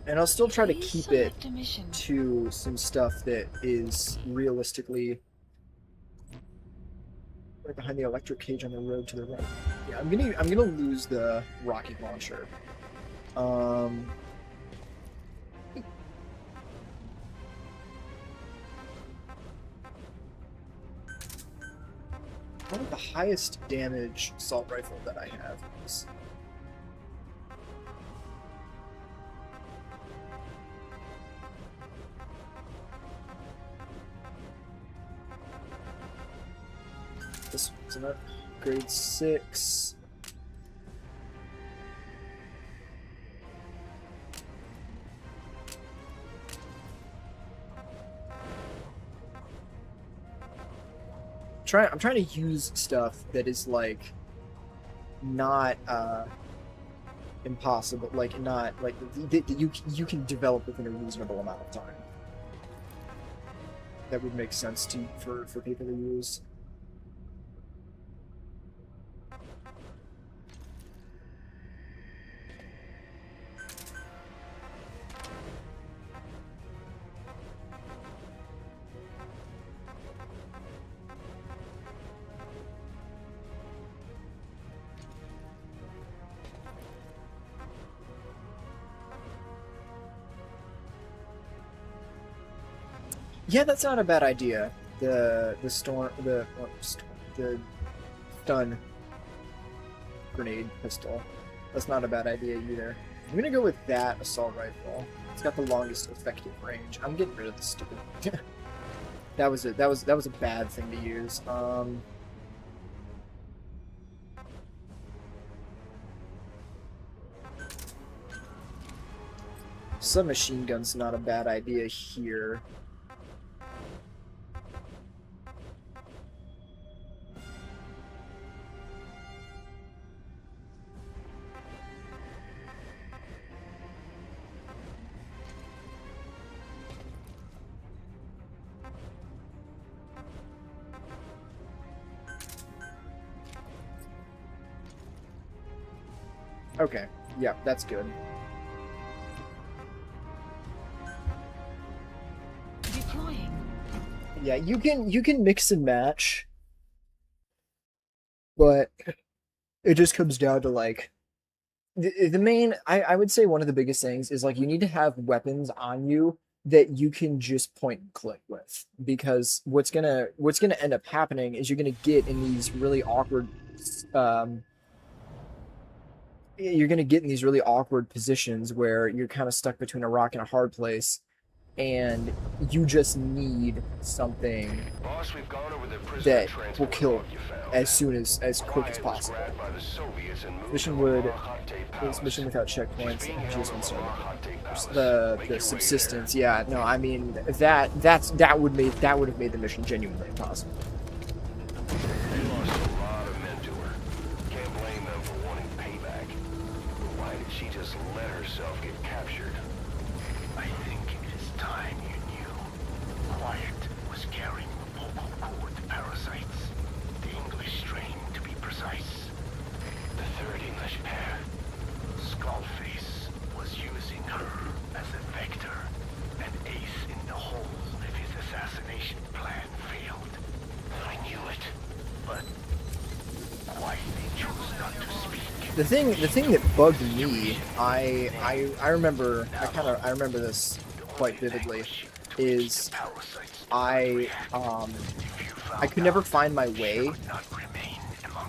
[SPEAKER 1] And I'll still try to
[SPEAKER 2] Please
[SPEAKER 1] keep it
[SPEAKER 2] select a mission.
[SPEAKER 1] to some stuff that is realistically right behind the electric cage on the road to the right. Yeah, I'm gonna lose the rocket launcher. One of the highest damage assault rifle that I have is this one's an upgrade 6. I'm trying to use stuff that is like not impossible, like not like that you can develop within a reasonable amount of time. That would make sense to for people to use. Yeah, that's not a bad idea. The stun grenade pistol. That's not a bad idea either. I'm gonna go with that assault rifle. It's got the longest effective range. I'm getting rid of the stupid. That was a bad thing to use. Submachine gun's not a bad idea here. Okay, yeah, that's good.
[SPEAKER 2] Deploying.
[SPEAKER 1] Yeah, you can mix and match, but it just comes down to like the main. I would say one of the biggest things is like you need to have weapons on you that you can just point and click with, because what's gonna end up happening is you're gonna get in these really awkward positions where you're kind of stuck between a rock and a hard place, and you just need something
[SPEAKER 5] Boss, we've gone over the prisoner
[SPEAKER 1] that will
[SPEAKER 5] transport
[SPEAKER 1] kill
[SPEAKER 5] log you found.
[SPEAKER 1] as quick as
[SPEAKER 5] Quiet was
[SPEAKER 1] possible.
[SPEAKER 5] grabbed by the Soviets and moved
[SPEAKER 1] Mission
[SPEAKER 5] to
[SPEAKER 1] would
[SPEAKER 5] Rock-Hot-Tape
[SPEAKER 1] this
[SPEAKER 5] Palace.
[SPEAKER 1] mission without checkpoints.
[SPEAKER 5] Being held
[SPEAKER 1] MGSV
[SPEAKER 5] over
[SPEAKER 1] server.
[SPEAKER 5] Rock-Hot-Tape Palace.
[SPEAKER 1] The
[SPEAKER 5] Make your way
[SPEAKER 1] subsistence,
[SPEAKER 5] there.
[SPEAKER 1] yeah, no, I mean that would have made the mission genuinely impossible.
[SPEAKER 5] They lost a lot of men to her. Can't blame them for wanting payback. Why did she just let herself get captured?
[SPEAKER 3] I think it is time you knew. Quiet was carrying the vocal cord parasites. The English strain, to be precise.
[SPEAKER 5] The third English pair.
[SPEAKER 3] Skullface was using her as a vector, an ace in the hole if his assassination plan failed.
[SPEAKER 5] I knew it.
[SPEAKER 3] But why they chose not to speak?
[SPEAKER 1] The thing that bugged me, I remember this quite vividly, is I could never find my way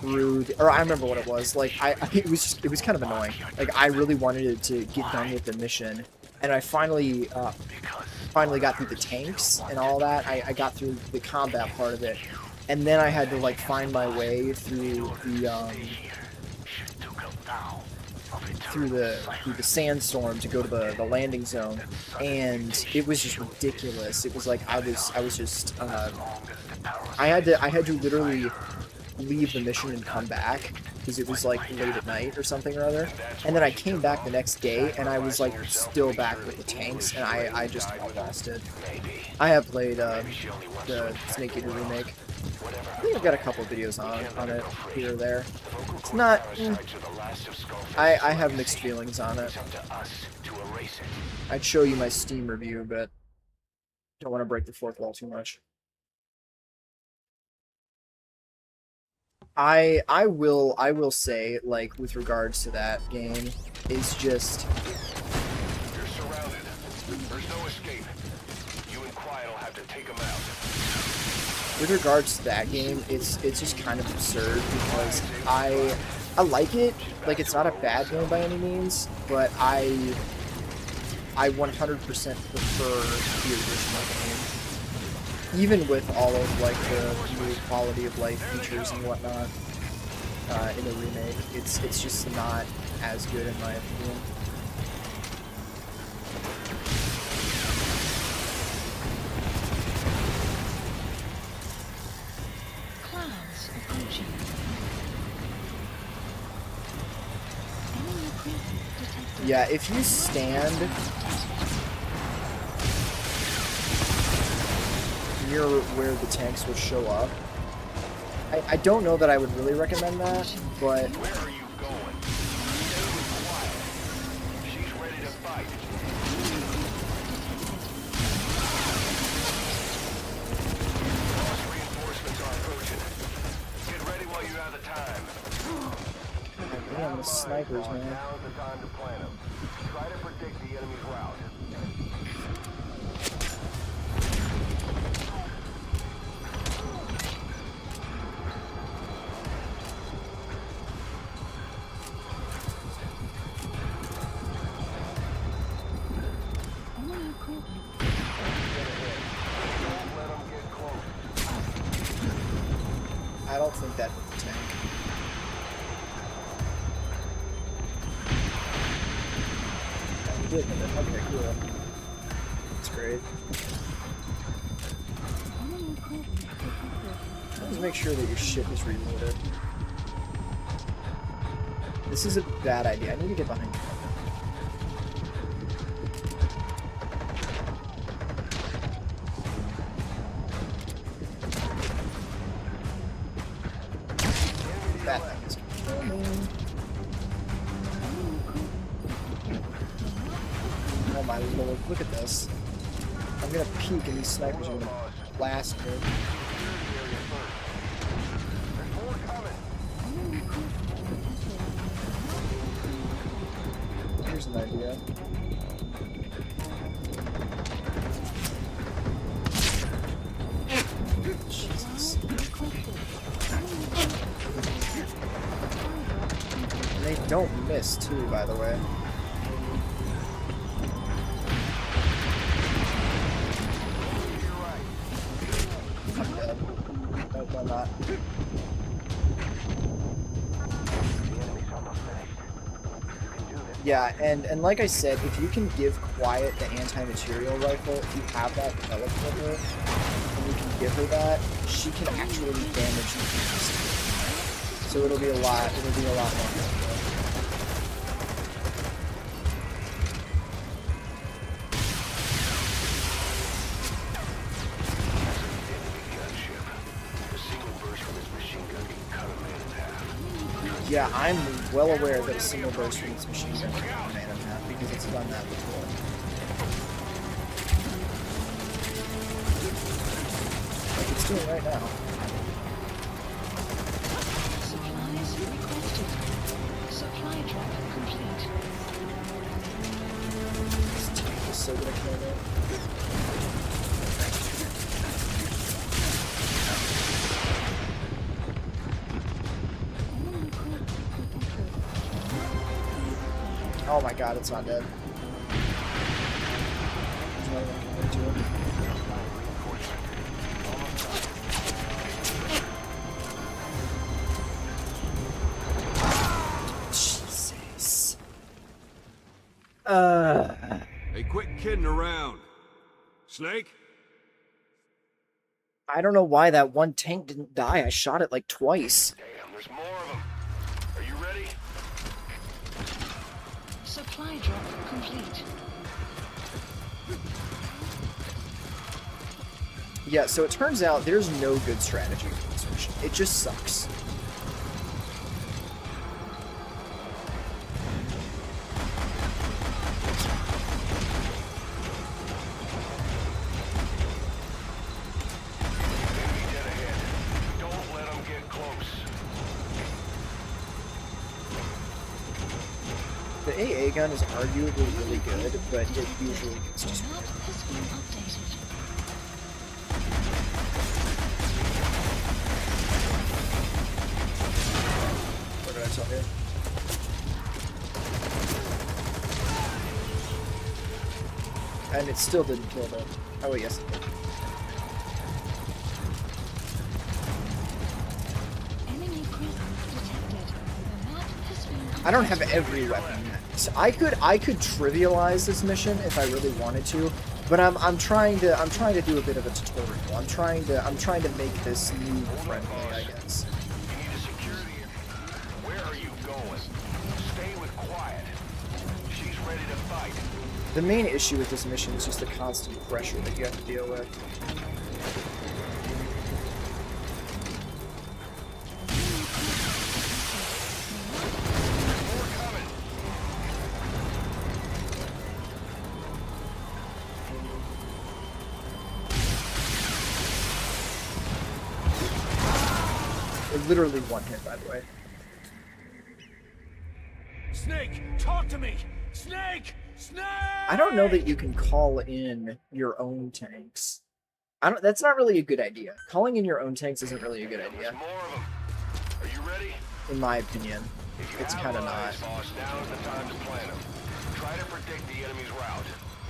[SPEAKER 1] through or I remember what it was. Like it was kind of annoying. Like I really wanted to get done with the mission, and I finally got through the tanks and all that. I got through the combat part of it, and then I had to like find my way through the sandstorm to go to the landing zone, and it was just ridiculous. It was like I was just I had to literally leave the mission and come back because it was like late at night or something or other, and then I came back the next day and I was like still back with the tanks, and I just lost it. I have played the Snake Eater remake. I think I've got a couple videos on it here or there. It's not. I have mixed feelings on it. I'd show you my Steam review, but don't want to break the fourth wall too much. I will say, like, with regards to that game, is just
[SPEAKER 5] You're surrounded. There's no escape. You and Quiet will have to take them out.
[SPEAKER 1] with regards to that game, it's just kind of absurd because I like it. Like, it's not a bad game by any means, but I 100% prefer the original game, even with all of like the new quality of life features and whatnot in the remake. It's just not as good in my opinion. Yeah, if you stand near where the tanks will show up, I don't know that I would really recommend that, but
[SPEAKER 5] Where are you going? Stay quiet. She's ready to fight. Lost reinforcements are approaching. Get ready while you have the time.
[SPEAKER 1] damn, the snipers, man.
[SPEAKER 5] Now's the time to plan them. Try to predict the enemy's route.
[SPEAKER 1] I don't think that hit the tank. Yeah, we did hit it. Okay, cool. That's great. Let's make sure that your ship is reloaded. This is a bad idea. I need to get behind you. That thing is coming. Oh my lord, look at this. I'm gonna peek and these snipers are gonna blast me. Here's an idea. Jesus. And they don't miss too, by the way. I'm dead. Nope, I'm not. Yeah, and like I said, if you can give Quiet the anti-material rifle, if you have that developed with her, and you can give her that, she can actually damage the beast. So it'll be a lot more helpful. Yeah, I'm well aware that a single burst from this machine gun can cut a man in half because it's done that before. Like it's doing right now.
[SPEAKER 2] Supplies requested. Supply drop complete.
[SPEAKER 1] This tank is so gonna kill me. Oh my god, it's not dead. There's not even going to it. Jesus.
[SPEAKER 6] Hey, quit kidding around. Snake?
[SPEAKER 1] I don't know why that one tank didn't die. I shot it like twice.
[SPEAKER 5] Damn, there's more of them. Are you ready?
[SPEAKER 2] Supply drop complete.
[SPEAKER 1] Yeah, so it turns out there's no good strategy for this mission. It just sucks.
[SPEAKER 5] Enemy dead ahead. Don't let them get close.
[SPEAKER 1] The AA gun is arguably really good, but it usually gets just
[SPEAKER 2] Map has been updated.
[SPEAKER 1] What did I tell you? And it still didn't kill them. Oh, wait, yes, it did.
[SPEAKER 2] Enemy presence detected. The map has been updated.
[SPEAKER 1] I don't have every weapon yet. So I could trivialize this mission if I really wanted to, but I'm trying to do a bit of a tutorial. I'm trying to make this noob friendly, I guess.
[SPEAKER 5] You need to secure the... Where are you going? Stay with Quiet. She's
[SPEAKER 1] The main issue with this mission is just the constant pressure that you have to deal with. Literally one hit, by the way.
[SPEAKER 6] Snake, talk to me! Snake! Snake!
[SPEAKER 1] I don't know that you can call in your own tanks. That's not really a good idea. Calling in your own tanks isn't really a good idea,
[SPEAKER 5] More of them. Are you ready?
[SPEAKER 1] in my opinion.
[SPEAKER 5] If you
[SPEAKER 1] It's
[SPEAKER 5] have
[SPEAKER 1] kind of
[SPEAKER 5] eyes,
[SPEAKER 1] not.
[SPEAKER 5] boss, now's the time to plan them. Try to predict the enemy's route.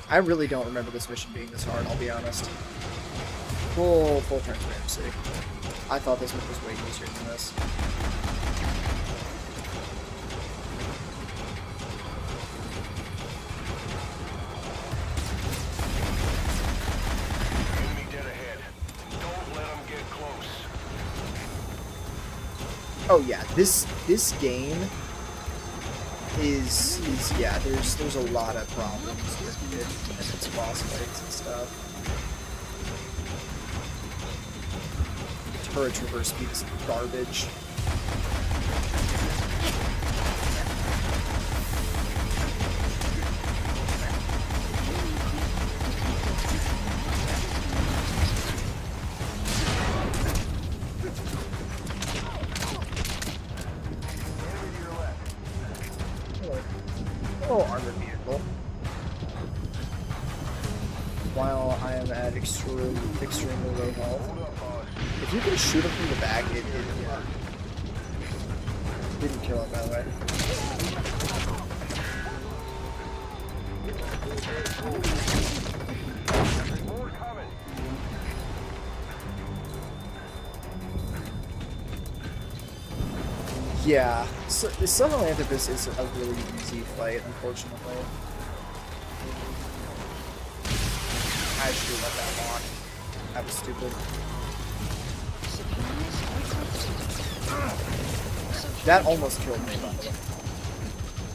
[SPEAKER 1] I really don't remember this mission being this hard, I'll be honest. Full transparency. I thought this one was way easier than this.
[SPEAKER 5] Enemy dead ahead. Don't let them get close.
[SPEAKER 1] Oh yeah, this game is yeah, there's a lot of problems with it and its boss fights and stuff. Turret traverse speed is garbage. Oh, armored vehicle. While I am at extremely low health. If you can shoot him from the back, it yeah. Didn't kill him, by the way.
[SPEAKER 5] More coming.
[SPEAKER 1] Yeah, so Summerlanthropus is a really easy fight, unfortunately. I should have let that walk. That was stupid. That almost killed me, by the way.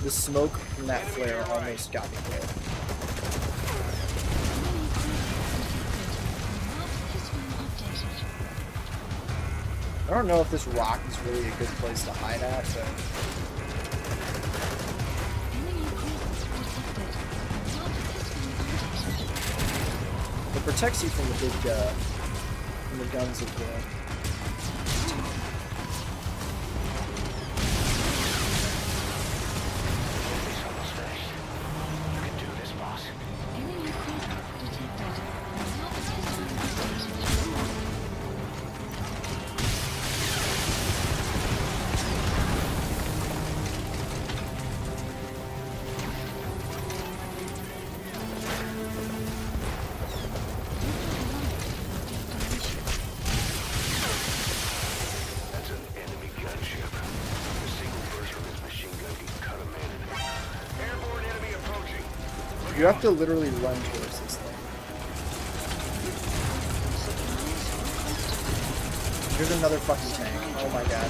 [SPEAKER 1] The smoke from that flare almost got me killed. I don't know if this rock is really a good place to hide at, but... It protects you from the big, from the guns of the... You have to literally run towards this thing. Here's another fucking tank. Oh my god.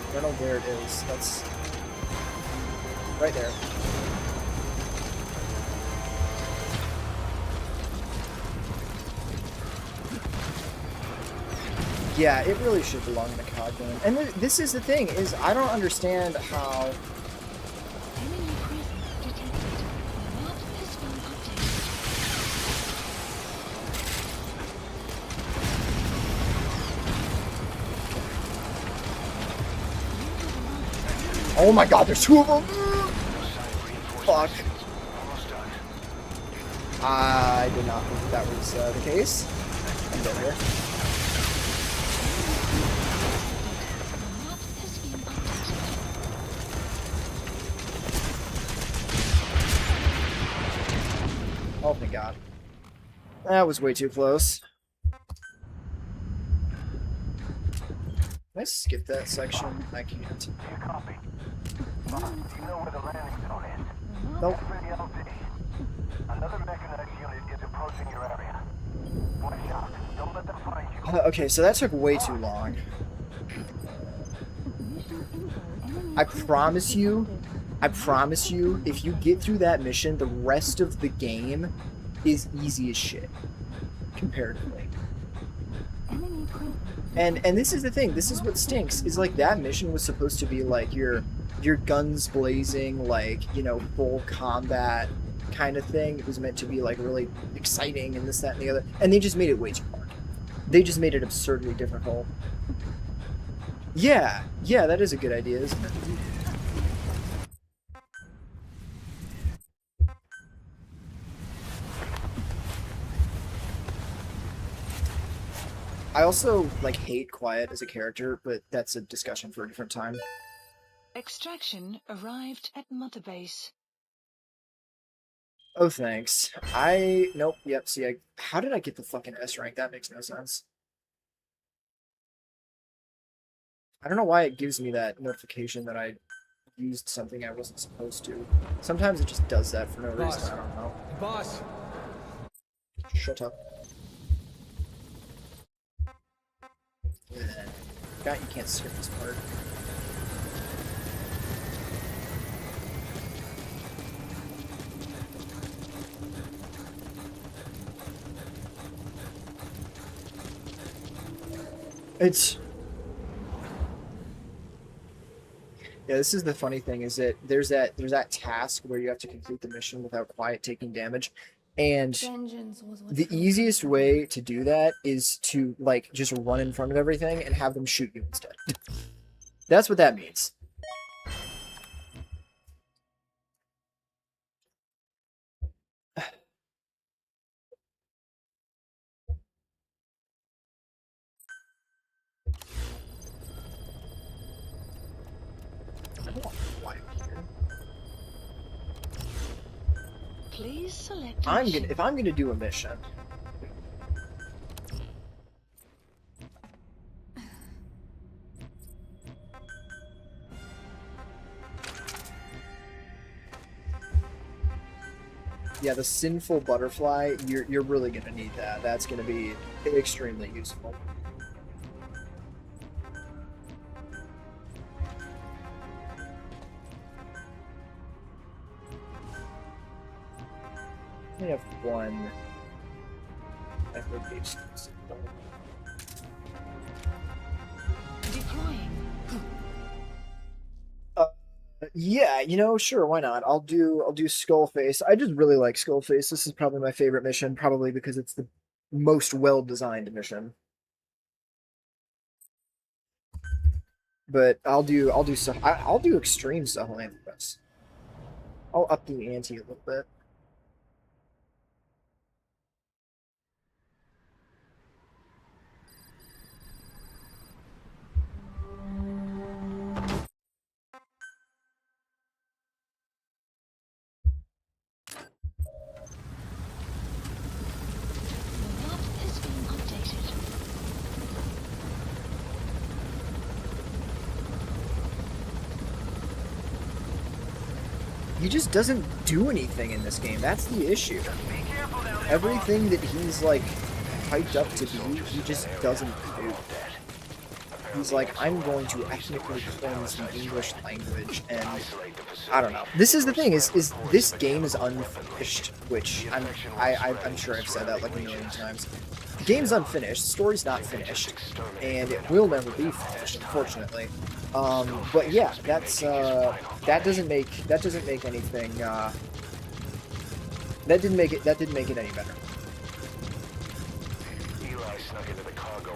[SPEAKER 1] I don't know where it is. That's... right there. Yeah, it really should belong in the COD game. And this is the thing, is I don't understand how... Oh my god, there's two of them! Fuck. I did not think that was the case. I'm dead here. Oh my god. That was way too close. Can I skip that section? I can't.
[SPEAKER 3] Do you copy? You know where the landing zone is.
[SPEAKER 1] Nope.
[SPEAKER 3] Ready LZ. Another mechanized unit is approaching your area. Watch out. Don't let them find you.
[SPEAKER 1] Okay, so that took way too long. I promise you, I promise you, if you get through that mission, the rest of the game is easy as shit, comparatively.
[SPEAKER 2] Enemy print.
[SPEAKER 1] And this is the thing. This is what stinks. Is like that mission was supposed to be like your guns blazing, like, you know, full combat kind of thing. It was meant to be like really exciting and this, that, and the other. And they just made it way too hard. They just made it absurdly difficult. Yeah, that is a good idea, isn't it? I also like hate Quiet as a character, but that's a discussion for a different time.
[SPEAKER 2] Extraction arrived at Mother Base.
[SPEAKER 1] Oh, thanks. Nope, yep, see, how did I get the fucking S rank? That makes no sense. I don't know why it gives me that notification that I used something I wasn't supposed to. Sometimes it just does that for no reason, I don't know.
[SPEAKER 6] Boss.
[SPEAKER 1] Shut up. God, you can't skip this part. Yeah, this is the funny thing, is that there's that task where you have to complete the mission without Quiet taking damage, and the easiest way to do that is to like just run in front of everything and have them shoot you instead. That's what that means.
[SPEAKER 2] Please select a mission.
[SPEAKER 1] If I'm gonna do a mission, yeah, the sinful butterfly, you're really gonna need that. That's gonna be extremely useful. I have one FOB.
[SPEAKER 2] Deploying.
[SPEAKER 1] Yeah, you know, sure, why not? I'll do Skullface. I just really like Skullface. This is probably my favorite mission, probably because it's the most well-designed mission. But I'll do extreme Sahelanthropus. I'll up the ante a little bit.
[SPEAKER 2] The map has been updated.
[SPEAKER 1] He just doesn't do anything in this game. That's the issue.
[SPEAKER 4] Be careful down there,
[SPEAKER 1] Everything that he's like hyped up to be, he just doesn't do. He's like, I'm going to ethnically cleanse the English language, and I don't know. This is the thing: is this game is unfinished, which I'm sure I've said that like a million times. The game's unfinished, the story's not finished, and it will never be finished, unfortunately. But yeah, that doesn't make anything. That didn't make it any better.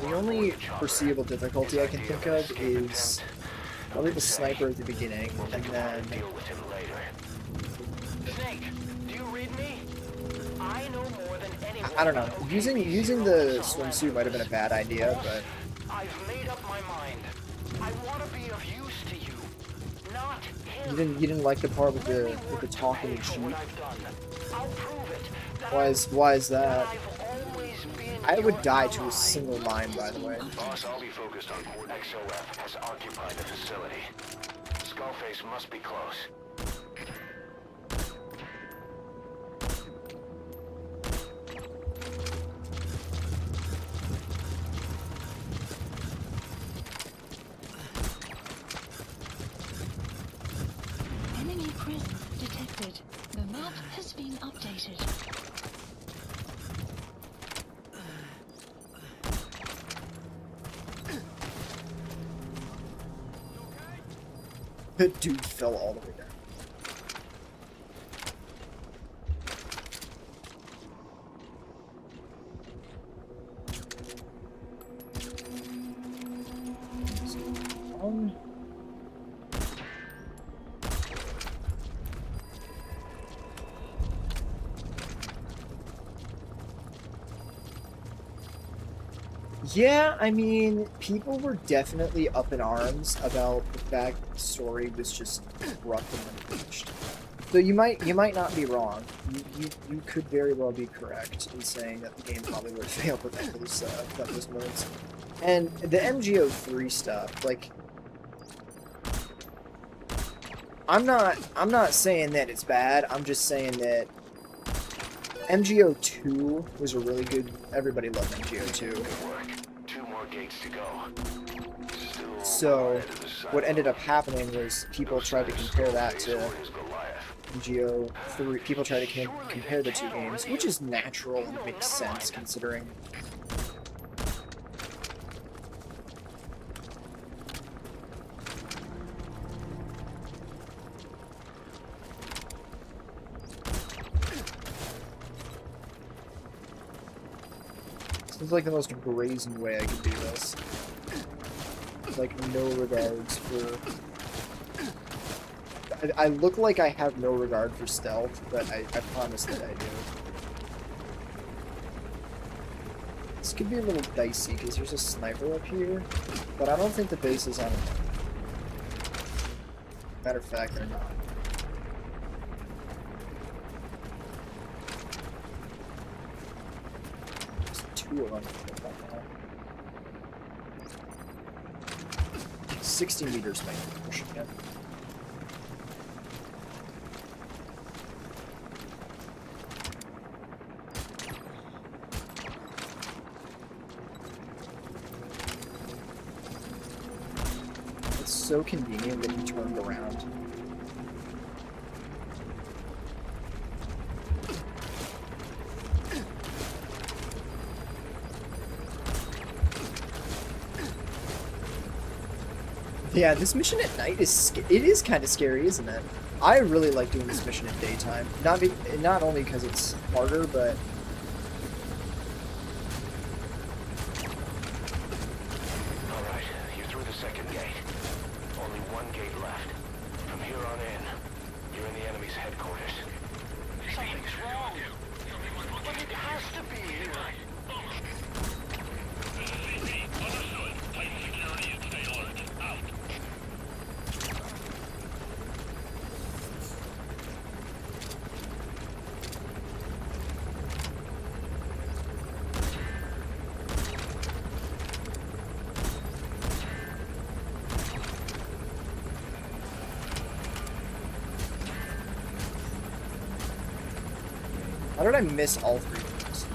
[SPEAKER 1] The only foreseeable difficulty I can think of is probably the sniper at the beginning, and then
[SPEAKER 4] Snake, do you read me? I know more than anyone.
[SPEAKER 1] I don't know. Using the swimsuit might have been a bad idea, but
[SPEAKER 4] I've made up my mind. I want to be of use to you, not him.
[SPEAKER 1] you didn't like the part with the talking and
[SPEAKER 4] For
[SPEAKER 1] cheat.
[SPEAKER 4] what I've done. I'll prove it. That
[SPEAKER 1] Why is that?
[SPEAKER 4] I've always been
[SPEAKER 1] I would
[SPEAKER 4] your
[SPEAKER 1] die to a
[SPEAKER 4] ally.
[SPEAKER 1] single mine, by the way.
[SPEAKER 5] Boss, I'll be focused on XOF has occupied the facility. Skullface must be close.
[SPEAKER 2] Enemy The map has been updated.
[SPEAKER 1] The dude fell all the way down. Yeah, I mean, people were definitely up in arms about the fact the story was just rough and unfinished. So you might not be wrong. You could very well be correct in saying that the game probably would have failed without those modes. And the MGO3 stuff, like, I'm not saying that it's bad. I'm just saying that MGO2 was a really good. Everybody loved MGO2.
[SPEAKER 5] Good work. 2 more gates to go. Still
[SPEAKER 1] So what ended up happening was people tried to compare that to MGO3. People tried to compare the two games, which is natural and makes sense considering. This is like the most brazen way I could do this. Like, no regards for... I look like I have no regard for stealth, but I promise that I do. This could be a little dicey, because there's a sniper up here, but I don't think the base is on it. Matter of fact, they're not. There's 2 of them. 60 meters might be pushing it. It's so convenient that he turned around. Yeah, this mission at night is kind of scary, isn't it? I really like doing this mission at daytime. Not only because it's harder, but
[SPEAKER 5] All right, you're through the second gate. Only 1 gate left. From here on in, you're in the enemy's headquarters.
[SPEAKER 4] Something's wrong. But it has to be here.
[SPEAKER 3] Understood. Tighten security and stay alert. Out.
[SPEAKER 1] how did I miss all 3 of those?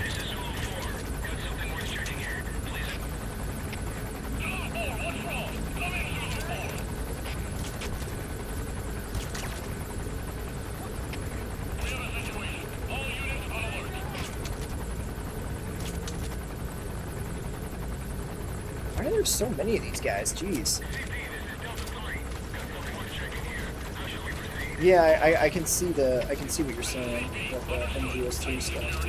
[SPEAKER 3] This is Zulu 4. Got something worth checking here. Please. Zulu 4, what's wrong? Come in, Zulu 4. We have a situation. All units on alert.
[SPEAKER 1] Why are there so many of these guys? Jeez. Yeah, I can see what you're saying with the MGS3 stuff.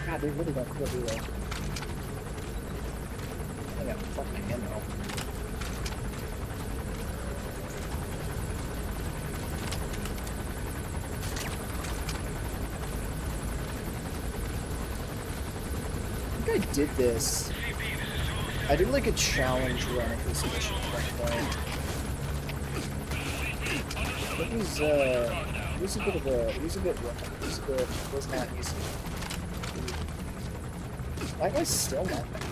[SPEAKER 1] God, they really don't quit, do they? I got fucking ammo. I did this. I did like a challenge run of this mission at one point. It was a bit rough. It was not easy. That guy's still not back.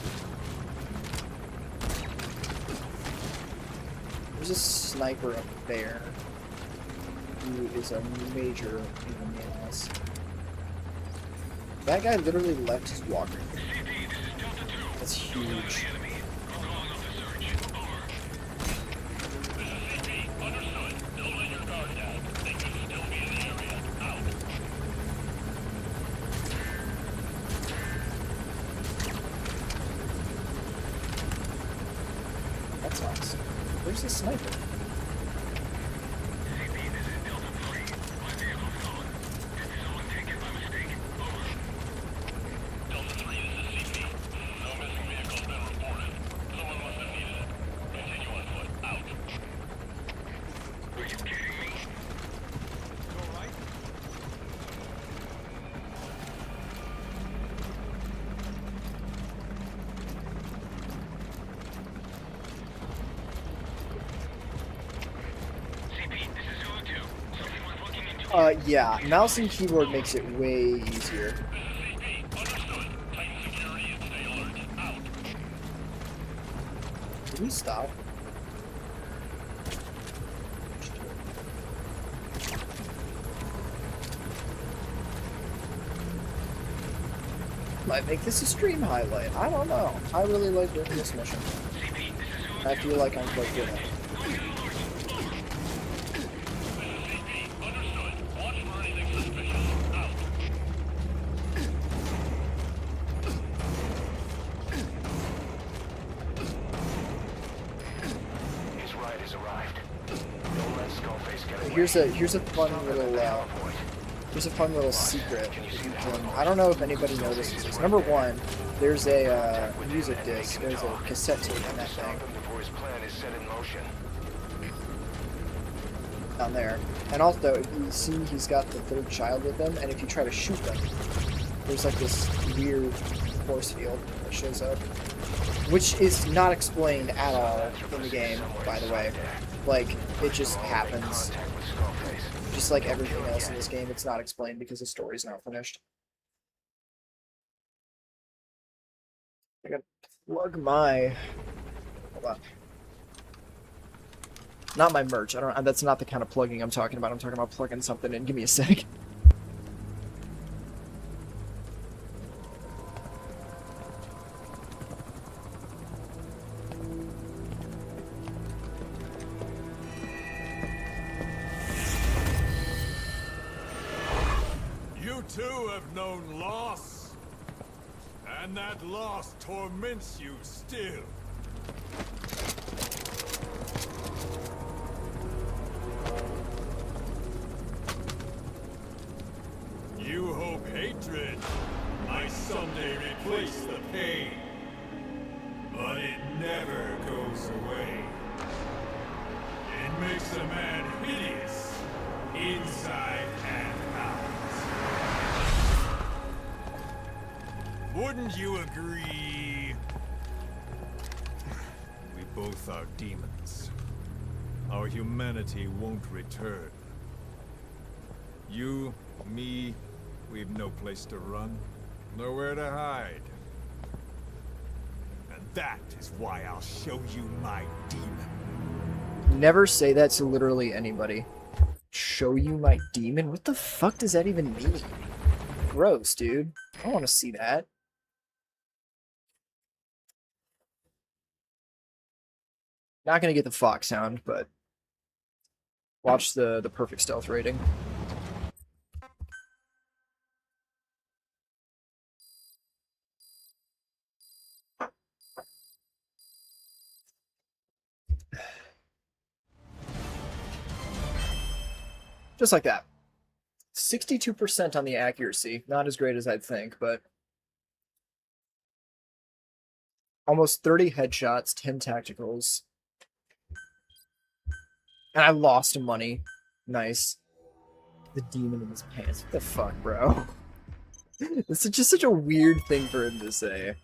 [SPEAKER 1] There's a sniper up there. CP is a major pain in the ass. That guy literally left his walker. That's huge. That sucks. Where's the sniper? Yeah, mouse and keyboard makes it way easier. Did we stop? Might make this a stream highlight. I don't know. I really like doing this mission. I feel like I'm quite good at it. Here's a fun little secret. I don't know if anybody notices this. Number one, there's a music disc. There's a cassette tape in that thing. Down there. And also, if you see, he's got the third child with him, and if you try to shoot them, there's like this weird force field that shows up, which is not explained at all in the game, by the way. Like, it just happens. Just like everything else in this game, it's not explained because the story's not finished. I gotta plug my... Hold on. Not my merch. That's not the kind of plugging I'm talking about. I'm talking about plugging something in. Give me a sec.
[SPEAKER 6] Too have known loss, and that loss torments you still. You hope hatred might someday replace the pain, but it never goes away. It makes a man hideous, inside and out. Wouldn't you agree? We both are demons. Our humanity won't return. You, me, we've no place to run, nowhere to hide. And that is why I'll show you my demon.
[SPEAKER 1] Never say that to literally anybody. Show you my demon? What the fuck does that even mean? Gross, dude. I don't want to see that. Not gonna get the Fox sound, but watch the perfect stealth rating. Just like that. 62% on the accuracy. Not as great as I'd think, but almost 30 headshots, 10 tacticals. And I lost money. Nice. The demon in his pants. What the fuck, bro? This is just such a weird thing for him to say.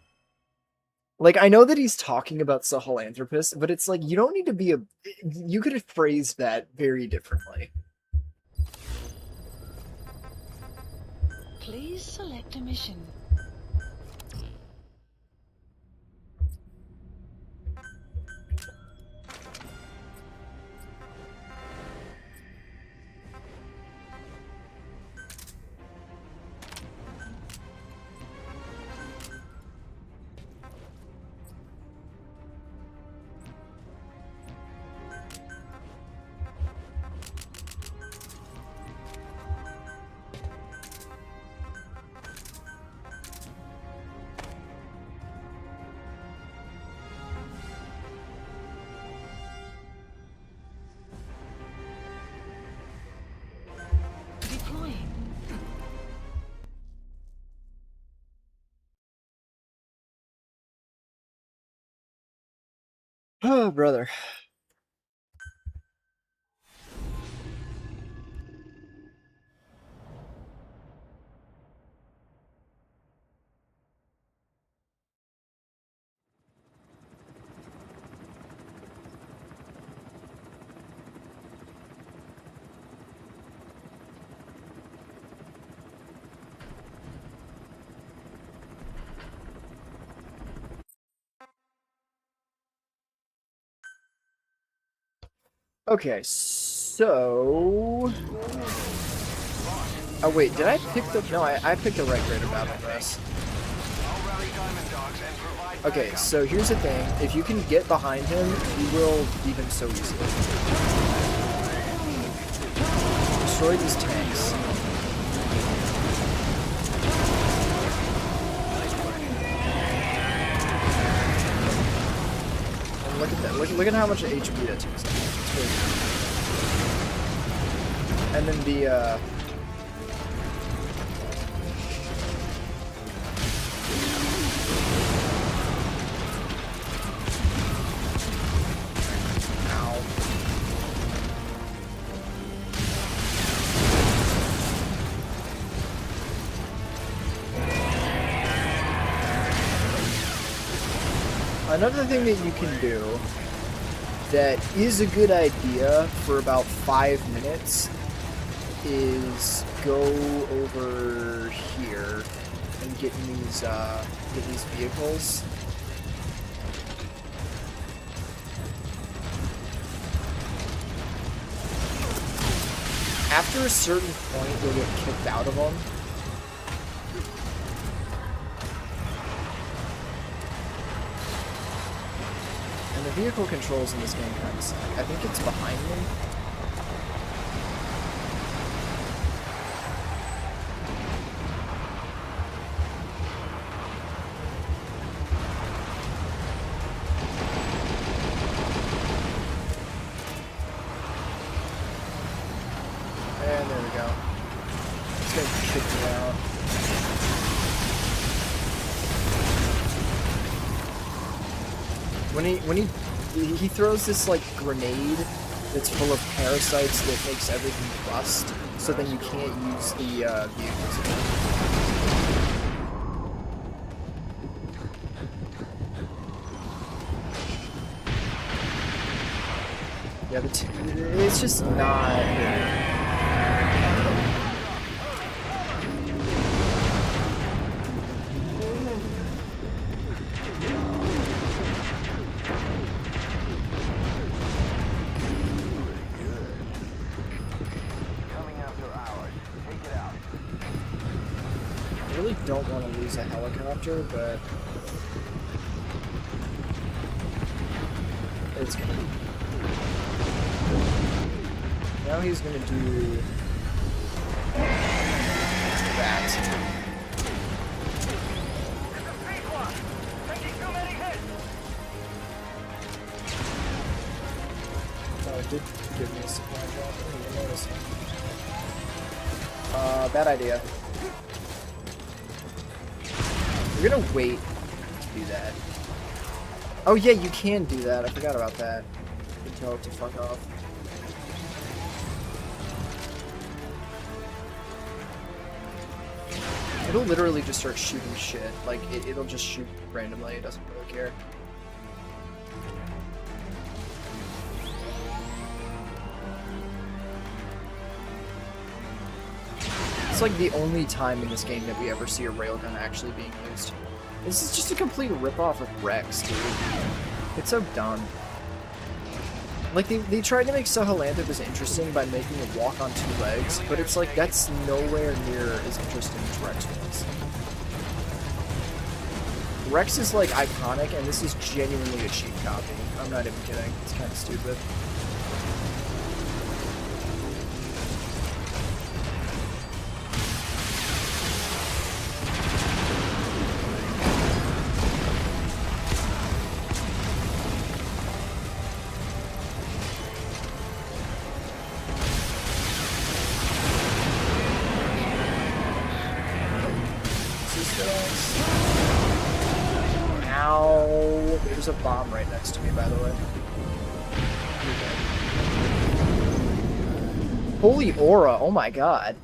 [SPEAKER 1] Like, I know that he's talking about Sahelanthropus, but it's like, you don't need to be a... You could have phrased that very differently.
[SPEAKER 2] Please select a mission.
[SPEAKER 1] Oh, brother. Okay, so... Oh wait, did I pick the... No, I picked the right greater battle dress. Okay, so here's the thing. If you can get behind him, you will beat him so easily. Destroy these tanks. And look at that. Look at how much HP that takes. It's really good. And then the, another thing that you can do that is a good idea for about 5 minutes is go over here and get these vehicles. After a certain point, you'll get kicked out of them. And the vehicle controls in this game kind of suck. I think it's behind me. And there we go. It's gonna kick me out. When he throws this like grenade that's full of parasites that makes everything rust, so then you can't use the vehicles again. Yeah, it's just not good. Don't want to lose a helicopter, but it's gonna be. Now he's gonna do that. Oh, it did give me a supply drop. I didn't even notice. Bad idea. We're gonna wait to do that. Oh yeah, you can do that. I forgot about that. You can tell it to fuck off. It'll literally just start shooting shit. Like, it'll just shoot randomly. It doesn't really care. It's like the only time in this game that we ever see a railgun actually being used. This is just a complete ripoff of Rex, dude. It's so dumb. Like, they tried to make Sahelanthrope as interesting by making it walk on 2 legs, but it's like, that's nowhere near as interesting as Rex was. Rex is, like, iconic, and this is genuinely a cheap copy. I'm not even kidding. It's kind of stupid. There's a bomb right next to me, by the way. Holy aura! Oh my god.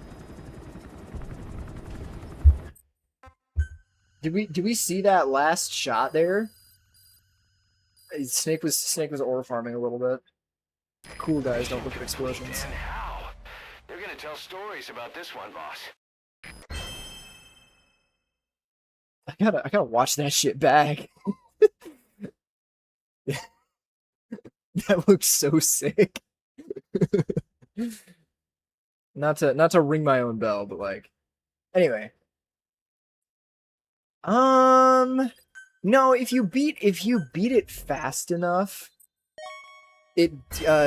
[SPEAKER 1] Did we see that last shot there? Snake was aura farming a little bit. Cool guys don't look at explosions.
[SPEAKER 5] And how? They're gonna tell stories about this one, boss.
[SPEAKER 1] I gotta watch that shit back. That looks so sick. Not to ring my own bell, but like, anyway. No, if you beat it fast enough,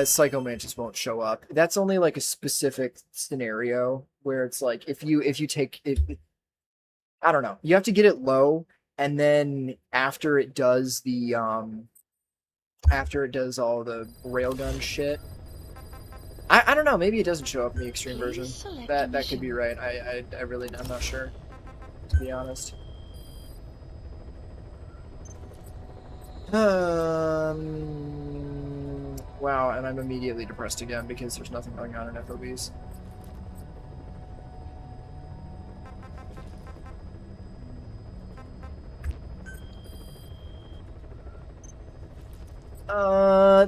[SPEAKER 1] Psycho Man just won't show up. That's only like a specific scenario where it's like if you take it, I don't know. You have to get it low, and then after it does all the railgun shit. I don't know. Maybe it doesn't show up in the extreme version. That could be right. I'm not sure, to be honest. Wow, and I'm immediately depressed again because there's nothing going on in FOBs.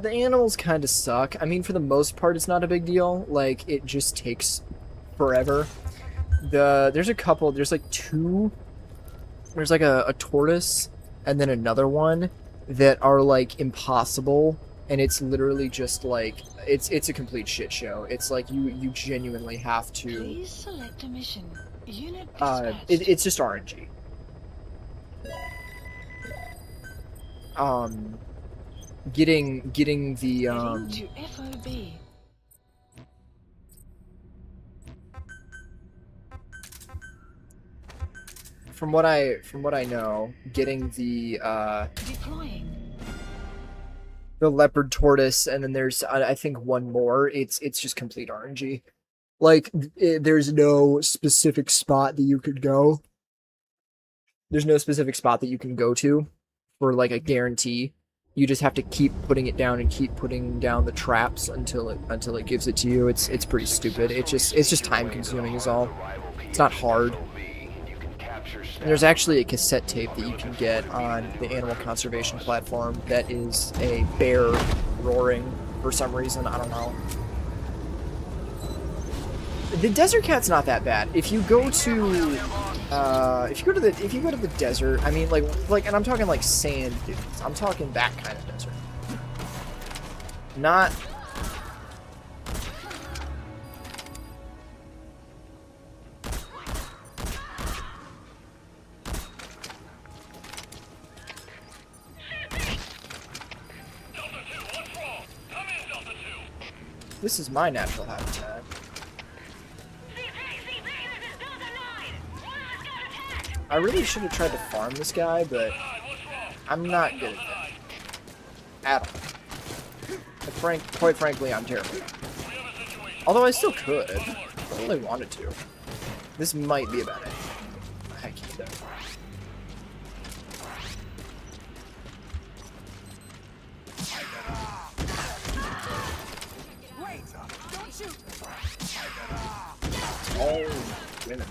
[SPEAKER 1] The animals kind of suck. I mean, for the most part, it's not a big deal. Like, it just takes forever. There's like two. There's like a tortoise and then another one that are like impossible, and it's literally just like it's a complete shit show. It's like you genuinely have to.
[SPEAKER 2] Please select a mission. Unit
[SPEAKER 1] It's just RNG. Getting the
[SPEAKER 2] Heading to FOB.
[SPEAKER 1] from what I know, getting the
[SPEAKER 2] Deploying.
[SPEAKER 1] the leopard tortoise, and then there's I think one more. It's just complete RNG. Like there's no specific spot that you could go. There's no specific spot that you can go to for like a guarantee. You just have to keep putting it down and keep putting down the traps until it gives it to you. It's pretty stupid. It's just time consuming is all. It's not hard. And there's actually a cassette tape that you can get on the animal conservation platform that is a bear roaring for some reason. I don't know. The desert cat's not that bad. If you go to the desert, I mean like and I'm talking like sand dunes. I'm talking that kind of desert. Not This is my natural habitat. I really should have tried to farm this guy, but I'm not good at that. At all. Quite frankly, I'm terrible. Although I still could. If I really wanted to. This might be a bad idea. I can't do it. It's all women.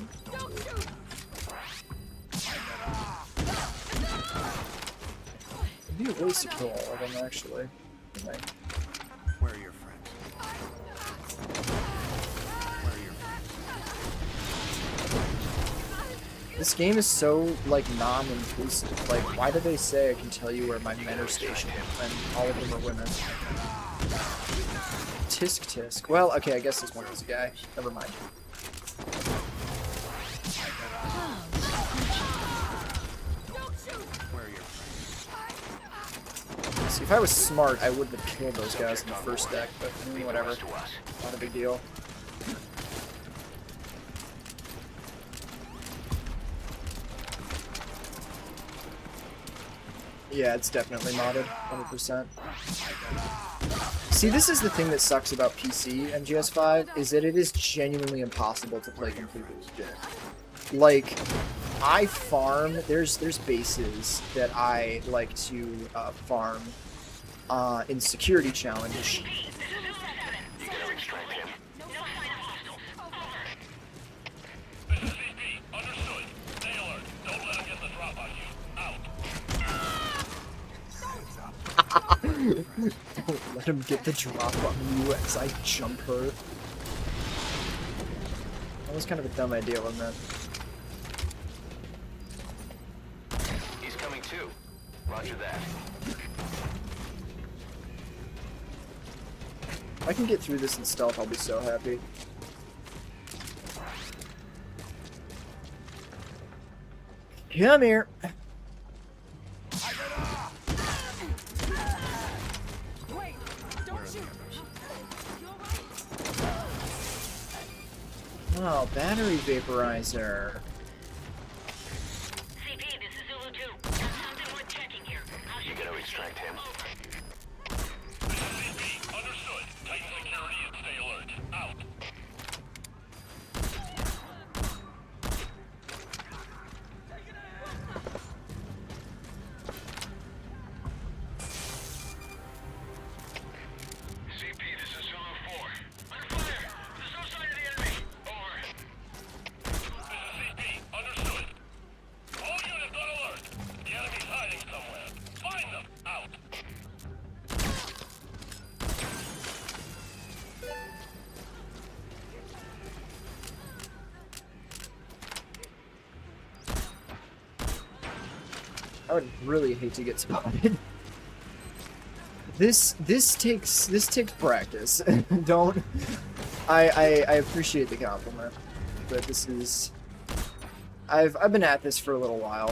[SPEAKER 1] It'd be a waste to kill all of them, actually. Like,
[SPEAKER 6] Where are your friends? Where are your friends?
[SPEAKER 1] this game is so, like, non-inclusive. Like, why do they say I can tell you where my men are stationed when all of them are women? Tisk tisk. Well, okay, I guess this one is a guy. Never mind.
[SPEAKER 6] Where are your friends?
[SPEAKER 1] See, if I was smart, I wouldn't have killed those guys in the first deck, but whatever. Not a big deal. Yeah, it's definitely modded, 100%. See, this is the thing that sucks about PC MGS5, is that it is genuinely impossible to play completely legit. like, I farm, there's bases that I like to farm in security challenge.
[SPEAKER 5] You gotta extract him.
[SPEAKER 3] This is CP. Understood. Stay alert. Don't let him get the drop on you. Out.
[SPEAKER 1] Don't let him get the drop on you as I jump her. That was kind of a dumb idea, wasn't it?
[SPEAKER 5] He's coming too. Roger that.
[SPEAKER 1] If I can get through this in stealth, I'll be so happy. Come here. Oh, battery vaporizer.
[SPEAKER 3] CP, this is Zulu 2. Got something worth checking here.
[SPEAKER 5] You gotta extract him.
[SPEAKER 3] This is CP. Understood. Tighten security and stay alert. Out. CP, this is Zulu 4. Under fire! There's no sign of the enemy! Over. This is CP. Understood. All units on alert! The enemy's hiding somewhere. Find them! Out.
[SPEAKER 1] I would really hate to get spotted. This takes practice. Don't. I appreciate the compliment, but this is. I've been at this for a little while.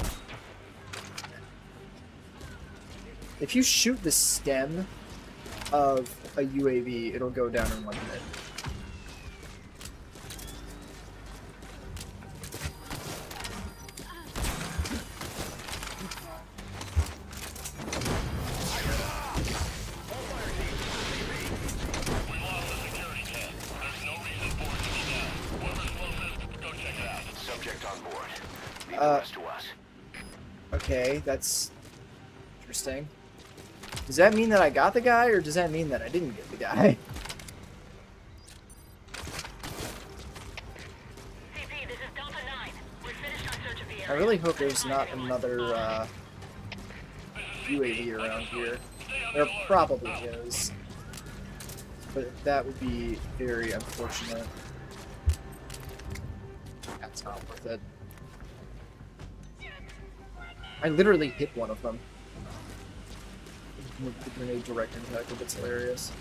[SPEAKER 1] If you shoot the stem of a UAV, it'll go down in 1 minute.
[SPEAKER 3] We lost the security cam. There's no reason for it to be down. Whoever's closest, go check it out.
[SPEAKER 5] Subject on board. Leave the rest to us.
[SPEAKER 1] Okay, that's interesting. Does that mean that I got the guy, or does that mean that I didn't get the guy?
[SPEAKER 3] CP, this is Delta 9. We're finished our search of the area.
[SPEAKER 1] I really hope there's not another UAV around here. There probably is, but that would be very unfortunate. That's not worth it. I literally hit one of them with the grenade direct impact. It's hilarious.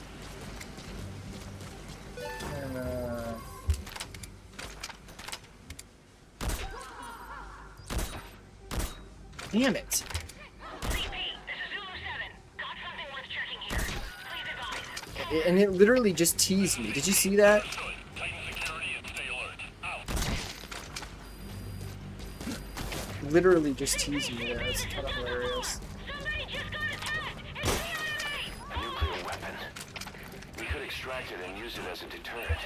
[SPEAKER 1] Damn it!
[SPEAKER 3] CP, this is Zulu 7. Got something worth checking here. Please advise.
[SPEAKER 1] And it literally just teased me. Did you see that?
[SPEAKER 3] Understood. Tighten security and stay alert. Out.
[SPEAKER 1] Literally just teased me there. It's kind of hilarious.
[SPEAKER 3] Somebody just got attacked. It's the enemy.
[SPEAKER 5] A nuclear weapon. We could extract it and use it as a deterrent.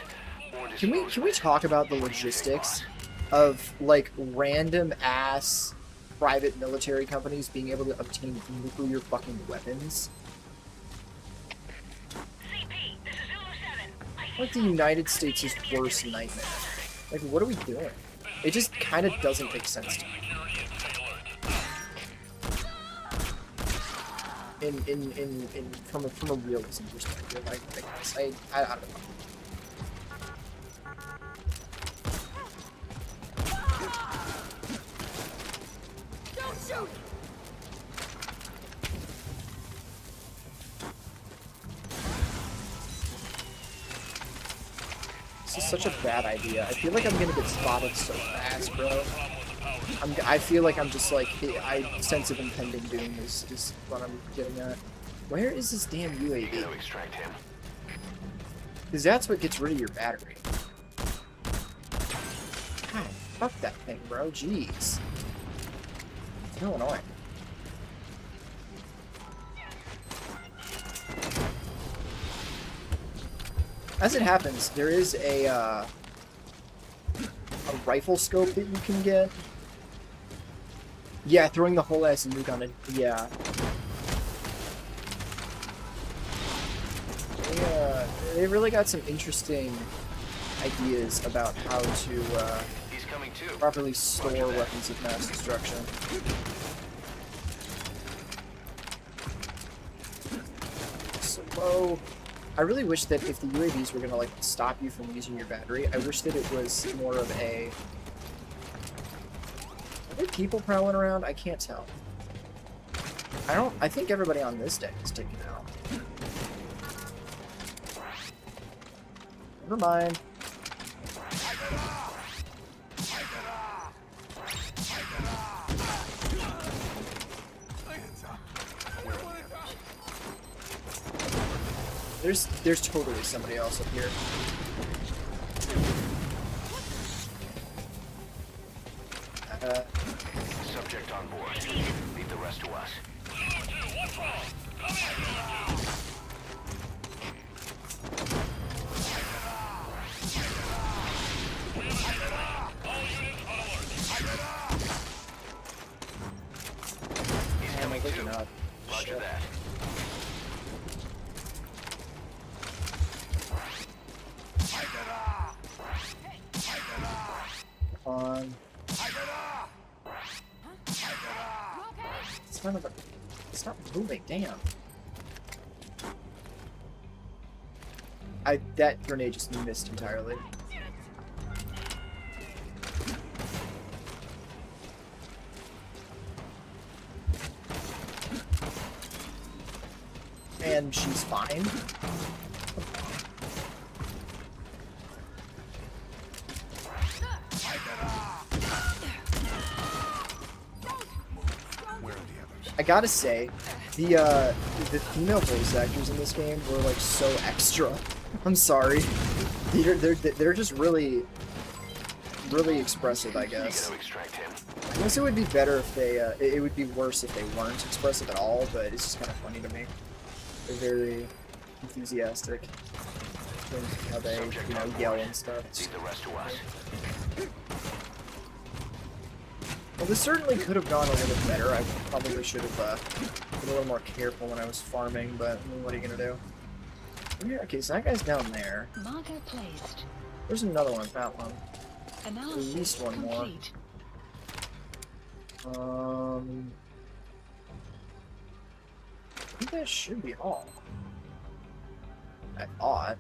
[SPEAKER 5] Or
[SPEAKER 1] Can we
[SPEAKER 5] dispose of it.
[SPEAKER 1] talk about the logistics of like random ass private military companies being able to obtain nuclear fucking weapons?
[SPEAKER 3] CP, this is Zulu 7. I see
[SPEAKER 1] Like the United States' worst nightmare. Like, what are we doing? It just kind of doesn't make sense to me.
[SPEAKER 3] security and stay alert.
[SPEAKER 1] From a realism perspective, I guess. I don't know. This is such a bad idea. I feel like I'm gonna get spotted so fast, bro. I feel like I'm just like, I sense of impending doom is what I'm getting at. Where is this damn
[SPEAKER 5] You
[SPEAKER 1] UAV?
[SPEAKER 5] gotta extract him.
[SPEAKER 1] Because that's what gets rid of your battery. God, fuck that thing, bro. Jeez. So annoying. As it happens, there is a a rifle scope that you can get. Yeah, throwing the whole ass nuke on it. Yeah. They really got some interesting ideas about how to
[SPEAKER 5] He's coming too.
[SPEAKER 1] properly store weapons of mass destruction. So, I really wish that if the UAVs were gonna like stop you from using your battery, I wish that it was more of a. Are there people prowling around? I can't tell. I think everybody on this deck is taken out. Never mind. There's totally somebody else up here.
[SPEAKER 5] Subject on board. Leave the rest to us.
[SPEAKER 3] What's wrong? Come here. All units on alert.
[SPEAKER 5] He's
[SPEAKER 1] Am I
[SPEAKER 5] coming
[SPEAKER 1] looking
[SPEAKER 5] too.
[SPEAKER 1] up?
[SPEAKER 5] Roger
[SPEAKER 1] Shit.
[SPEAKER 5] that.
[SPEAKER 1] On. It's not moving. Damn. That grenade just missed entirely. And she's fine. I gotta say, the female voice actors in this game were like so extra. I'm sorry. They're just really expressive, I
[SPEAKER 5] You
[SPEAKER 1] guess.
[SPEAKER 5] gotta extract him.
[SPEAKER 1] I guess it would be better if they, it would be worse if they weren't expressive at all, but it's just kind of funny to me. They're very enthusiastic in terms of how they, you know, yell and stuff.
[SPEAKER 5] Leave the rest to us.
[SPEAKER 1] Well, this certainly could have gone a little better. I probably should have been a little more careful when I was farming, but I mean, what are you gonna do? Okay, so that guy's down there.
[SPEAKER 2] Marker placed.
[SPEAKER 1] There's another one, that one.
[SPEAKER 2] Analysis
[SPEAKER 1] least one more.
[SPEAKER 2] complete.
[SPEAKER 1] I think that should be all. I thought.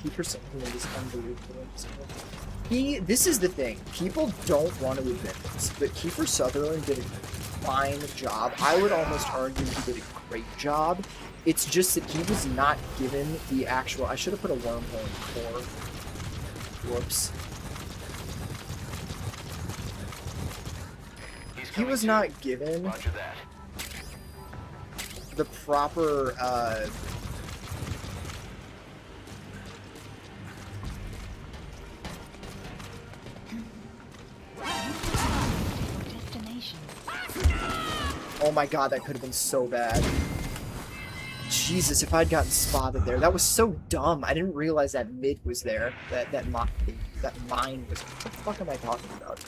[SPEAKER 1] Keeper Sutherland is unbelievable. This is the thing. People don't want to admit this, but Kiefer Sutherland did a fine job. I would almost argue he did a great job. It's just that he was not given the actual... I should have put a wormhole in core. Whoops. He was not given
[SPEAKER 5] Roger that.
[SPEAKER 1] the proper...
[SPEAKER 2] Destination.
[SPEAKER 1] Oh my god, that could have been so bad. Jesus, if I'd gotten spotted there. That was so dumb. I didn't realize that mid was there. That mine was... What the fuck am I talking about?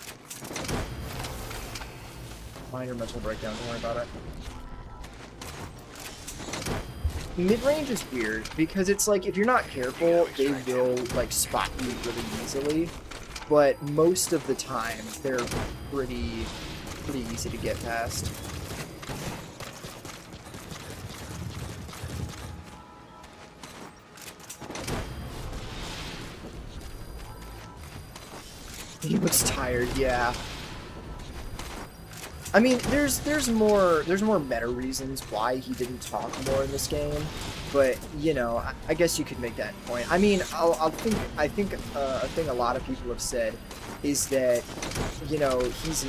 [SPEAKER 1] Minor mental breakdown, don't worry about it. Mid-range is weird, because it's like, if you're not careful, they will, like, spot you really easily. But most of the time, they're pretty easy to get past. He looks tired, yeah. I mean, there's more meta reasons why he didn't talk more in this game, but you know, I guess you could make that point. I mean, I think a thing a lot of people have said is that, you know, he's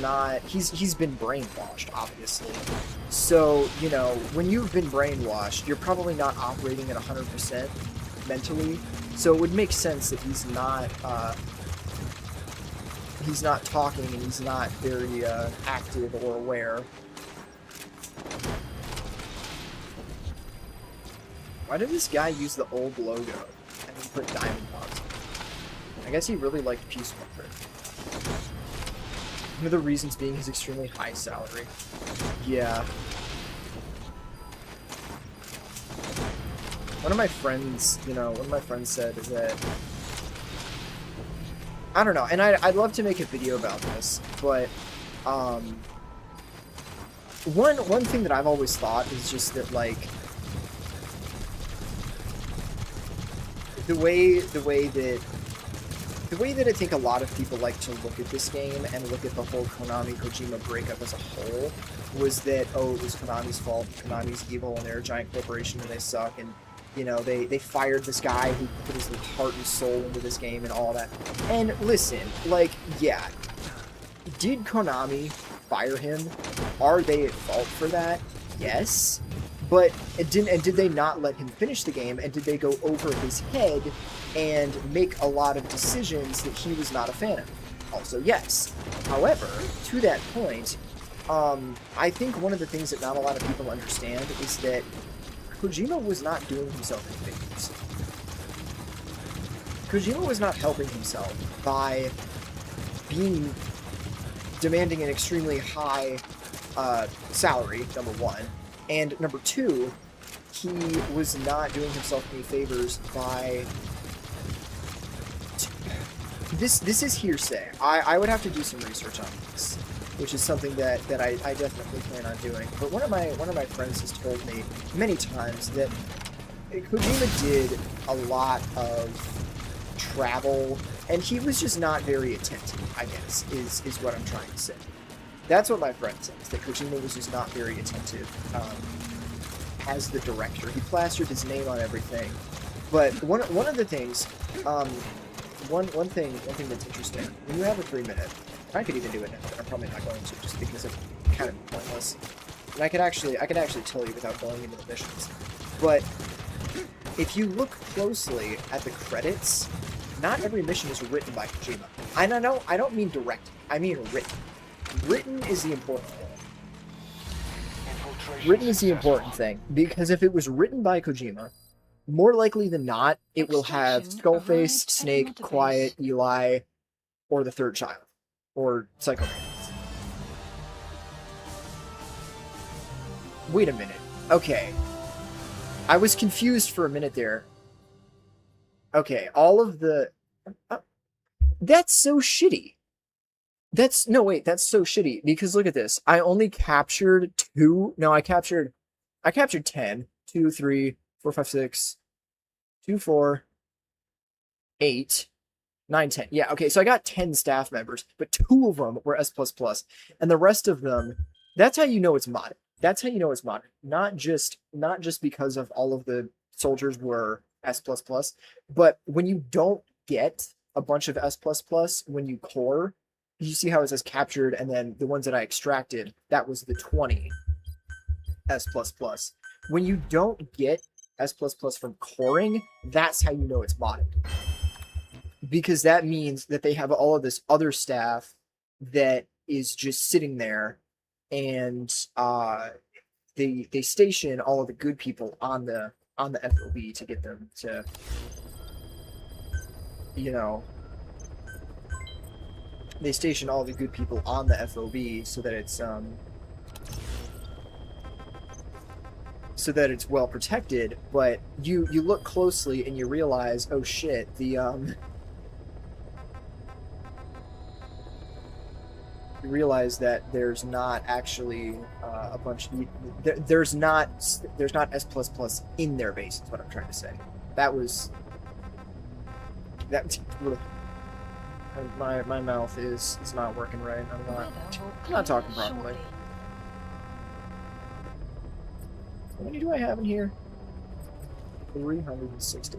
[SPEAKER 1] been brainwashed, obviously. So, you know, when you've been brainwashed, you're probably not operating at 100%. mentally, so it would make sense that he's not talking and he's not very active or aware. Why did this guy use the old logo and then put diamond dots? I guess he really liked Peace Walker. One of the reasons being his extremely high salary. Yeah. One of my friends, said that, I don't know, and I'd love to make a video about this, but, one thing that I've always thought is just that, like, the way that I think a lot of people like to look at this game and look at the whole Konami-Kojima breakup as a whole was that, oh, it was Konami's fault, Konami's evil, and they're a giant corporation and they suck, and, you know, they fired this guy who put his heart and soul into this game and all that. And listen, like, yeah, did Konami fire him? Are they at fault for that? Yes. But did they not let him finish the game, and did they go over his head and make a lot of decisions that he was not a fan of? Also, yes. However, to that point, I think one of the things that not a lot of people understand is that Kojima was not doing himself any favors. Kojima was not helping himself by demanding an extremely high salary, number one. And number two, he was not doing himself any favors by... This is hearsay. I would have to do some research on this, which is something that I definitely plan on doing. But one of my friends has told me many times that Kojima did a lot of travel, and he was just not very attentive, I guess, is what I'm trying to say. That's what my friend says, that Kojima was just not very attentive as the director. He plastered his name on everything. But one of the things, one thing that's interesting, when you have a 3-minute, I could even do it now, but I'm probably not going to, just because it's kind of pointless. And I could actually tell you without going into the missions. But if you look closely at the credits, not every mission is written by Kojima. I don't mean direct, I mean written. Written is the important thing. Written is the important thing, because if it was written by Kojima, more likely than not, it will have Skullface, Snake, Quiet, Eli, or the third child. Or Psycho Mantis. Wait a minute. Okay. I was confused for a minute there. Okay, all of the... that's so shitty. That's so shitty, because look at this. I only captured 2. No, I captured 10. 2, 3, 4, 5, 6, 2, 4, 8, 9, 10. Yeah, okay, so I got 10 staff members, but 2 of them were S++, and the rest of them, that's how you know it's modded. That's how you know it's modded. Not just because of all of the soldiers were S++, but when you don't get a bunch of S++ when you core, you see how it says captured, and then the ones that I extracted, that was the 20 S++. When you don't get S++ from coring, that's how you know it's modded. Because that means that they have all of this other staff that is just sitting there, and they station all of the good people on the FOB to get them to, you know, they station all the good people on the FOB so that it's well protected. But you look closely and you realize, oh shit, you realize that there's not actually a bunch of, there's not S++ in their base, is what I'm trying to say. My mouth is not working right. I'm not talking properly. How many do I have in here? 360.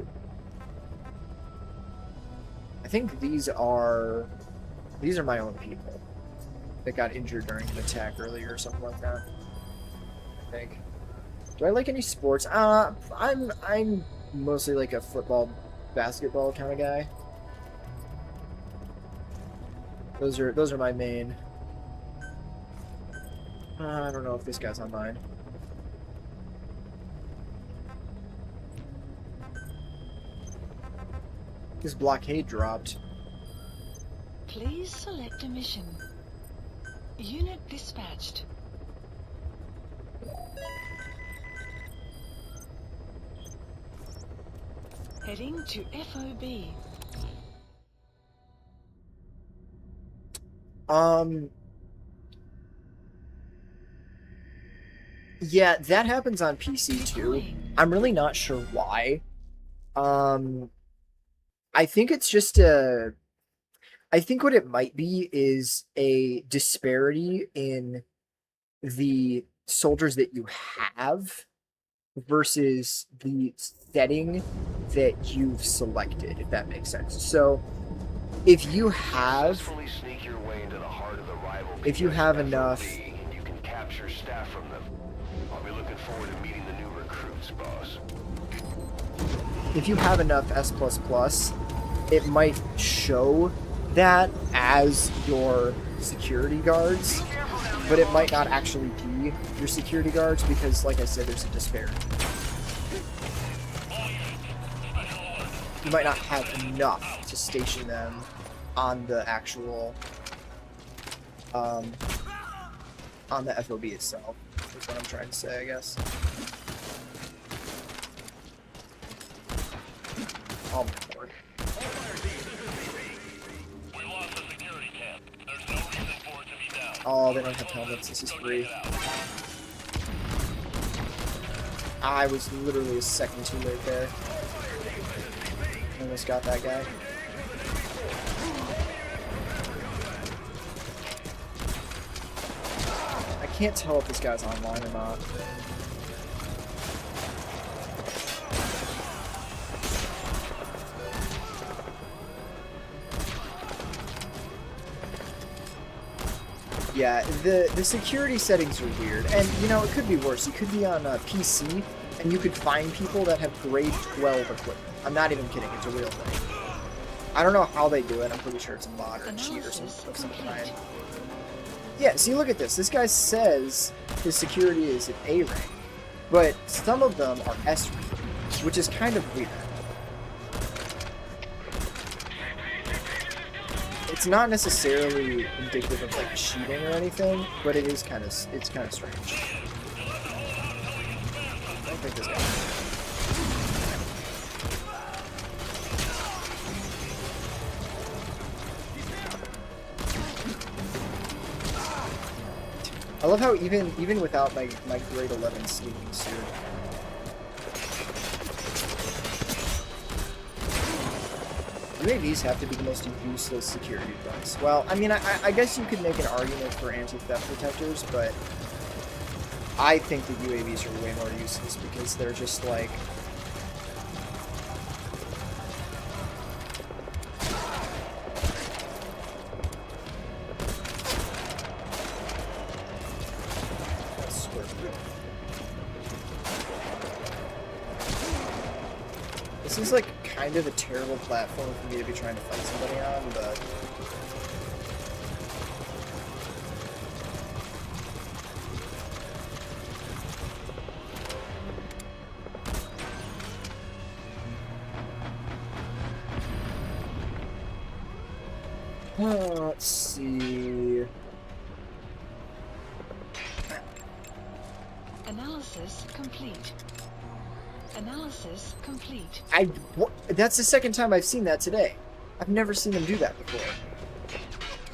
[SPEAKER 1] I think these are my own people that got injured during an attack earlier or something like that. I think. Do I like any sports? I'm mostly like a football, basketball kind of guy. Those are my main. I don't know if this guy's online. This blockade dropped.
[SPEAKER 2] Please select a mission. Unit dispatched. Heading to FOB.
[SPEAKER 1] Yeah, that happens on PC too. I'm really not sure why. I think it's just I think what it might be is a disparity in the soldiers that you have versus the setting that you've selected, if that makes sense. So, if you have,
[SPEAKER 5] Successfully sneak your way into the heart of the rival
[SPEAKER 1] if you have
[SPEAKER 5] FOB,
[SPEAKER 1] enough,
[SPEAKER 5] you can capture staff from them. I'll be looking forward to meeting the new recruits, boss.
[SPEAKER 1] if you have enough S++, it might show that as your security guards, but it might not actually be your security guards because, like I said, there's a disparity. You might not have enough to station them on the actual, on the FOB itself, is what I'm trying to say, I guess. Oh my lord.
[SPEAKER 3] We lost the security camp. There's no reason for it to be down.
[SPEAKER 1] Oh, they don't have helmets. This is free. I was literally a second too late there. Almost got that guy. I can't tell if this guy's online or not. Yeah, the security settings are weird, and you know, it could be worse. You could be on a PC, and you could find people that have grade 12 equipment. I'm not even kidding, it's a real thing. I don't know how they do it, I'm pretty sure it's a mod or a cheat or something of some kind. Yeah, see, look at this. This guy says his security is at A rank, but some of them are S rank, which is kind of weird. It's not necessarily indicative of like cheating or anything, but it is it's kind of strange. I don't think this guy. I love how even without my grade 11 sneaking suit. UAVs have to be the most useless security device. Well, I mean, I guess you could make an argument for anti-theft detectors, but I think that UAVs are way more useless because they're just like... This is like kind of a terrible platform for me to be trying to fight somebody on, but... Let's see...
[SPEAKER 2] Analysis complete. Analysis complete.
[SPEAKER 1] That's the second time I've seen that today. I've never seen them do that before.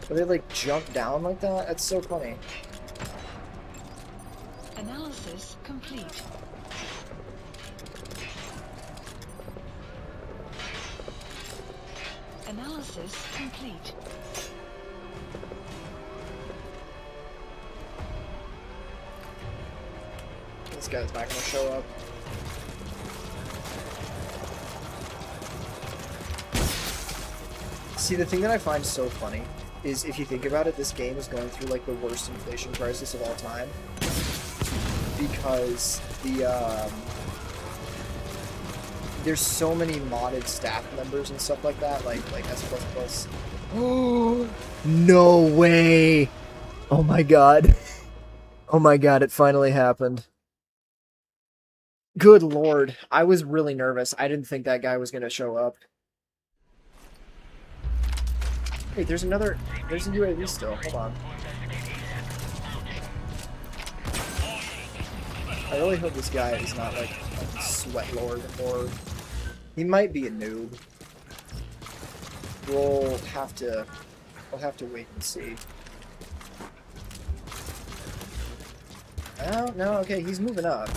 [SPEAKER 1] Where they like jump down like that? That's so funny.
[SPEAKER 2] Analysis complete. Analysis complete.
[SPEAKER 1] This guy's not gonna show up. See, the thing that I find so funny is if you think about it, this game is going through like the worst inflation crisis of all time. there's so many modded staff members and stuff like that, like S++. Oh, no way! Oh my god. Oh my god, it finally happened. Good lord, I was really nervous. I didn't think that guy was gonna show up. Wait, there's a UAV still. Hold on. I really hope this guy is not like a sweat lord, or he might be a noob. We'll have to wait and see. Oh, no, okay, he's moving up.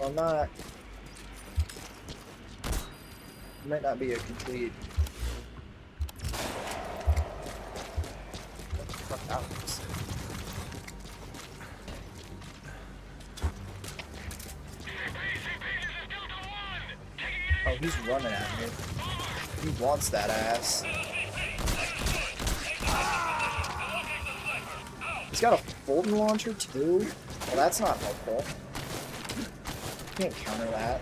[SPEAKER 1] Well, not... It might not be a complete... What the fuck that was? Oh, he's running at me. He wants that ass. He's got a Fulton launcher too? Well, that's not helpful. Can't counter that.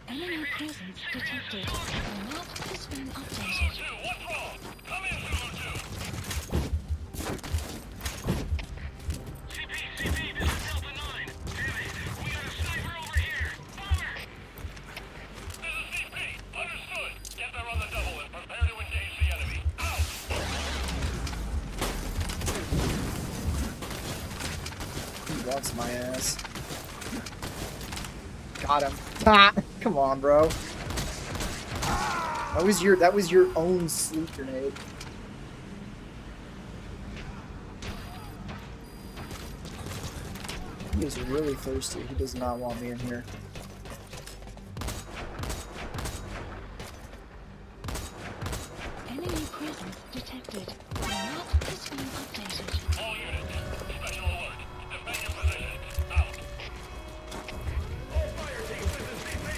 [SPEAKER 2] Enemy presence detected. The map has been updated.
[SPEAKER 3] What's wrong? Come in, Zulu 2. CP, this is Delta 9. Damn it, we got a sniper over here. Fire! This is CP. Understood. Get there on the double and prepare to engage the enemy. Out!
[SPEAKER 1] He wants my ass. Got him. Ah, come on, bro. That was your own sleep grenade. He is really thirsty. He does not want me in here.
[SPEAKER 2] Enemy presence detected. The map has been updated.
[SPEAKER 3] All units, special alert. Defend your position. Out. All fire teams, this is CP.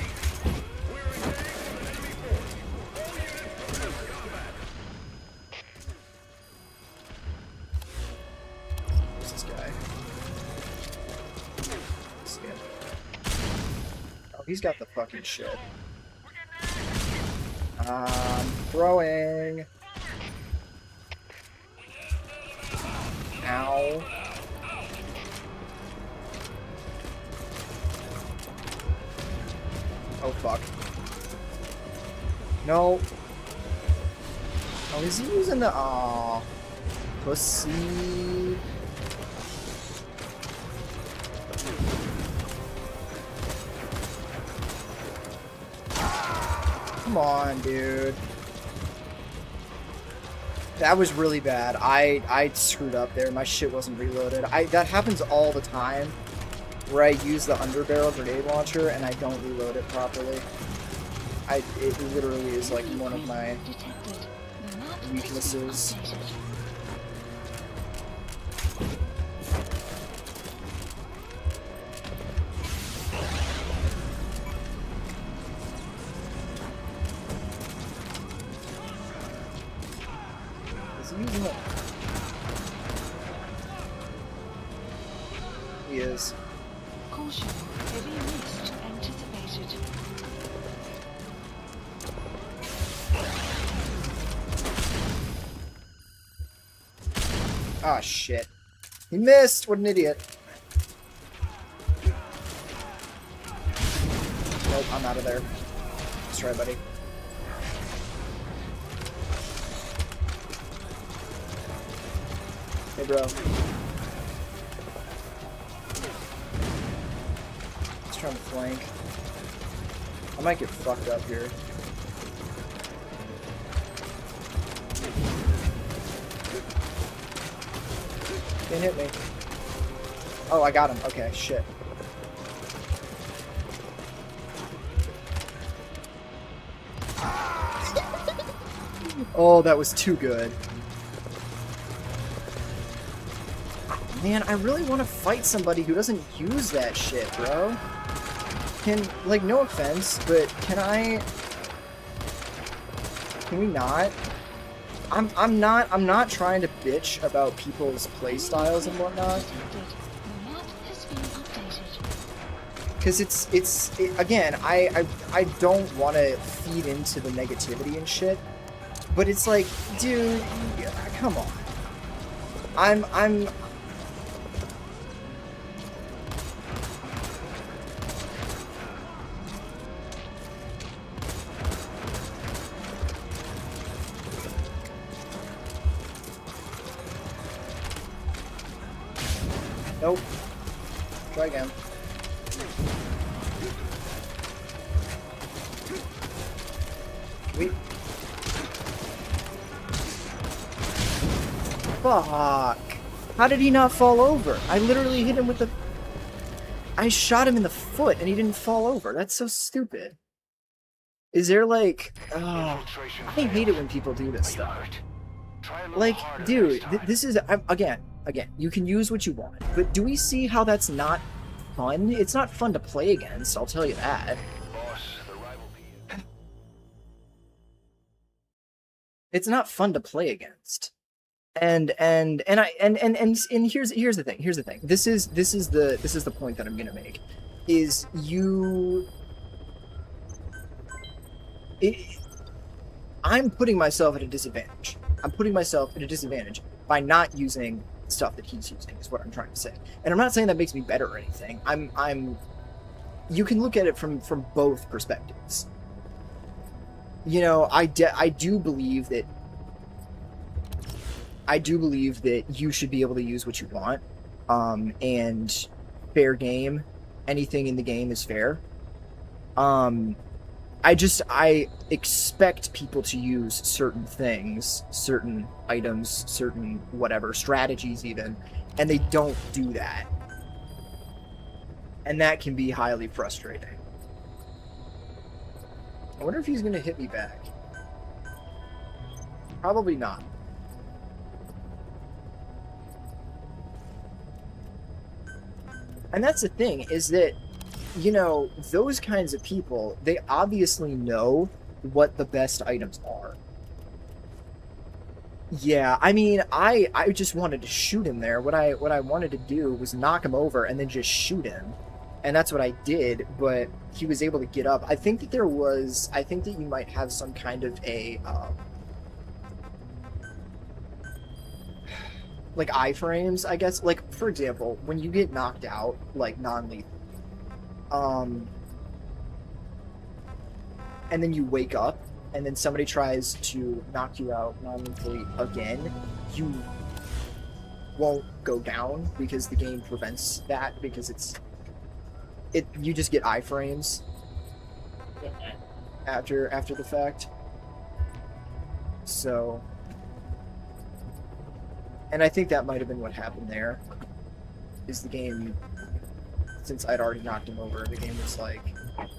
[SPEAKER 3] We're engaged with an enemy force. All units, commence combat.
[SPEAKER 1] Who's this guy? Skip. Oh, he's got the fucking shit. Throwing. Ow. Oh, fuck. No. Oh, is he using the... Aw. Pussy. Come on, dude. That was really bad. I screwed up there. My shit wasn't reloaded. That happens all the time, where I use the underbarrel grenade launcher and I don't reload it properly. It literally is like one of my
[SPEAKER 2] Detected. The map has been
[SPEAKER 1] weaknesses.
[SPEAKER 2] updated.
[SPEAKER 1] Is he using it? He is.
[SPEAKER 2] Caution. Heavy mist anticipated.
[SPEAKER 1] Ah, shit. He missed! What an idiot. Nope, I'm out of there. Let's try, buddy. Hey, bro. Let's try to flank. I might get fucked up here. Can't hit me. Oh, I got him. Okay, shit. Oh, that was too good. Man, I really want to fight somebody who doesn't use that shit, bro. Like, no offense, but can I Can we not? I'm not trying to bitch about people's play styles and whatnot.
[SPEAKER 2] Detected. The map has been updated.
[SPEAKER 1] Because again, I don't want to feed into the negativity and shit, but it's like, dude, come on. I'm Nope. Try again. Wait. Fuck. How did he not fall over? I literally hit him with the... I shot him in the foot and he didn't fall over. That's so stupid. Is there like... Oh, I hate it when people do this stuff. Like, dude, this is... Again, you can use what you want. But do we see how that's not fun? It's not fun to play against, I'll tell you that. It's not fun to play against. And here's the thing. This is the point that I'm gonna make. Is I'm putting myself at a disadvantage. I'm putting myself at a disadvantage by not using stuff that he's using, is what I'm trying to say. And I'm not saying that makes me better or anything. You can look at it from both perspectives. You know, I do believe that you should be able to use what you want, and fair game. Anything in the game is fair. I expect people to use certain things, certain items, certain whatever, strategies even, and they don't do that. And that can be highly frustrating. I wonder if he's going to hit me back. Probably not. And that's the thing, is that, you know, those kinds of people, they obviously know what the best items are. Yeah, I mean, I just wanted to shoot him there. What I wanted to do was knock him over and then just shoot him. And that's what I did, but he was able to get up. I think that you might have some kind of a, like iframes, I guess. Like, for example, when you get knocked out, like non-lethal, and then you wake up, and then somebody tries to knock you out non-lethally again, you won't go down because the game prevents that, because you just get iframes after the fact. So, and I think that might have been what happened there, is the game, since I'd already knocked him over, the game was like, God,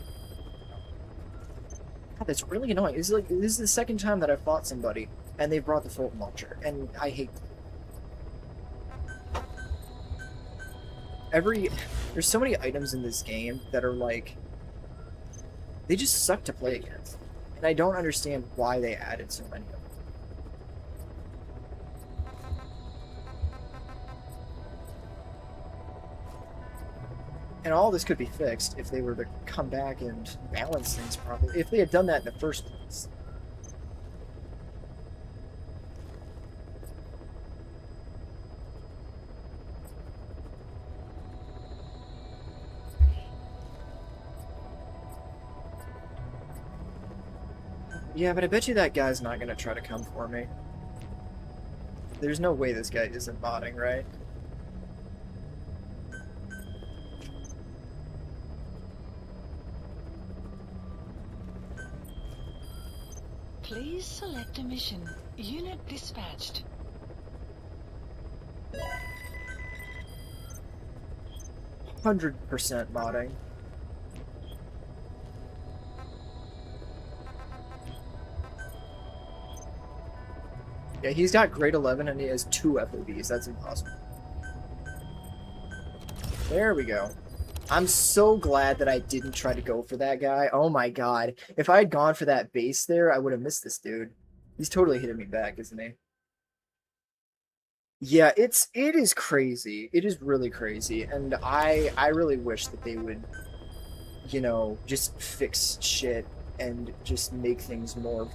[SPEAKER 1] that's really annoying. This is the second time that I've fought somebody and they brought the Fulton launcher, and I hate there's so many items in this game that are like, they just suck to play against, and I don't understand why they added so many of them. And all this could be fixed if they were to come back and balance things properly. If they had done that in the first place. Yeah, but I bet you that guy's not going to try to come for me. There's no way this guy isn't modding, right?
[SPEAKER 2] Please select a mission. Unit dispatched.
[SPEAKER 1] 100% modding. Yeah, he's got grade 11 and he has 2 FOBs. That's impossible. There we go. I'm so glad that I didn't try to go for that guy. Oh my god. If I had gone for that base there, I would have missed this dude. He's totally hitting me back, isn't he? Yeah, it is crazy. It is really crazy. And I really wish that they would, you know, just fix shit and just make things more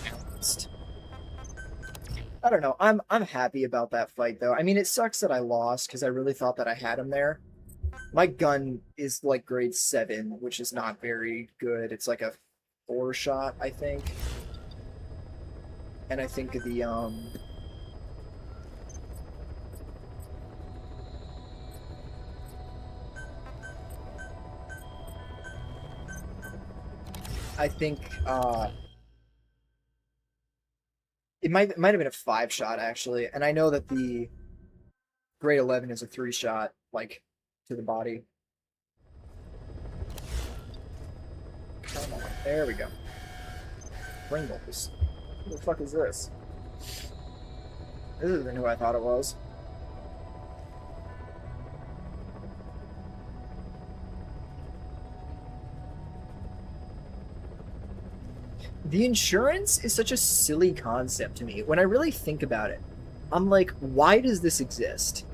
[SPEAKER 1] balanced. I don't know. I'm happy about that fight though. I mean, it sucks that I lost because I really thought that I had him there. My gun is like grade 7, which is not very good. It's like a 4 shot, I think. And I think the I think it might have been a 5 shot actually, and I know that the grade 11 is a 3 shot, like to the body. Come on, there we go. Pringles. Who the fuck is this? This isn't who I thought it was. The insurance is such a silly concept to me. When I really think about it, I'm like, why does this exist?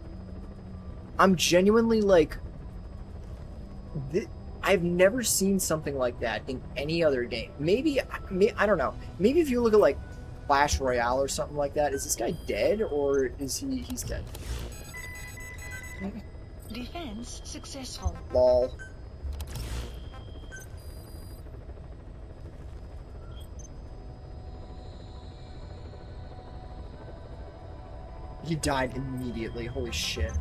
[SPEAKER 1] I'm genuinely like, I've never seen something like that in any other game. Maybe, I don't know. Maybe if you look at like Clash Royale or something like that, is this guy dead or is he's dead?
[SPEAKER 2] Defense successful.
[SPEAKER 1] Lol. He died immediately. Holy shit.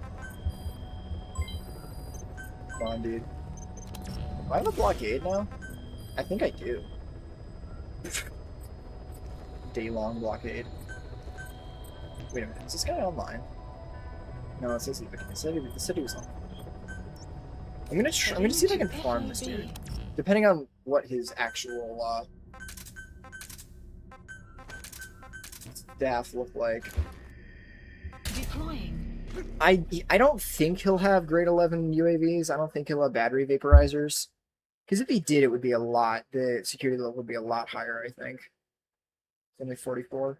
[SPEAKER 1] Come on, dude. Do I have a blockade now? I think I do. Day-long blockade. Wait a minute, is this guy online? No, it says it said he was online. I'm gonna see if I can farm this dude. Depending on what his actual staff look like.
[SPEAKER 2] Deploying.
[SPEAKER 1] I don't think he'll have grade 11 UAVs. I don't think he'll have battery vaporizers. Because if he did, it would be a lot. The security level would be a lot higher, I think. It's only 44.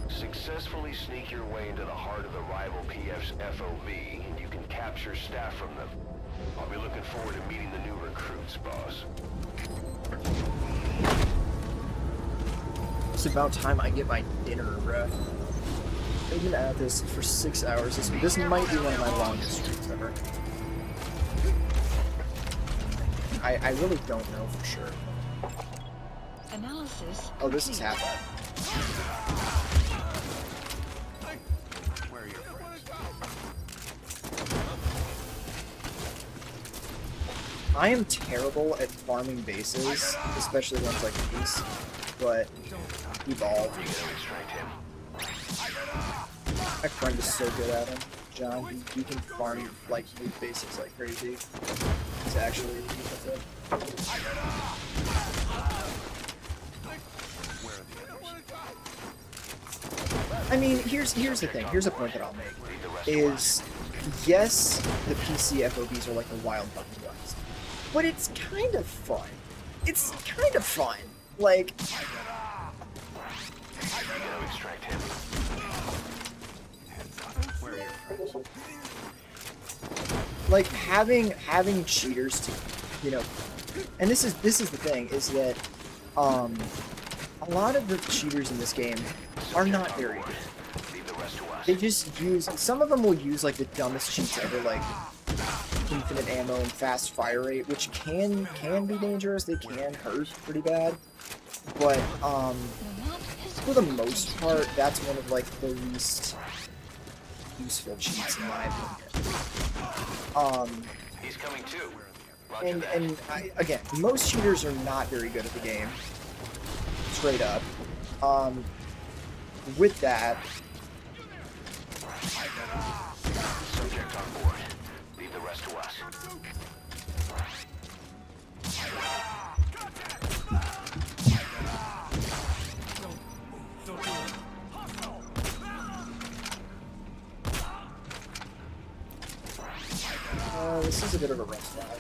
[SPEAKER 5] Successfully sneak your way into the heart of the rival PF's FOB, and you can capture staff from them. I'll be looking forward to meeting the new recruits, boss.
[SPEAKER 1] It's about time I get my dinner, bruh. I've been at this for 6 hours. This might be one of my longest streams ever. I really don't know for sure.
[SPEAKER 2] Analysis.
[SPEAKER 1] Oh, this is half that. I am terrible at farming bases, especially ones like these, but evolve. My friend is so good at him. John, he can farm like these bases like crazy. He's actually really good at it. I mean, here's the thing. Here's a point that I'll make. Is yes, the PC FOBs are like the wild bunny ones, but it's kind of fun. It's kind of fun. Like, like having cheaters to, you know, and this is the thing is that a lot of the cheaters in this game are not very good. They just use, some of them will use like the dumbest cheats ever, like infinite ammo and fast fire rate, which can be dangerous. They can hurt pretty bad, but for the most part, that's one of like the least useful cheats in my opinion.
[SPEAKER 5] He's coming too.
[SPEAKER 1] And again, most cheaters are not very good at the game, straight up. With that,
[SPEAKER 5] Subject on board. Leave the rest to us.
[SPEAKER 6] Don't do it.
[SPEAKER 1] This is a bit of a rough ride.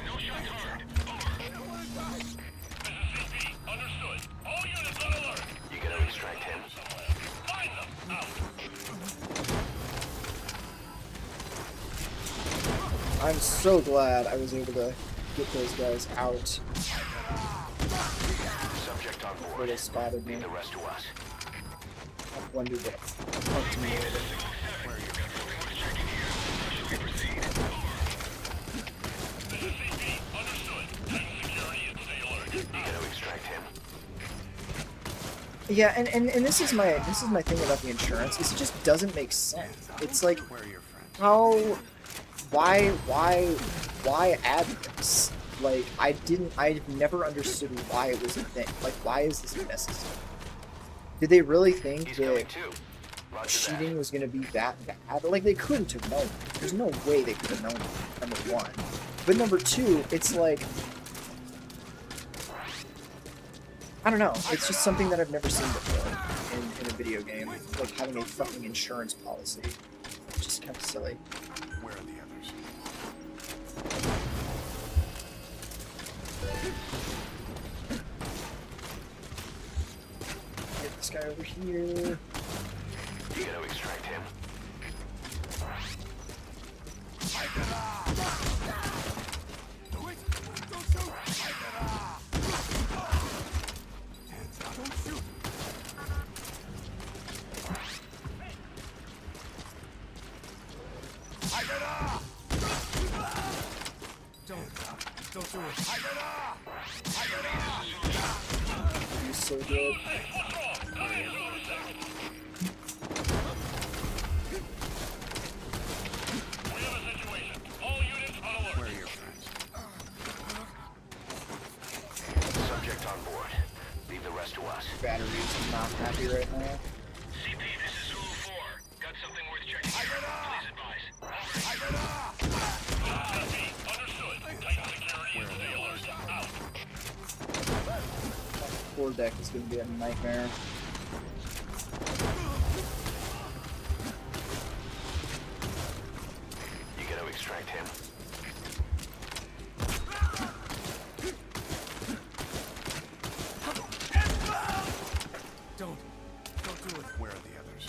[SPEAKER 3] No shots heard. Over. This is CP. Understood. All units on alert.
[SPEAKER 5] You gotta extract him.
[SPEAKER 3] Find them. Out.
[SPEAKER 1] I'm so glad I was able to get those guys out
[SPEAKER 5] Subject on
[SPEAKER 1] before
[SPEAKER 5] board.
[SPEAKER 1] they spotted me.
[SPEAKER 5] Leave the rest to us.
[SPEAKER 1] I wondered what fucked me over.
[SPEAKER 5] You gotta extract him.
[SPEAKER 1] Yeah, and this is my thing about the insurance, is it just doesn't make sense. It's like, how, why add this? Like, I've never understood why it was a thing. Like, why is this necessary? Did they really think
[SPEAKER 5] He's
[SPEAKER 1] that
[SPEAKER 5] coming too. Roger
[SPEAKER 1] cheating was gonna be that bad? Like, they couldn't have known. There's no way they could have known, number one. But number two, it's like, I don't know. It's just something that I've never seen before in a video game. Like having a fucking insurance policy. It's just kind of silly.
[SPEAKER 6] Where are the others?
[SPEAKER 1] Get this guy over here.
[SPEAKER 5] You gotta extract him.
[SPEAKER 6] Do it! Don't shoot! Don't shoot! Don't do it!
[SPEAKER 1] He's so good.
[SPEAKER 6] Where are your friends?
[SPEAKER 5] Subject on board. Leave the rest to us.
[SPEAKER 1] Battery's not happy right now.
[SPEAKER 3] CP, this is Zulu 4. Got something worth checking here. Please advise. Over. Copy. Understood. Tighten security and stay alert. Out.
[SPEAKER 1] Floor deck is gonna be a nightmare.
[SPEAKER 5] You gotta extract him.
[SPEAKER 6] Don't do it. Where are the others?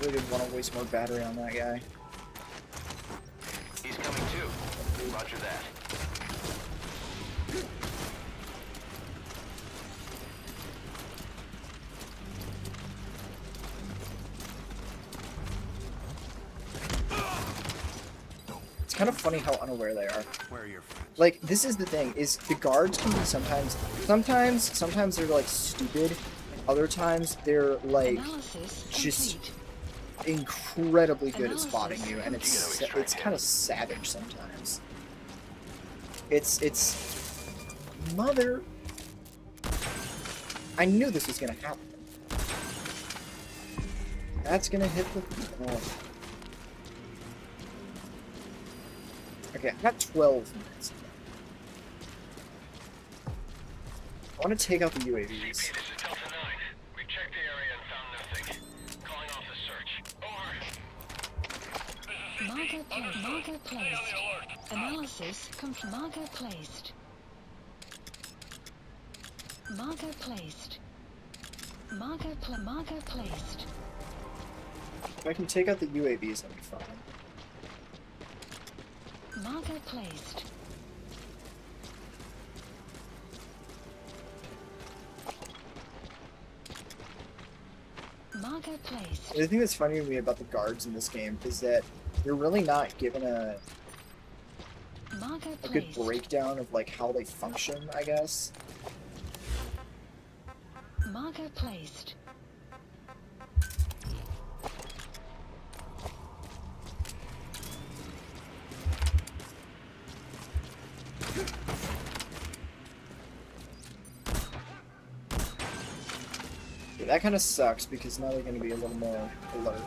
[SPEAKER 1] Really didn't want to waste more battery on that guy.
[SPEAKER 5] He's coming too. Roger that.
[SPEAKER 1] It's kind of funny how unaware they are.
[SPEAKER 6] Where are your friends?
[SPEAKER 1] Like, this is the thing, is the guards can be sometimes they're like stupid, and other times they're like
[SPEAKER 2] Analysis
[SPEAKER 1] just
[SPEAKER 2] complete.
[SPEAKER 1] incredibly good at
[SPEAKER 2] Analysis
[SPEAKER 1] spotting you, and it's kind of savage sometimes. It's mother. I knew this was gonna happen. That's gonna hit the. Oh. Okay, I got 12 minutes. I want to take out the UAVs.
[SPEAKER 3] CP, this is Delta 9. We checked the area and found nothing. Calling off the search. Over.
[SPEAKER 2] Marker
[SPEAKER 3] Stay on
[SPEAKER 2] placed.
[SPEAKER 3] the alert.
[SPEAKER 2] Analysis complete. Marker placed. Marker placed. Marker placed.
[SPEAKER 1] If I can take out the UAVs, I'll be fine.
[SPEAKER 2] Marker placed. Marker placed.
[SPEAKER 1] The thing that's funny to me about the guards in this game is that you're really not given a
[SPEAKER 2] Marker
[SPEAKER 1] good
[SPEAKER 2] placed.
[SPEAKER 1] breakdown of like how they function, I guess.
[SPEAKER 2] Marker placed.
[SPEAKER 1] That kind of sucks because now they're going to be a little more alert.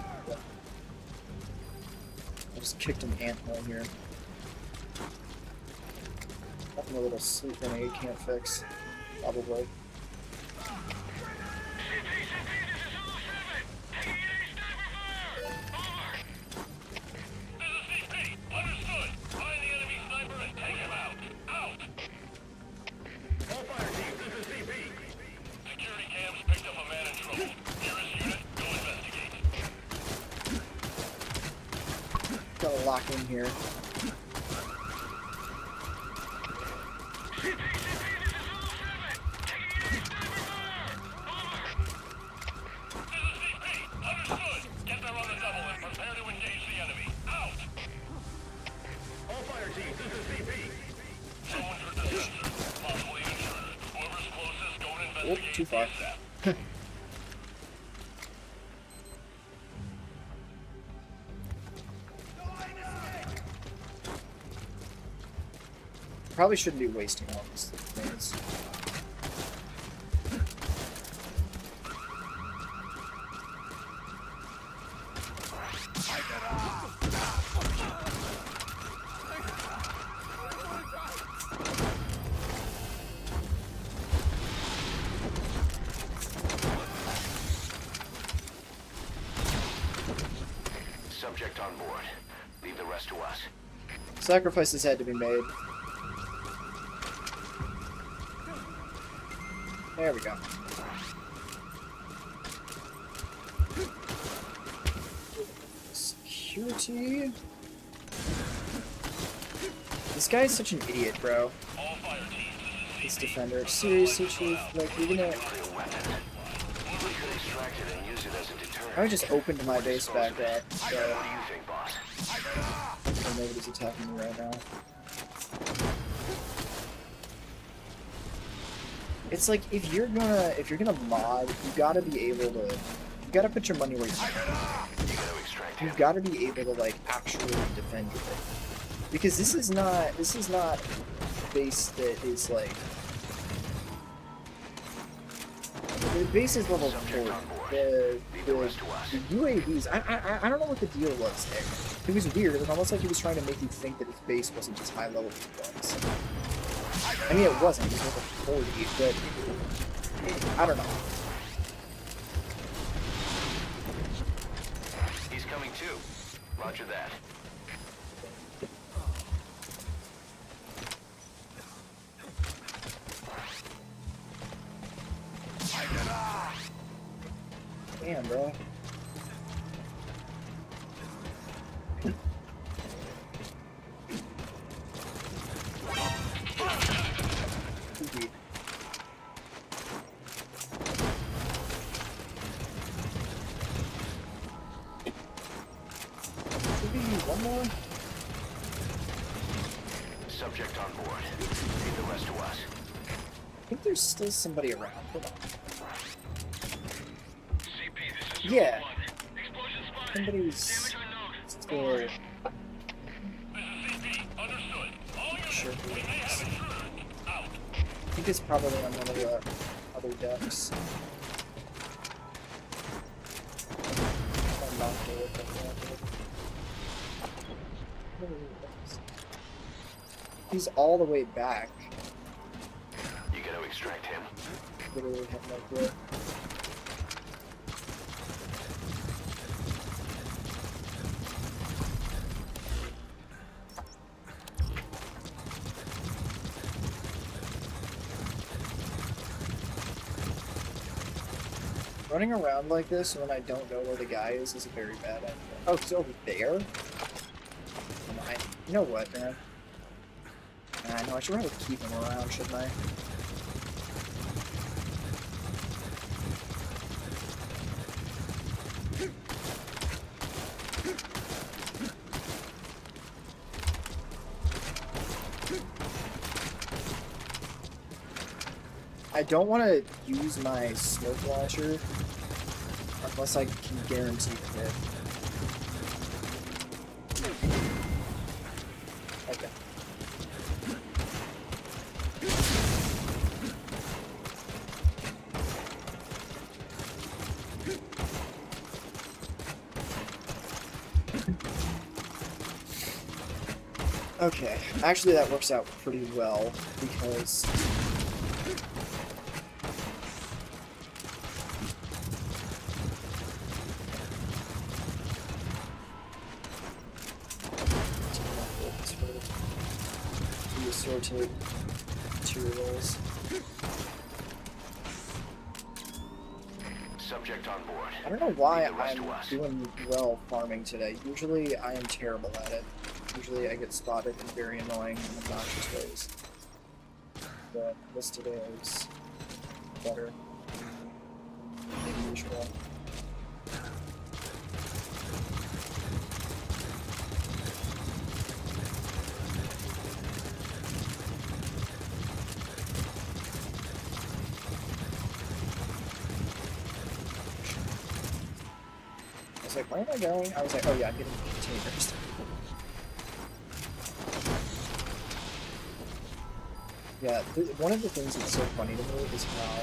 [SPEAKER 1] I just kicked an anthill here. Nothing a little sleep grenade can't fix. Probably. Gotta lock in here. Oh, too far. Probably shouldn't be wasting all these things.
[SPEAKER 5] Subject on board. Leave the rest to us.
[SPEAKER 1] Sacrifices had to be made. There we go. Security. This guy is such an idiot, bro. This defender. Seriously, Chief? Like, you're gonna... I just opened my base back up, so...
[SPEAKER 5] What do you think, boss?
[SPEAKER 1] So nobody's attacking me right now. It's like, if you're gonna mod, you gotta be able to... You gotta put your money where your mouth is. You've gotta be able to, like, actually defend your thing. Because this is not a base that is, like... The base is level 4. The UAVs, I don't know what the deal was there. It was weird. It was almost like he was trying to make you think that his base wasn't as high level as it was. I mean, it wasn't. It was level 40, but... I don't know.
[SPEAKER 5] He's coming too. Roger that.
[SPEAKER 1] Damn, bro. One more?
[SPEAKER 5] Subject on board. Leave the rest to us.
[SPEAKER 1] I think there's still somebody around. Hold on.
[SPEAKER 3] CP, this is
[SPEAKER 1] Yeah.
[SPEAKER 3] Explosion spotted.
[SPEAKER 1] Somebody's
[SPEAKER 3] Damage unknown.
[SPEAKER 1] still...
[SPEAKER 3] This is CP. Understood. All units,
[SPEAKER 1] Sure.
[SPEAKER 3] we may have intruders. Out.
[SPEAKER 1] I think it's probably on one of the other decks. I'm not sure what that's on. He's all the way back.
[SPEAKER 5] You gotta extract him.
[SPEAKER 1] Literally have no clue. Running around like this when I don't know where the guy is a very bad idea. Oh, he's over there? You know what, man? I know, I should probably keep him around, shouldn't I? I don't want to use my smoke launcher unless I can guarantee the hit. Okay. Okay, actually that works out pretty well because we assorted materials.
[SPEAKER 5] Subject on board.
[SPEAKER 1] I don't know why
[SPEAKER 5] Leave the rest
[SPEAKER 1] I'm
[SPEAKER 5] to us.
[SPEAKER 1] doing well farming today. Usually I am terrible at it. Usually I get spotted in very annoying and obnoxious ways. But this today is better than usual. I was like, where am I going? I was like, oh yeah, I'm getting containers. Yeah, one of the things that's so funny to me is how.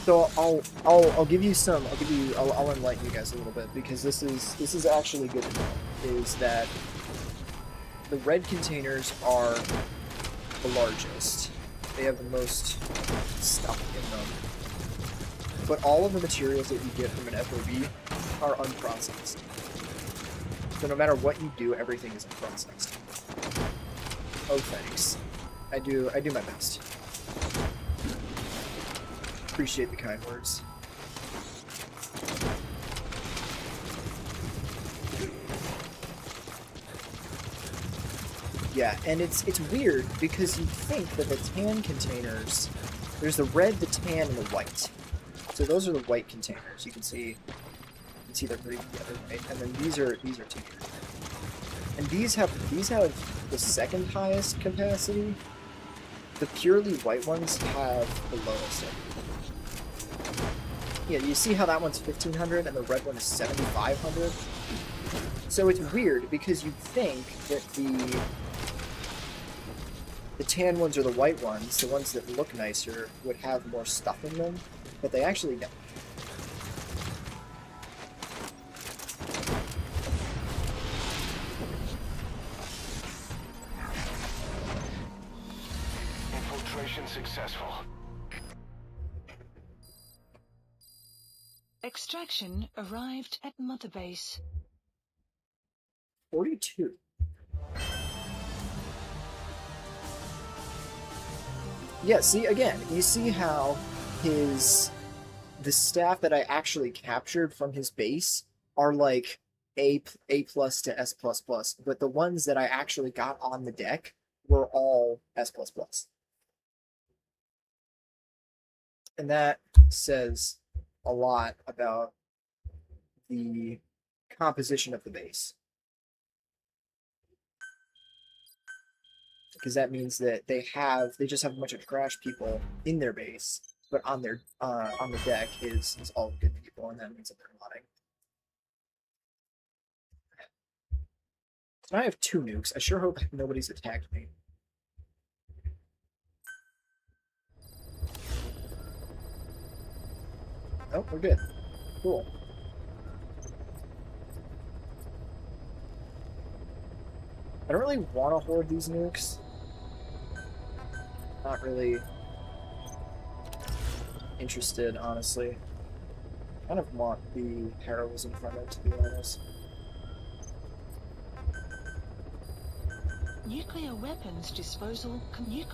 [SPEAKER 1] So I'll give you some. I'll enlighten you guys a little bit because this is actually good to know. Is that the red containers are the largest. They have the most stuff in them. But all of the materials that you get from an FOB are unprocessed. So no matter what you do, everything is unprocessed. Oh, thanks. I do my best. Appreciate the kind words. Yeah, and it's weird because you think that the tan containers, there's the red, the tan, and the white. So those are the white containers. You can see they're pretty together, right? And then these are tan. And these have the second highest capacity. The purely white ones have the lowest. Yeah, you see how that one's 1500 and the red one is 7500? So it's weird because you'd think that the tan ones or the white ones, the ones that look nicer, would have more stuff in them, but they actually don't.
[SPEAKER 5] Infiltration successful.
[SPEAKER 2] Extraction arrived at Mother Base.
[SPEAKER 1] 42. Yeah, see, again, you see how the staff that I actually captured from his base are like A+ to S++, but the ones that I actually got on the deck were all S++. And that says a lot about the composition of the base. Because that means that they just have a bunch of trash people in their base, but on the deck is all good people, and that means that they're modding. So now I have 2 nukes. I sure hope nobody's attacked me. Oh, we're good. Cool. I don't really want to hoard these nukes. Not really interested, honestly. I kind of want the heroism from it, to be honest.
[SPEAKER 2] Nuclear weapons disposal complete.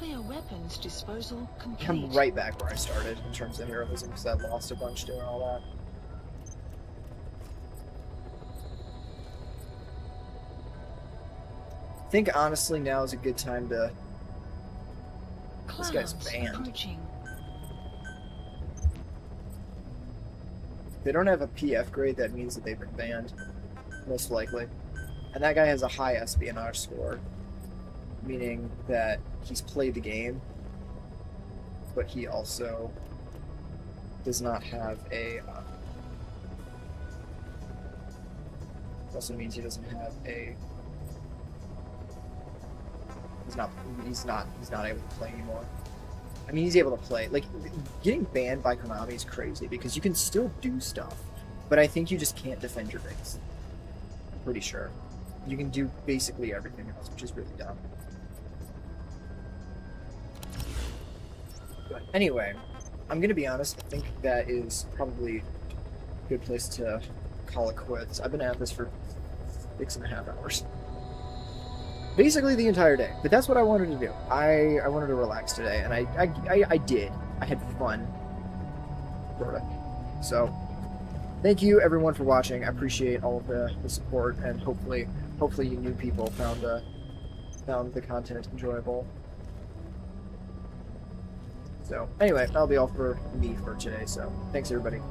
[SPEAKER 1] I'm right back where I started in terms of heroism because I lost a bunch doing all that. I think honestly now is a good time to. This guy's
[SPEAKER 2] Clouds
[SPEAKER 1] banned.
[SPEAKER 2] approaching.
[SPEAKER 1] If they don't have a PF grade, that means that they've been banned, most likely. And that guy has a high espionage score, meaning that he's played the game, but he also does not have a. Also means he doesn't have a. He's not able to play anymore. I mean, he's able to play. Like, getting banned by Konami is crazy because you can still do stuff, but I think you just can't defend your base. I'm pretty sure. you can do basically everything else, which is really dumb. But anyway, I'm gonna be honest, I think that is probably a good place to call it quits. I've been at this for 6.5 hours. Basically the entire day. But that's what I wanted to do. I wanted to relax today, and I did. I had fun. Sorta. So thank you everyone for watching. I appreciate all of the support, and hopefully you new people found the content enjoyable. So anyway, that'll be all for me for today. So thanks everybody.